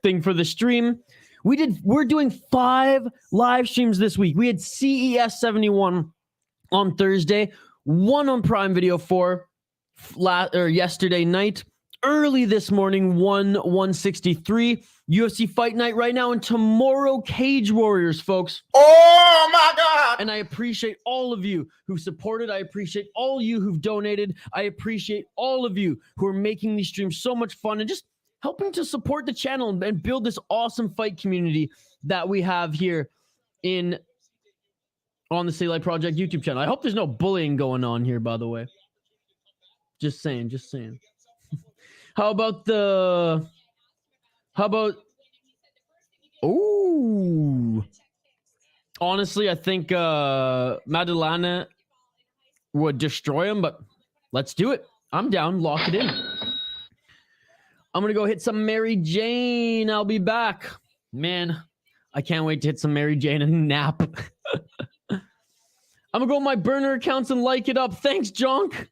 A: thing for the stream. We're doing 5 live streams this week. We had CES 71 on Thursday, 1 on Prime Video 4 yesterday night. Early this morning, 163 UFC Fight Night right now, and tomorrow Cage Warriors, folks.
C: Oh my God!
A: And I appreciate all of you who supported. I appreciate all you who've donated. I appreciate all of you who are making these streams so much fun and just helping to support the channel and build this awesome fight community that we have here on the City Light Project YouTube channel. I hope there's no bullying going on here, by the way. Just saying. How about ooh. Honestly, I think Maddalena would destroy him, but let's do it. I'm down. Lock it in. I'm going to go hit some Mary Jane. I'll be back. Man, I can't wait to hit some Mary Jane and nap. I'm going to go on my burner accounts and like it up. Thanks, Jonk.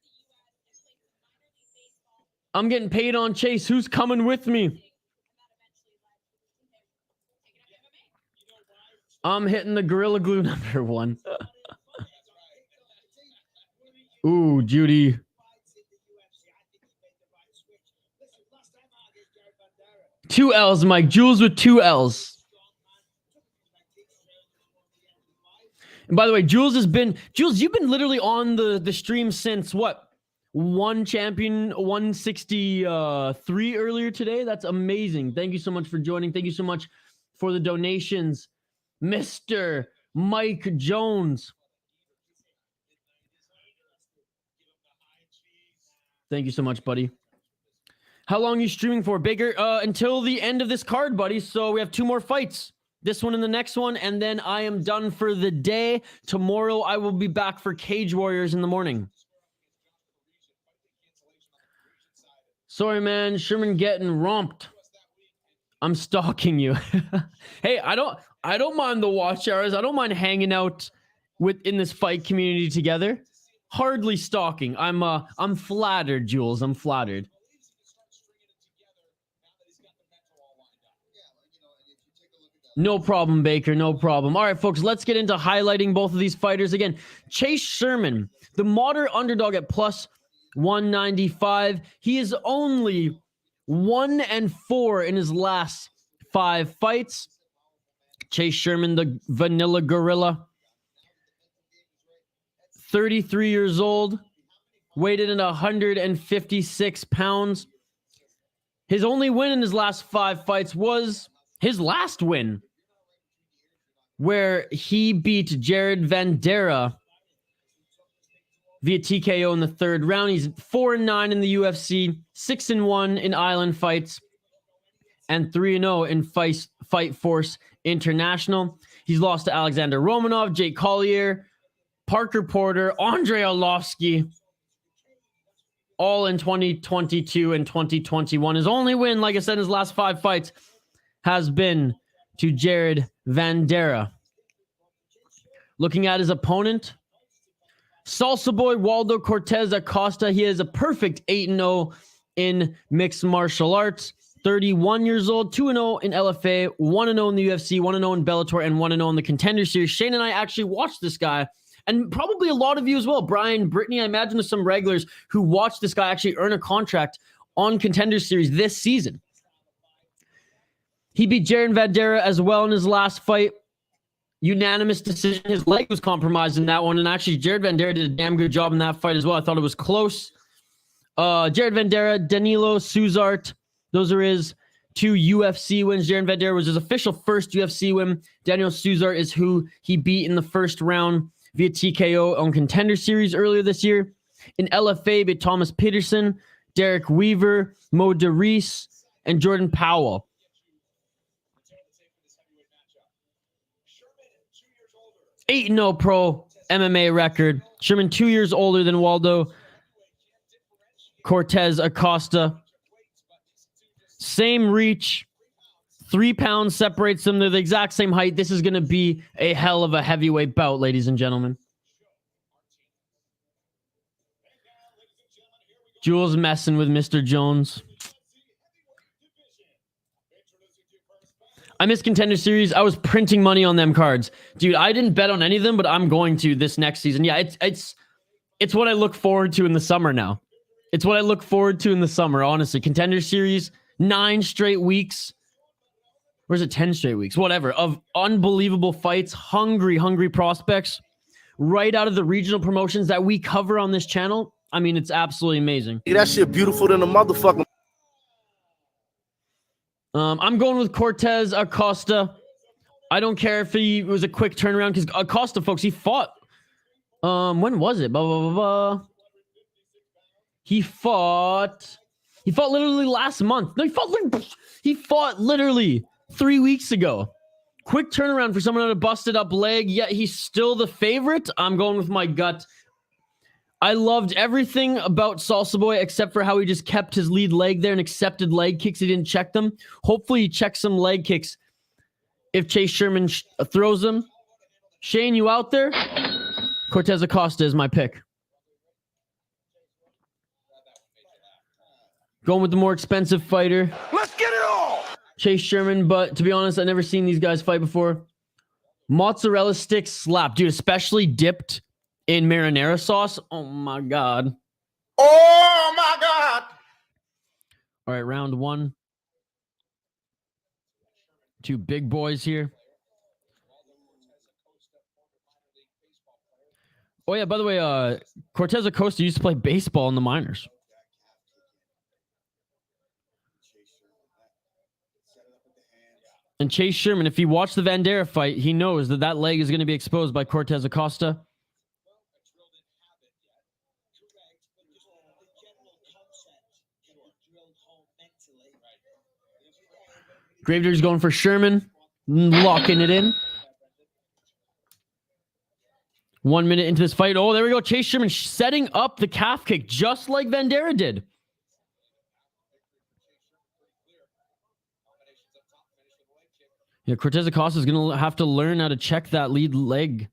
A: I'm getting paid on Chase. Who's coming with me? I'm hitting the Gorilla Glue number 1. Ooh, Judy. Two L's, Mike. Jules with 2 L's. And by the way, Jules, you've been literally on the stream since what? 1 champion 163 earlier today. That's amazing. Thank you so much for joining. Thank you so much for the donations, Mr. Mike Jones. Thank you so much, buddy. How long are you streaming for, Baker? Until the end of this card, buddy. So we have 2 more fights. This one and the next one, and then I am done for the day. Tomorrow I will be back for Cage Warriors in the morning. Sorry, man. Sherman getting romped. I'm stalking you. Hey, I don't mind the watch hours. I don't mind hanging out in this fight community together. Hardly stalking. I'm flattered, Jules. I'm flattered. No problem, Baker. No problem. All right, folks, let's get into highlighting both of these fighters again. Chase Sherman, the moderate underdog at plus 195. He is only 1-4 in his last 5 fights. Chase Sherman, the vanilla gorilla, 33 years old, weighed in at 156 pounds. His only win in his last 5 fights was his last win, where he beat Jared Vanderaa via TKO in the 3rd round. He's 4-9 in the UFC, 6-1 in Island fights, and 3-0 in Fight Force International. He's lost to Alexander Romanov, Jake Collier, Parker Porter, Andre Arlovsky. all in 2022 and 2021. His only win, like I said, in his last 5 fights has been to Jared Vanderaa. Looking at his opponent, Salsa Boy Waldo Cortes-Acosta. He is a perfect 8-0 in mixed martial arts. 31 years old, 2-0 in LFA, 1-0 in the UFC, 1-0 in Bellator, and 1-0 in the Contender Series. Shane and I actually watched this guy, and probably a lot of you as well. Brian, Brittany, I imagine there's some regulars who watched this guy actually earn a contract on Contender Series this season. He beat Jared Vanderaa as well in his last fight. Unanimous decision. His leg was compromised in that one, and actually Jared Vanderaa did a damn good job in that fight as well. I thought it was close. Jared Vanderaa, Danilo Suzart, those are his 2 UFC wins. Jared Vanderaa was his official first UFC win. Daniel Suzart is who he beat in the first round via TKO on Contender Series earlier this year. In LFA, beat Thomas Peterson, Derrick Weaver, Mo DeReese, and Jordan Powell. 8-0 pro MMA record. Sherman 2 years older than Waldo Cortes-Acosta. Same reach. 3 pounds separates them. They're the exact same height. This is going to be a hell of a heavyweight bout, ladies and gentlemen. Jules messing with Mr. Jones. I missed Contender Series. I was printing money on them cards. Dude, I didn't bet on any of them, but I'm going to this next season. Yeah, it's what I look forward to in the summer now. It's what I look forward to in the summer, honestly. Contender Series, 9 straight weeks. Or is it 10 straight weeks? Whatever. Of unbelievable fights, hungry prospects right out of the regional promotions that we cover on this channel. I mean, it's absolutely amazing.
C: That shit beautiful than a motherfucker.
A: I'm going with Cortes-Acosta. I don't care if he was a quick turnaround because Acosta, folks, he fought. When was it? He fought literally last month. No, he fought literally 3 weeks ago. Quick turnaround for someone on a busted up leg, yet he's still the favorite. I'm going with my gut. I loved everything about Salsa Boy except for how he just kept his lead leg there and accepted leg kicks. He didn't check them. Hopefully he checks some leg kicks if Chase Sherman throws them. Shane, you out there? Cortes-Acosta is my pick. Going with the more expensive fighter.
B: Let's get it all!
A: Chase Sherman, but to be honest, I've never seen these guys fight before. Mozzarella stick slap. Dude, especially dipped in marinara sauce. Oh my God.
B: Oh my God!
A: All right, round 1. 2 big boys here. Oh yeah, by the way, Cortes-Acosta used to play baseball in the minors. And Chase Sherman, if he watched the Vanderaa fight, he knows that that leg is going to be exposed by Cortes-Acosta. Gravedigger's going for Sherman, locking it in. 1 minute into this fight. Oh, there we go. Chase Sherman setting up the calf kick just like Vanderaa did. Yeah, Cortes-Acosta is going to have to learn how to check that lead leg.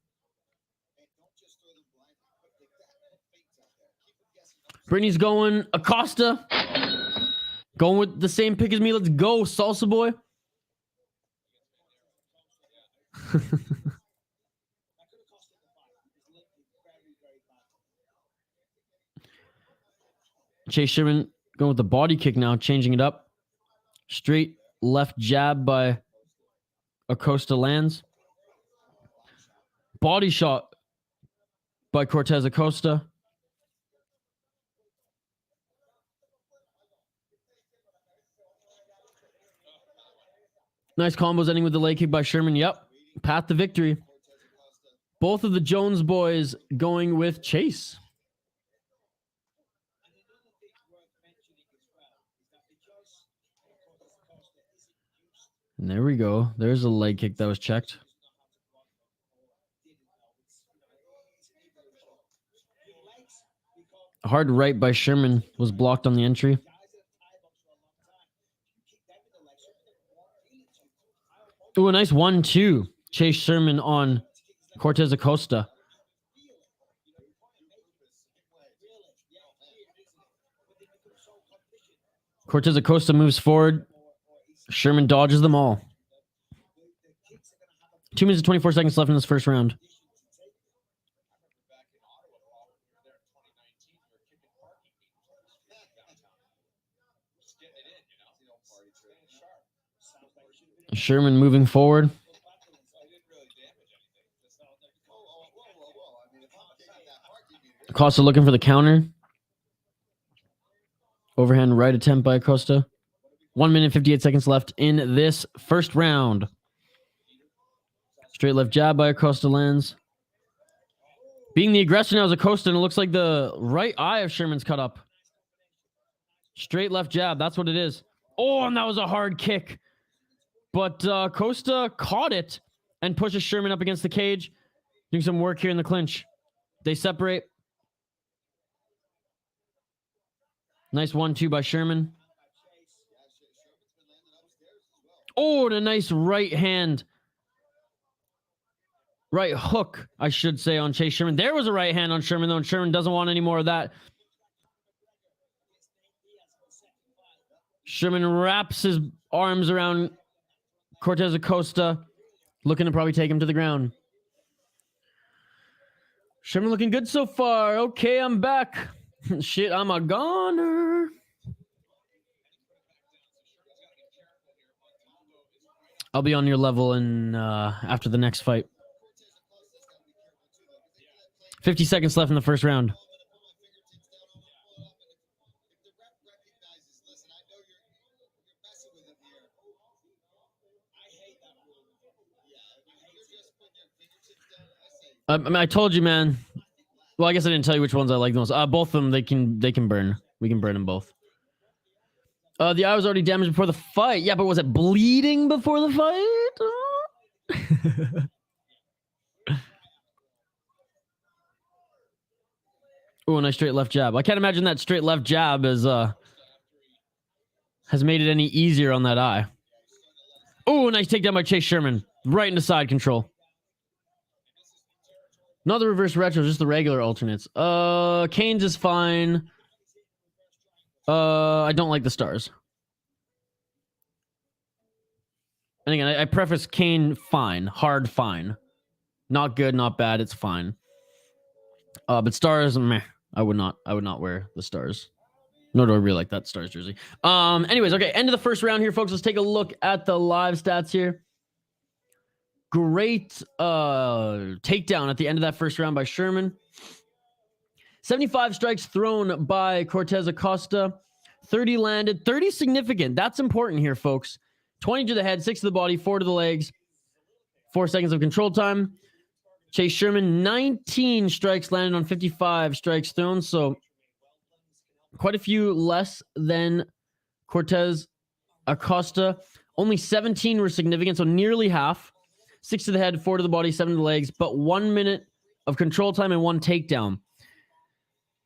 A: Brittany's going Acosta. Going with the same pick as me. Let's go, Salsa Boy. Chase Sherman going with the body kick now, changing it up. Straight left jab by Acosta lands. Body shot by Cortes-Acosta. Nice combos ending with the leg kick by Sherman. Yep. Path to victory. Both of the Jones boys going with Chase. And there we go. There's a leg kick that was checked. Hard right by Sherman was blocked on the entry. Ooh, a nice 1-2. Chase Sherman on Cortes-Acosta. Cortes-Acosta moves forward. Sherman dodges them all. 2 minutes and 24 seconds left in this first round. Sherman moving forward. Acosta looking for the counter. Overhand right attempt by Acosta. 1 minute, 58 seconds left in this first round. Straight left jab by Acosta lands. Being the aggressor now is Acosta, and it looks like the right eye of Sherman's cut up. Straight left jab, that's what it is. Oh, and that was a hard kick. But Acosta caught it and pushes Sherman up against the cage. Doing some work here in the clinch. They separate. Nice 1-2 by Sherman. Oh, and a nice right hand. Right hook, I should say, on Chase Sherman. There was a right hand on Sherman, though, and Sherman doesn't want any more of that. Sherman wraps his arms around Cortes-Acosta, looking to probably take him to the ground. Sherman looking good so far. Okay, I'm back. Shit, I'm a goner. I'll be on your level in after the next fight. 50 seconds left in the first round. I told you, man. Well, I guess I didn't tell you which ones I like the most. Both of them, they can burn. We can burn them both. The eye was already damaged before the fight. Yeah, but was it bleeding before the fight? Oh, a nice straight left jab. I can't imagine that straight left jab has made it any easier on that eye. Oh, nice takedown by Chase Sherman. Right into side control. Not the reverse retro, just the regular alternates. Kane's is fine. I don't like the stars. And again, I preface Kane fine, hard fine. Not good, not bad, it's fine. But stars, meh. I would not wear the stars. Nor do I really like that stars jersey. Anyways, okay, end of the first round here, folks. Let's take a look at the live stats here. Great takedown at the end of that first round by Sherman. 75 strikes thrown by Cortes-Acosta. 30 landed. 30 significant. That's important here, folks. 20 to the head, 6 to the body, 4 to the legs. 4 seconds of control time. Chase Sherman, 19 strikes landed on 55 strikes thrown. So quite a few less than Cortes-Acosta. Only 17 were significant, so nearly half. 6 to the head, 4 to the body, 7 to the legs, but 1 minute of control time and 1 takedown.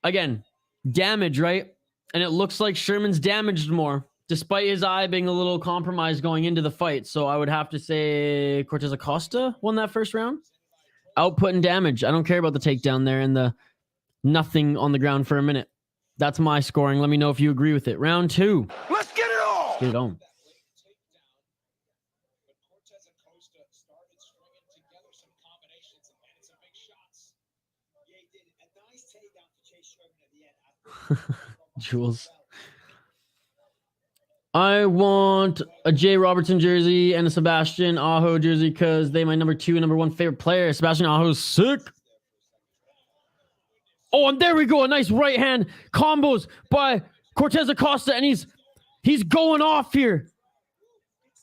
A: Again, damage, right? And it looks like Sherman's damaged more, despite his eye being a little compromised going into the fight. So I would have to say Cortes-Acosta won that first round. Output and damage. I don't care about the takedown there and the nothing on the ground for a minute. That's my scoring. Let me know if you agree with it. Round 2.
B: Let's get it on!
A: Let's get it on. Jules. I want a Jay Robertson jersey and a Sebastian Aho jersey because they my number 2 and number 1 favorite player. Sebastian Aho's sick. Oh, and there we go. A nice right hand combos by Cortes-Acosta, and he's going off here.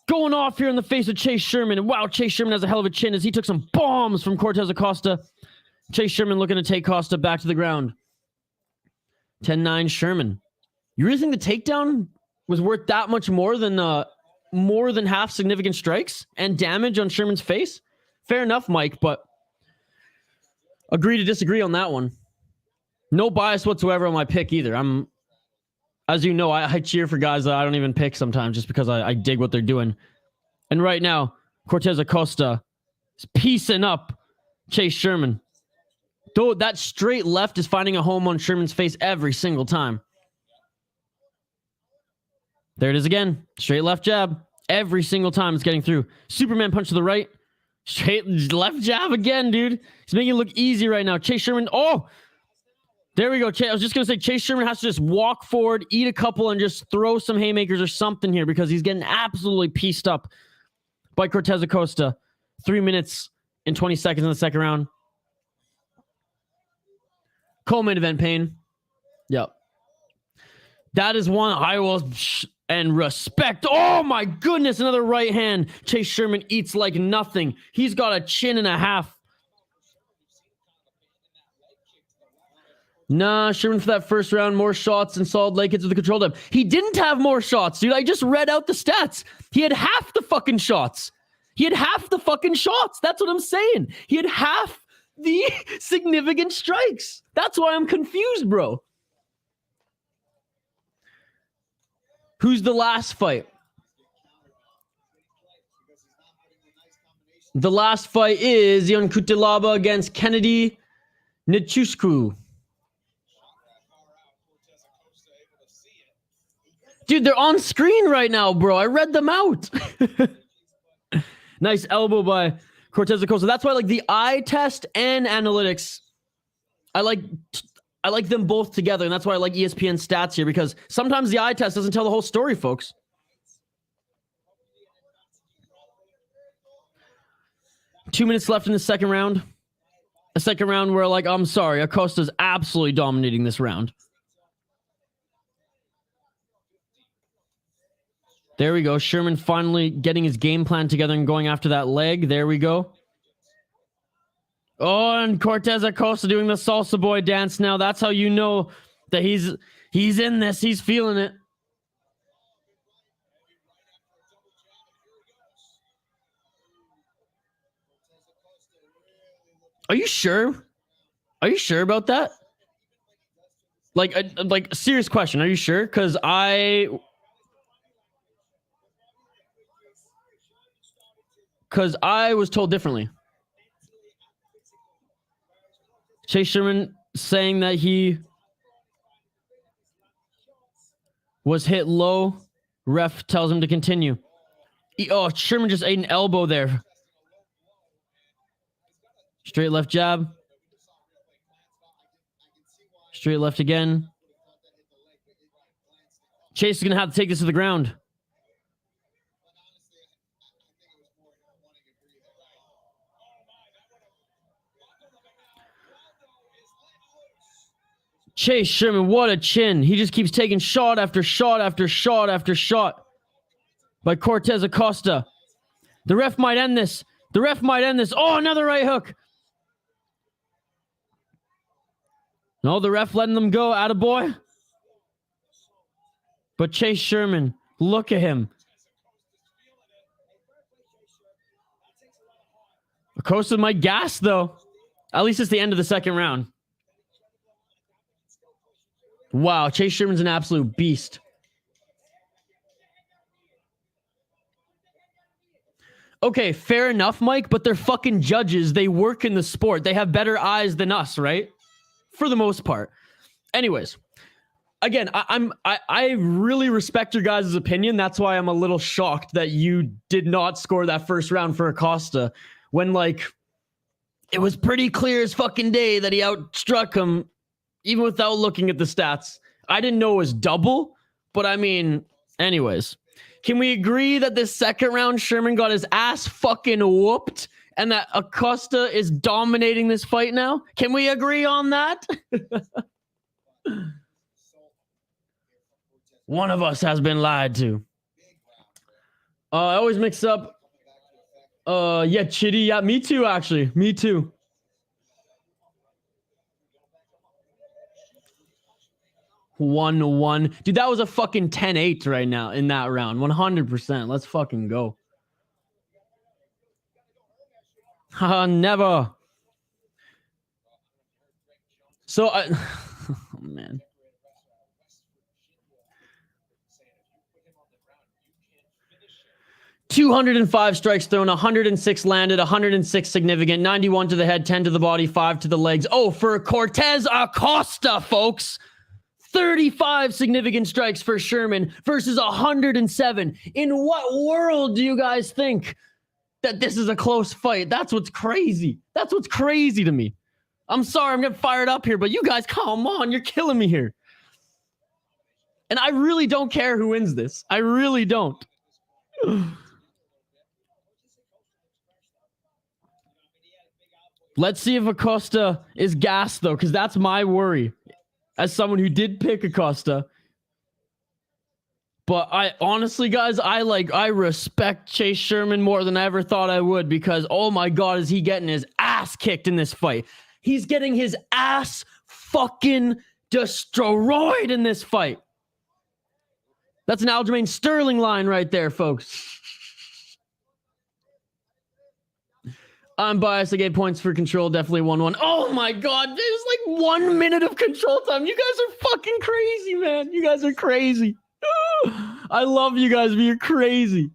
A: Going off here in the face of Chase Sherman. And wow, Chase Sherman has a hell of a chin as he took some bombs from Cortes-Acosta. Chase Sherman looking to take Costa back to the ground. 10-9 Sherman. You really think the takedown was worth that much more than half significant strikes and damage on Sherman's face? Fair enough, Mike, but agree to disagree on that one. No bias whatsoever on my pick either. As you know, I cheer for guys that I don't even pick sometimes just because I dig what they're doing. And right now, Cortes-Acosta is piecing up Chase Sherman. Though that straight left is finding a home on Sherman's face every single time. There it is again. Straight left jab. Every single time it's getting through. Superman punch to the right. Straight left jab again, dude. He's making it look easy right now. Chase Sherman. Oh! There we go. I was just going to say Chase Sherman has to just walk forward, eat a couple, and just throw some haymakers or something here because he's getting absolutely pieced up by Cortes-Acosta. 3 minutes and 20 seconds in the second round. Co-main event pain. Yep. That is one I will and respect. Oh my goodness, another right hand. Chase Sherman eats like nothing. He's got a chin and a half. Nah, Sherman for that first round, more shots and solid leg hits with the control dub. He didn't have more shots, dude. I just read out the stats. He had half the fucking shots. That's what I'm saying. He had half the significant strikes. That's why I'm confused, bro. Who's the last fight? The last fight is Cutelaba against Kennedy Nzechukwu. Dude, they're on screen right now, bro. I read them out. Nice elbow by Cortes-Acosta. That's why I like the eye test and analytics. I like them both together, and that's why I like ESPN stats here, because sometimes the eye test doesn't tell the whole story, folks. Two minutes left in the second round. A second round where, like, I'm sorry, Acosta's absolutely dominating this round. There we go. Sherman finally getting his game plan together and going after that leg. There we go. Oh, and Cortes-Acosta doing the salsa boy dance now. That's how you know that he's in this. He's feeling it. Are you sure? Are you sure about that? Like serious question. Are you sure? Because I was told differently. Chase Sherman saying that he was hit low. Ref tells him to continue. Oh, Sherman just ate an elbow there. Straight left jab. Straight left again. Chase is going to have to take this to the ground. Chase Sherman, what a chin. He just keeps taking shot after shot after shot after shot by Cortes-Acosta. The ref might end this. Oh, another right hook. No, the ref letting them go. Attaboy. But Chase Sherman, look at him. Acosta might gas, though. At least it's the end of the second round. Wow, Chase Sherman's an absolute beast. Okay, fair enough, Mike, but they're fucking judges. They work in the sport. They have better eyes than us, right? For the most part. Anyways, again, I really respect your guys' opinion. That's why I'm a little shocked that you did not score that first round for Acosta when, like, it was pretty clear as fucking day that he outstruck him even without looking at the stats. I didn't know it was double, but I mean, anyways. Can we agree that this second round Sherman got his ass fucking whooped and that Acosta is dominating this fight now? Can we agree on that? One of us has been lied to. I always mix up. Yeah, Chitty. Yeah, me too, actually. Me too. One. Dude, that was a fucking 10-8 right now in that round. 100%. Let's fucking go. Never. So man. 205 strikes thrown, 106 landed, 106 significant, 91 to the head, 10 to the body, 5 to the legs. Oh, for Cortes-Acosta, folks. 35 significant strikes for Sherman versus 107. In what world do you guys think that this is a close fight? That's what's crazy. That's what's crazy to me. I'm sorry, I'm getting fired up here, but you guys, come on, you're killing me here. And I really don't care who wins this. I really don't. Let's see if Acosta is gassed, though, because that's my worry. As someone who did pick Acosta. But I honestly, guys, I respect Chase Sherman more than I ever thought I would, because, oh my God, is he getting his ass kicked in this fight. He's getting his ass fucking destroyed in this fight. That's an Aljamain Sterling line right there, folks. I'm biased. I gave points for control. Definitely 1-1. Oh my God. There's like 1 minute of control time. You guys are fucking crazy, man. You guys are crazy. I love you guys, but you're crazy.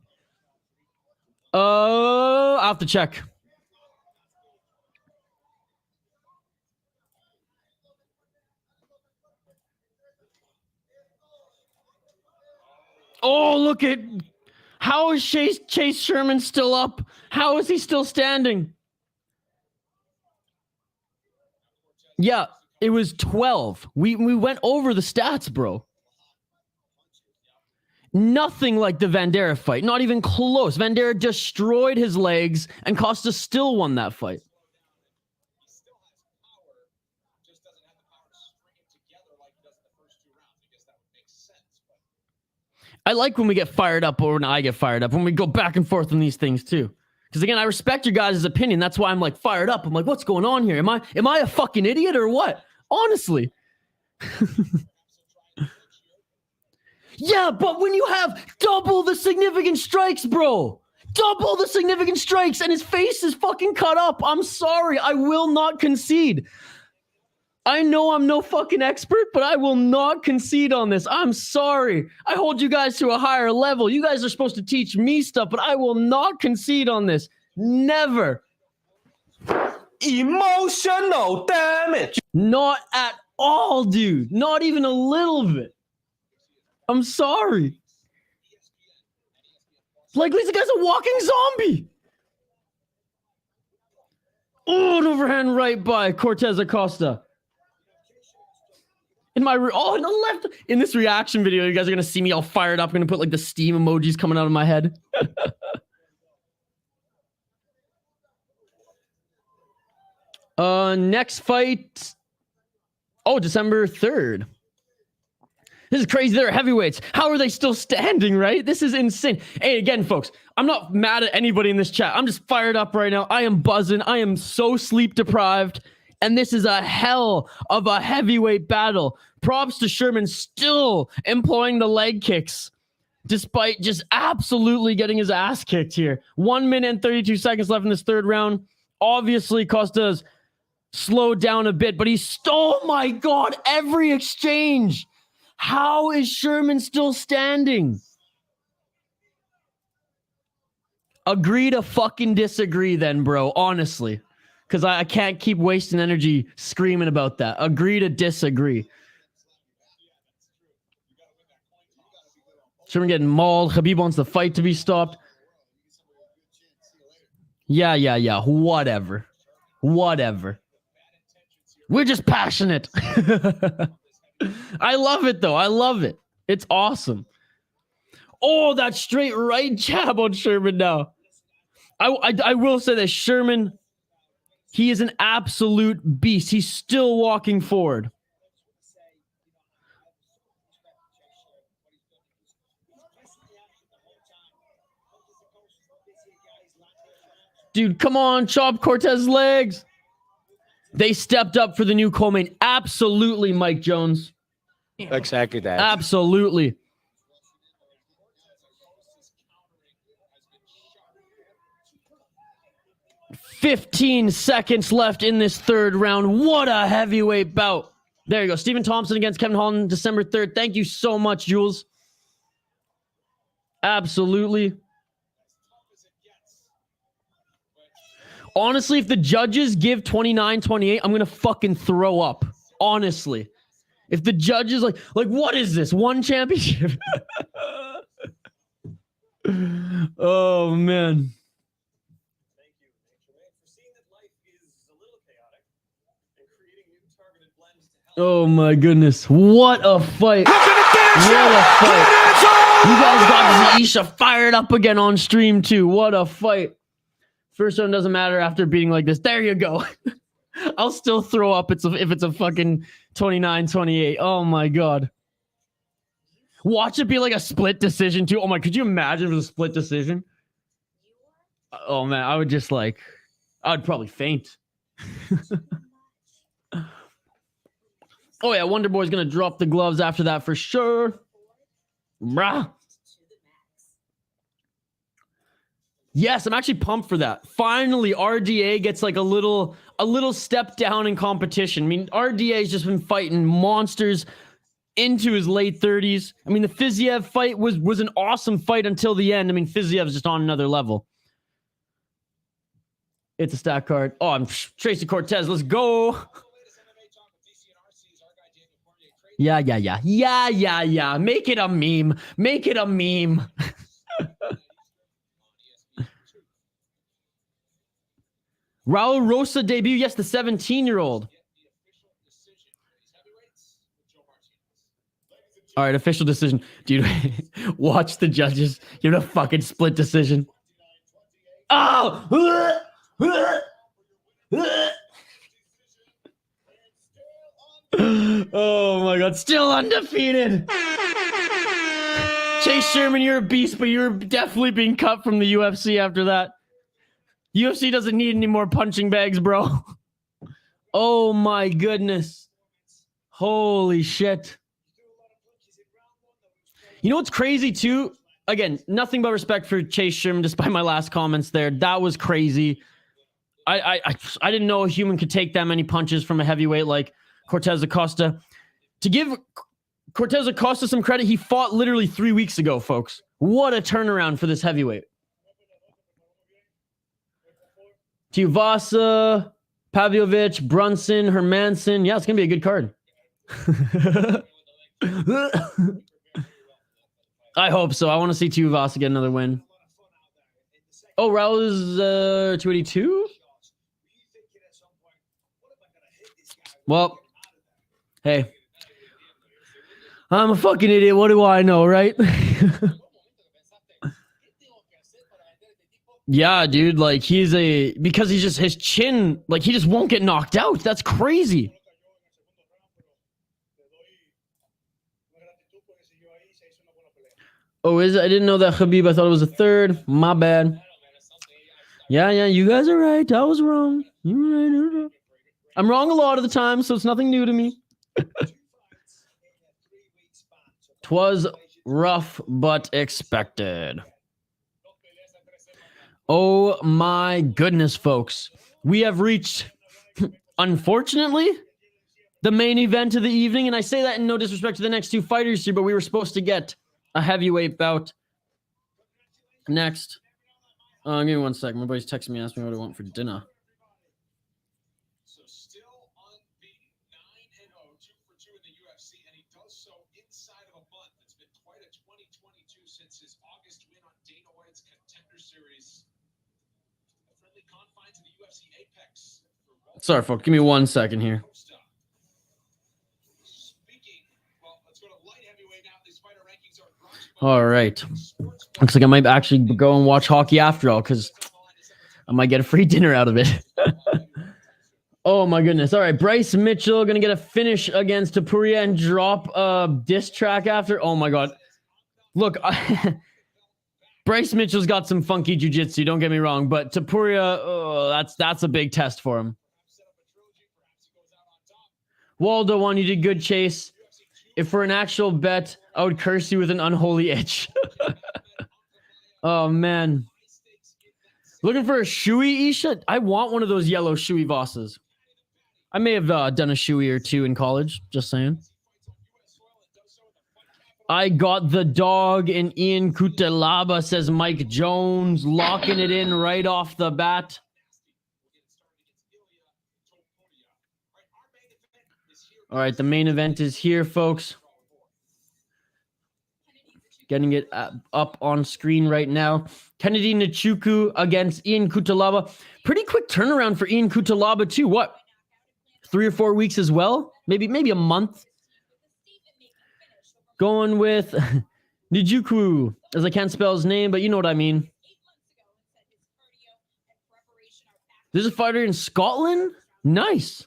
A: I'll have to check. Oh, look at... How is Chase Sherman still up? How is he still standing? Yeah, it was 12. We went over the stats, bro. Nothing like the Vandera fight. Not even close. Vandera destroyed his legs, and Costa still won that fight. I like when we get fired up, or when I get fired up, when we go back and forth on these things too. Because again, I respect your guys' opinion. That's why I'm like fired up. I'm like, what's going on here? Am I a fucking idiot or what? Honestly. Yeah, but when you have double the significant strikes, bro. Double the significant strikes, and his face is fucking cut up. I'm sorry. I will not concede. I know I'm no fucking expert, but I will not concede on this. I'm sorry. I hold you guys to a higher level. You guys are supposed to teach me stuff, but I will not concede on this. Never.
B: Emotional damage.
A: Not at all, dude. Not even a little bit. I'm sorry. Like, this guy's a walking zombie. Oh, an overhand right by Cortes-Acosta. In my in the left, in this reaction video, you guys are gonna see me all fired up. I'm gonna put like the steam emojis coming out of my head. Next fight. Oh, December 3rd. This is crazy. They're heavyweights. How are they still standing, right? This is insane. Hey, again, folks, I'm not mad at anybody in this chat. I'm just fired up right now. I am buzzing. I am so sleep deprived. And this is a hell of a heavyweight battle. Props to Sherman still employing the leg kicks, despite just absolutely getting his ass kicked here. 1 minute and 32 seconds left in this third round. Obviously, Costa's slowed down a bit, but he stole, oh my God, every exchange. How is Sherman still standing? Agree to fucking disagree then, bro, honestly. Because I can't keep wasting energy screaming about that. Agree to disagree. Sherman getting mauled. Khabib wants the fight to be stopped. Yeah. Whatever. We're just passionate. I love it, though. I love it. It's awesome. Oh, that straight right jab on Sherman now. I will say that Sherman... He is an absolute beast. He's still walking forward. Dude, come on, chop Cortes' legs. They stepped up for the new co-main. Absolutely, Mike Jones.
F: Exactly that.
A: Absolutely. "15 seconds left in this third round. What a heavyweight bout. There you go. Stephen Thompson against Kevin Holland, December 3rd. Thank you so much, Jules. Absolutely. Honestly, if the judges give 29-28, I'm going to fucking throw up. Honestly. If the judges like what is this? One championship? Oh, man. Oh, my goodness. What a fight. What a fight. You guys got Zisha fired up again on stream, too. What a fight. First round doesn't matter after beating like this. There you go. I'll still throw up if it's a fucking 29-28. Oh, my God. Watch it be like a split decision, too. Oh, my. Could you imagine if it was a split decision? Oh, man. I would just like... I'd probably faint. Oh, yeah. Wonder Boy's going to drop the gloves after that for sure. Brah. Yes, I'm actually pumped for that. Finally, RDA gets like a little step down in competition. I mean, RDA's just been fighting monsters into his late 30s. I mean, the Fiziev fight was an awesome fight until the end. I mean, Fiziev's just on another level. It's a stack card. Oh, I'm Tracy Cortez. Let's go. Yeah. Make it a meme. Make it a meme. Raul Rosa debut. Yes, the 17-year-old. All right, official decision. Dude, watch the judges. You're in a fucking split decision. Oh! Oh my God, still undefeated. Chase Sherman, you're a beast, but you're definitely being cut from the UFC after that. UFC doesn't need any more punching bags, bro. Oh my goodness. Holy shit. You know what's crazy too? Again, nothing but respect for Chase Sherman, despite my last comments there. That was crazy. I didn't know a human could take that many punches from a heavyweight like Cortes-Acosta. To give Cortes-Acosta some credit, he fought literally 3 weeks ago, folks. What a turnaround for this heavyweight. Tuivasa, Pavlovich, Brunson, Hermanson. Yeah, it's going to be a good card. I hope so. I want to see Tuivasa get another win. Oh, Raul is 282? Well, hey. I'm a fucking idiot. What do I know, right? Yeah, dude. Like, because he's just his chin, like, he just won't get knocked out. That's crazy. Oh, is it? I didn't know that, Khabib. I thought it was a third. My bad. Yeah, you guys are right. I was wrong. You're right. I'm wrong a lot of the time, so it's nothing new to me. Twas rough, but expected. Oh my goodness, folks. We have reached, unfortunately, the main event of the evening. And I say that in no disrespect to the next two fighters here, but we were supposed to get a heavyweight bout next. Give me 1 second. My buddy's texting me, asking me what I want for dinner.
B: So still unbeaten, 9-0, 2 for 2 in the UFC, and he does so inside of a month. It's been quite a 2022 since his August win on Dana White's Contender Series. A friendly confines of the UFC Apex.
A: Sorry, folks. Give me 1 second here. All right. Looks like I might actually go and watch hockey after all, because I might get a free dinner out of it. Oh, my goodness. All right. Bryce Mitchell going to get a finish against Topuria and drop a diss track after. Oh, my God. Look, Bryce Mitchell's got some funky jiu-jitsu. Don't get me wrong. But Topuria, that's a big test for him. Waldo won. You did good, Chase. If for an actual bet, I would curse you with an unholy itch. Oh, man. Looking for a Shui Isha? I want one of those yellow Shui Vasas. I may have done a shoey or two in college. Just saying. I got the dog in Ian Cutelaba, says Mike Jones, locking it in right off the bat. All right, the main event is here, folks. Getting it up on screen right now. Kennedy Nzechukwu against Ian Cutelaba. Pretty quick turnaround for Ian Cutelaba too. What? 3 or 4 weeks as well? Maybe a month. Going with Nzechukwu, as I can't spell his name, but you know what I mean. There's a fighter in Scotland? Nice.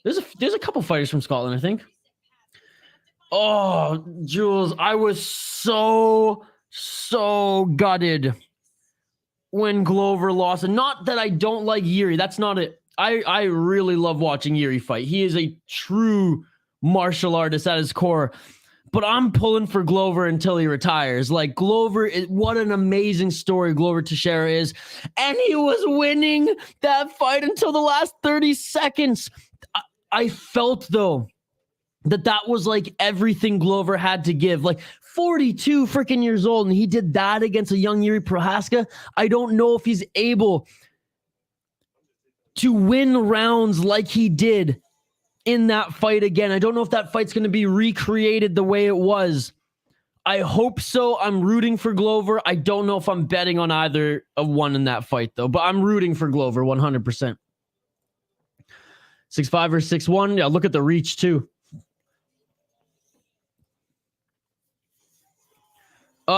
A: There's a couple fighters from Scotland, I think. Oh, Jules, I was so gutted when Glover lost. And not that I don't like Yuri. That's not it. I really love watching Yuri fight. He is a true martial artist at his core. But I'm pulling for Glover until he retires. Like, Glover, what an amazing story Glover Teixeira is. And he was winning that fight until the last 30 seconds. I felt, though, that was like everything Glover had to give. Like, 42 freaking years old, and he did that against a young Yuri Prochazka. I don't know if he's able to win rounds like he did in that fight again. I don't know if that fight's going to be recreated the way it was. I hope so. I'm rooting for Glover. I don't know if I'm betting on either of one in that fight, though, but I'm rooting for Glover 100%. 6'5" or 6'1". Yeah, look at the reach, too.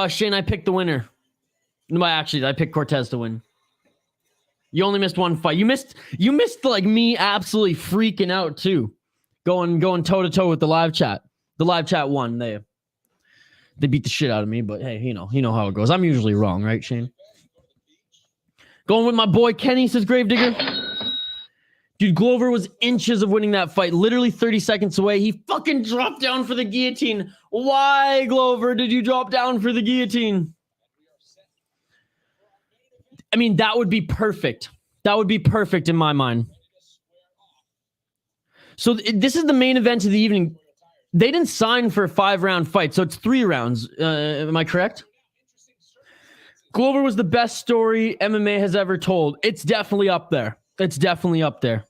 A: Shane, I picked the winner. No, actually, I picked Cortez to win. You only missed one fight. You missed like me absolutely freaking out too. Going toe to toe with the live chat. The live chat won. They beat the shit out of me, but hey, you know how it goes. I'm usually wrong, right, Shane? Going with my boy Kenny, says Gravedigger. Dude, Glover was inches of winning that fight. Literally 30 seconds away. He fucking dropped down for the guillotine. Why, Glover, did you drop down for the guillotine? I mean, that would be perfect. That would be perfect in my mind. So this is the main event of the evening. They didn't sign for a 5-round fight, so it's 3 rounds. Am I correct? Glover was the best story MMA has ever told. It's definitely up there. It's definitely up there.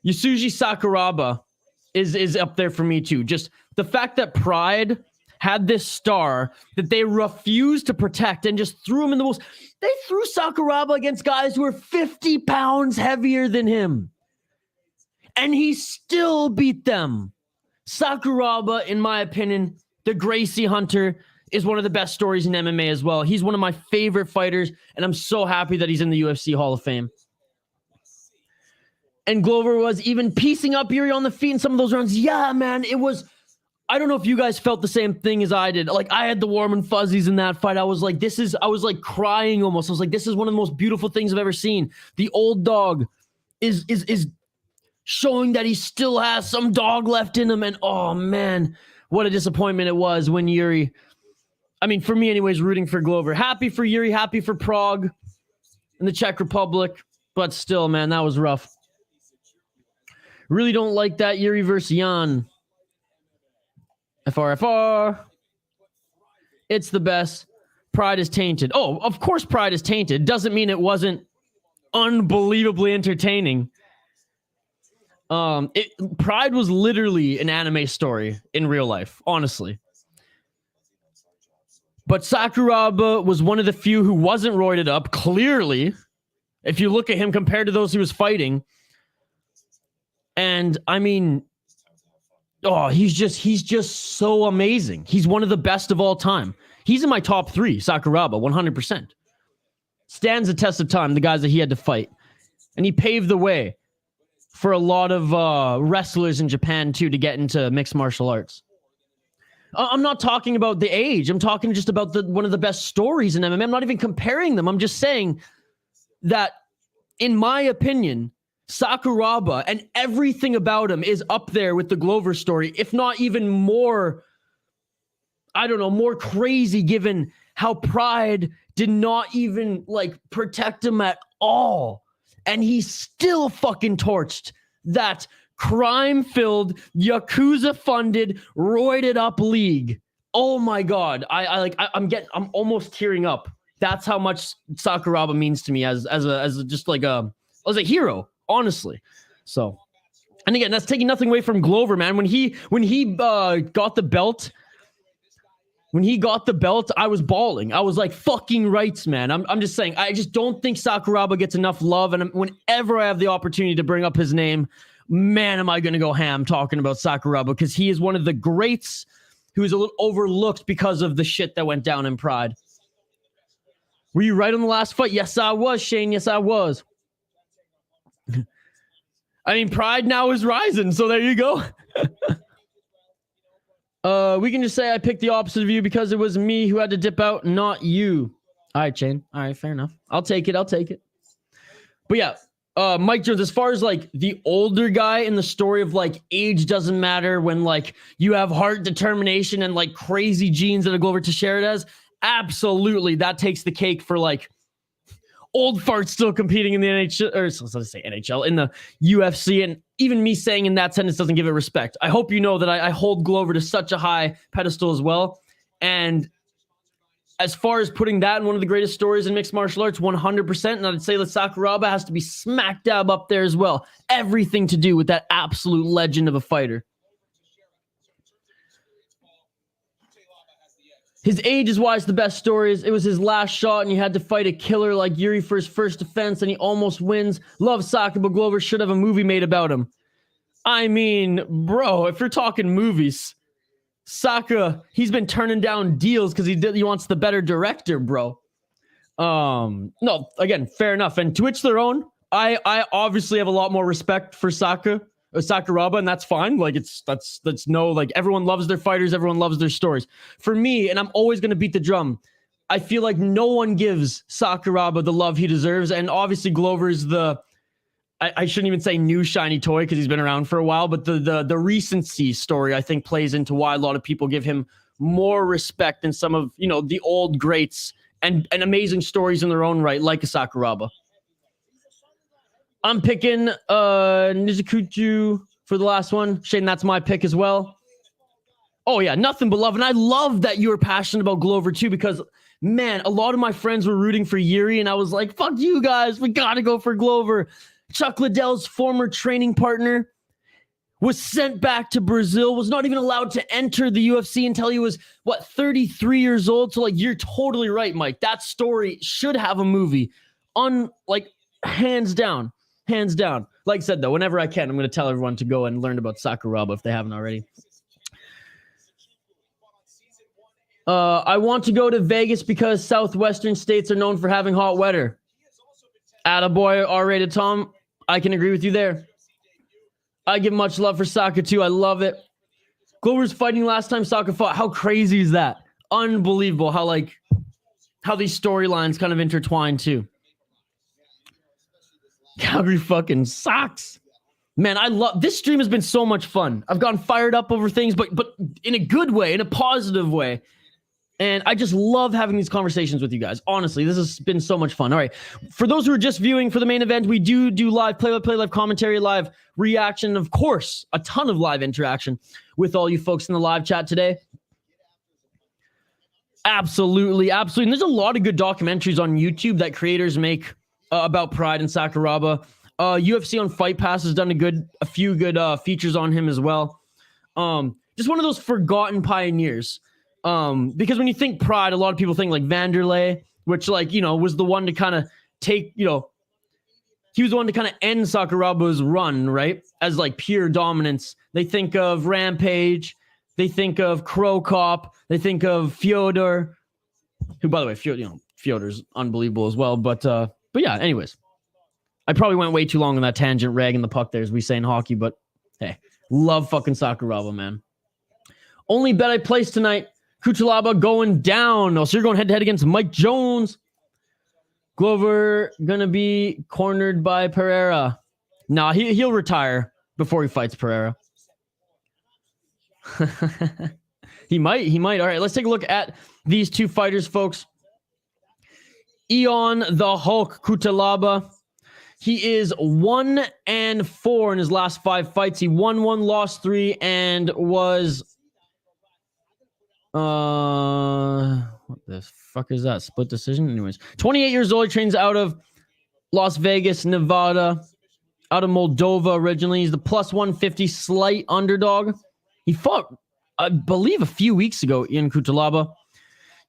A: Yasuji Sakuraba is up there for me too. Just the fact that Pride had this star that they refused to protect and just threw him in the most. They threw Sakuraba against guys who were 50 pounds heavier than him. And he still beat them. Sakuraba, in my opinion, the Gracie Hunter, is one of the best stories in MMA as well. He's one of my favorite fighters, and I'm so happy that he's in the UFC Hall of Fame. And Glover was even piecing up Yuri on the feet in some of those rounds. Yeah, man, it was... I don't know if you guys felt the same thing as I did. Like, I had the warm and fuzzies in that fight. I was like crying almost. I was like, this is one of the most beautiful things I've ever seen. The old dog is showing that he still has some dog left in him. And oh man, what a disappointment it was when Yuri, I mean, for me anyways, rooting for Glover. Happy for Yuri, happy for Prague in the Czech Republic. But still, man, that was rough. Really don't like that Yuri versus Jan. FR. It's the best. Pride is tainted. Oh, of course Pride is tainted. Doesn't mean it wasn't unbelievably entertaining. Pride was literally an anime story in real life, honestly. But Sakuraba was one of the few who wasn't roided up, clearly. If you look at him compared to those he was fighting. And, I mean... Oh, he's just so amazing. He's one of the best of all time. He's in my top 3, Sakuraba, 100%. Stands the test of time, the guys that he had to fight. And he paved the way for a lot of wrestlers in Japan, too, to get into mixed martial arts. I'm not talking about the age. I'm talking just about one of the best stories in MMA. I'm not even comparing them. I'm just saying that, in my opinion... Sakuraba and everything about him is up there with the Glover story, if not even more, I don't know, more crazy given how Pride did not even like protect him at all. And he still fucking torched that crime-filled, Yakuza-funded, roided-up league. Oh my God. I'm almost tearing up. That's how much Sakuraba means to me as a hero, honestly. So, and again, that's taking nothing away from Glover, man. When he got the belt, I was bawling. I was like, fucking rights, man. I'm just saying, I just don't think Sakuraba gets enough love. And whenever I have the opportunity to bring up his name, man, am I going to go ham talking about Sakuraba, because he is one of the greats who is a little overlooked because of the shit that went down in Pride. Were you right on the last fight? Yes, I was, Shane. Yes, I was. I mean, Pride now is rising, so there you go. We can just say I picked the opposite of you because it was me who had to dip out, not you. All right, Shane. All right, fair enough. I'll take it. But yeah, Mike Jones, as far as like the older guy in the story of like age doesn't matter when like you have heart, determination, and like crazy genes that go over to Teixeira, absolutely, that takes the cake for like old farts still competing in the NHL, or let's say NHL, in the UFC, and even me saying in that sentence doesn't give it respect. I hope you know that I hold Glover to such a high pedestal as well. And as far as putting that in one of the greatest stories in mixed martial arts, 100%, and I'd say that Sakuraba has to be smack dab up there as well. Everything to do with that absolute legend of a fighter. His age is why it's the best stories. It was his last shot, and you had to fight a killer like Yuri for his first defense, and he almost wins. Love Saka, but Glover should have a movie made about him. I mean, bro, if you're talking movies, Saka, he's been turning down deals because he wants the better director, bro. No, again, fair enough. And to each their own. I obviously have a lot more respect for Sakuraba, and that's fine. Like that's no, like, everyone loves their fighters, everyone loves their stories. For me, and I'm always going to beat the drum, I feel like no one gives Sakuraba the love he deserves, and obviously Glover's I shouldn't even say new shiny toy because he's been around for a while, but the recency story, I think, plays into why a lot of people give him more respect than some of, the old greats and amazing stories in their own right, like a Sakuraba. I'm picking Nzechukwu for the last one. Shane, that's my pick as well. Oh, yeah, nothing but love. And I love that you were passionate about Glover, too, because, man, a lot of my friends were rooting for Yuri, and I was like, fuck you guys. We got to go for Glover. Chuck Liddell's former training partner was sent back to Brazil, was not even allowed to enter the UFC until he was, 33 years old? So, you're totally right, Mike. That story should have a movie. Hands down. Hands down. Like I said, though, whenever I can, I'm going to tell everyone to go and learn about Sakuraba if they haven't already. I want to go to Vegas because southwestern states are known for having hot weather. Attaboy, R-rated Tom. I can agree with you there. I give much love for Saka, too. I love it. Glover's fighting last time Saka fought. How crazy is that? Unbelievable how these storylines kind of intertwine, too. Calgary fucking sucks. Man, I love this stream. Has been so much fun. I've gotten fired up over things, but in a good way, in a positive way. And I just love having these conversations with you guys. Honestly, this has been so much fun. All right. For those who are just viewing for the main event, we do live play-by-play, live commentary, live reaction. Of course, a ton of live interaction with all you folks in the live chat today. Absolutely. And there's a lot of good documentaries on YouTube that creators make about Pride and Sakuraba. UFC on Fight Pass has done a few good features on him as well. Just one of those forgotten pioneers. Because when you think Pride, a lot of people think like Vanderlei, which was the one to kind of take, he was the one to kind of end Sakuraba's run, right? As pure dominance. They think of Rampage. They think of Crow Cop. They think of Fyodor, who, by the way, Fyodor's unbelievable as well. But yeah, anyways, I probably went way too long on that tangent, ragging the puck there, as we say in hockey, but hey, love fucking Sakuraba, man. Only bet I placed tonight, Cutelaba going down. Oh, so you're going head-to-head against Mike Jones. Glover gonna be cornered by Pereira. Nah, he'll retire before he fights Pereira. He might. All right, let's take a look at these two fighters, folks. Eon the Hulk Cutelaba. He is 1-4 in his last 5 fights. He won 1, lost 3, and was what the fuck is that? Split decision? Anyways, 28 years old. He trains out of Las Vegas, Nevada, out of Moldova originally. He's the plus 150 slight underdog. He fought, I believe, a few weeks ago in Cutelaba.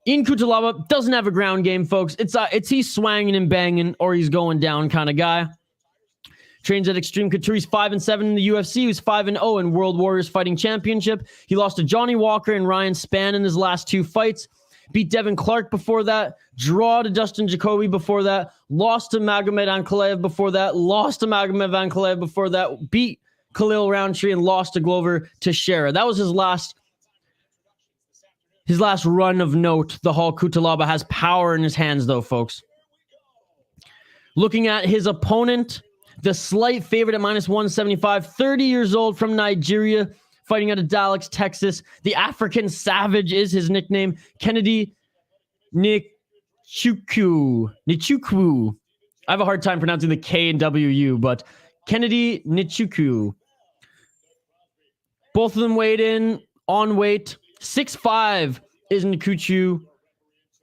A: In Cutelaba, doesn't have a ground game, folks. It's he's swanging and banging or he's going down kind of guy. Trains at Extreme Couture. He's 5-7 in the UFC. He was 5-0 in World Warriors Fighting Championship. He lost to Johnny Walker and Ryan Spann in his last 2 fights. Beat Devin Clark before that. Draw to Dustin Jacoby before that. Lost to Magomed Ankalaev before that. Lost to Magomed Ankalaev before that. Beat Khalil Roundtree and lost to Glover Teixeira. That was his last run of note. The Hall Cutelaba has power in his hands, though, folks. Looking at his opponent, the slight favorite at minus 175, 30 years old from Nigeria, fighting out of Dallas, Texas. The African Savage is his nickname. Kennedy Nzechukwu. I have a hard time pronouncing the K and WU, but Kennedy Nzechukwu. Both of them weighed in on weight. 6'5" is Nzechukwu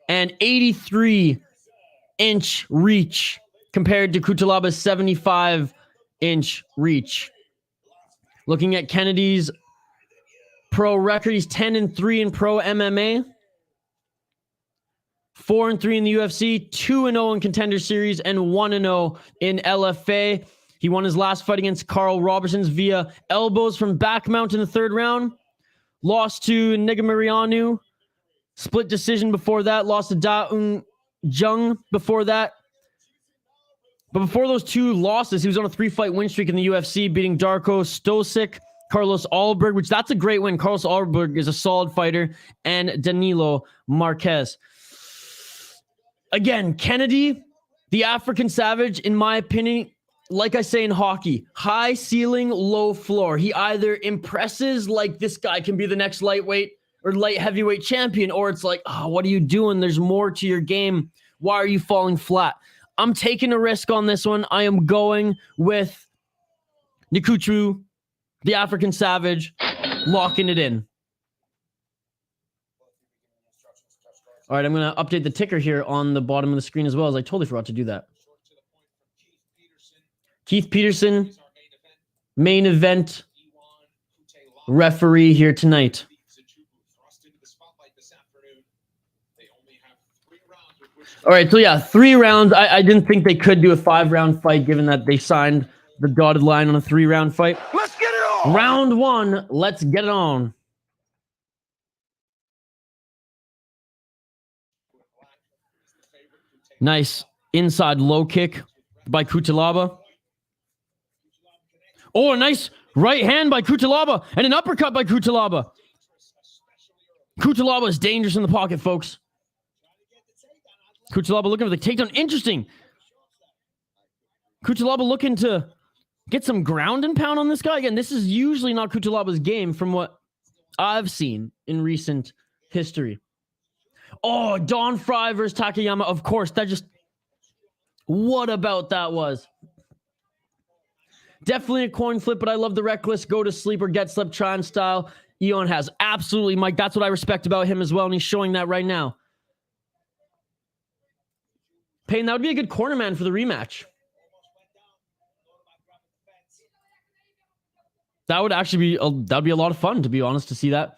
A: and 83-inch reach compared to Cutelaba's 75-inch reach. Looking at Kennedy's pro record, he's 10-3 in pro MMA, 4-3 in the UFC, 2-0 in Contender Series, and 1-0 in LFA. He won his last fight against Carl Robertsons via elbows from back mount in the 3rd round. Lost to Negamarianu. Split decision before that. Lost to Da-Un Jung before that. But before those 2 losses, he was on a 3-fight win streak in the UFC, beating Darko Stosic, Carlos Alberg, which that's a great win. Carlos Alberg is a solid fighter, and Danilo Marquez. Again, Kennedy, the African Savage, in my opinion, like I say in hockey, high ceiling, low floor. He either impresses like this guy can be the next lightweight or light heavyweight champion, or it's like, oh, what are you doing? There's more to your game. Why are you falling flat? I'm taking a risk on this one. I am going with Nzechukwu, the African Savage, locking it in. All right, I'm going to update the ticker here on the bottom of the screen as well, as I totally forgot to do that. Keith Peterson, main event referee here tonight. All right, so yeah, 3 rounds. I didn't think they could do a 5-round fight, given that they signed the dotted line on a 3-round fight.
C: Let's get it on.
A: Round 1, let's get it on. Nice inside low kick by Cutelaba. Oh, a nice right hand by Cutelaba and an uppercut by Cutelaba. Cutelaba is dangerous in the pocket, folks. Cutelaba looking for the takedown. Interesting. Cutelaba looking to get some ground and pound on this guy. Again, this is usually not Cutelaba's game from what I've seen in recent history. Oh, Don Fry versus Takayama. Of course, that just... What about that was? Definitely a coin flip, but I love the reckless go to sleep or get slept try style Eon has. Absolutely, Mike. That's what I respect about him as well, and he's showing that right now. Payne, that would be a good corner man for the rematch. That would actually be that'd be a lot of fun, to be honest, to see that.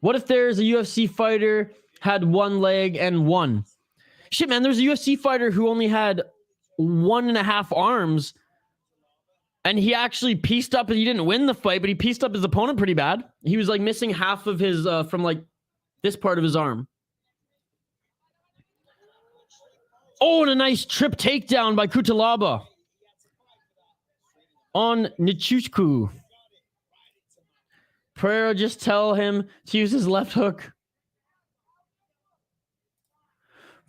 A: What if there's a UFC fighter had 1 leg and 1? Shit, man, there's a UFC fighter who only had 1.5 arms, and he actually pieced up. He didn't win the fight, but he pieced up his opponent pretty bad. He was like missing half of his from like this part of his arm. Oh, and a nice trip takedown by Cutelaba on Nzechukwu. Pereira just tell him to use his left hook.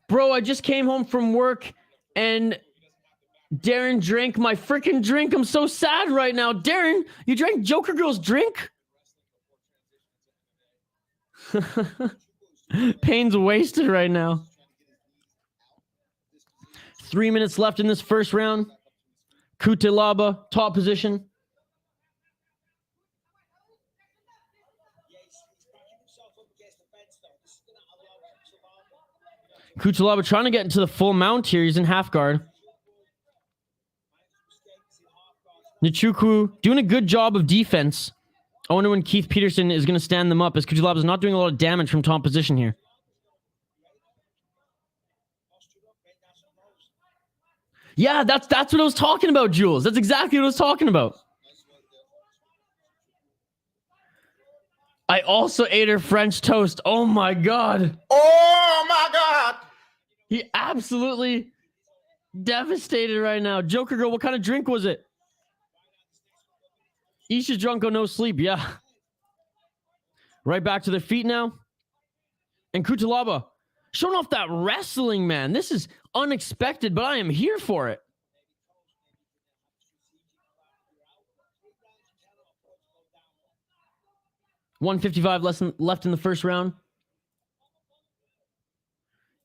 A: Bro, I just came home from work and Darren drank my freaking drink. I'm so sad right now. Darren, you drank Joker Girl's drink? Payne's wasted right now. 3 minutes left in this first round. Cutelaba, top position. Cutelaba trying to get into the full mount here. He's in half guard. Nzechukwu doing a good job of defense. I wonder when Keith Peterson is going to stand them up, as Cutelaba is not doing a lot of damage from top position here. Yeah, that's what I was talking about, Jules. That's exactly what I was talking about. I also ate her French toast. Oh my God.
C: Oh my God.
A: He absolutely devastated right now. Joker girl, what kind of drink was it? Isha's drunk on no sleep. Yeah. Right back to their feet now. And Cutelaba showing off that wrestling, man. This is unexpected, but I am here for it. $155 left in the first round.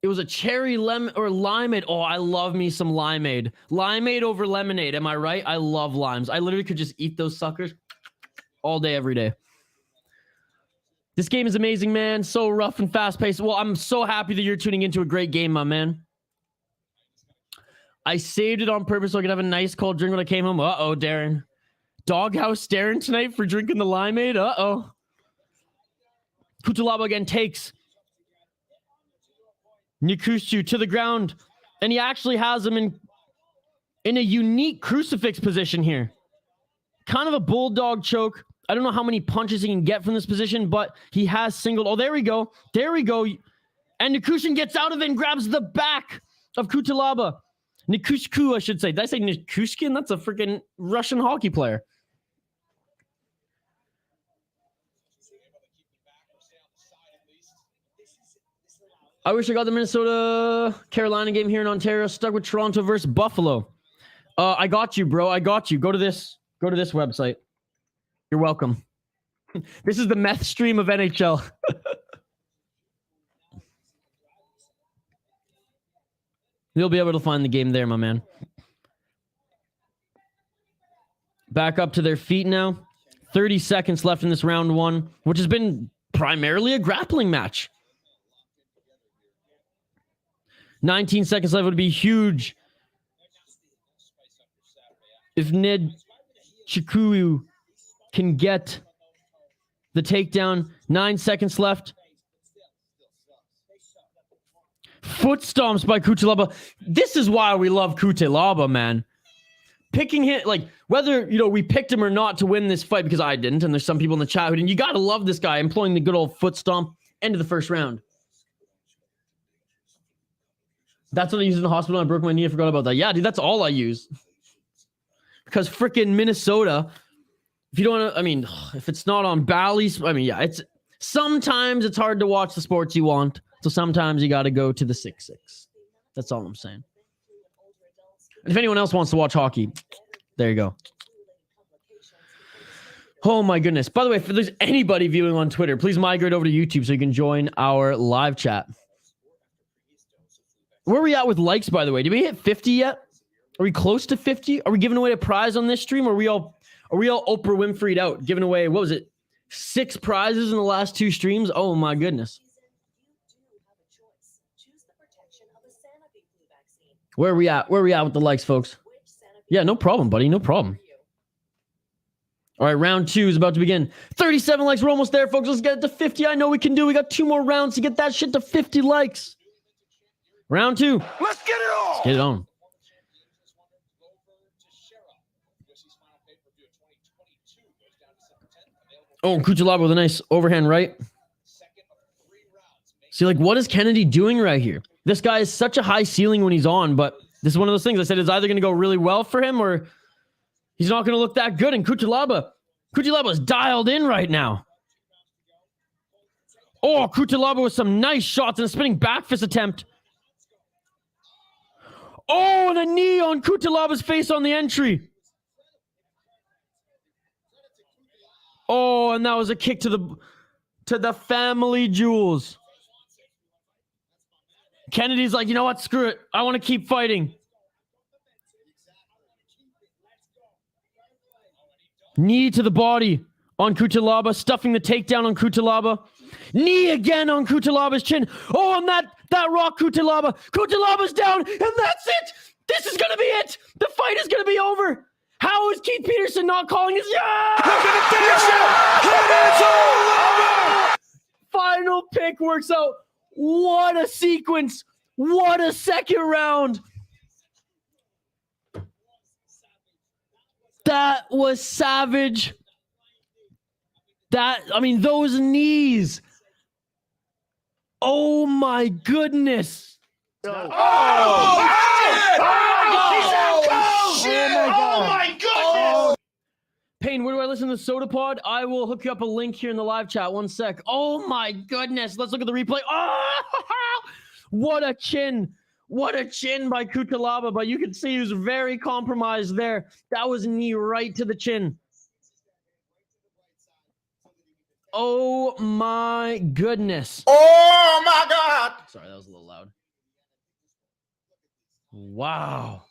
A: It was a cherry lemon or limeade. Oh, I love me some limeade. Limeade over lemonade. Am I right? I love limes. I literally could just eat those suckers all day, every day. This game is amazing, man. So rough and fast paced. Well, I'm so happy that you're tuning into a great game, my man. I saved it on purpose so I could have a nice cold drink when I came home. Uh-oh, Darren. Doghouse Darren tonight for drinking the limeade. Uh-oh. Cutelaba again takes Nzechukwu to the ground. And he actually has him in a unique crucifix position here. Kind of a bulldog choke. I don't know how many punches he can get from this position, but he has singled. Oh, there we go. There we go. And Nzechukwu gets out of it and grabs the back of Cutelaba. Nzechukwu, I should say. Did I say Nzechukwu? That's a freaking Russian hockey player. I wish I got the Minnesota-Carolina game here in Ontario. Stuck with Toronto versus Buffalo. I got you, bro. I got you. Go to this website. You're welcome. This is the meth stream of NHL. You'll be able to find the game there, my man. Back up to their feet now. 30 seconds left in this round one, which has been primarily a grappling match. 19 seconds left would be huge if Nzechukwu can get the takedown. 9 seconds left. Foot stomps by Cutelaba. This is why we love Cutelaba, man. Picking him, like, whether, we picked him or not to win this fight, because I didn't, and there's some people in the chat who didn't. You got to love this guy employing the good old foot stomp. End of the first round. That's what I used in the hospital. I broke my knee. I forgot about that. Yeah, dude, that's all I use. Because freaking Minnesota, if you don't want to, if it's not on Bally's, sometimes it's hard to watch the sports you want. So sometimes you got to go to the 6-6. That's all I'm saying. And if anyone else wants to watch hockey, there you go. Oh my goodness. By the way, if there's anybody viewing on Twitter, please migrate over to YouTube so you can join our live chat. Where are we at with likes, by the way? Did we hit 50 yet? Are we close to 50? Are we giving away a prize on this stream? Or are we all Oprah Winfrey'd out? Giving away, what was it? 6 prizes in the last 2 streams? Oh my goodness. Where are we at? Where are we at with the likes, folks? Yeah, no problem, buddy. No problem. All right, round 2 is about to begin. 37 likes. We're almost there, folks. Let's get it to 50. I know we can do. We got 2 more rounds to get that shit to 50 likes. Round 2.
C: Let's get it on.
A: Let's get it on. Oh, Cutelaba with a nice overhand right. See, like, what is Kennedy doing right here? This guy is such a high ceiling when he's on, but this is one of those things I said is either going to go really well for him or he's not going to look that good. And Cutelaba is dialed in right now. Oh, Cutelaba with some nice shots and a spinning back fist attempt. Oh, and a knee on Cutelaba's face on the entry. Oh, and that was a kick to the family jewels. Kennedy's like, you know what? Screw it. I want to keep fighting. Knee to the body on Cutelaba, stuffing the takedown on Cutelaba. Knee again on Cutelaba's chin. Oh, on that rock Cutelaba. Cutelaba's down, and that's it. This is going to be it. The fight is going to be over. How is Keith Peterson not calling his... Yeah!
G: Look at the finish! It's all over!
A: Final pick works out. What a sequence. What a second round. That was savage. Those knees. Oh my goodness.
G: Oh my goodness!
A: Payne, where do I listen to the Soda Pod? I will hook you up a link here in the live chat. One sec. Oh my goodness. Let's look at the replay. Oh, what a chin. What a chin by Cutelaba, but you can see he was very compromised there. That was knee right to the chin. Oh my goodness.
G: Oh my God!
A: Sorry, that was a little loud. Wow.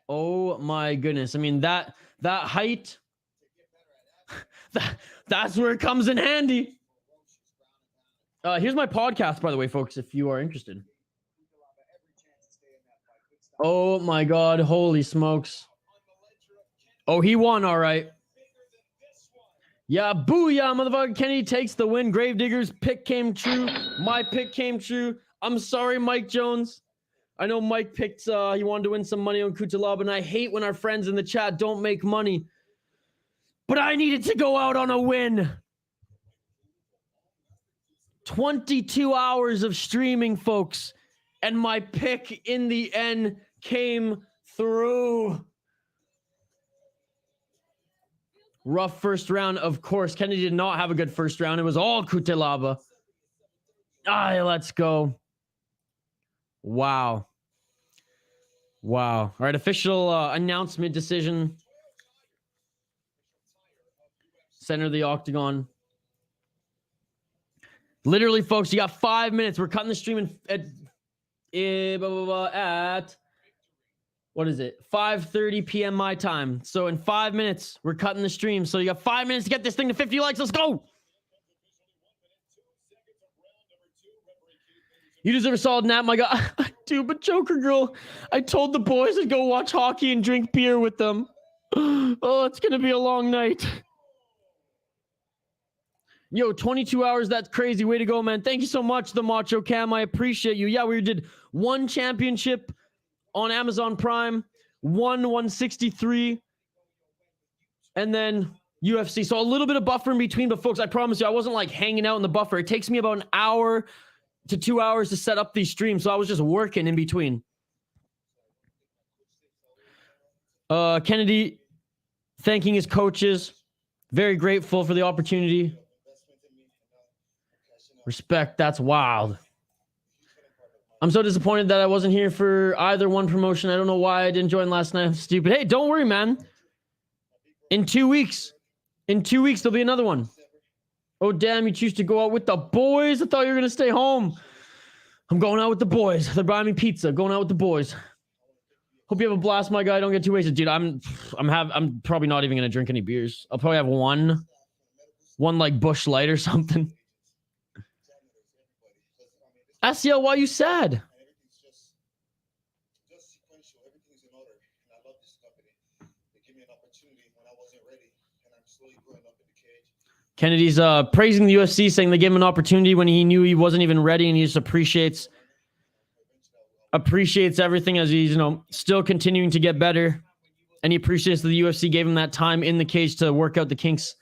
A: Oh my goodness. I mean, that height, that's where it comes in handy. Here's my podcast, by the way, folks, if you are interested. Oh my God. Holy smokes. Oh, he won. All right. Yeah, booyah, motherfucker. Kennedy takes the win. Gravedigger's pick came true. My pick came true. I'm sorry, Mike Jones. I know Mike picked, he wanted to win some money on Cutelaba, and I hate when our friends in the chat don't make money. But I needed to go out on a win. 22 hours of streaming, folks, and my pick in the end came through. Rough first round, of course. Kennedy did not have a good first round. It was all Cutelaba. Let's go. Wow. Wow. All right, official announcement decision. Center of the octagon. Literally, folks, you got 5 minutes. We're cutting the stream at what is it? 5:30 p.m. my time. So in 5 minutes, we're cutting the stream. So you got 5 minutes to get this thing to 50 likes. Let's go. You deserve a solid nap, my God. Dude, but Joker Girl, I told the boys to go watch hockey and drink beer with them. Oh, it's going to be a long night. Yo, 22 hours. That's crazy. Way to go, man. Thank you so much, the Macho Cam. I appreciate you. Yeah, we did one championship on Amazon Prime, 163, and then UFC. So a little bit of buffer in between, but folks, I promise you, I wasn't like hanging out in the buffer. It takes me about an hour to 2 hours to set up these streams, so I was just working in between. Kennedy thanking his coaches. Very grateful for the opportunity. Respect. That's wild. I'm so disappointed that I wasn't here for either one promotion. I don't know why I didn't join last night. I'm stupid. Hey, don't worry, man. In 2 weeks. In 2 weeks, there'll be another one. Oh, damn, you choose to go out with the boys? I thought you were going to stay home. I'm going out with the boys. They're buying me pizza. Going out with the boys. Hope you have a blast, my guy. Don't get too wasted. Dude, I'm probably not even going to drink any beers. I'll probably have one like Busch Light or something. Asiel, why are you sad? Kennedy's praising the UFC, saying they gave him an opportunity when he knew he wasn't even ready, and he just appreciates everything as he's, still continuing to get better. And he appreciates that the UFC gave him that time in the cage to work out the kinks.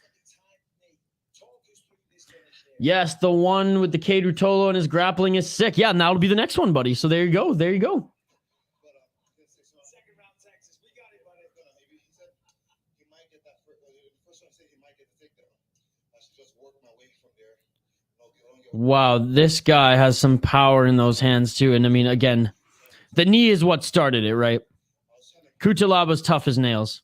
A: Yes, the one with the Cade Rutolo and his grappling is sick. Yeah, and that'll be the next one, buddy. So there you go. There you go. Wow, this guy has some power in those hands too. And I mean, again, the knee is what started it, right? Cutelaba's tough as nails.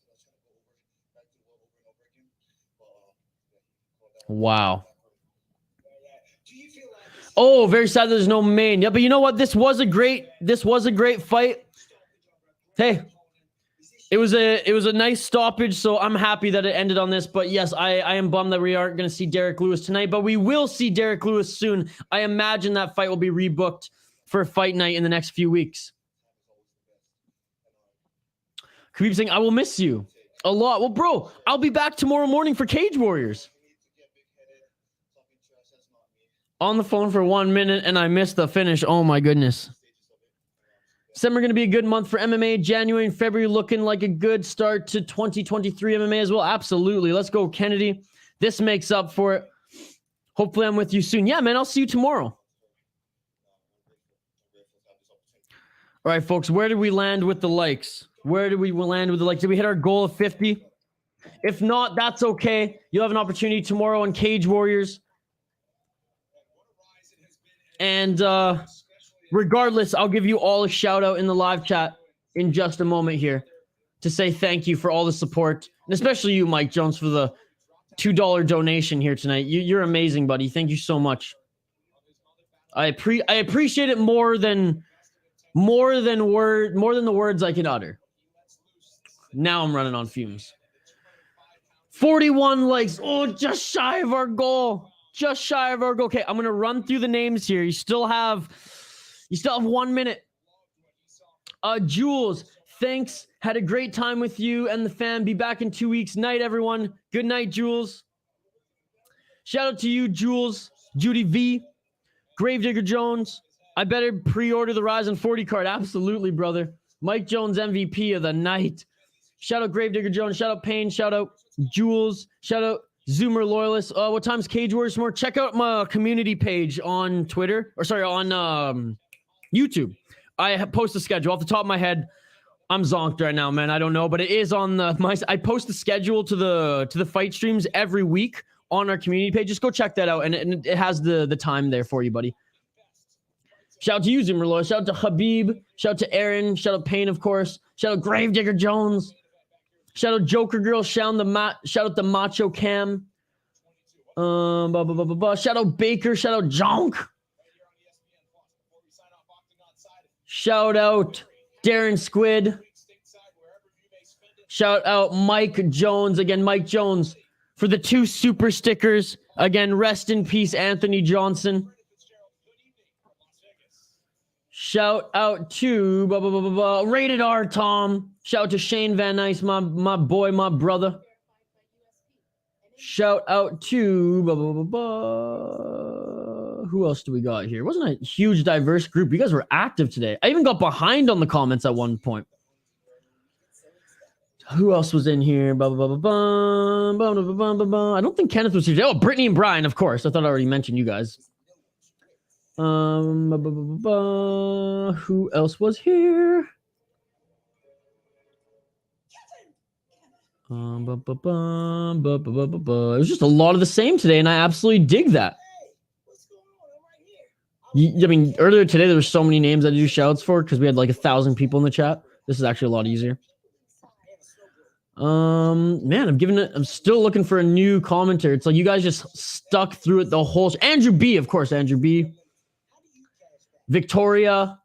A: Wow. Oh, very sad there's no main. Yeah, but you know what? This was a great fight. Hey, It was a nice stoppage, so I'm happy that it ended on this. But yes, I am bummed that we aren't going to see Derrick Lewis tonight, but we will see Derrick Lewis soon. I imagine that fight will be rebooked for a fight night in the next few weeks. Khabib saying, I will miss you a lot. Well, bro, I'll be back tomorrow morning for Cage Warriors. On the phone for 1 minute, and I missed the finish. Oh, my goodness. December going to be a good month for MMA. January and February looking like a good start to 2023 MMA as well. Absolutely. Let's go, Kennedy. This makes up for it. Hopefully I'm with you soon. Yeah, man, I'll see you tomorrow. All right, folks, where did we land with the likes? Where did we land with the likes? Did we hit our goal of 50? If not, that's okay. You'll have an opportunity tomorrow on Cage Warriors. And regardless, I'll give you all a shout out in the live chat in just a moment here to say thank you for all the support, and especially you, Mike Jones, for the $2 donation here tonight. You're amazing, buddy. Thank you so much. I appreciate it more than the words I can utter. Now I'm running on fumes. 41 likes. Oh, just shy of our goal. Just shy of our goal. Okay, I'm gonna run through the names here. You still have 1 minute. Jules, thanks. Had a great time with you and the fam. Be back in 2 weeks. Night, everyone. Good night, Jules. Shout out to you, Jules. Judy V. Gravedigger Jones. I better pre-order the Rise and 40 card. Absolutely, brother. Mike Jones, MVP of the night. Shout out Gravedigger Jones. Shout out Payne. Shout out Jules. Shout out Zoomer Loyalist. What time's Cage Warriors more? Check out my community page on Twitter. On YouTube. I post a schedule. Off the top of my head, I'm zonked right now, man. I don't know, but it is on I post the schedule to the fight streams every week on our community page. Just go check that out, and it has the time there for you, buddy. Shout out to you, Zoomer Loyalist. Shout out to Habib. Shout out to Aaron. Shout out Payne, of course. Shout out Gravedigger Jones. Shout out Joker Girl. Shout out the Macho Cam. Shout out Baker. Shout out Jonk. Shout out Darren Squid. Shout out Mike Jones. Again, Mike Jones for the 2 super stickers. Again, rest in peace, Anthony Johnson. Shout out to Rated R Tom. Shout out to Shane Van Nice, my boy, my brother. Shout out to who else do we got here? Wasn't a huge diverse group. You guys were active today. I even got behind on the comments at one point. Who else was in here? I don't think Kenneth was here today. Oh, Brittany and Brian, of course. I thought I already mentioned you guys. Who else was here? It was just a lot of the same today, and I absolutely dig that. I mean, earlier today there were so many names I do shouts for because we had like 1,000 people in the chat. This is actually a lot easier. Man, I'm still looking for a new commentator. It's like you guys just stuck through it the whole. Andrew B, of course, Andrew B. Victoria.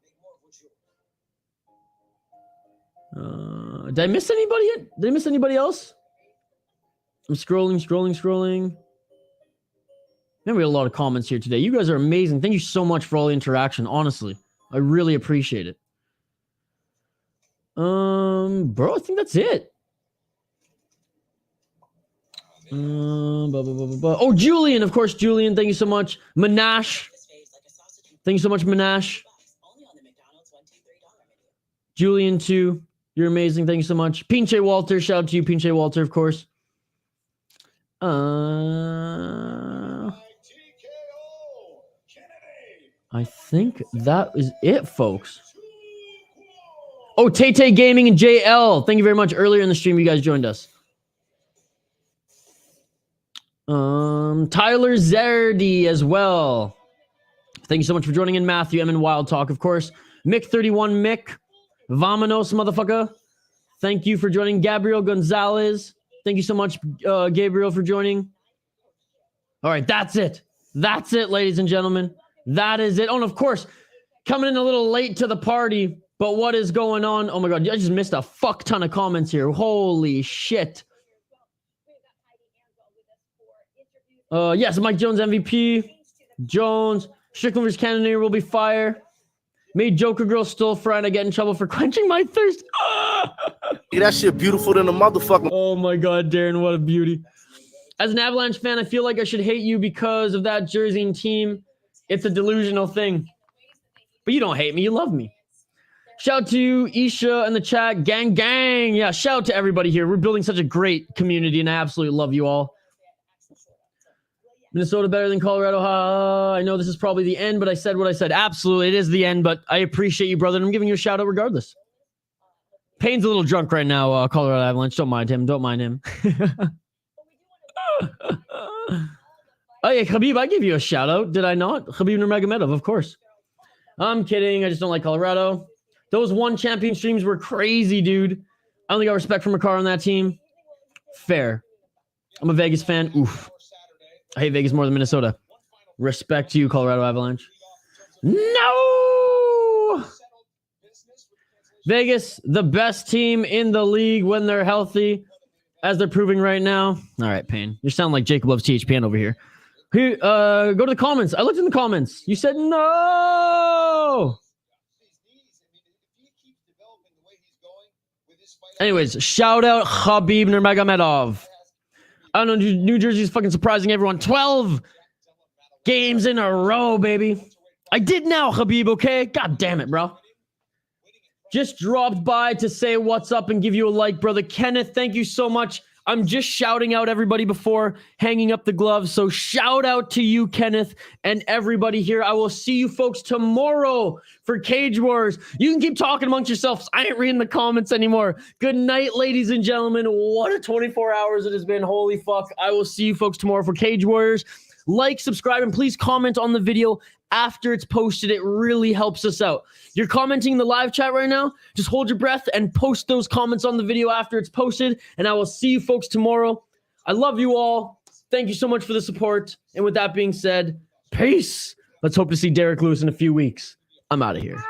A: Did I miss anybody yet? Did I miss anybody else? I'm scrolling. Man, we had a lot of comments here today. You guys are amazing. Thank you so much for all the interaction. Honestly, I really appreciate it. Bro, I think that's it. Oh, Julian, of course, Julian. Thank you so much. Manash. Thank you so much, Manash. Julian, too. You're amazing. Thank you so much. Pinche Walter. Shout out to you, Pinche Walter, of course. I think that is it, folks. Oh, Tay Gaming and JL. Thank you very much. Earlier in the stream, you guys joined us. Tyler Zerdy as well. Thank you so much for joining in, Matthew. M and Wild Talk, of course. Mick31 Mick. Vamonos, motherfucker. Thank you for joining. Gabriel Gonzalez. Thank you so much, Gabriel, for joining. All right, that's it. That's it, ladies and gentlemen. That is it. Oh, and of course, coming in a little late to the party, But what is going on? Oh my God, I just missed a fuck ton of comments here. Holy shit. Yes, Mike Jones MVP. Jones. Strickland vs. Cannonier will be fire. Made Joker Girl stole fried. I get in trouble for quenching my thirst.
C: That shit beautiful than a motherfucker.
A: Oh my God, Darren, what a beauty. As an Avalanche fan, I feel like I should hate you because of that jersey and team. It's a delusional thing. But you don't hate me, you love me. Shout out to Isha in the chat. Gang, gang. Yeah, shout out to everybody here. We're building such a great community, and I absolutely love you all. Minnesota better than Colorado. I know this is probably the end, but I said what I said. Absolutely, it is the end, but I appreciate you, brother, and I'm giving you a shout out regardless. Payne's a little drunk right now, Colorado Avalanche. Don't mind him. Don't mind him. Oh, yeah, Khabib, I gave you a shout out. Did I not? Khabib Nurmagomedov, of course. I'm kidding. I just don't like Colorado. Those one champion streams were crazy, dude. I only got respect from Makar on that team. Fair. I'm a Vegas fan. Oof. I hate Vegas more than Minnesota. Respect to you, Colorado Avalanche. No! Vegas, the best team in the league when they're healthy, as they're proving right now. All right, Payne. You sound like Jacob loves THPN over here. Here, go to the comments. I looked in the comments. You said no! Anyways, shout out Khabib Nurmagomedov. I don't know, New Jersey's fucking surprising everyone. 12 games in a row, baby. I did now, Khabib, okay? God damn it, bro. Just dropped by to say what's up and give you a like, brother. Kenneth, thank you so much. I'm just shouting out everybody before hanging up the gloves. So shout out to you, Kenneth, and everybody here. I will see you folks tomorrow for Cage Wars. You can keep talking amongst yourselves. I ain't reading the comments anymore. Good night, ladies and gentlemen. What a 24 hours it has been. Holy fuck. I will see you folks tomorrow for Cage Warriors. Like, subscribe, and please comment on the video after it's posted. It really helps us out. You're commenting in the live chat right now. Just hold your breath and post those comments on the video after it's posted, and I will see you folks tomorrow. I love you all. Thank you so much for the support. And with that being said, peace. Let's hope to see Derrick Lewis in a few weeks. I'm out of here.